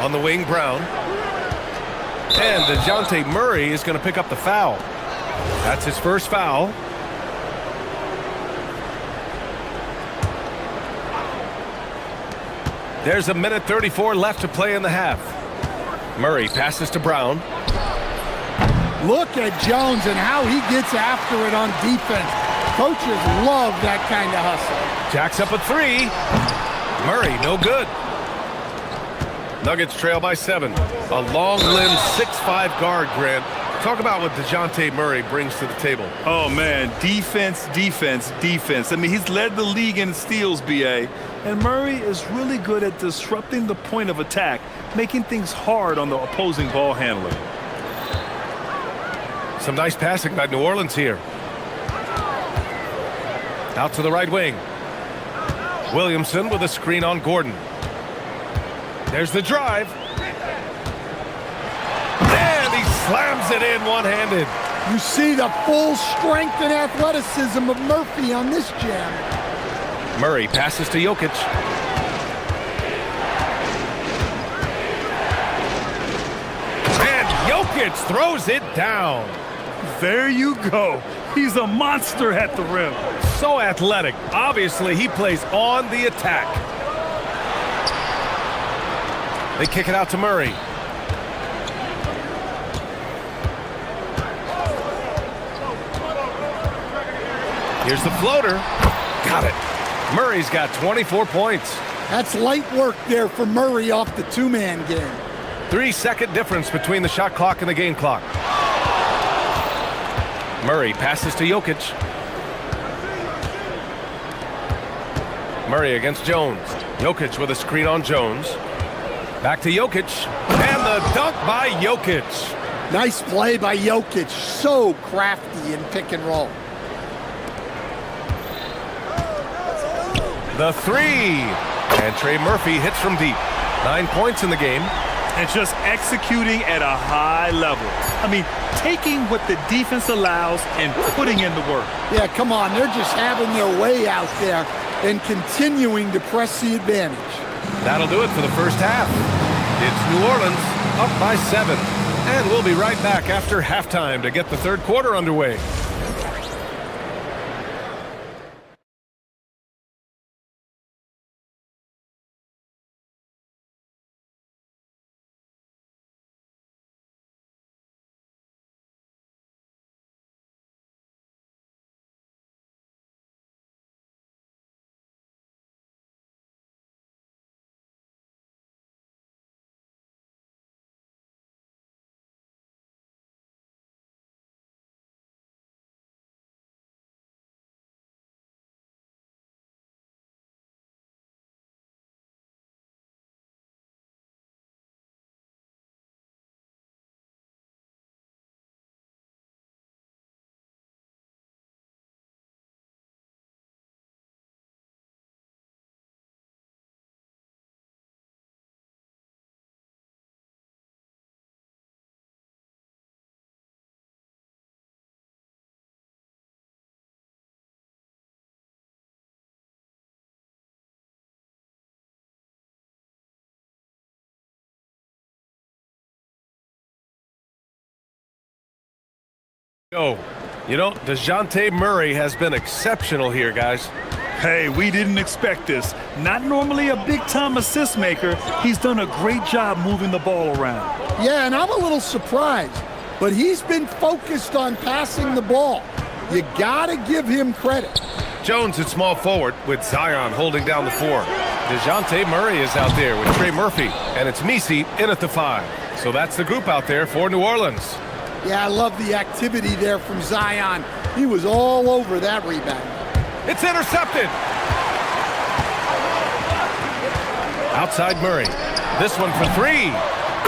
On the wing, Brown. And DeJounte Murray is going to pick up the foul. That's his first foul. There's a minute 34 left to play in the half. Murray passes to Brown. Look at Jones and how he gets after it on defense. Coaches love that kind of hustle. Jacks up a 3. Murray, no good. Nuggets trail by 7. A long-limbed 6'5" guard, Grant. Talk about what DeJounte Murray brings to the table. Oh, man, defense, defense, defense. I mean, he's led the league in steals, B.A., and Murray is really good at disrupting the point of attack, making things hard on the opposing ball handler. Some nice passing by New Orleans here. Out to the right wing. Williamson with a screen on Gordon. There's the drive. And he slams it in one-handed. You see the full strength and athleticism of Murphy on this jam. Murray passes to Jokic. And Jokic throws it down. There you go. He's a monster at the rim. So athletic. Obviously, he plays on the attack. They kick it out to Murray. Here's the floater. Got it. Murray's got 24 points. That's light work there for Murray off the two-man game. 3-second difference between the shot clock and the game clock. Murray passes to Jokic. Murray against Jones. Jokic with a screen on Jones. Back to Jokic. And the dunk by Jokic. Nice play by Jokic. So crafty in pick and roll. The 3. And Trey Murphy hits from deep. 9 points in the game. And just executing at a high level. I mean, taking what the defense allows and putting in the work. Yeah, come on. They're just having their way out there and continuing to press the advantage. That'll do it for the first half. It's New Orleans up by 7. And we'll be right back after halftime to get the third quarter underway. You know, DeJounte Murray has been exceptional here, guys. Hey, we didn't expect this. Not normally a big-time assist maker. He's done a great job moving the ball around. Yeah, and I'm a little surprised, but he's been focused on passing the ball. You gotta give him credit. Jones at small forward with Zion holding down the 4. DeJounte Murray is out there with Trey Murphy, and it's Misi in at the 5. So that's the group out there for New Orleans. Yeah, I love the activity there from Zion. He was all over that rebound. It's intercepted. Outside Murray. This one for 3.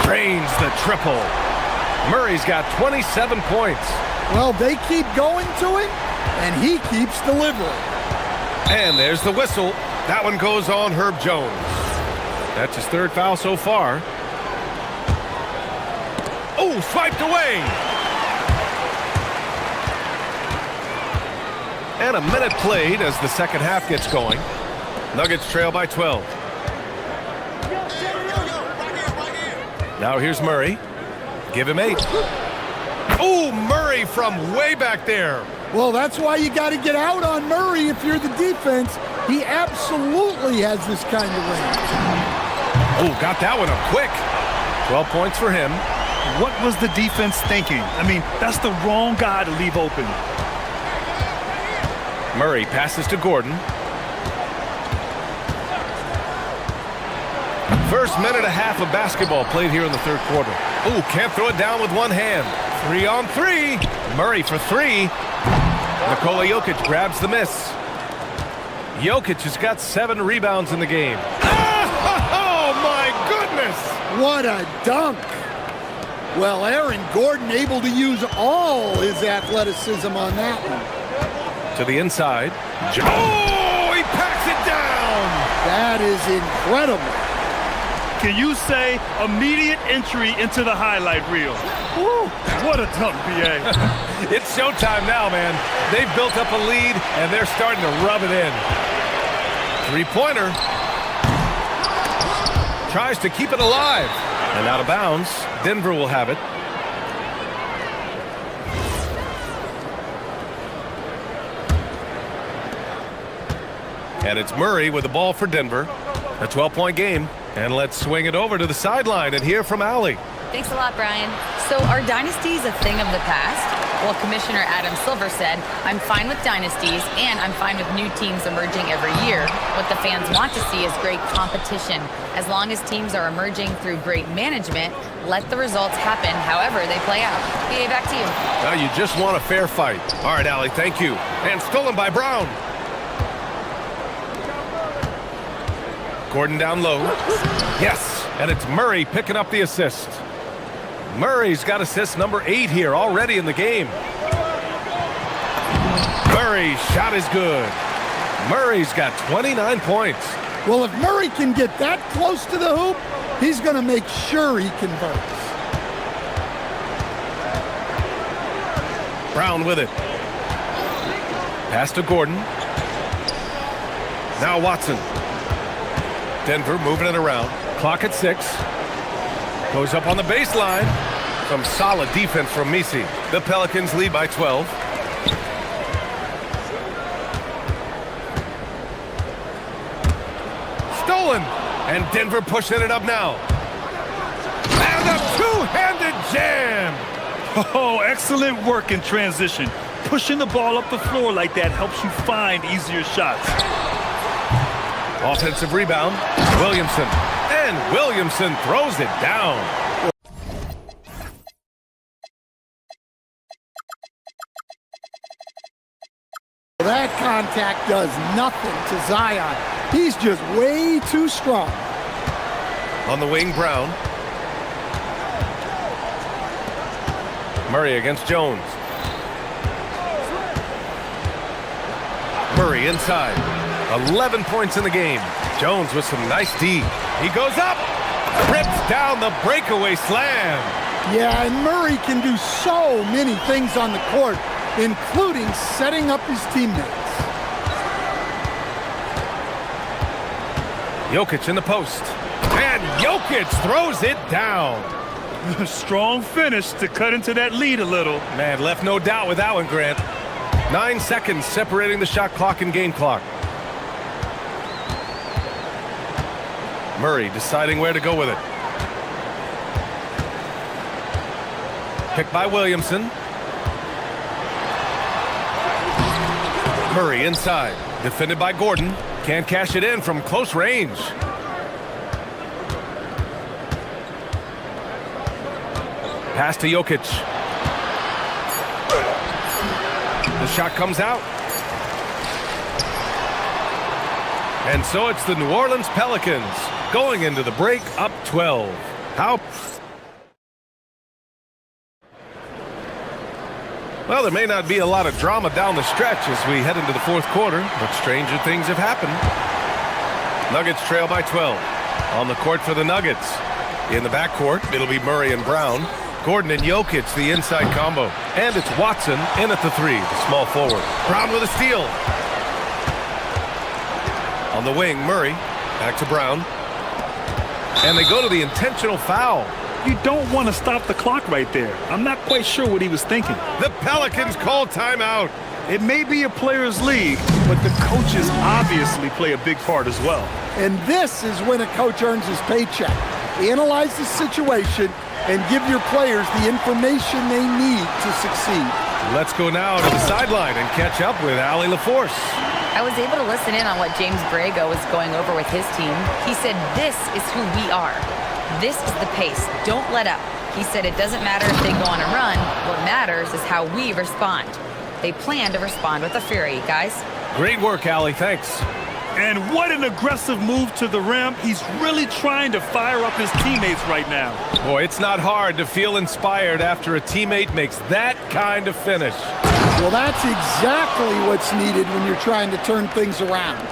Drains the triple. Murray's got 27 points. Well, they keep going to him, and he keeps delivering. And there's the whistle. That one goes on Herb Jones. That's his 3rd foul so far. Oh, swiped away. And a minute played as the second half gets going. Nuggets trail by 12. Now here's Murray. Give him 8. Oh, Murray from way back there. Well, that's why you got to get out on Murray if you're the defense. He absolutely has this kind of range. Oh, got that one up quick. 12 points for him. What was the defense thinking? I mean, that's the wrong guy to leave open. Murray passes to Gordon. First minute and a half of basketball played here in the third quarter. Ooh, can't throw it down with one hand. 3 on 3. Murray for 3. Nikola Jokic grabs the miss. Jokic has got 7 rebounds in the game. Oh, my goodness! What a dunk! Well, Aaron Gordon able to use all his athleticism on that one. To the inside. Oh, he packs it down! That is incredible. Can you say immediate entry into the highlight reel? Woo, what a dunk, B.A. It's showtime now, man. They've built up a lead, and they're starting to rub it in. Three-pointer. Tries to keep it alive. And out of bounds. Denver will have it. And it's Murray with the ball for Denver. A 12-point game. And let's swing it over to the sideline and hear from Allie. Thanks a lot, Brian. So are dynasties a thing of the past? Well, Commissioner Adam Silver said, I'm fine with dynasties and I'm fine with new teams emerging every year. What the fans want to see is great competition. As long as teams are emerging through great management, let the results happen however they play out. BA, back to you. Now you just want a fair fight. All right, Allie, thank you. And stolen by Brown. Gordon down low. Yes, and it's Murray picking up the assist. Murray's got assist number 8 here already in the game. Murray's shot is good. Murray's got 29 points. Well, if Murray can get that close to the hoop, he's going to make sure he converts. Brown with it. Pass to Gordon. Now Watson. Denver moving it around. Clock at 6. Goes up on the baseline. Some solid defense from Misi. The Pelicans lead by 12. Stolen. And Denver pushing it up now. And a two-handed jam. Oh, excellent work in transition. Pushing the ball up the floor like that helps you find easier shots. Offensive rebound, Williamson. And Williamson throws it down. That contact does nothing to Zion. He's just way too strong. On the wing, Brown. Murray against Jones. Murray inside. 11 points in the game. Jones with some nice D. He goes up. Rips down the breakaway slam. Yeah, and Murray can do so many things on the court, including setting up his teammates. Jokic in the post. And Jokic throws it down. Strong finish to cut into that lead a little. Man, left no doubt with that one, Grant. 9 seconds separating the shot clock and game clock. Murray deciding where to go with it. Picked by Williamson. Murray inside. Defended by Gordon. Can't cash it in from close range. Pass to Jokic. The shot comes out. And so it's the New Orleans Pelicans going into the break up 12. How? Well, there may not be a lot of drama down the stretch as we head into the fourth quarter, but stranger things have happened. Nuggets trail by 12. On the court for the Nuggets. In the backcourt, it'll be Murray and Brown. Gordon and Jokic, the inside combo. And it's Watson in at the 3, the small forward. Brown with a steal. On the wing, Murray. Back to Brown. And they go to the intentional foul. You don't want to stop the clock right there. I'm not quite sure what he was thinking. The Pelicans call timeout. It may be a players' league, but the coaches obviously play a big part as well. And this is when a coach earns his paycheck. analyze the situation, and give your players the information they need to succeed. Let's go now to the sideline and catch up with Allie LaForce. I was able to listen in on what James Borrego was going over with his team. He said, this is who we are. This is the pace. Don't let up. He said it doesn't matter if they go on a run. What matters is how we respond. They plan to respond with a fury, guys. Great work, Allie. Thanks. And what an aggressive move to the rim. He's really trying to fire up his teammates right now. Boy, it's not hard to feel inspired after a teammate makes that kind of finish. Well, that's exactly what's needed when you're trying to turn things around.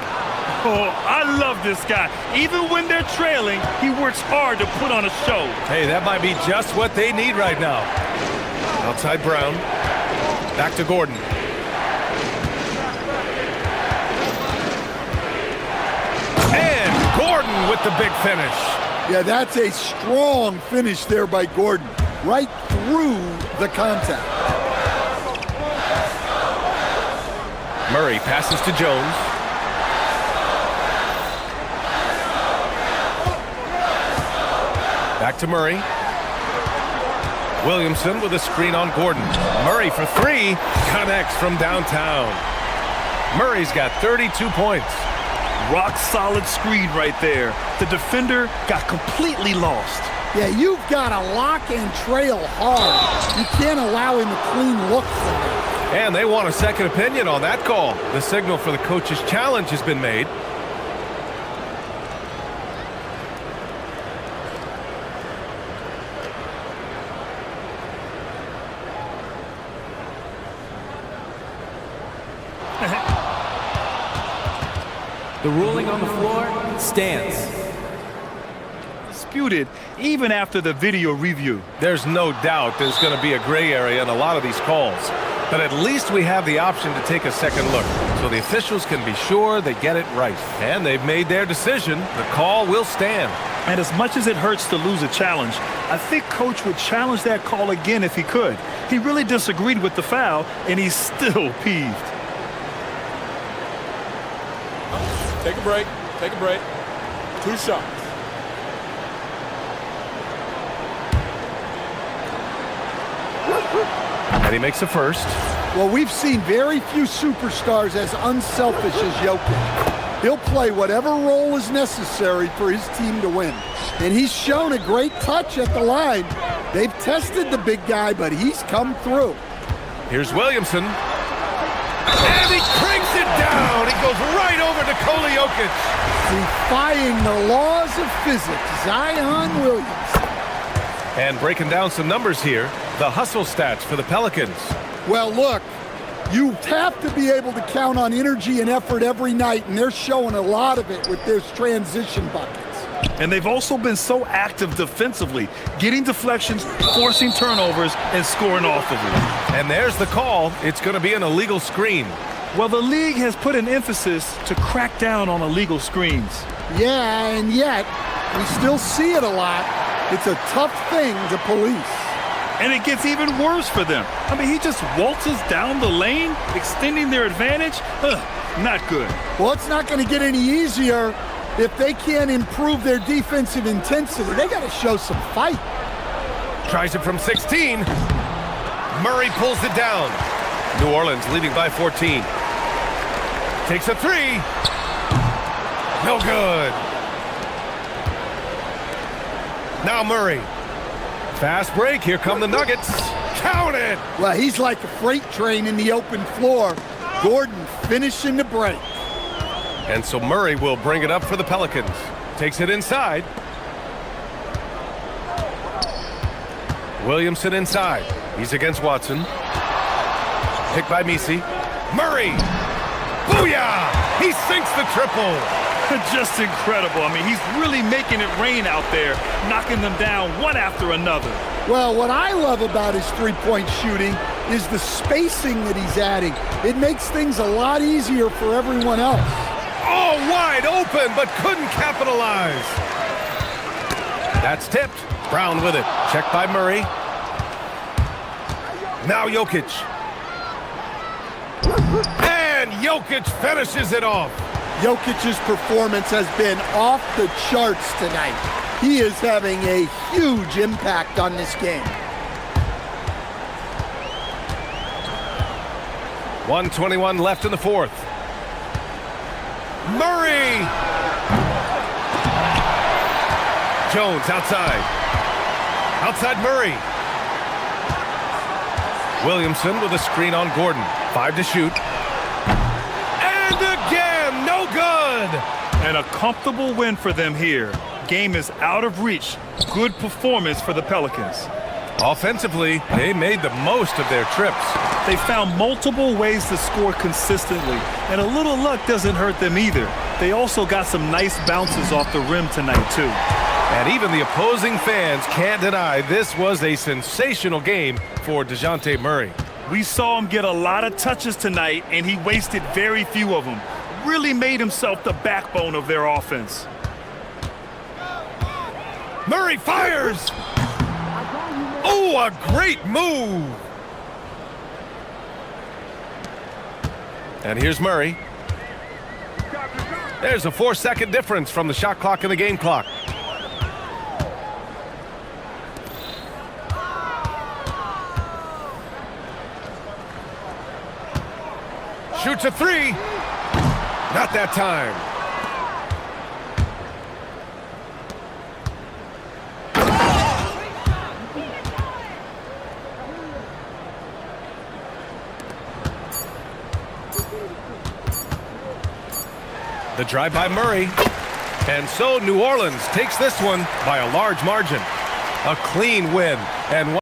Oh, I love this guy. Even when they're trailing, he works hard to put on a show. Hey, that might be just what they need right now. Outside Brown. Back to Gordon. And Gordon with the big finish. Yeah, that's a strong finish there by Gordon. Right through the contact. Murray passes to Jones. Back to Murray. Williamson with a screen on Gordon. Murray for three. Connects from downtown. Murray's got 32 points. Rock solid screen right there. The defender got completely lost. Yeah, you've got to lock and trail hard. You can't allow him a clean look from there. And they want a second opinion on that call. The signal for the coach's challenge has been made. The ruling on the floor stands. Disputed even after the video review. There's no doubt there's going to be a gray area in a lot of these calls. But at least we have the option to take a second look, so the officials can be sure they get it right. And they've made their decision. The call will stand. And as much as it hurts to lose a challenge, I think Coach would challenge that call again if he could. He really disagreed with the foul, and he's still peeved. Take a break. Take a break. 2 shots. And he makes a first. Well, we've seen very few superstars as unselfish as Jokic. He'll play whatever role is necessary for his team to win. And he's shown a great touch at the line. They've tested the big guy, but he's come through. Here's Williamson. And he cranks it down. He goes right over to Nikola Jokic. Defying the laws of physics, Zion Williamson. And breaking down some numbers here, the hustle stats for the Pelicans. Well, look, you have to be able to count on energy and effort every night, and they're showing a lot of it with their transition buckets. And they've also been so active defensively, getting deflections, forcing turnovers, and scoring off of it. And there's the call. It's going to be an illegal screen. Well, the league has put an emphasis to crack down on illegal screens. Yeah, and yet, we still see it a lot. It's a tough thing to police. And it gets even worse for them. I mean, he just waltzes down the lane, extending their advantage. Not good. Well, it's not going to get any easier if they can't improve their defensive intensity. They got to show some fight. Tries it from 16. Murray pulls it down. New Orleans leading by 14. Takes a three. No good. Now Murray. Fast break. Here come the Nuggets. Count it. Well, he's like a freight train in the open floor. Gordon finishing the break. And so Murray will bring it up for the Pelicans. Takes it inside. Williamson inside. He's against Watson. Picked by Misi. Murray! Booyah! He sinks the triple. Just incredible. I mean, he's really making it rain out there, knocking them down one after another. Well, what I love about his three-point shooting is the spacing that he's adding. It makes things a lot easier for everyone else. All wide open, but couldn't capitalize. That's tipped. Brown with it. Checked by Murray. Now Jokic. And Jokic finishes it off. Jokic's performance has been off the charts tonight. He is having a huge impact on this game. 1:21 left in the fourth. Murray! Jones outside. Outside Murray. Williamson with a screen on Gordon. 5 to shoot. And again, no good! And a comfortable win for them here. Game is out of reach. Good performance for the Pelicans. Offensively, they made the most of their trips. They found multiple ways to score consistently, and a little luck doesn't hurt them either. They also got some nice bounces off the rim tonight, too. And even the opposing fans can't deny this was a sensational game for DeJounte Murray. We saw him get a lot of touches tonight, and he wasted very few of them. Really made himself the backbone of their offense. Murray fires! Oh, a great move! And here's Murray. There's a 4-second difference from the shot clock and the game clock. Shoots a three. Not that time. The drive by Murray. And so New Orleans takes this one by a large margin. A clean win and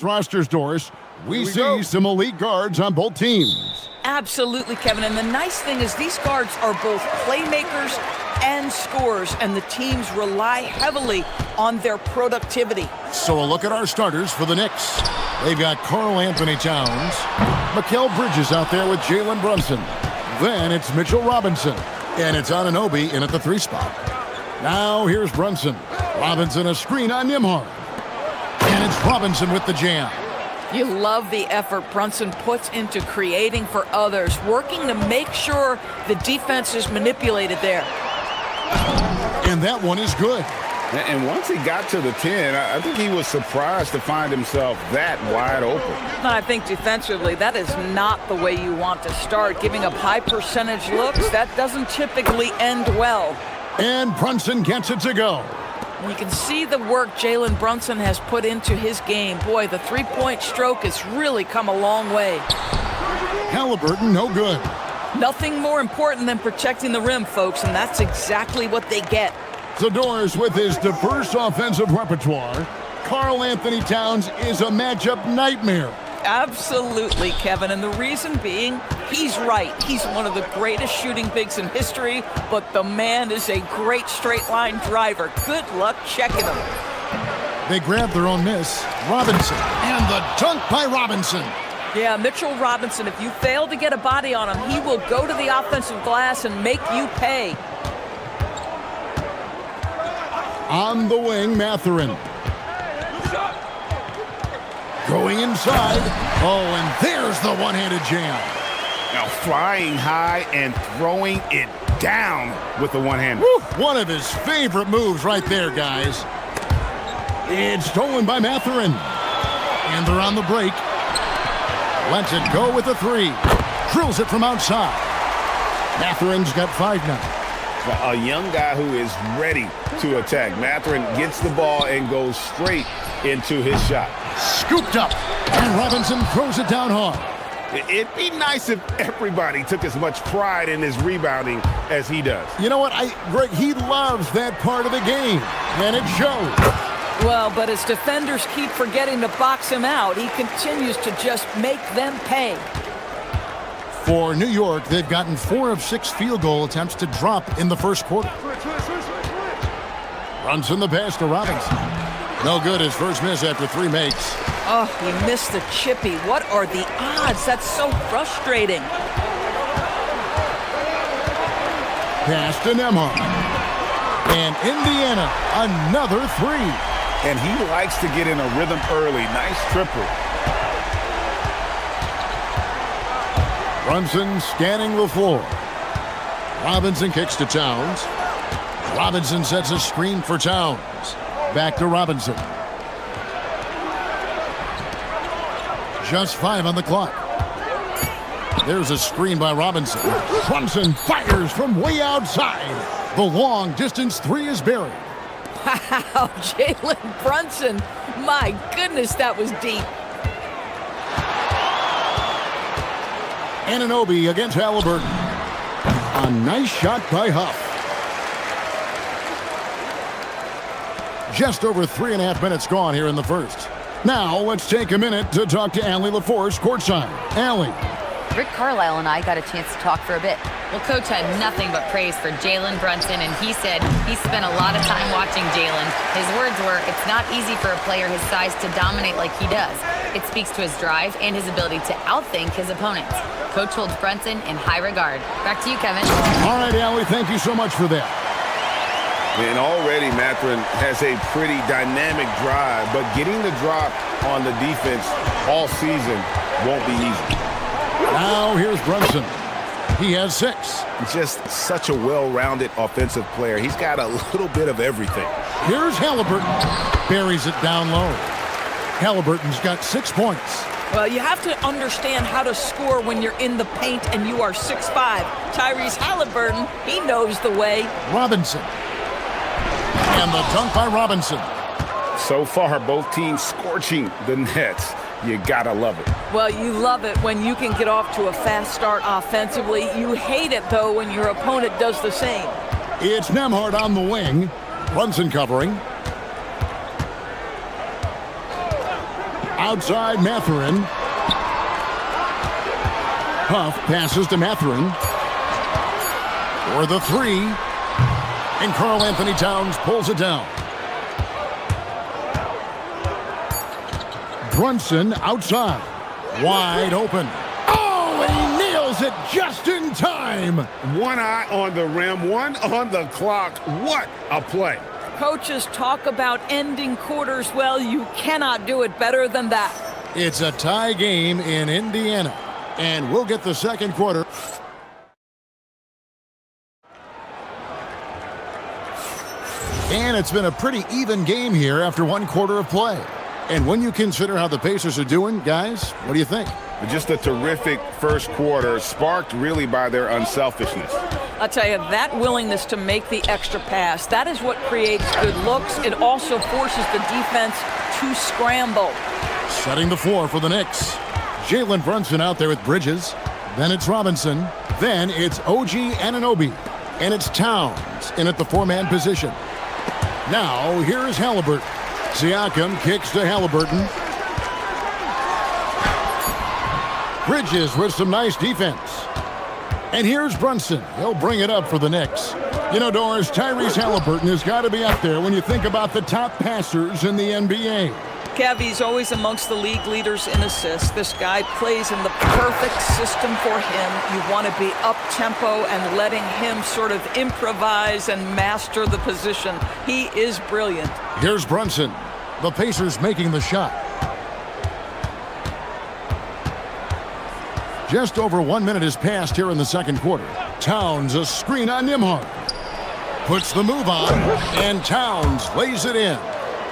Rosters, Doris, we see some elite guards on both teams. Absolutely, Kevin. And the nice thing is these guards are both playmakers and scorers, and the teams rely heavily on their productivity. So a look at our starters for the Knicks. They've got Karl Anthony Towns, Mikal Bridges out there with Jalen Brunson. Then it's Mitchell Robinson, and it's Anunoby in at the 3 spot. Now here's Brunson. Robinson a screen on Nembhard. And it's Robinson with the jam. You love the effort Brunson puts into creating for others, working to make sure the defense is manipulated there. And that one is good. And once he got to the 10, I think he was surprised to find himself that wide open. I think defensively, that is not the way you want to start. Giving up high percentage looks, that doesn't typically end well. And Brunson gets it to go. You can see the work Jalen Brunson has put into his game. Boy, the three-point stroke has really come a long way. Halliburton, no good. Nothing more important than protecting the rim, folks, and that's exactly what they get. Zador's with his diverse offensive repertoire. Karl Anthony Towns is a matchup nightmare. Absolutely, Kevin, and the reason being, he's right. He's one of the greatest shooting bigs in history, but the man is a great straight-line driver. Good luck checking him. They grab their own miss. Robinson, and the dunk by Robinson. Yeah, Mitchell Robinson, if you fail to get a body on him, he will go to the offensive glass and make you pay. On the wing, Mathurin. Going inside. Oh, and there's the one-handed jam. Now flying high and throwing it down with the one-hand. One of his favorite moves right there, guys. It's stolen by Mathurin. And they're on the break. Lets it go with the 3. Drills it from outside. Mathurin's got 5 now. A young guy who is ready to attack. Mathurin gets the ball and goes straight into his shot. Scooped up, and Robinson throws it down hard. It'd be nice if everybody took as much pride in his rebounding as he does. You know what, Greg, he loves that part of the game, and it shows. Well, but as defenders keep forgetting to box him out, he continues to just make them pay. For New York, they've gotten 4 of 6 field goal attempts to drop in the first quarter. Brunson the pass to Robinson. No good, his first miss after 3 makes. Oh, he missed the chippy. What are the odds? That's so frustrating. Pass to Nembhard. And Indiana, another 3. And he likes to get in a rhythm early. Nice triple. Brunson scanning the floor. Robinson kicks to Towns. Robinson sets a screen for Towns. Back to Robinson. Just 5 on the clock. There's a screen by Robinson. Brunson fires from way outside. The long distance 3 is buried. Wow, Jalen Brunson. My goodness, that was deep. Anunoby against Halliburton. A nice shot by Huff. Just over 3.5 minutes gone here in the first. Now, let's take a minute to talk to Allie LaForce courtside. Allie. Rick Carlisle and I got a chance to talk for a bit. Well, Coach had nothing but praise for Jalen Brunson, and he said he spent a lot of time watching Jalen. His words were, it's not easy for a player his size to dominate like he does. It speaks to his drive and his ability to outthink his opponents. Coach holds Brunson in high regard. Back to you, Kevin. All right, Allie, thank you so much for that. And already Mathurin has a pretty dynamic drive, but getting the drop on the defense all season won't be easy. Now here's Brunson. He has 6. Just such a well-rounded offensive player. He's got a little bit of everything. Here's Halliburton. Buries it down low. Halliburton's got 6 points. Well, you have to understand how to score when you're in the paint and you are 6'5". Tyrese Halliburton, he knows the way. Robinson. And the dunk by Robinson. So far, both teams scorching the nets. You gotta love it. Well, you love it when you can get off to a fast start offensively. You hate it, though, when your opponent does the same. It's Nembhard on the wing. Brunson covering. Outside Mathurin. Huff passes to Mathurin. For the three. And Karl Anthony Towns pulls it down. Brunson outside. Wide open. Oh, and he nails it just in time. One eye on the rim, one on the clock. What a play. Coaches talk about ending quarters. Well, you cannot do it better than that. It's a tie game in Indiana. And we'll get the second quarter. And it's been a pretty even game here after one quarter of play. And when you consider how the Pacers are doing, guys, what do you think? Just a terrific first quarter, sparked really by their unselfishness. I'll tell you, that willingness to make the extra pass, that is what creates good looks. It also forces the defense to scramble. Setting the floor for the Knicks. Jalen Brunson out there with Bridges. Then it's Robinson. Then it's OG Anunoby. And it's Towns in at the four-man position. Now, here's Halliburton. Siakam kicks to Halliburton. Bridges with some nice defense. And here's Brunson. He'll bring it up for the Knicks. You know, Doris, Tyrese Halliburton has got to be up there when you think about the top passers in the NBA. Kevy's always amongst the league leaders in assists. This guy plays in the perfect system for him. You want to be up-tempo and letting him sort of improvise and master the position. He is brilliant. Here's Brunson. The Pacers making the shot. Just over 1 minute has passed here in the second quarter. Towns, a screen on Nembhard. Puts the move on, and Towns lays it in.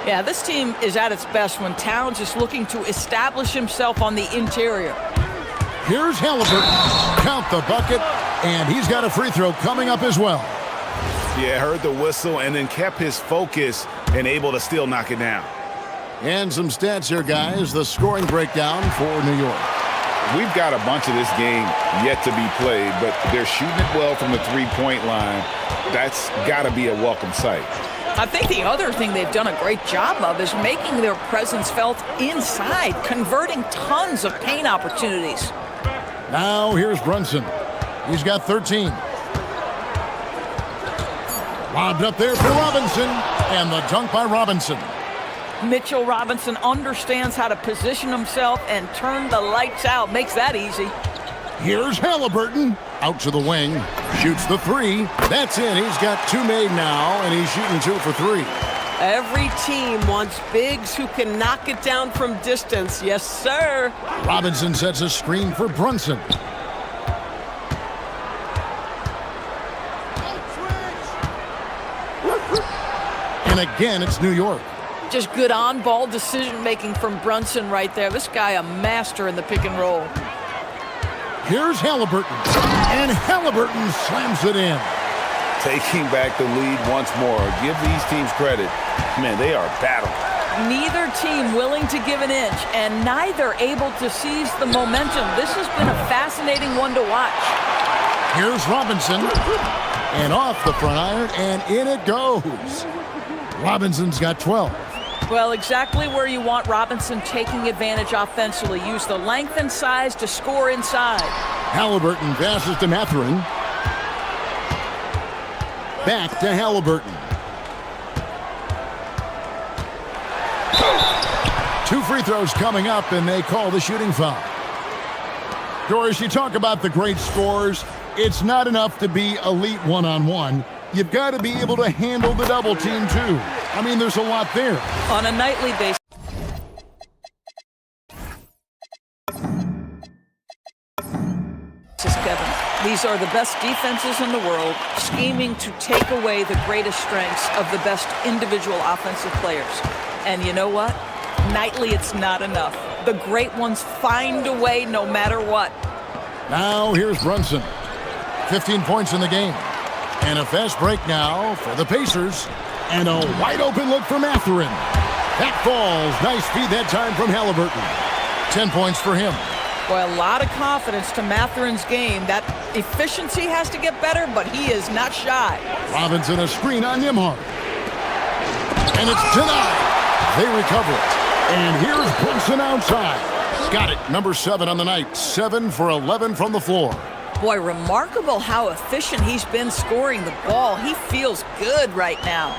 Yeah, this team is at its best when Towns is looking to establish himself on the interior. Here's Halliburton. Count the bucket, and he's got a free throw coming up as well. Yeah, heard the whistle and then kept his focus and able to still knock it down. And some stats here, guys. The scoring breakdown for New York. We've got a bunch of this game yet to be played, but they're shooting it well from the three-point line. That's got to be a welcome sight. I think the other thing they've done a great job of is making their presence felt inside, converting tons of paint opportunities. Now here's Brunson. He's got 13. Lobbed up there for Robinson, and the dunk by Robinson. Mitchell Robinson understands how to position himself and turn the lights out. Makes that easy. Here's Halliburton. Out to the wing. Shoots the three. That's in. He's got two made now, and he's shooting 2 for 3. Every team wants bigs who can knock it down from distance. Yes, sir. Robinson sets a screen for Brunson. And again, it's New York. Just good on-ball decision-making from Brunson right there. This guy a master in the pick and roll. Here's Halliburton. And Halliburton slams it in. Taking back the lead once more. Give these teams credit. Man, they are battling. Neither team willing to give an inch, and neither able to seize the momentum. This has been a fascinating one to watch. Here's Robinson. And off the front iron, and in it goes. Robinson's got 12. Well, exactly where you want Robinson taking advantage offensively. Use the length and size to score inside. Halliburton passes to Mathurin. Back to Halliburton. 2 free throws coming up, and they call the shooting foul. Doris, you talk about the great scores. It's not enough to be elite one-on-one. You've got to be able to handle the double team, too. I mean, there's a lot there. On a nightly basis. Kevin, these are the best defenses in the world, scheming to take away the greatest strengths of the best individual offensive players. And you know what? Nightly, it's not enough. The great ones find a way no matter what. Now, here's Brunson. 15 points in the game. And a fast break now for the Pacers. And a wide open look for Mathurin. That falls. Nice feed that time from Halliburton. 10 points for him. Well, a lot of confidence to Mathurin's game. That efficiency has to get better, but he is not shy. Robinson a screen on Nembhard. And it's denied. They recover it. And here's Brunson outside. Got it. Number 7 on the night. 7 for 11 from the floor. Boy, remarkable how efficient he's been scoring the ball. He feels good right now.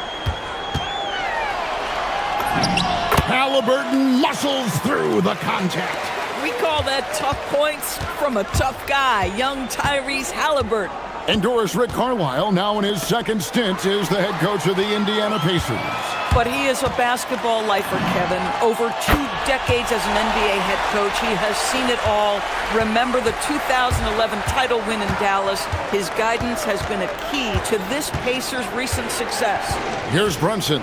Halliburton muscles through the contact. We call that tough points from a tough guy, young Tyrese Halliburton. Endorse Rick Carlisle, now in his second stint, is the head coach of the Indiana Pacers. But he is a basketball lifer, Kevin. Over 2 decades as an NBA head coach, he has seen it all. Remember the 2011 title win in Dallas. His guidance has been a key to this Pacers' recent success. Here's Brunson,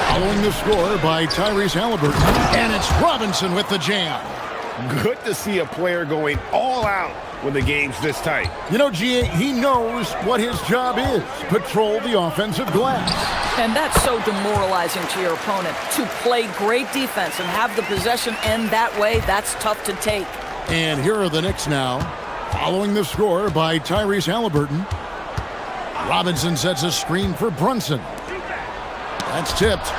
following the score by Tyrese Halliburton, and it's Robinson with the jam. Good to see a player going all out when the game's this tight. You know, G.A., he knows what his job is. Patrol the offensive glass. And that's so demoralizing to your opponent. To play great defense and have the possession end that way, that's tough to take. And here are the Knicks now, following the score by Tyrese Halliburton. Robinson sets a screen for Brunson. That's tipped.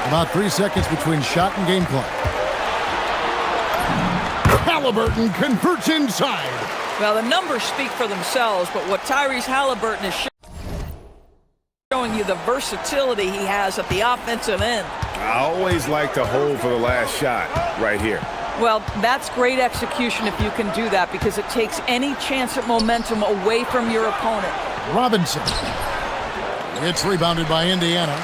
About 3 seconds between shot and game clock. Halliburton converts inside. Well, the numbers speak for themselves, but what Tyrese Halliburton is showing you the versatility he has at the offensive end. I always like to hold for the last shot right here. Well, that's great execution if you can do that, because it takes any chance at momentum away from your opponent. Robinson. It's rebounded by Indiana.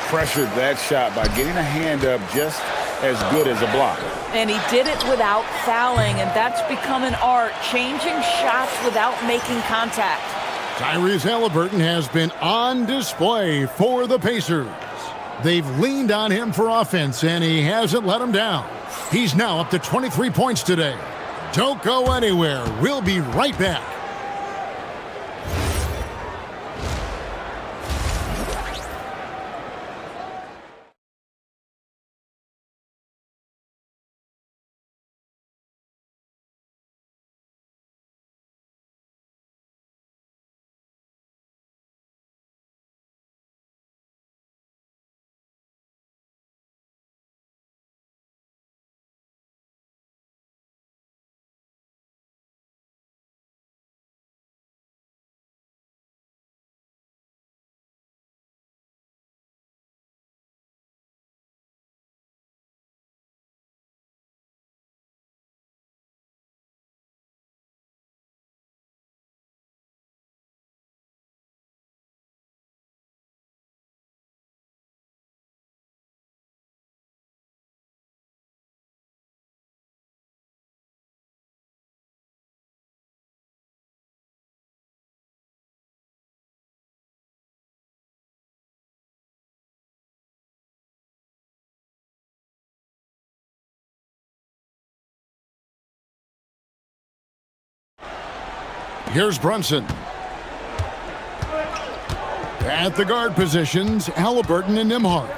Pressured that shot by getting a hand up just as good as a block. And he did it without fouling, and that's become an art, changing shots without making contact. Tyrese Halliburton has been on display for the Pacers. They've leaned on him for offense, and he hasn't let them down. He's now up to 23 points today. Don't go anywhere. We'll be right back. Here's Brunson. At the guard positions, Halliburton and Nembhard.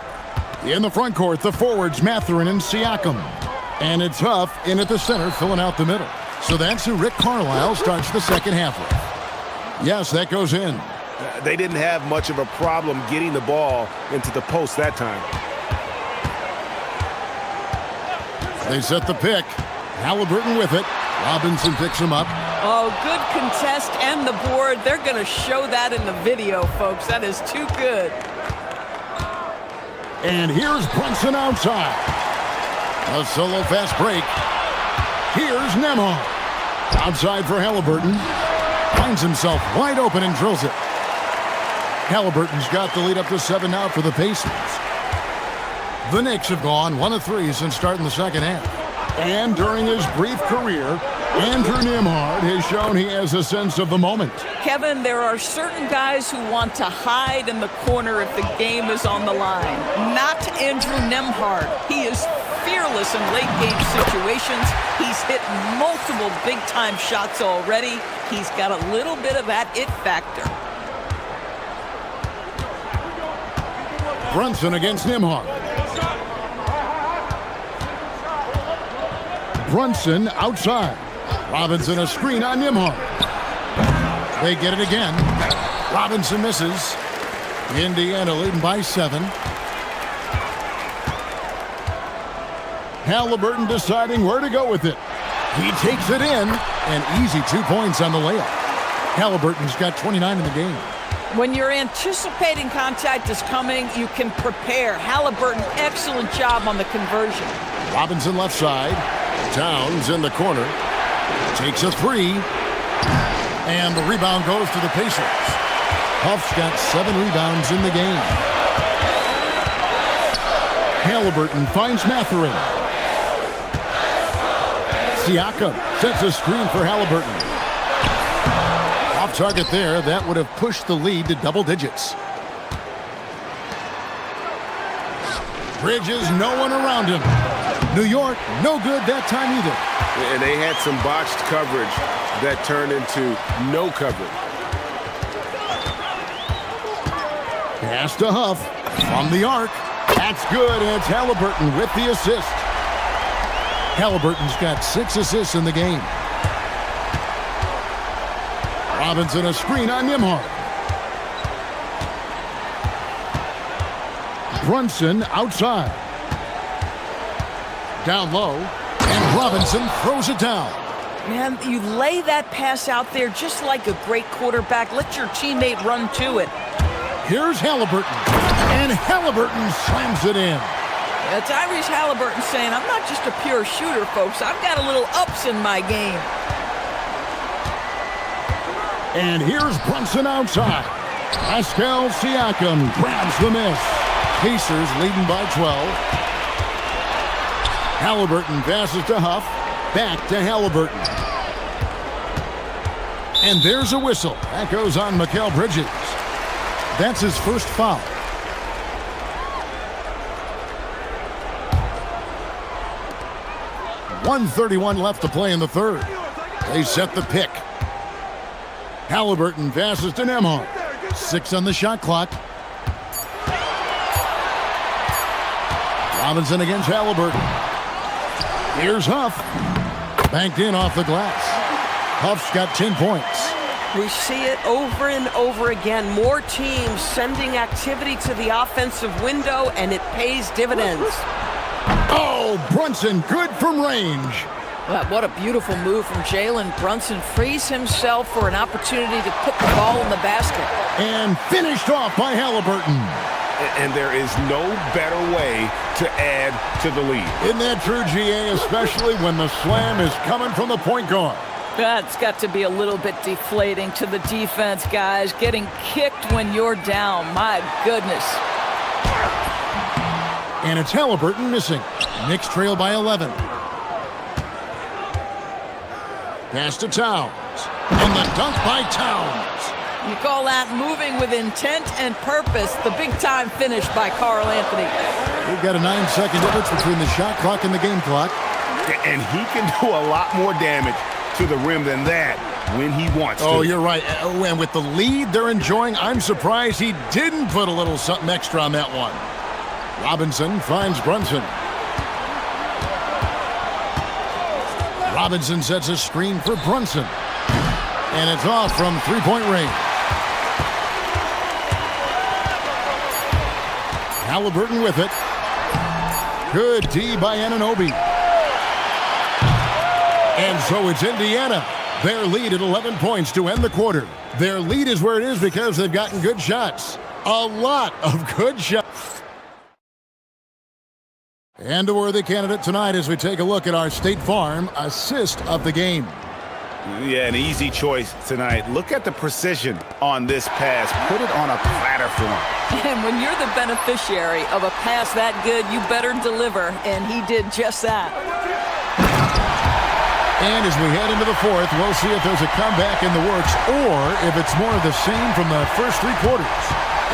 In the front court, the forwards, Mathurin and Siakam. And it's Huff in at the center, filling out the middle. So that's who Rick Carlisle starts the second half with. Yes, that goes in. They didn't have much of a problem getting the ball into the post that time. They set the pick. Halliburton with it. Robinson picks him up. Oh, good contest and the board. They're going to show that in the video, folks. That is too good. And here's Brunson outside. A solo fast break. Here's Nembhard. Outside for Halliburton. Finds himself wide open and drills it. Halliburton's got the lead up to 7 now for the Pacers. The Knicks have gone 1 of 3 since starting the second half. And during his brief career, Andrew Nembhard has shown he has a sense of the moment. Kevin, there are certain guys who want to hide in the corner if the game is on the line. Not Andrew Nembhard. He is fearless in late-game situations. He's hit multiple big-time shots already. He's got a little bit of that it factor. Brunson against Nembhard. Brunson outside. Robinson a screen on Nembhard. They get it again. Robinson misses. Indiana leading by 7. Halliburton deciding where to go with it. He takes it in, and easy 2 points on the layup. Halliburton's got 29 in the game. When you're anticipating contact is coming, you can prepare. Halliburton, excellent job on the conversion. Robinson left side. Towns in the corner. Takes a three. And the rebound goes to the Pacers. Huff's got 7 rebounds in the game. Halliburton finds Mathurin. Siakam sets a screen for Halliburton. Off target there, that would have pushed the lead to double digits. Bridges, no one around him. New York, no good that time either. And they had some botched coverage that turned into no coverage. Pass to Huff from the arc. That's good, and it's Halliburton with the assist. Halliburton's got 6 assists in the game. Robinson a screen on Nimhard. Brunson outside. Down low, and Robinson throws it down. Man, you lay that pass out there just like a great quarterback. Let your teammate run to it. Here's Halliburton, and Halliburton slams it in. Yeah, Tyrese Halliburton saying, I'm not just a pure shooter, folks. I've got a little ups in my game. And here's Brunson outside. Pascal Siakam grabs the miss. Pacers leading by 12. Halliburton passes to Huff. Back to Halliburton. And there's a whistle. That goes on Mikal Bridges. That's his first foul. .131 left to play in the third. They set the pick. Halliburton passes to Nemhard. 6 on the shot clock. Robinson against Halliburton. Here's Huff. Banked in off the glass. Huff's got 10 points. We see it over and over again. More teams sending activity to the offensive window, and it pays dividends. Oh, Brunson, good from range. What a beautiful move from Jalen Brunson. Frees himself for an opportunity to put the ball in the basket. And finished off by Halliburton. And there is no better way to add to the lead. Isn't that true, GA, especially when the slam is coming from the point guard? That's got to be a little bit deflating to the defense, guys. Getting kicked when you're down. My goodness. And it's Halliburton missing. Knicks trail by 11. Pass to Towns. And the dunk by Towns. You call that moving with intent and purpose. The big-time finish by Karl Anthony. We've got a 9-second difference between the shot clock and the game clock. And he can do a lot more damage to the rim than that when he wants to. Oh, you're right. And with the lead they're enjoying, I'm surprised he didn't put a little something extra on that one. Robinson finds Brunson. Robinson sets a screen for Brunson. And it's off from three-point range. Halliburton with it. Good D by Anunoby. And so it's Indiana. Their lead at 11 points to end the quarter. Their lead is where it is because they've gotten good shots. A lot of good shots. And a worthy candidate tonight as we take a look at our State Farm assist of the game. Yeah, an easy choice tonight. Look at the precision on this pass. Put it on a platter for him. And when you're the beneficiary of a pass that good, you better deliver. And he did just that. And as we head into the fourth, we'll see if there's a comeback in the works or if it's more of the same from the first 3 quarters.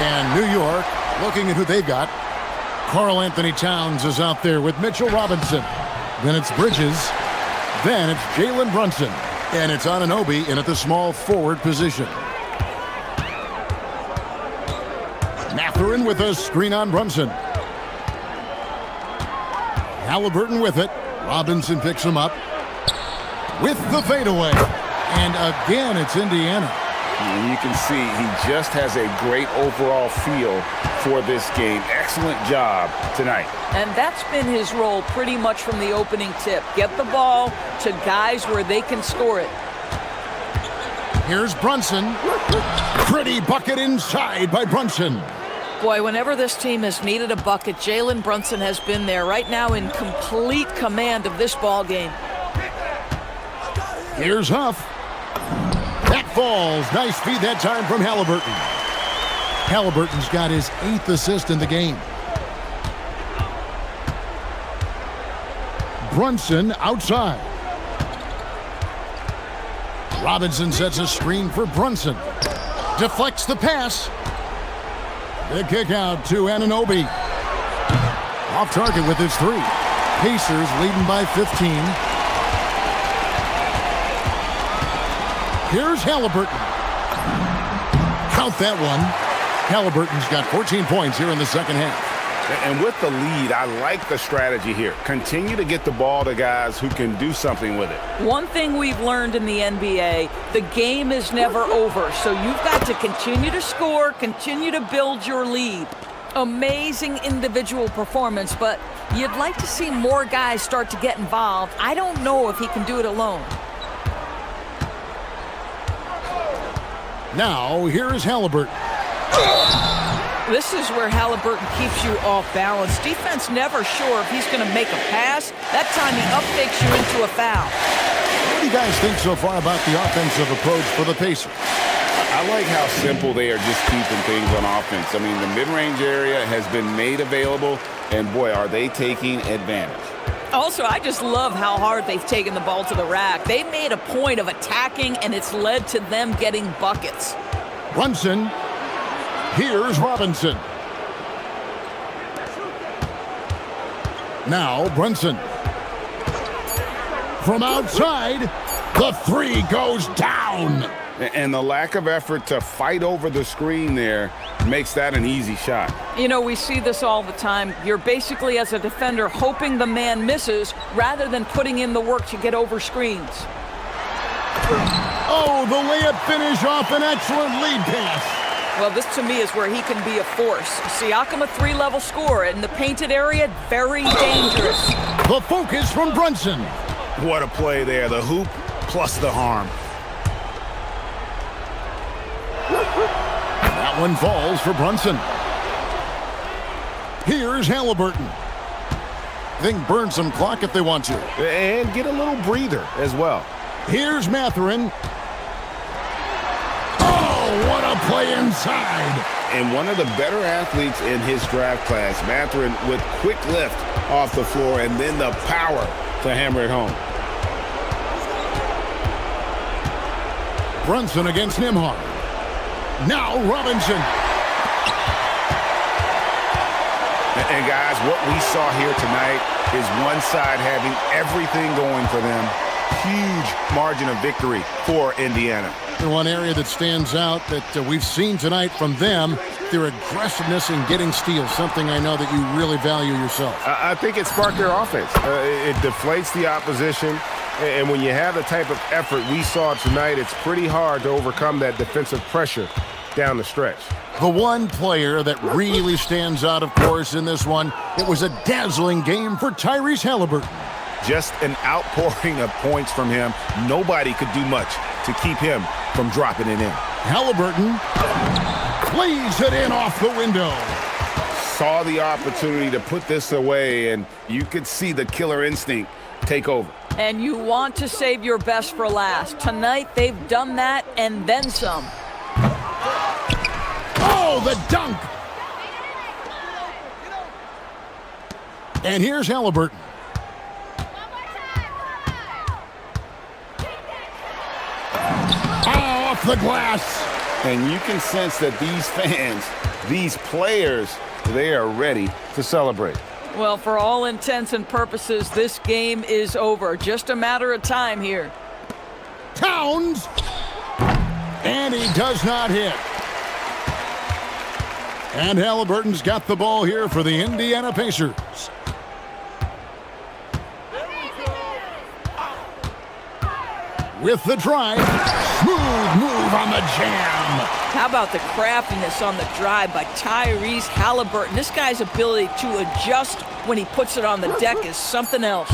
And New York, looking at who they've got, Karl Anthony Towns is out there with Mitchell Robinson. Then it's Bridges. Then it's Jalen Brunson. And it's Anunoby in at the small forward position. Mathurin with a screen on Brunson. Halliburton with it. Robinson picks him up with the fadeaway. And again, it's Indiana. And you can see he just has a great overall feel for this game. Excellent job tonight. And that's been his role pretty much from the opening tip. Get the ball to guys where they can score it. Here's Brunson. Pretty bucket inside by Brunson. Boy, whenever this team has needed a bucket, Jalen Brunson has been there, right now in complete command of this ball game. Here's Huff. That falls. Nice feed that time from Halliburton. Halliburton's got his 8th assist in the game. Brunson outside. Robinson sets a screen for Brunson. Deflects the pass. The kick out to Anunoby. Off target with his 3. Pacers leading by 15. Here's Halliburton. Count that one. Halliburton's got 14 points here in the second half. And with the lead, I like the strategy here. Continue to get the ball to guys who can do something with it. One thing we've learned in the NBA, the game is never over. So you've got to continue to score, continue to build your lead. Amazing individual performance, but you'd like to see more guys start to get involved. I don't know if he can do it alone. Now, here is Halliburton. This is where Halliburton keeps you off balance. Defense never sure if he's going to make a pass. That time he up-fakes you into a foul. What do you guys think so far about the offensive approach for the Pacers? I like how simple they are just keeping things on offense. I mean, the mid-range area has been made available, and boy, are they taking advantage. Also, I just love how hard they've taken the ball to the rack. They made a point of attacking, and it's led to them getting buckets. Brunson. Here's Robinson. Now Brunson. From outside, the 3 goes down. And the lack of effort to fight over the screen there makes that an easy shot. You know, we see this all the time. You're basically, as a defender, hoping the man misses rather than putting in the work to get over screens. Oh, the layup finish off an excellent lead pass. Well, this to me is where he can be a force. Siakam, a 3-level scorer in the painted area, very dangerous. The focus from Brunson. What a play there, the hoop plus the harm. That one falls for Brunson. Here's Halliburton. They can burn some clock if they want to. And get a little breather as well. Here's Mathurin. What a play inside. And one of the better athletes in his draft class, Mathurin, with quick lift off the floor and then the power to hammer it home. Brunson against Nembhard. Now Robinson. And guys, what we saw here tonight is one side having everything going for them. Huge margin of victory for Indiana. One area that stands out that we've seen tonight from them, their aggressiveness in getting steals, something I know that you really value yourself. I think it sparked their offense. It deflates the opposition, and when you have the type of effort we saw tonight, it's pretty hard to overcome that defensive pressure down the stretch. The one player that really stands out, of course, in this one, it was a dazzling game for Tyrese Halliburton. Just an outpouring of points from him. Nobody could do much to keep him from dropping it in. Halliburton plays it in off the window. Saw the opportunity to put this away, and you could see the killer instinct take over. And you want to save your best for last. Tonight, they've done that and then some. Oh, the dunk! And here's Halliburton. Off the glass. And you can sense that these fans, these players, they are ready to celebrate. Well, for all intents and purposes, this game is over. Just a matter of time here. Towns. And he does not hit. And Halliburton's got the ball here for the Indiana Pacers. with the drive. Smooth move on the jam. How about the craftiness on the drive by Tyrese Halliburton? This guy's ability to adjust when he puts it on the deck is something else.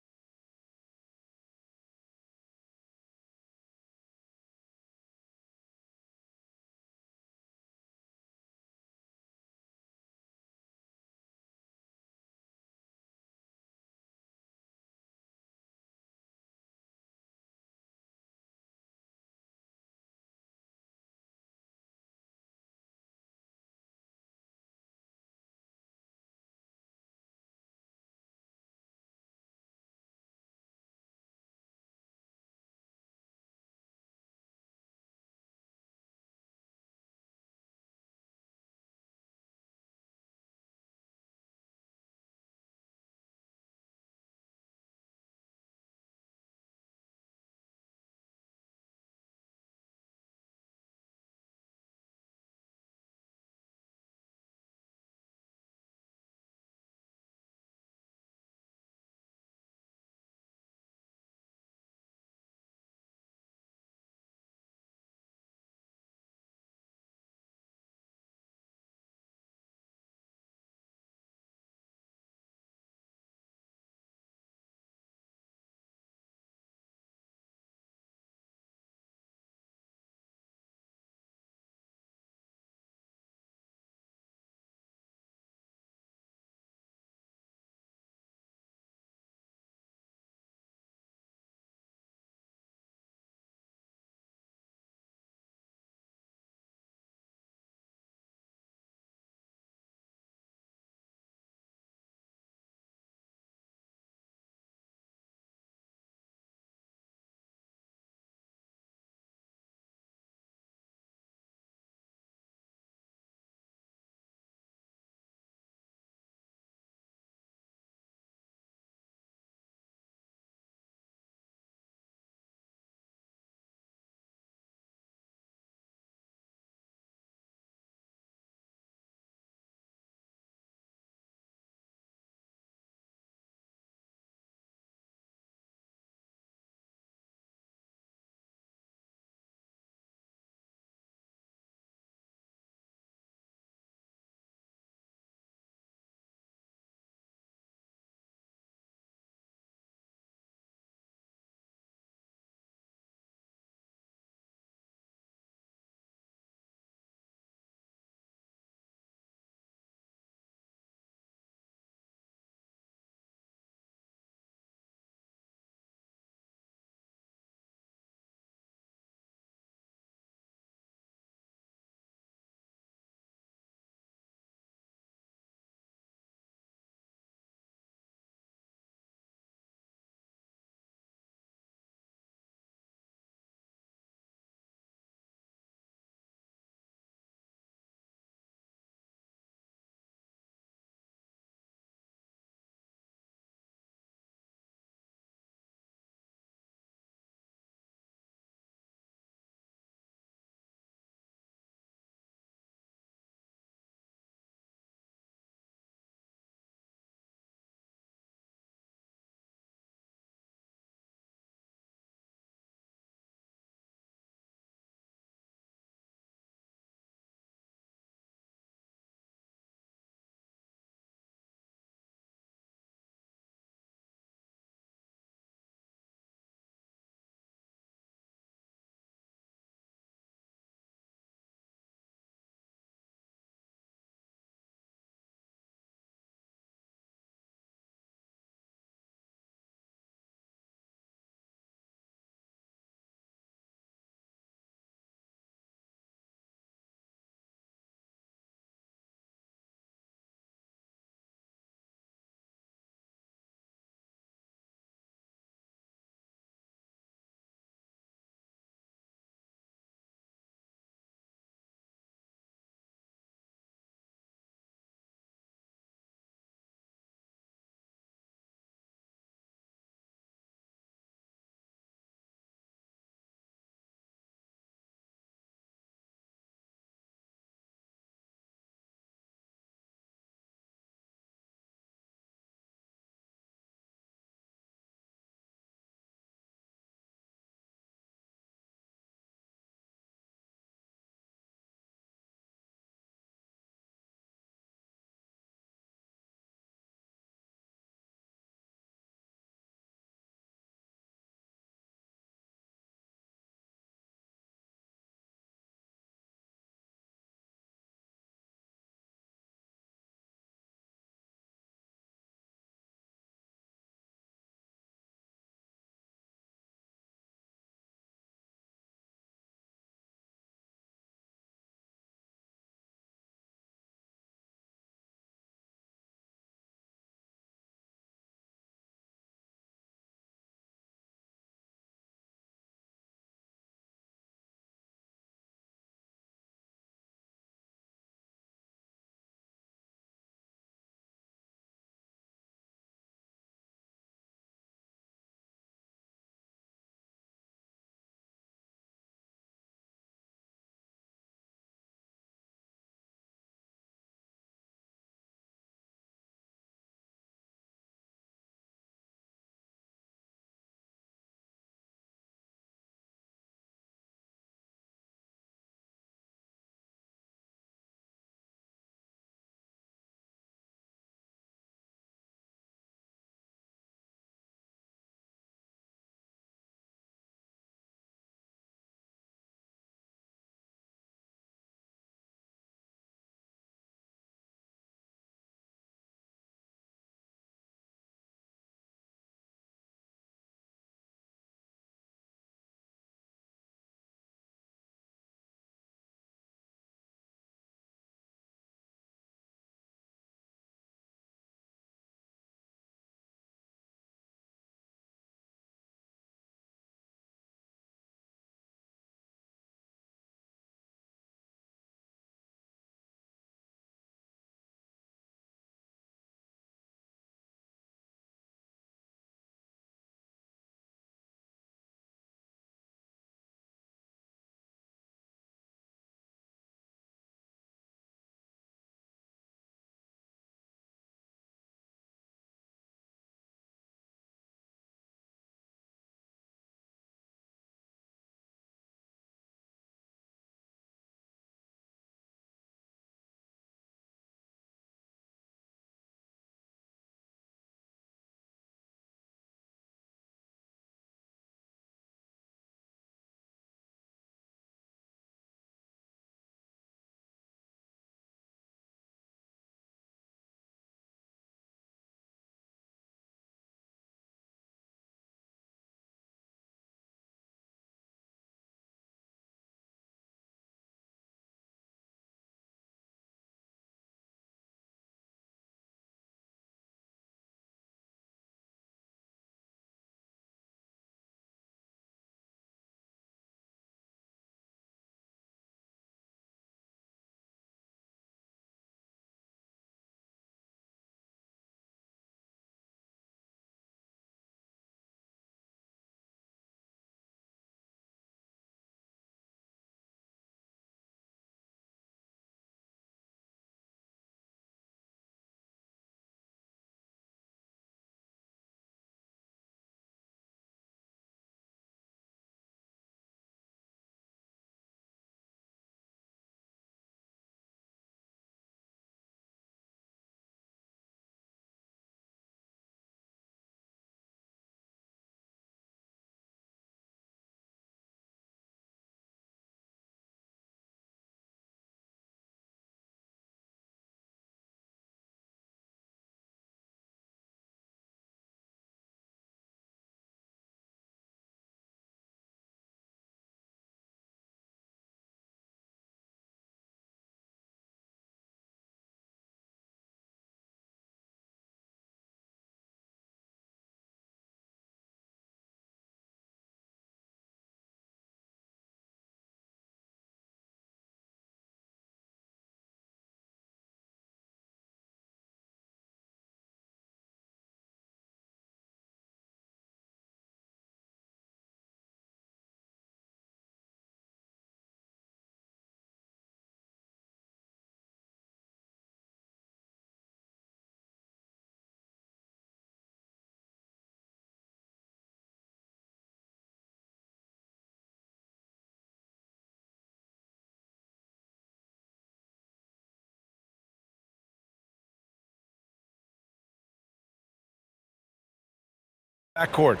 Backcourt.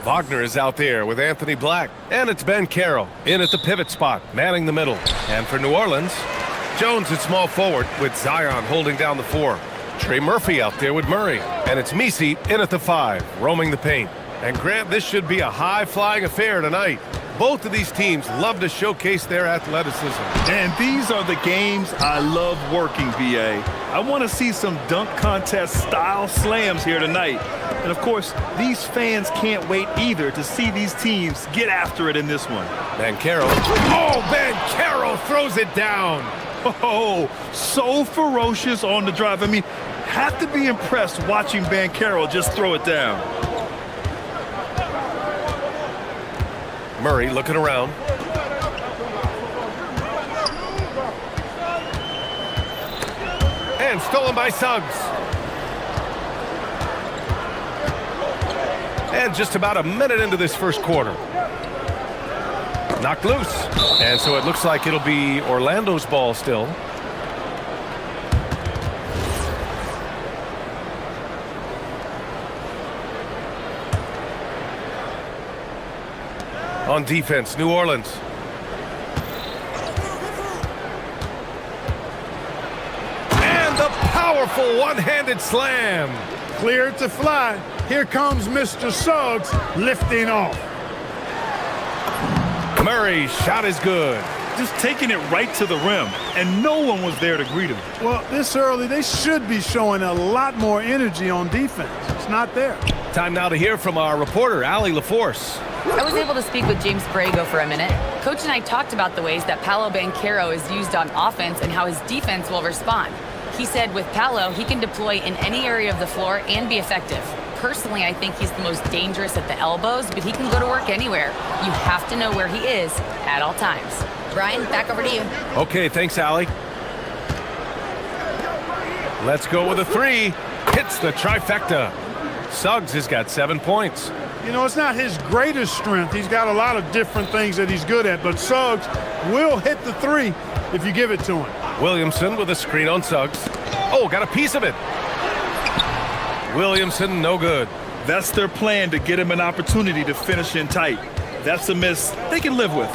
Wagner is out there with Anthony Black. And it's Ben Carroll in at the pivot spot, manning the middle. And for New Orleans, Jones at small forward with Zion holding down the 4. Trey Murphy out there with Murray. And it's Misi in at the 5, roaming the paint. And Grant, this should be a high-flying affair tonight. Both of these teams love to showcase their athleticism. And these are the games I love working, BA. I want to see some dunk contest style slams here tonight. And of course, these fans can't wait either to see these teams get after it in this one. Banchero. Oh, Banchero throws it down. Oh, so ferocious on the drive. I mean, have to be impressed watching Banchero just throw it down. Murray looking around. And stolen by Suggs. And just about a minute into this first quarter. Knocked loose. And so it looks like it'll be Orlando's ball still. On defense, New Orleans. And the powerful one-handed slam. Clear to fly. Here comes Mr. Suggs lifting off. Murray's shot is good. Just taking it right to the rim, and no one was there to greet him. Well, this early, they should be showing a lot more energy on defense. It's not there. Time now to hear from our reporter, Allie LaForce. I was able to speak with James Borrego for a minute. Coach and I talked about the ways that Paolo Banchero is used on offense and how his defense will respond. He said with Paolo, he can deploy in any area of the floor and be effective. Personally, I think he's the most dangerous at the elbows, but he can go to work anywhere. You have to know where he is at all times. Brian, back over to you. Okay, thanks, Allie. Let's go with a 3. Hits the trifecta. Suggs has got 7 points. You know, it's not his greatest strength. He's got a lot of different things that he's good at, but Suggs will hit the 3 if you give it to him. Williamson with a screen on Suggs. Oh, got a piece of it. Williamson, no good. That's their plan, to get him an opportunity to finish in tight. That's a miss they can live with.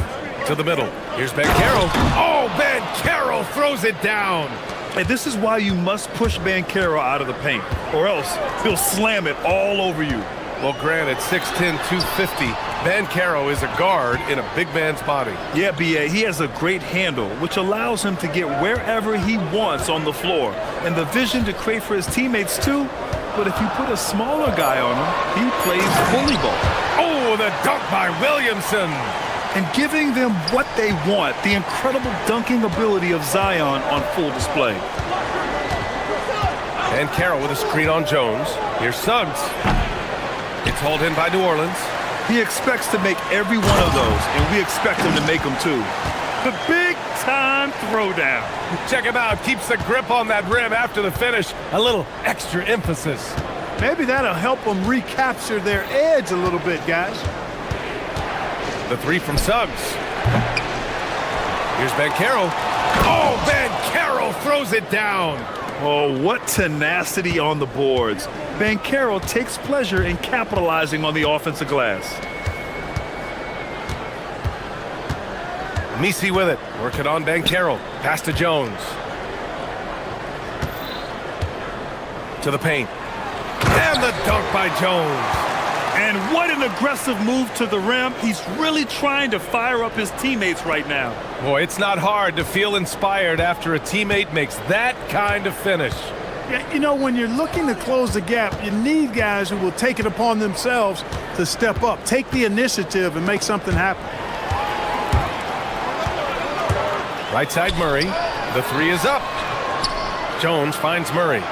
To the middle. Here's Banchero. Oh, Banchero throws it down. And this is why you must push Banchero out of the paint, or else he'll slam it all over you. Well, granted, 6'10", 250, Banchero is a guard in a big man's body. Yeah, BA, he has a great handle, which allows him to get wherever he wants on the floor. And the vision to create for his teammates, too. But if you put a smaller guy on him, he plays bully ball. Oh, the dunk by Williamson. And giving them what they want, the incredible dunking ability of Zion on full display. And Carroll with a screen on Jones. Here's Suggs. It's hauled in by New Orleans. He expects to make every one of those, and we expect him to make them too. The big-time throwdown. Check him out. Keeps the grip on that rim after the finish. A little extra emphasis. Maybe that'll help them recapture their edge a little bit, guys. The 3 from Suggs. Here's Banchero. Oh, Banchero throws it down. Oh, what tenacity on the boards. Banchero takes pleasure in capitalizing on the offensive glass. Misi with it. Working on Banchero. Pass to Jones. To the paint. And the dunk by Jones. And what an aggressive move to the rim. He's really trying to fire up his teammates right now. Boy, it's not hard to feel inspired after a teammate makes that kind of finish. Yeah, you know, when you're looking to close the gap, you need guys who will take it upon themselves to step up, take the initiative, and make something happen. Right side Murray. The 3 is up. Jones finds Murray.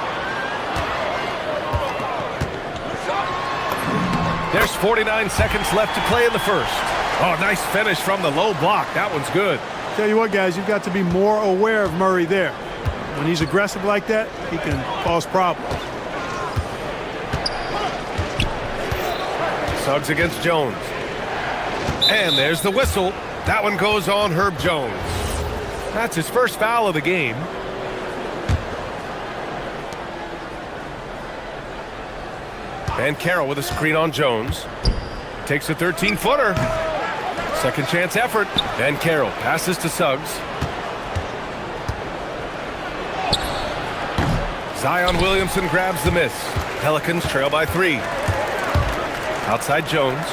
There's 49 seconds left to play in the first. Oh, nice finish from the low block. That one's good. Tell you what, guys, you've got to be more aware of Murray there. When he's aggressive like that, he can cause problems. Suggs against Jones. And there's the whistle. That one goes on Herb Jones. That's his first foul of the game. Van Carroll with a screen on Jones. Takes a 13-footer. Second chance effort. Van Carroll passes to Suggs. Zion Williamson grabs the miss. Pelicans trail by 3. Outside Jones.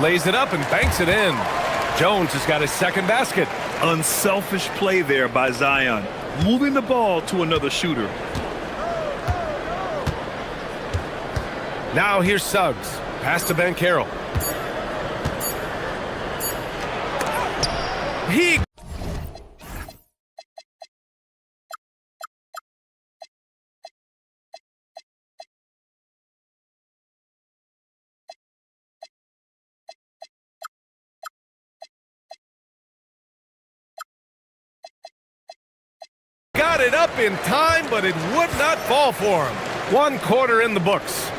Lays it up and banks it in. Jones has got his second basket. Unselfish play there by Zion, moving the ball to another shooter. Now here's Suggs. Pass to Van Carroll. He got it up in time, but it would not fall for him. 1 quarter in the books.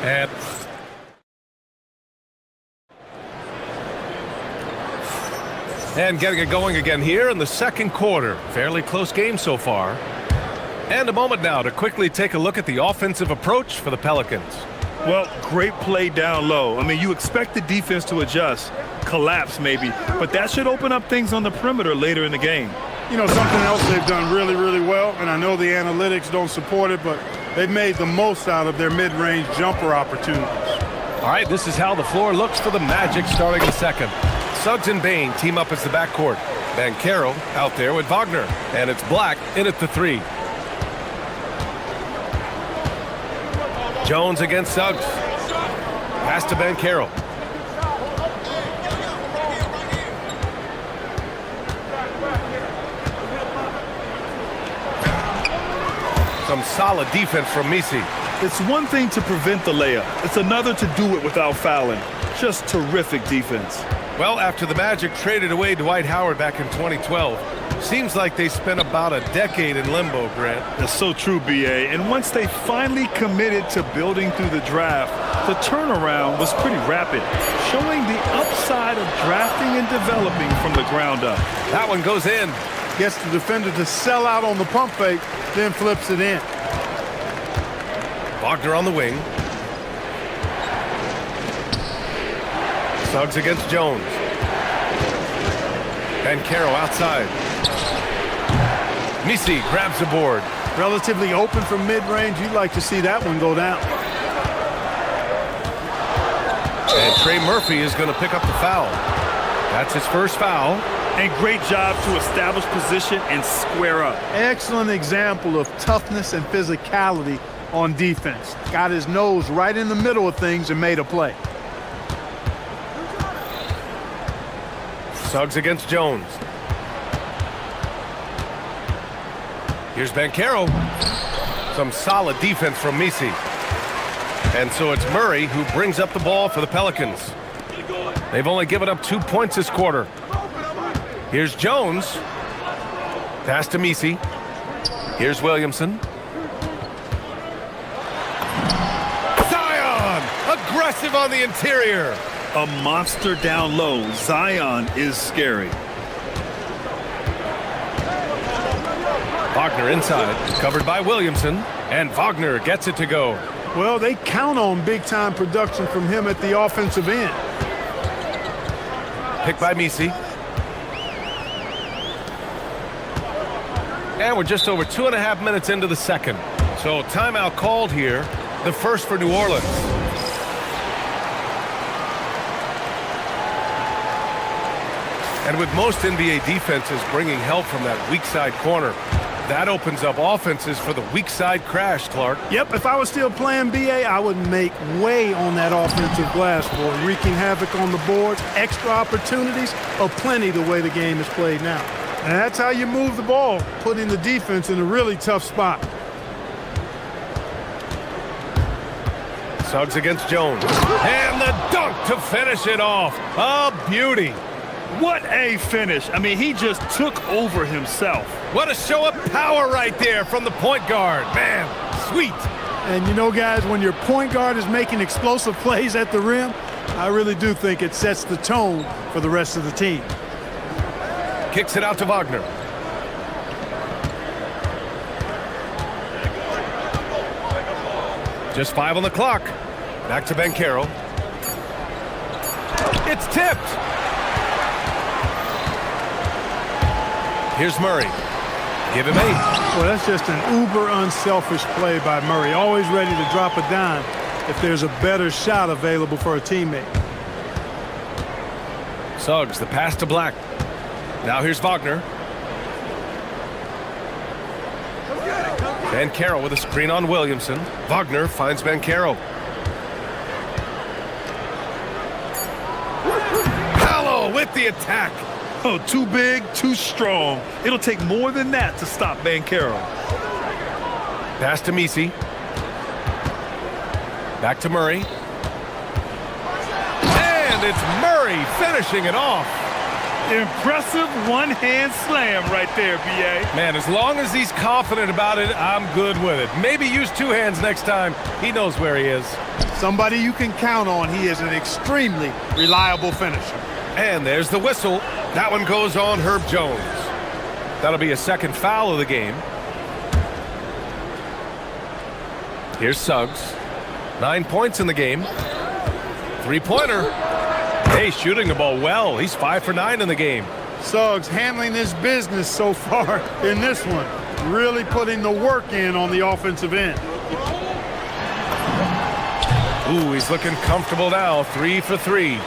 And getting it going again here in the second quarter. Fairly close game so far. And a moment now to quickly take a look at the offensive approach for the Pelicans. Well, great play down low. I mean, you expect the defense to adjust, collapse maybe, but that should open up things on the perimeter later in the game. You know, something else they've done really, really well, and I know the analytics don't support it, but they've made the most out of their mid-range jumper opportunities. All right, this is how the floor looks for the Magic starting the second. Suggs and Bain team up as the backcourt. Van Carroll out there with Wagner, and it's Black in at the 3. Jones against Suggs. Pass to Van Carroll. Some solid defense from Misi. It's one thing to prevent the layup. It's another to do it without fouling. Just terrific defense. Well, after the Magic traded away Dwight Howard back in 2012, seems like they spent about a decade in limbo, Grant. That's so true, B.A. And once they finally committed to building through the draft, the turnaround was pretty rapid, showing the upside of drafting and developing from the ground up. That one goes in. Gets the defender to sell out on the pump fake, then flips it in. Wagner on the wing. Suggs against Jones. Van Carroll outside. Misi grabs the board. Relatively open from mid-range. You'd like to see that one go down. And Trey Murphy is going to pick up the foul. That's his first foul. And great job to establish position and square up. Excellent example of toughness and physicality on defense. Got his nose right in the middle of things and made a play. Suggs against Jones. Here's Van Carroll. Some solid defense from Misi. And so it's Murray who brings up the ball for the Pelicans. They've only given up 2 points this quarter. Here's Jones. Pass to Misi. Here's Williamson. Zion! Aggressive on the interior. A monster down low. Zion is scary. Wagner inside, covered by Williamson, and Wagner gets it to go. Well, they count on big-time production from him at the offensive end. Picked by Misi. And we're just over 2.5 minutes into the second. So timeout called here, the first for New Orleans. And with most NBA defenses bringing help from that weak side corner, that opens up offenses for the weak side crash, Clark. Yep, if I was still playing BA, I would make way on that offensive glass board, wreaking havoc on the boards. Extra opportunities are plenty the way the game is played now. And that's how you move the ball, putting the defense in a really tough spot. Suggs against Jones. And the dunk to finish it off. A beauty. What a finish. I mean, he just took over himself. What a show of power right there from the point guard. Man, sweet. And you know, guys, when your point guard is making explosive plays at the rim, I really do think it sets the tone for the rest of the team. Kicks it out to Wagner. Just 5 on the clock. Back to Banchero. It's tipped. Here's Murray. Give him 8. Well, that's just an uber unselfish play by Murray. Always ready to drop a dime if there's a better shot available for a teammate. Suggs, the pass to Black. Now here's Wagner. Banchero with a screen on Williamson. Wagner finds Banchero. Paolo with the attack. Oh, too big, too strong. It'll take more than that to stop Banchero. Pass to Misi. Back to Murray. And it's Murray finishing it off. Impressive one-hand slam right there, B.A. Man, as long as he's confident about it, I'm good with it. Maybe use 2 hands next time. He knows where he is. Somebody you can count on. He is an extremely reliable finisher. And there's the whistle. That one goes on Herb Jones. That'll be a second foul of the game. Here's Suggs. 9 points in the game. 3-pointer. Hey, shooting the ball well. He's 5 for 9 in the game. Suggs handling his business so far in this one. Really putting the work in on the offensive end. Ooh, he's looking comfortable now. 3 for 3.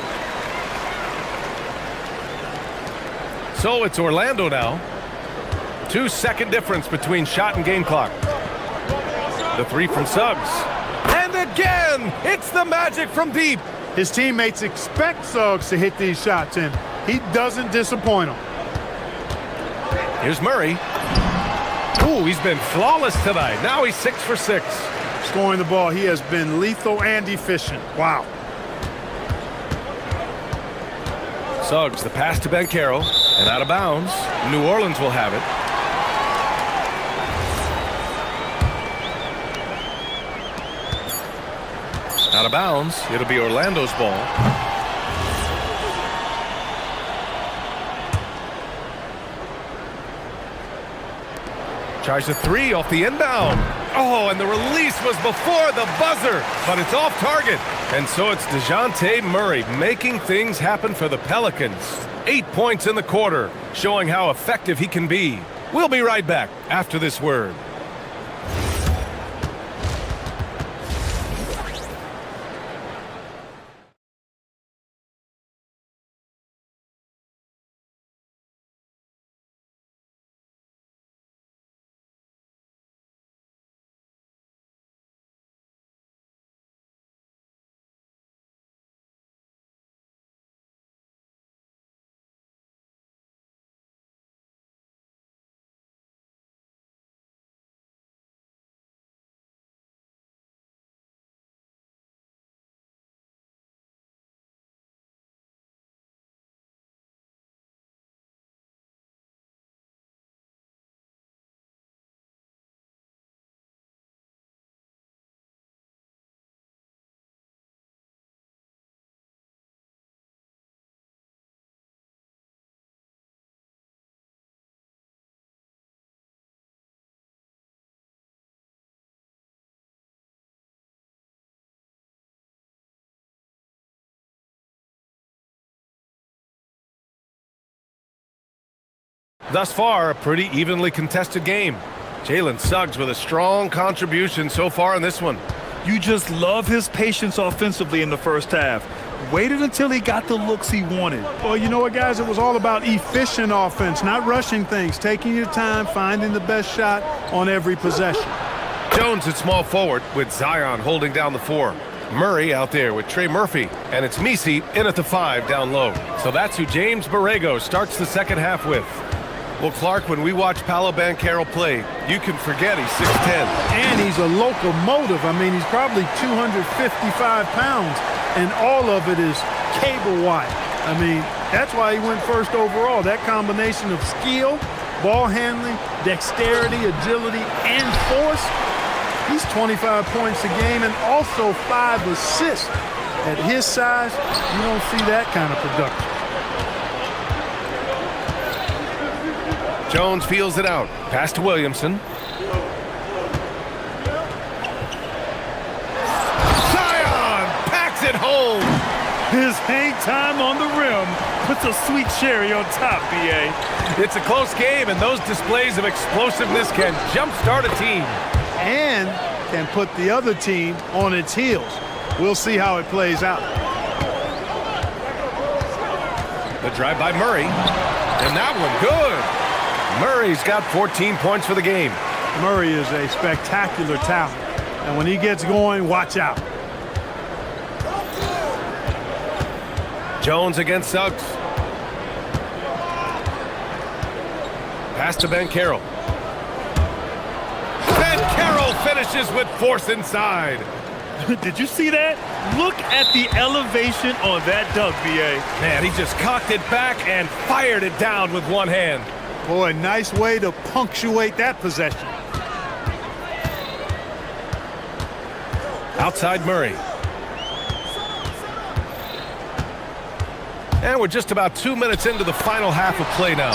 So it's Orlando now. 2-second difference between shot and game clock. The 3 from Suggs. And again, it's the magic from deep. His teammates expect Suggs to hit these shots, and he doesn't disappoint them. Here's Murray. Ooh, he's been flawless tonight. Now he's 6 for 6. Scoring the ball, he has been lethal and efficient. Wow. Suggs, the pass to Banchero, and out of bounds. New Orleans will have it. Out of bounds. It'll be Orlando's ball. Tries a 3 off the inbound. Oh, and the release was before the buzzer, but it's off target. And so it's DeJounte Murray making things happen for the Pelicans. 8 points in the quarter, showing how effective he can be. We'll be right back after this word. Thus far, a pretty evenly contested game. Jalen Suggs with a strong contribution so far in this one. You just love his patience offensively in the first half. Waited until he got the looks he wanted. Well, you know what, guys? It was all about efficient offense, not rushing things, taking your time, finding the best shot on every possession. Jones at small forward with Zion holding down the 4. Murray out there with Trey Murphy, and it's Misi in at the 5 down low. So that's who James Borrego starts the second half with. Well, Clark, when we watch Paolo Banchero play, you can forget he's 6'10". And he's a locomotive. I mean, he's probably 255 pounds, and all of it is cable wire. I mean, that's why he went first overall. That combination of skill, ball handling, dexterity, agility, and force. He's 25 points a game and also 5 assists. At his size, you don't see that kind of production. Jones feels it out. Pass to Williamson. His hang time on the rim puts a sweet cherry on top, B.A. It's a close game, and those displays of explosiveness can jumpstart a team. And can put the other team on its heels. We'll see how it plays out. The drive by Murray, and that one good. Murray's got 14 points for the game. Murray is a spectacular talent, and when he gets going, watch out. Jones against Suggs. Pass to Banchero. Banchero finishes with force inside. Did you see that? Look at the elevation on that dunk, B.A. Man, he just cocked it back and fired it down with one hand. Boy, nice way to punctuate that possession. Outside Murray. And we're just about 2 minutes into the final half of play now.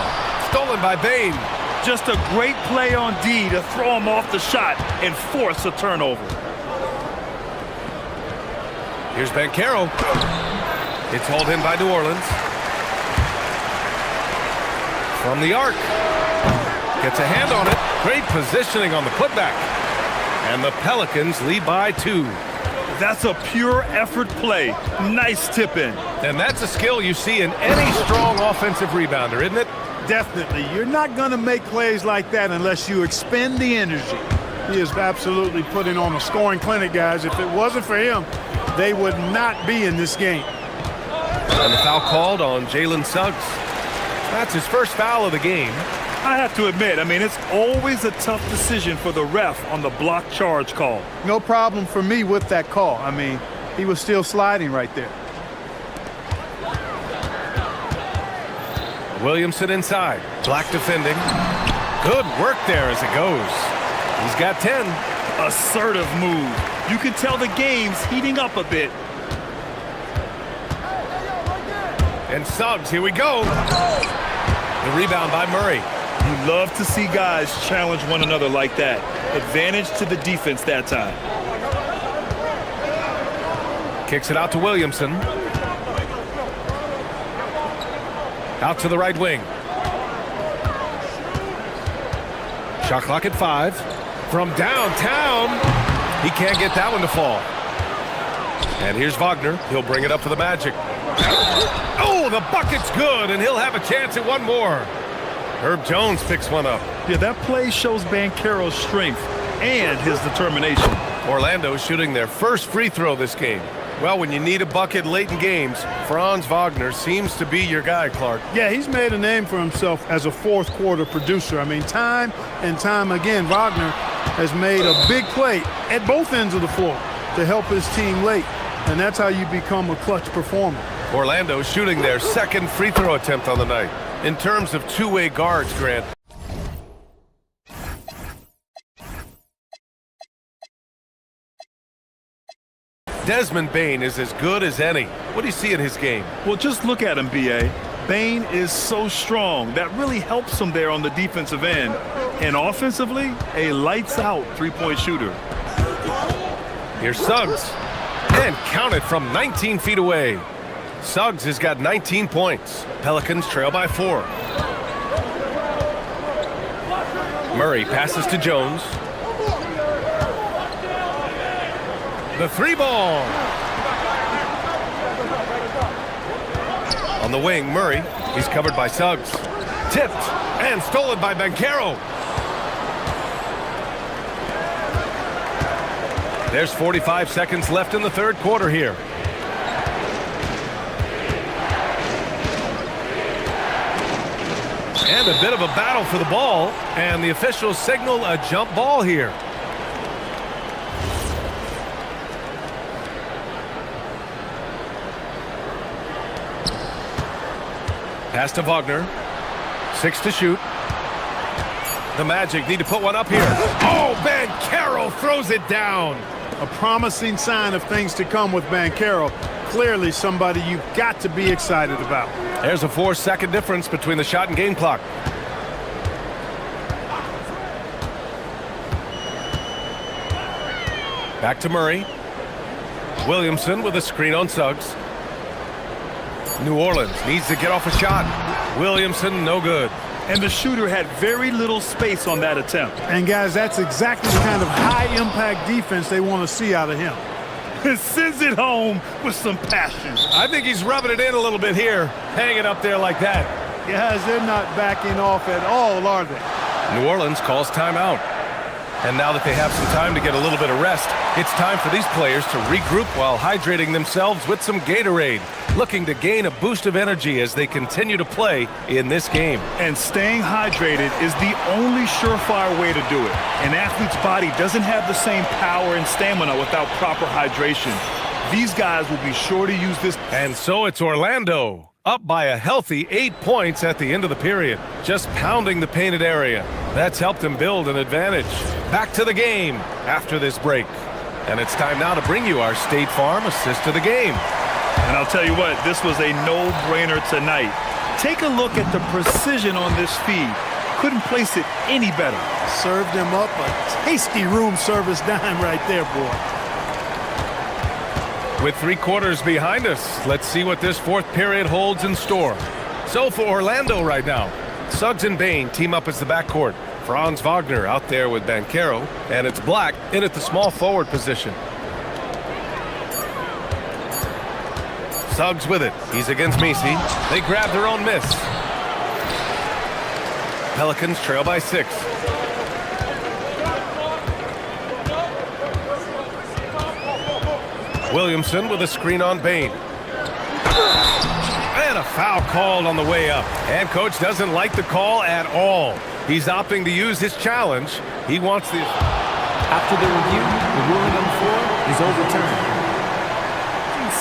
Stolen by Bain. Just a great play on D to throw him off the shot and force a turnover. Here's Banchero. It's hauled in by New Orleans. From the arc. Gets a hand on it. Great positioning on the putback. And the Pelicans lead by 2. That's a pure effort play. Nice tip in. And that's a skill you see in any strong offensive rebounder, isn't it? Definitely. You're not going to make plays like that unless you expend the energy. He is absolutely putting on a scoring clinic, guys. If it wasn't for him, they would not be in this game. And the foul called on Jalen Suggs. That's his first foul of the game. I have to admit, it's always a tough decision for the ref on the block charge call. No problem for me with that call. He was still sliding right there. Williamson inside. Black defending. Good work there as it goes. He's got 10. Assertive move. You can tell the game's heating up a bit. And Suggs, here we go. The rebound by Murray. You love to see guys challenge one another like that. Advantage to the defense that time. Kicks it out to Williamson. Out to the right wing. Shot clock at 5. From downtown. He can't get that one to fall. And here's Wagner. He'll bring it up for the Magic. Oh, the bucket's good, and he'll have a chance at one more. Herb Jones picks one up. Yeah, that play shows Banchero's strength and his determination. Orlando shooting their first free throw this game. Well, when you need a bucket late in games, Franz Wagner seems to be your guy, Clark. Yeah, he's made a name for himself as a fourth quarter producer. Time and time again, Wagner has made a big play at both ends of the floor to help his team late. And that's how you become a clutch performer. Orlando shooting their second free throw attempt on the night. In terms of two-way guards, Grant. Desmond Bane is as good as any. What do you see in his game? Well, just look at him, B.A. Bane is so strong. That really helps him there on the defensive end. And offensively, a lights-out three-point shooter. Here's Suggs. And counted from 19 feet away. Suggs has got 19 points. Pelicans trail by 4. Murray passes to Jones. The 3-ball. On the wing, Murray. He's covered by Suggs. Tipped and stolen by Banchero. There's 45 seconds left in the third quarter here. And a bit of a battle for the ball, and the officials signal a jump ball here. Pass to Wagner. 6 to shoot. The Magic need to put one up here. Oh, Banchero throws it down. A promising sign of things to come with Banchero. Clearly somebody you've got to be excited about. There's a 4-second difference between the shot and game clock. Back to Murray. Williamson with a screen on Suggs. New Orleans needs to get off a shot. Williamson, no good. And the shooter had very little space on that attempt. And guys, that's exactly the kind of high-impact defense they want to see out of him. Sends it home with some passion. I think he's rubbing it in a little bit here, hanging up there like that. Guys, they're not backing off at all, are they? New Orleans calls timeout. And now that they have some time to get a little bit of rest, it's time for these players to regroup while hydrating themselves with some Gatorade, looking to gain a boost of energy as they continue to play in this game. And staying hydrated is the only surefire way to do it. An athlete's body doesn't have the same power and stamina without proper hydration. These guys will be sure to use this. And so it's Orlando, up by a healthy 8 points at the end of the period, just pounding the painted area. That's helped them build an advantage. Back to the game after this break. And it's time now to bring you our State Farm assist of the game. And I'll tell you what, this was a no-brainer tonight. Take a look at the precision on this feed. Couldn't place it any better. Served him up a tasty room service dime right there, boy. With 3 quarters behind us, let's see what this fourth period holds in store. So for Orlando right now, Suggs and Bain team up as the backcourt. Franz Wagner out there with Banchero, and it's Black in at the small forward position. Suggs with it. He's against Misi. They grab their own miss. Pelicans trail by 6. Williamson with a screen on Bain. And a foul called on the way up. And coach doesn't like the call at all. He's opting to use his challenge. He wants the... After the review, the ruling on the floor is overturned.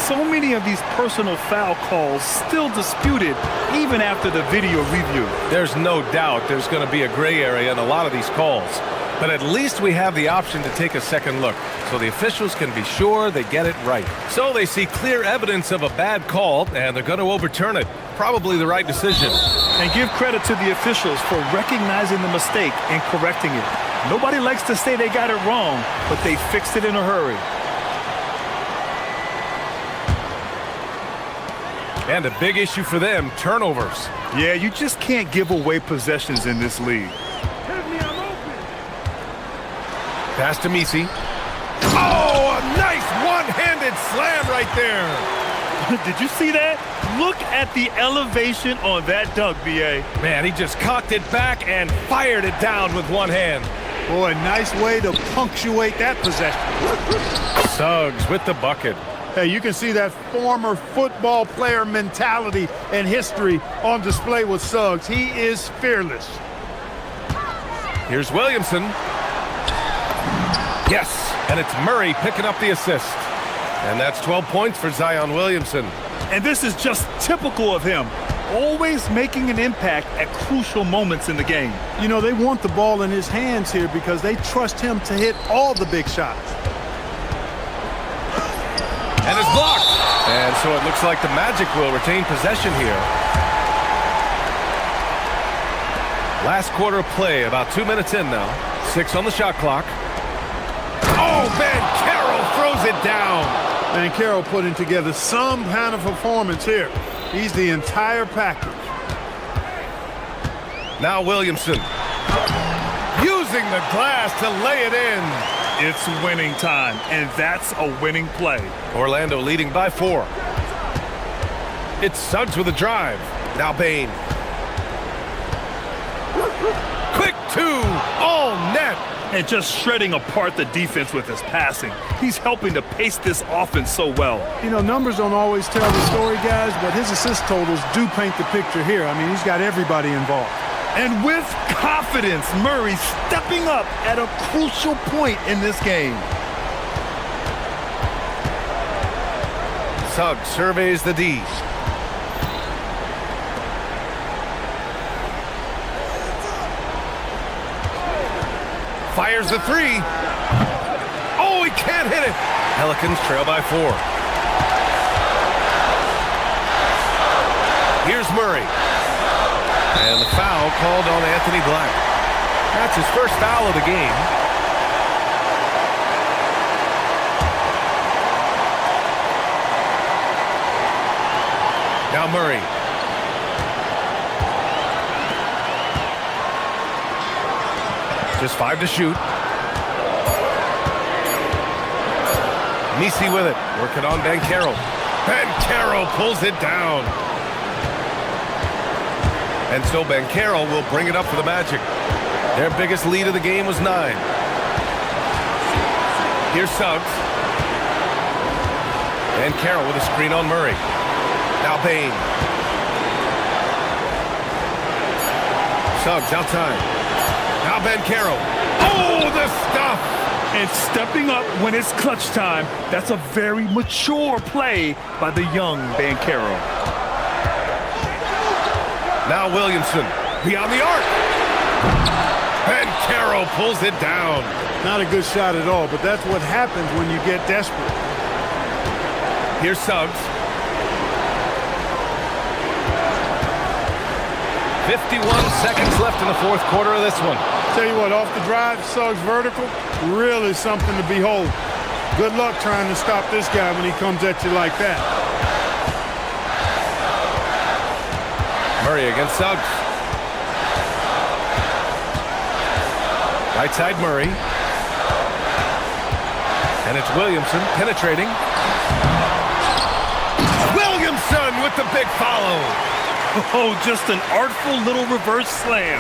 So many of these personal foul calls still disputed even after the video review. There's no doubt there's going to be a gray area in a lot of these calls. But at least we have the option to take a second look, so the officials can be sure they get it right. So they see clear evidence of a bad call, and they're going to overturn it. Probably the right decision. And give credit to the officials for recognizing the mistake and correcting it. Nobody likes to say they got it wrong, but they fixed it in a hurry. And a big issue for them, turnovers. Yeah, you just can't give away possessions in this league. Pass to Misi. Oh, a nice one-handed slam right there. Did you see that? Look at the elevation on that dunk, B.A. Man, he just cocked it back and fired it down with one hand. Boy, nice way to punctuate that possession. Suggs with the bucket. Hey, you can see that former football player mentality and history on display with Suggs. He is fearless. Here's Williamson. Yes, and it's Murray picking up the assist. And that's 12 points for Zion Williamson. And this is just typical of him. Always making an impact at crucial moments in the game. You know, they want the ball in his hands here because they trust him to hit all the big shots. And it's blocked. And so it looks like the Magic will retain possession here. Last quarter of play, about 2 minutes in now. 6 on the shot clock. Oh, Banchero throws it down. Banchero putting together some kind of performance here. He's the entire package. Now Williamson. Using the glass to lay it in. It's winning time, and that's a winning play. Orlando leading by 4. It's Suggs with a drive. Now Bain. Quick 2, all net. And just shredding apart the defense with his passing. He's helping to pace this offense so well. You know, numbers don't always tell the story, guys, but his assist totals do paint the picture here. I mean, he's got everybody involved. And with confidence, Murray stepping up at a crucial point in this game. Suggs surveys the D. Fires the 3. Oh, he can't hit it. Pelicans trail by 4. Here's Murray. And the foul called on Anthony Black. That's his first foul of the game. Now Now Murray. Just 5 to shoot. Nisi with it. Working on Bankero. Bankero pulls it down. And so Bankero will bring it up for the Magic. Their biggest lead of the game was 9. Here's Suggs. Bankero with a screen on Murray. Now Bain. Suggs outside. Now Bankero. Oh, the stuff! And stepping up when it's clutch time. That's a very mature play by the young Bankero. Now Williamson. Beyond the arc. Bankero pulls it down. Not a good shot at all, but that's what happens when you get desperate. Here's Suggs. 51 seconds left in the fourth quarter of this one. Tell you what, off the drive, Suggs vertical, really something to behold. Good luck trying to stop this guy when he comes at you like that. Murray against Suggs. Right side Murray. And it's Williamson penetrating. Williamson with the big follow. Oh, just an artful little reverse slam.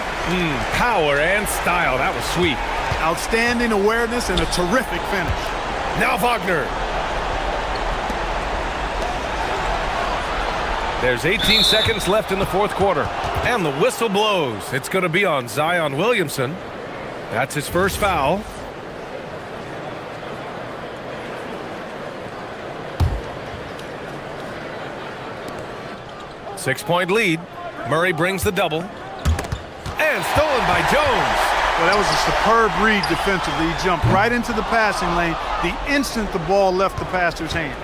Power and style. That was sweet. Outstanding awareness and a terrific finish. Now Wagner. There's 18 seconds left in the fourth quarter. And the whistle blows. It's going to be on Zion Williamson. That's his first foul. Six-point lead. Murray brings the double. And stolen by Jones. Well, that was a superb read defensively. He jumped right into the passing lane the instant the ball left the passer's hand.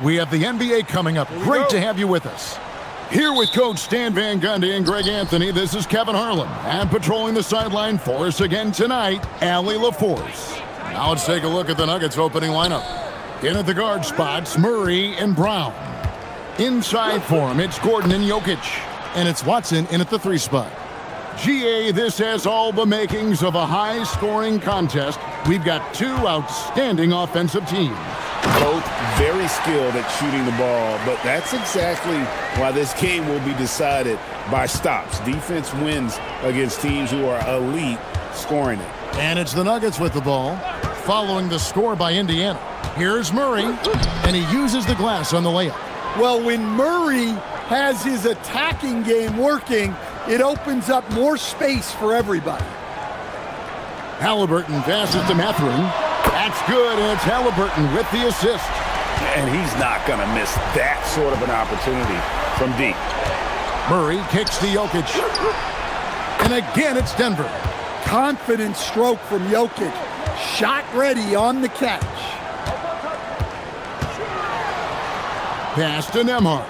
We have the NBA coming up. Great to have you with us. Here with Coach Stan Van Gundy and Greg Anthony, this is Kevin Harlan. And patrolling the sideline for us again tonight, Allie LaForce. Now let's take a look at the Nuggets opening lineup. In at the guard spots, Murray and Brown. Inside for him, it's Gordon and Jokic. And it's Watson in at the 3 spot. GA, this has all the makings of a high-scoring contest. We've got 2 outstanding offensive teams. Both very skilled at shooting the ball, but that's exactly why this game will be decided by stops. Defense wins against teams who are elite scoring it. And it's the Nuggets with the ball, following the score by Indiana. Here's Murray, and he uses the glass on the layup. Well, when Murray has his attacking game working, it opens up more space for everybody. Halliburton passes to Mathurin. That's good, and it's Halliburton with the assist. And he's not going to miss that sort of an opportunity from deep. Murray kicks to Jokic. And again, it's Denver. Confident stroke from Jokic. Shot ready on the catch. Pass to Nembhard.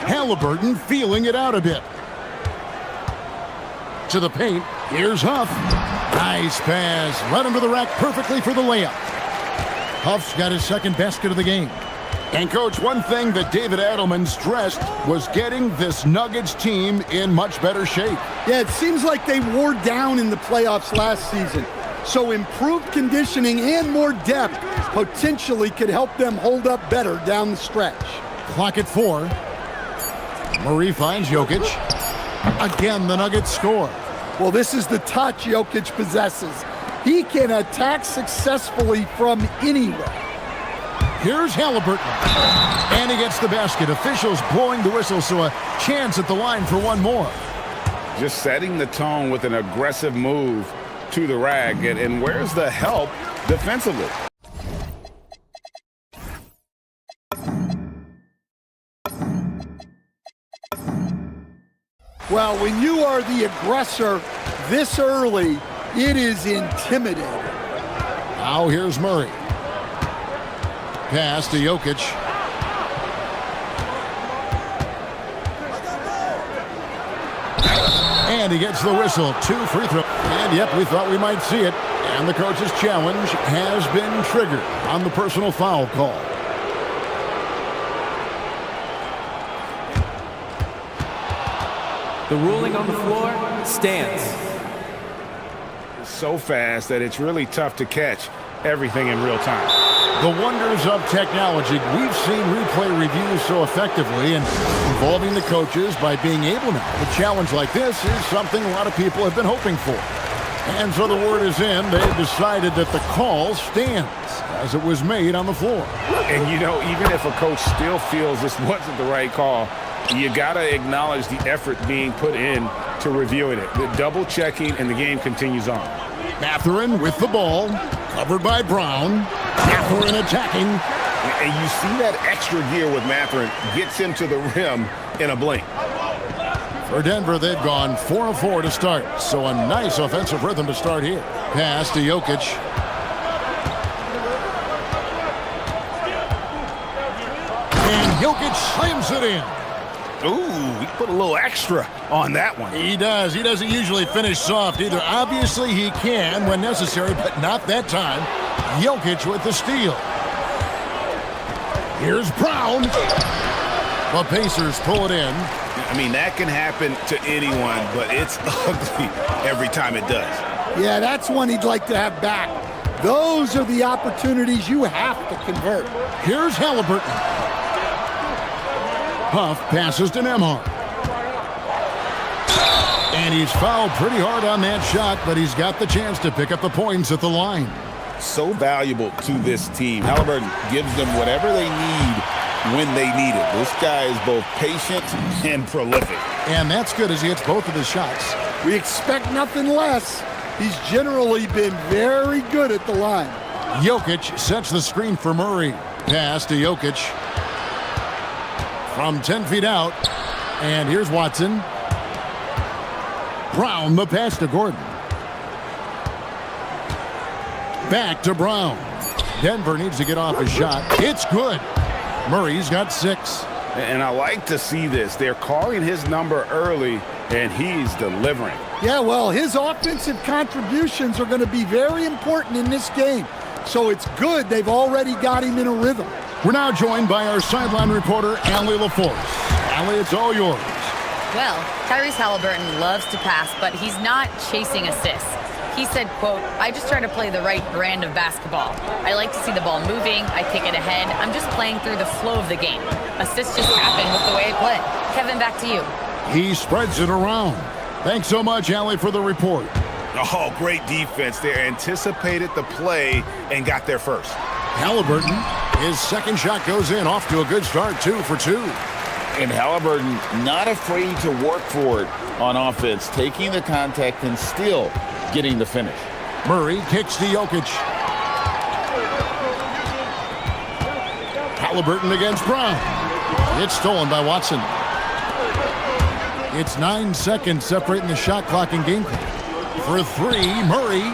Halliburton feeling it out a bit. To the paint. Here's Huff. Nice pass. Right under the rack perfectly for the layup. Huff's got his second basket of the game. And, Coach, one thing that David Adelman stressed was getting this Nuggets team in much better shape. Yeah, it seems like they wore down in the playoffs last season. So improved conditioning and more depth potentially could help them hold up better down the stretch. Clock at 4. Murray finds Jokic. Again, the Nuggets score. Well, this is the touch Jokic possesses. He can attack successfully from anywhere. Here's Halliburton. And he gets the basket. Officials blowing the whistle, so a chance at the line for one more. Just setting the tone with an aggressive move to the rack. And where's the help defensively? Well, when you are the aggressor this early, it is intimidating. Now here's Murray. Pass to Jokic. And he gets the whistle. 2 free throws. And yep, we thought we might see it. And the coach's challenge has been triggered on the personal foul call. The ruling on the floor stands. So fast that it's really tough to catch everything in real time. The wonders of technology. We've seen replay reviews so effectively and involving the coaches by being able now. A challenge like this is something a lot of people have been hoping for. And so the word is in. They've decided that the call stands as it was made on the floor. And, you know, even if a coach still feels this wasn't the right call, you got to acknowledge the effort being put in to reviewing it. The double checking, and the game continues on. Mathurin with the ball, covered by Brown. Mathurin attacking. And you see that extra gear with Mathurin gets him to the rim in a blink. For Denver, they've gone 4 of 4 to start, so a nice offensive rhythm to start here. Pass to Jokic. And Jokic slams it in. Ooh, he put a little extra on that one. He does. He doesn't usually finish soft either. Obviously, he can when necessary, but not that time. Jokic with the steal. Here's Brown. The Pacers pull it in. I mean, that can happen to anyone, but it's ugly every time it does. Yeah, that's one he'd like to have back. Those are the opportunities you have to convert. Here's Halliburton. Huff passes to Nembhard. And he's fouled pretty hard on that shot, but he's got the chance to pick up the points at the line. So valuable to this team. Halliburton gives them whatever they need when they need it. This guy is both patient and prolific. And that's good as he hits both of his shots. We expect nothing less. He's generally been very good at the line. Jokic sets the screen for Murray. Pass to Jokic. From 10 feet out. And here's Watson. Brown, the pass to Gordon. Back to Brown. Denver needs to get off a shot. It's good. Murray's got 6. And I like to see this. They're calling his number early, and he's delivering. Yeah, well, his offensive contributions are going to be very important in this game. So it's good they've already got him in a rhythm. We're now joined by our sideline reporter, Allie LaForce. Allie, it's all yours. Well, Tyrese Halliburton loves to pass, but he's not chasing assists. He said, quote, "I just try to play the right brand of basketball. I like to see the ball moving. I kick it ahead. I'm just playing through the flow of the game. Assists just happen with the way I play." Kevin, back to you. He spreads it around. Thanks so much, Allie, for the report. Oh, great defense. They anticipated the play and got there first. Halliburton, his second shot goes in, off to a good start, 2 for 2. And Halliburton not afraid to work for it on offense, taking the contact and still getting the finish. Murray kicks to Jokic. Halliburton against Brown. It's stolen by Watson. It's 9 seconds separating the shot clock and game clock. For 3, Murray.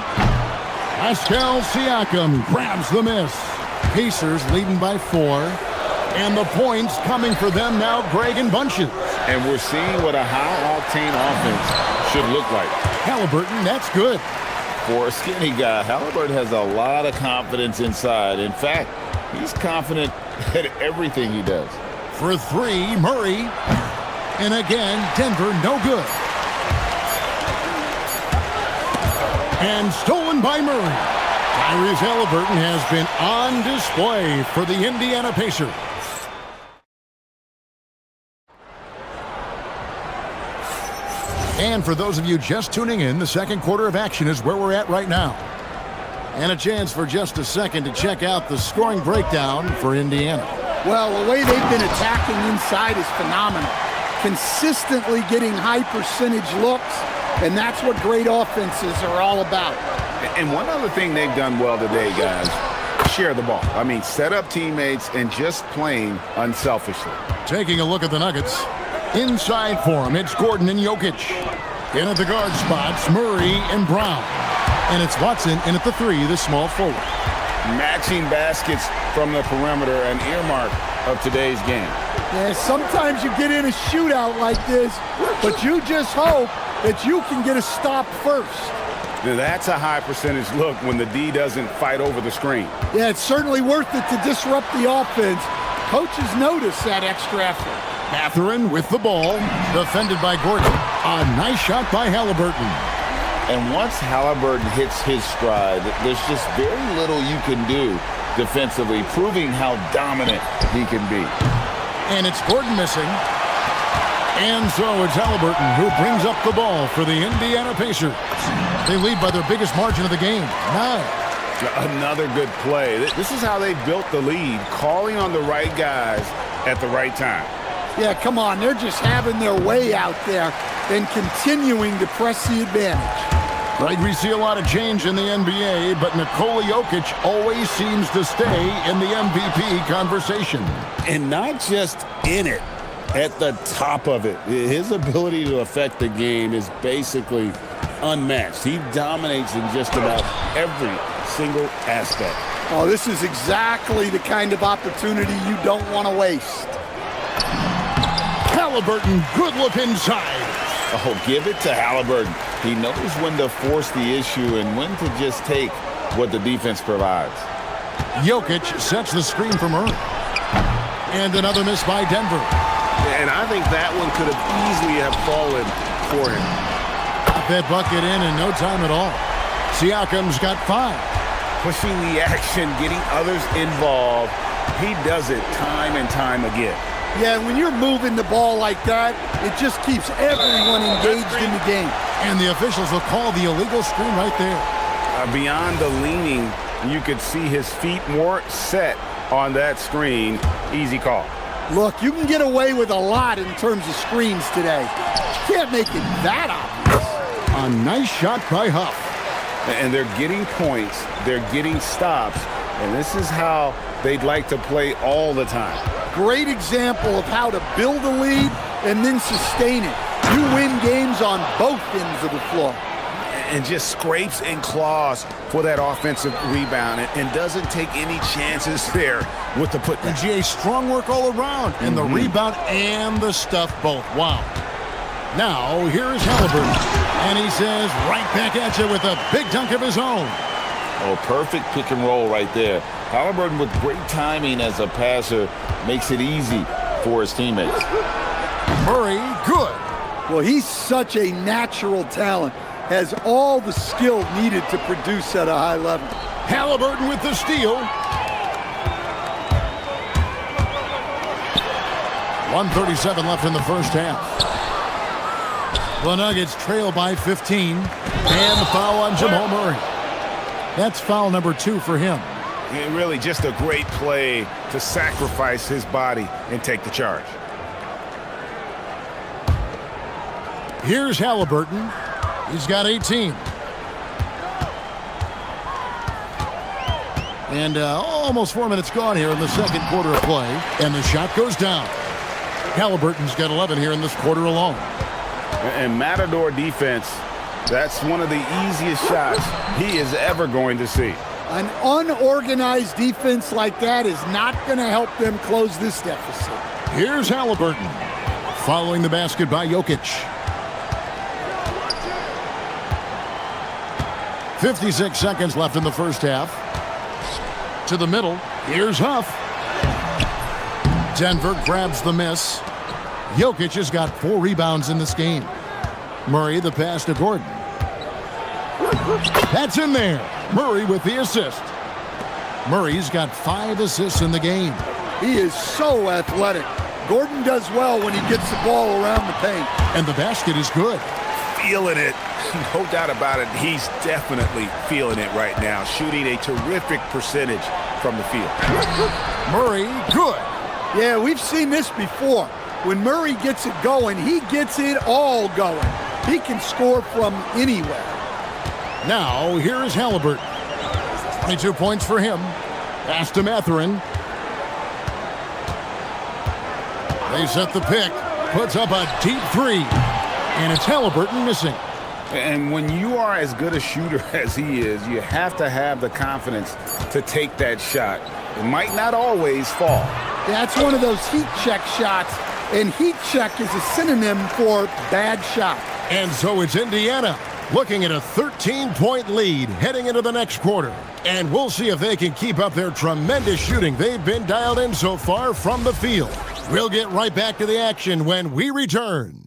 Pascal Siakam grabs the miss. Pacers leading by 4. And the points coming for them now, Greg and bunches. And we're seeing what a high-octane offense should look like. Halliburton, that's good. For a skinny guy, Halliburton has a lot of confidence inside. In fact, he's confident at everything he does. For 3, Murray. And again, Denver, no good. And stolen by Murray. Tyrese Halliburton has been on display for the Indiana Pacers. And for those of you just tuning in, the second quarter of action is where we're at right now. And a chance for just a second to check out the scoring breakdown for Indiana. Well, the way they've been attacking inside is phenomenal. Consistently getting high percentage looks, and that's what great offenses are all about. And one other thing they've done well today, guys, share the ball. I mean, set up teammates and just playing unselfishly. Taking a look at the Nuggets. Inside for him, it's Gordon and Jokic. In at the guard spots, Murray and Brown. And it's Watson in at the 3, the small forward. Matching baskets from the perimeter, an earmark of today's game. Yeah, sometimes you get in a shootout like this, but you just hope that you can get a stop first. Now that's a high percentage look when the D doesn't fight over the screen. Yeah, it's certainly worth it to disrupt the offense. Coaches notice that extra effort. Mathurin with the ball, defended by Gordon. A nice shot by Halliburton. And once Halliburton hits his stride, there's just very little you can do defensively, proving how dominant he can be. And it's Gordon missing. And so it's Halliburton who brings up the ball for the Indiana Pacers. They lead by their biggest margin of the game, 9. Another good play. This is how they built the lead, calling on the right guys at the right time. Yeah, come on. They're just having their way out there and continuing to press the advantage. Right, we see a lot of change in the NBA, but Nikola Jokic always seems to stay in the MVP conversation. And not just in it, at the top of it. His ability to affect the game is basically unmatched. He dominates in just about every single aspect. Oh, this is exactly the kind of opportunity you don't want to waste. Halliburton, good look inside. Oh, give it to Halliburton. He knows when to force the issue and when to just take what the defense provides. Jokic sets the screen for Murray. And another miss by Denver. And I think that one could have easily have fallen for him. Got that bucket in no time at all. Siakam's got 5. Pushing the action, getting others involved. He does it time and time again. Yeah, when you're moving the ball like that, it just keeps everyone engaged in the game. And the officials will call the illegal screen right there. Beyond the leaning, you could see his feet more set on that screen. Easy call. Look, you can get away with a lot in terms of screens today. You can't make it that obvious. A nice shot by Huff. And they're getting points, they're getting stops, and this is how they'd like to play all the time. Great example of how to build a lead and then sustain it. You win games on both ends of the floor. and just scrapes and claws for that offensive rebound and doesn't take any chances there with the putback. And GA, strong work all around, and the rebound and the stuff both. Wow. Now, here's Halliburton, and he says right back at you with a big dunk of his own. Oh, perfect pick and roll right there. Halliburton with great timing as a passer makes it easy for his teammates. Murray, good. Well, he's such a natural talent, has all the skill needed to produce at a high level. Halliburton with the steal. 1:37 left in the first half. The Nuggets trail by 15, and the foul on Jamal Murray. That's foul number 2 for him. Yeah, really just a great play to sacrifice his body and take the charge. Here's Halliburton. He's got 18. And almost 4 minutes gone here in the second quarter of play, and the shot goes down. Halliburton's got 11 here in this quarter alone. And Matador defense, that's one of the easiest shots he is ever going to see. An unorganized defense like that is not going to help them close this deficit. Here's Halliburton, following the basket by Jokic. 56 seconds left in the first half. To the middle, here's Huff. Denver grabs the miss. Jokic has got 4 rebounds in this game. Murray, the pass to Gordon. That's in there. Murray with the assist. Murray's got 5 assists in the game. He is so athletic. Gordon does well when he gets the ball around the paint. And the basket is good. Feeling it. No doubt about it. He's definitely feeling it right now. Shooting a terrific percentage from the field. Murray, good. Yeah, we've seen this before. When Murray gets it going, he gets it all going. He can score from anywhere. Now, here is Halliburton. 22 points for him. Pass to Mathurin. They set the pick. Puts up a deep 3. And it's Halliburton missing. And when you are as good a shooter as he is, you have to have the confidence to take that shot. It might not always fall. That's one of those heat check shots, and heat check is a synonym for bad shot. And so it's Indiana looking at a 13-point lead heading into the next quarter. And we'll see if they can keep up their tremendous shooting they've been dialed in so far from the field. We'll get right back to the action when we return.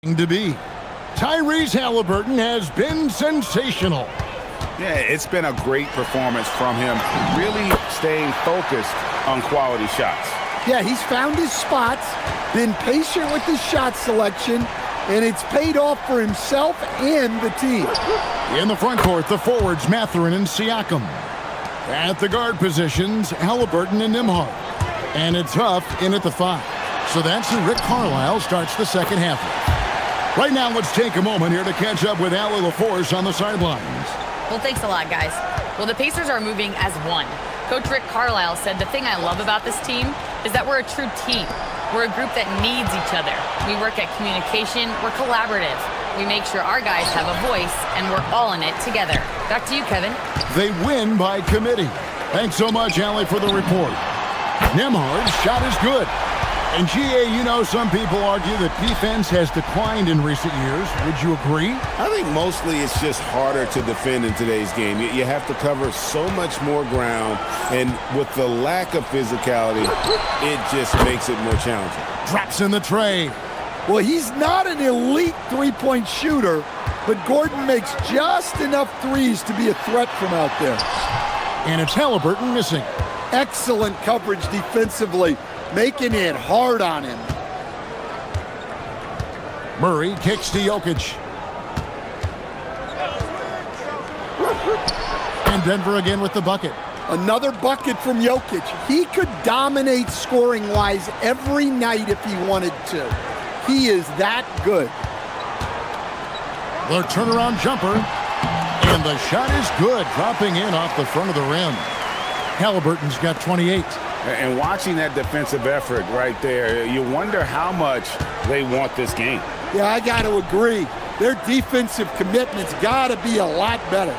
To be. Tyrese Halliburton has been sensational. Yeah, it's been a great performance from him, really staying focused on quality shots. Yeah, he's found his spots, been patient with his shot selection, and it's paid off for himself and the team. In the front court, the forwards Mathurin and Siakam. At the guard positions, Halliburton and Nembhard. And it's Huff in at the 5. So that's who Rick Carlisle starts the second half with. Right now, let's take a moment here to catch up with Allie LaForce on the sidelines. Well, thanks a lot, guys. Well, the Pacers are moving as one. Coach Rick Carlisle said the thing I love about this team is that we're a true team. We're a group that needs each other. We work at communication. We're collaborative. We make sure our guys have a voice, and we're all in it together. Back to you, Kevin. They win by committee. Thanks so much, Allie, for the report. Nembhard's shot is good. And GA, you know, some people argue that defense has declined in recent years. Would you agree? I think mostly it's just harder to defend in today's game. You have to cover so much more ground, and with the lack of physicality, it just makes it more challenging. Drops in the tray. Well, he's not an elite three-point shooter, but Gordon makes just enough threes to be a threat from out there. And it's Halliburton missing. Excellent coverage defensively, making it hard on him. Murray kicks to Jokic. And Denver again with the bucket. Another bucket from Jokic. He could dominate scoring-wise every night if he wanted to. He is that good. The turnaround jumper. And the shot is good, dropping in off the front of the rim. Halliburton's got 28. And watching that defensive effort right there, you wonder how much they want this game. Yeah, I got to agree. Their defensive commitment's got to be a lot better.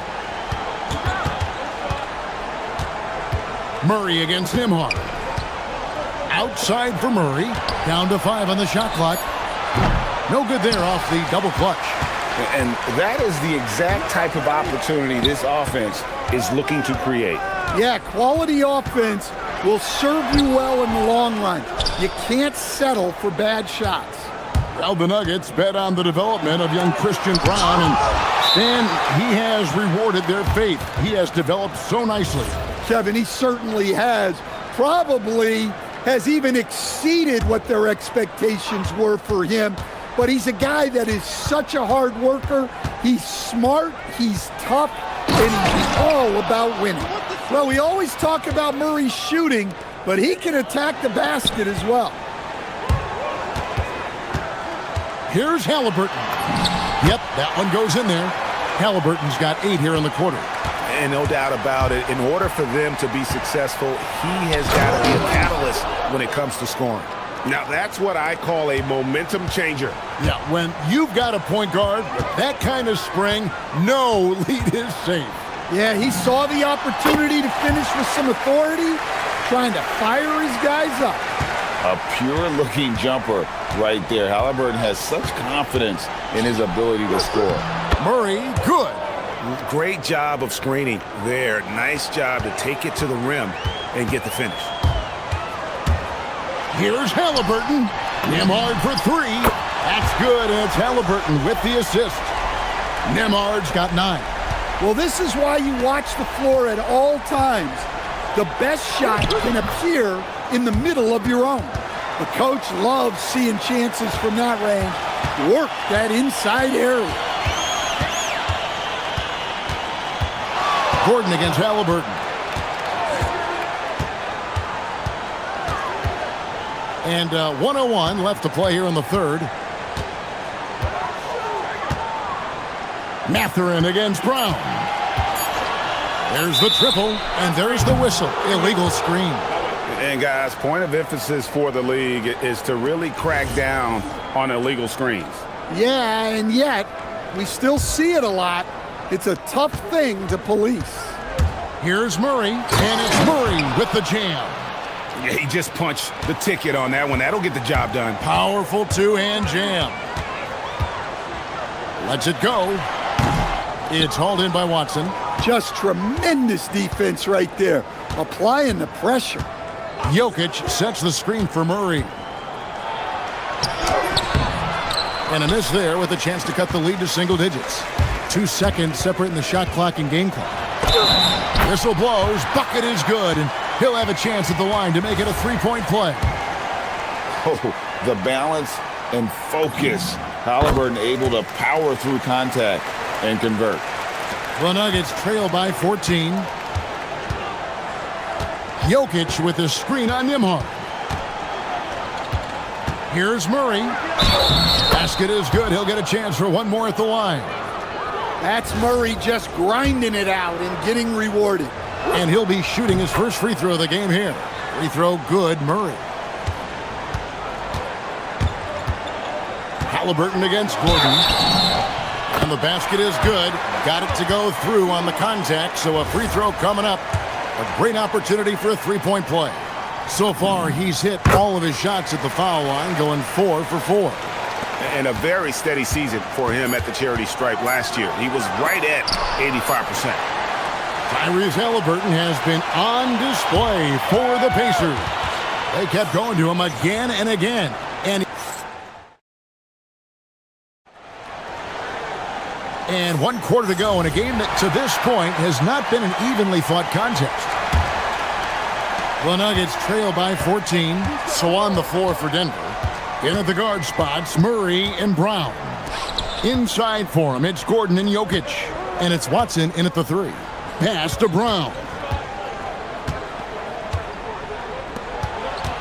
Murray against Nembhard. Outside for Murray. Down to 5 on the shot clock. No good there off the double clutch. And that is the exact type of opportunity this offense is looking to create. Yeah, quality offense will serve you well in the long run. You can't settle for bad shots. Well, the Nuggets bet on the development of young Christian Braun, and Stan, he has rewarded their faith. He has developed so nicely. Kevin, he certainly has. Probably has even exceeded what their expectations were for him. But he's a guy that is such a hard worker. He's smart, he's tough, and he's all about winning. Well, we always talk about Murray's shooting, but he can attack the basket as well. Here's Halliburton. Yep, that one goes in there. Halliburton's got 8 here in the quarter. And no doubt about it, in order for them to be successful, he has got to be a catalyst when it comes to scoring. Now, that's what I call a momentum changer. Yeah, when you've got a point guard with that kind of spring, no lead is safe. Yeah, he saw the opportunity to finish with some authority, trying to fire his guys up. A pure-looking jumper right there. Halliburton has such confidence in his ability to score. Murray, good. Great job of screening there. Nice job to take it to the rim and get the finish. Here's Halliburton. Nembhard for 3. That's good, and it's Halliburton with the assist. Nembhard's got 9. Well, this is why you watch the floor at all times. The best shot can appear in the middle of your own. The coach loves seeing chances from that range. Work that inside area. Gordon against Halliburton. And 1:01 left to play here in the third. Mathurin against Brown. There's the triple, and there's the whistle. Illegal screen. And guys, point of emphasis for the league is to really crack down on illegal screens. Yeah, and yet we still see it a lot. It's a tough thing to police. Here's Murray, and it's Murray with the jam. Yeah, he just punched the ticket on that one. That'll get the job done. Powerful two-hand jam. Lets it go. It's hauled in by Watson. Just tremendous defense right there, applying the pressure. Jokic sets the screen for Murray. And a miss there with a chance to cut the lead to single digits. 2 seconds separating the shot clock and game clock. Whistle blows, bucket is good, and he'll have a chance at the line to make it a three-point play. Oh, the balance and focus. Halliburton able to power through contact and convert. The Nuggets trail by 14. Jokic with the screen on Nembhard. Here's Murray. Basket is good. He'll get a chance for one more at the line. That's Murray just grinding it out and getting rewarded. And he'll be shooting his first free throw of the game here. Free throw good, Murray. Halliburton against Gordon. And the basket is good. Got it to go through on the contact, so a free throw coming up. A great opportunity for a three-point play. So far, he's hit all of his shots at the foul line, going 4 for 4. And a very steady season for him at the charity stripe last year. He was right at 85%. Tyrese Halliburton has been on display for the Pacers. They kept going to him again and again. And 1 quarter to go in a game that to this point has not been an evenly fought contest. The Nuggets trail by 14, so on the floor for Denver. In at the guard spots, Murray and Brown. Inside for him, it's Gordon and Jokic. And it's Watson in at the 3. Pass to Brown.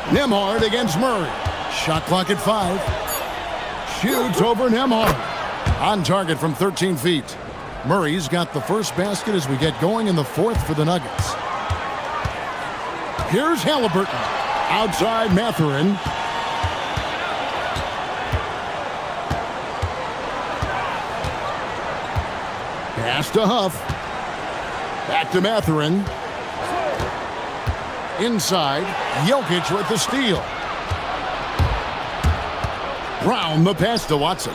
Nembhard against Murray. Shot clock at 5. Shoots over Nembhard. On target from 13 feet. Murray's got the first basket as we get going in the 4th for the Nuggets. Here's Halliburton. Outside Mathurin. Pass to Huff. Back to Mathurin. Inside. Jokic with the steal. Brown the pass to Watson.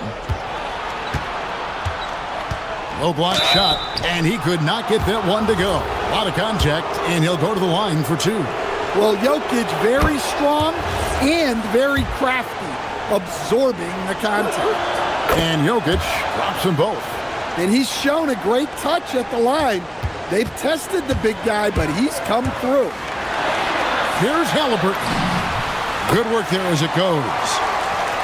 Low block shot, and he could not get that one to go. A lot of contact, and he'll go to the line for 2. Well, Jokic very strong and very crafty, absorbing the contact. And Jokic drops them both. And he's shown a great touch at the line. They've tested the big guy, but he's come through. Here's Halliburton. Good work there as it goes.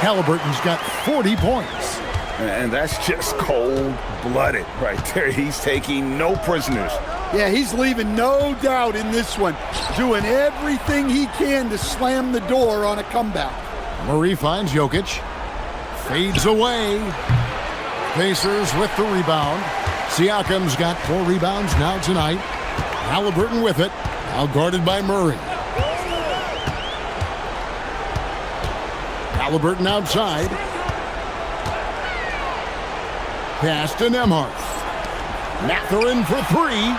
Halliburton's got 40 points. And that's just cold-blooded right there. He's taking no prisoners. Yeah, he's leaving no doubt in this one. Doing everything he can to slam the door on a comeback. Murray finds Jokic. Fades away. Pacers with the rebound. Siakam's got 4 rebounds now tonight. Halliburton with it. Now guarded by Murray. Halliburton outside. Pass to Nembhard. Mathurin for 3.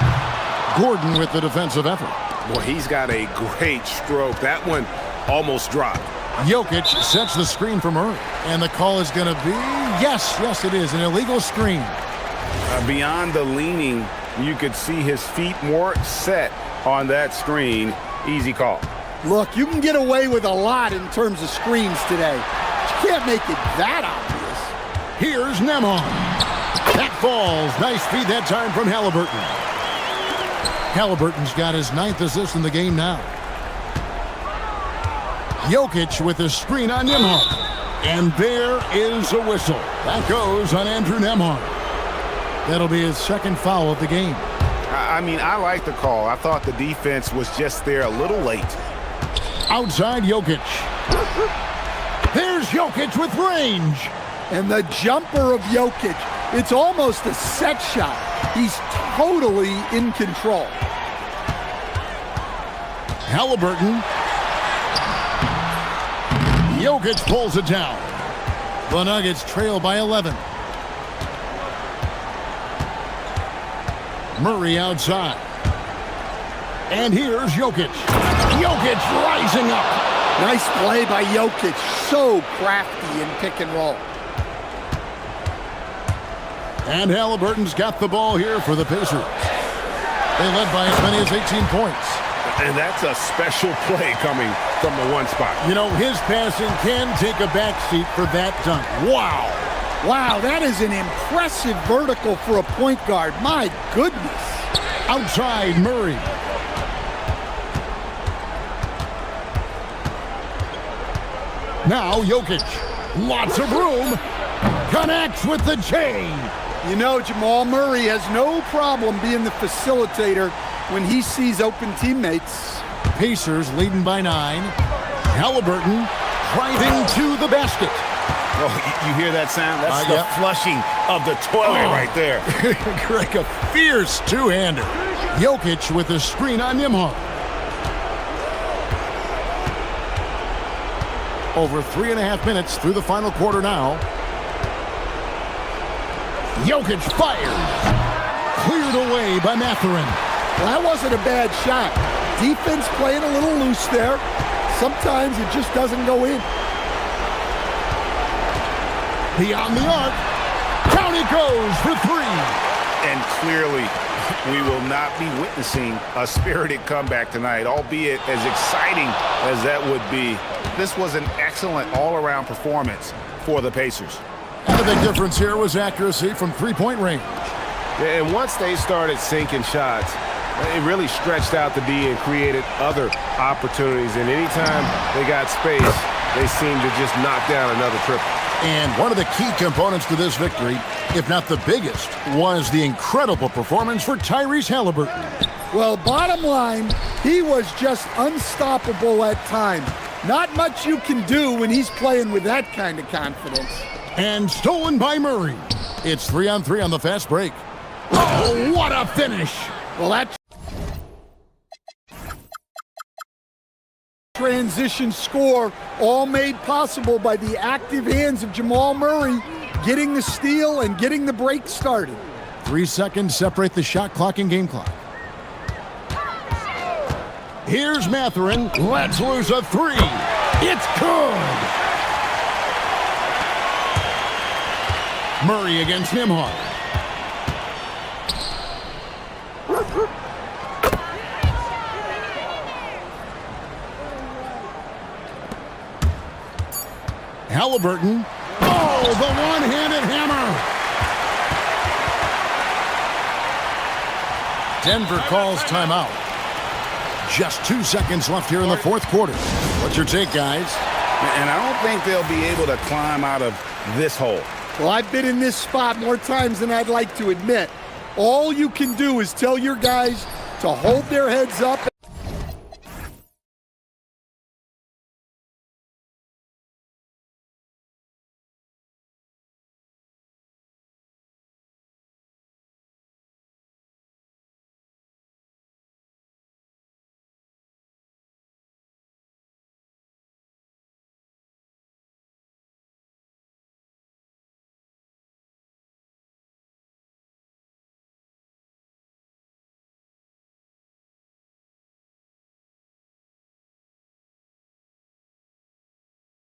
Gordon with the defensive effort. Boy, he's got a great stroke. That one almost dropped. Jokic sets the screen for Murray. And the call is going to be, yes, it is, an illegal screen. Beyond the leaning, you could see his feet more set on that screen. Easy call. Look, you can get away with a lot in terms of screens today. You can't make it that obvious. Here's Nembhard. That falls. Nice feed that time from Halliburton. Halliburton's got his 9th assist in the game now. Jokic with a screen on Nembhard. And there is a whistle. That goes on Andrew Nembhard. That'll be his 2nd foul of the game. I mean, I like the call. I thought the defense was just there a little late. Outside Jokic. There's Jokic with range. And the jumper of Jokic. It's almost a set shot. He's totally in control. Halliburton. Jokic pulls it down. The Nuggets trail by 11. Murray outside. And here's Jokic. Jokic rising up. Nice play by Jokic. So crafty in pick and roll. And Halliburton's got the ball here for the Pacers. They led by as many as 18 points. And that's a special play coming from the one spot. You know, his passing can take a backseat for that dunk. Wow. Wow, that is an impressive vertical for a point guard. My goodness. Outside Murray. Now Jokic. Lots of room. Connects with the J. You know, Jamal Murray has no problem being the facilitator when he sees open teammates. Pacers leading by 9. Halliburton driving to the basket. Oh, you hear that sound? That's the flushing of the toilet right there. Greg, a fierce two-hander. Jokic with a screen on Nembhard. Over 3.5 minutes through the final quarter now. Jokic fired. Cleared away by Mathurin. Well, that wasn't a bad shot. Defense playing a little loose there. sometimes it just doesn't go in. Beyond the arc. Down he goes for three. And clearly, we will not be witnessing a spirited comeback tonight, albeit as exciting as that would be. This was an excellent all-around performance for the Pacers. And the big difference here was accuracy from three-point range. Yeah, and once they started sinking shots, it really stretched out the D and created other opportunities. And anytime they got space, they seemed to just knock down another triple. And one of the key components to this victory, if not the biggest, was the incredible performance for Tyrese Halliburton. Well, bottom line, he was just unstoppable at times. Not much you can do when he's playing with that kind of confidence. And stolen by Murray. It's 3-on-3 on the fast break. Oh, what a finish! Well, that transition score all made possible by the active hands of Jamal Murray getting the steal and getting the break started. 3 seconds separate the shot clock and game clock. Here's Mathurin. Let's lose a three. It's good. Murray against Nimhard. Halliburton. Oh, the one-handed hammer. Denver calls timeout. Just 2 seconds left here in the fourth quarter. What's your take, guys? And I don't think they'll be able to climb out of this hole. Well, I've been in this spot more times than I'd like to admit. All you can do is tell your guys to hold their heads up.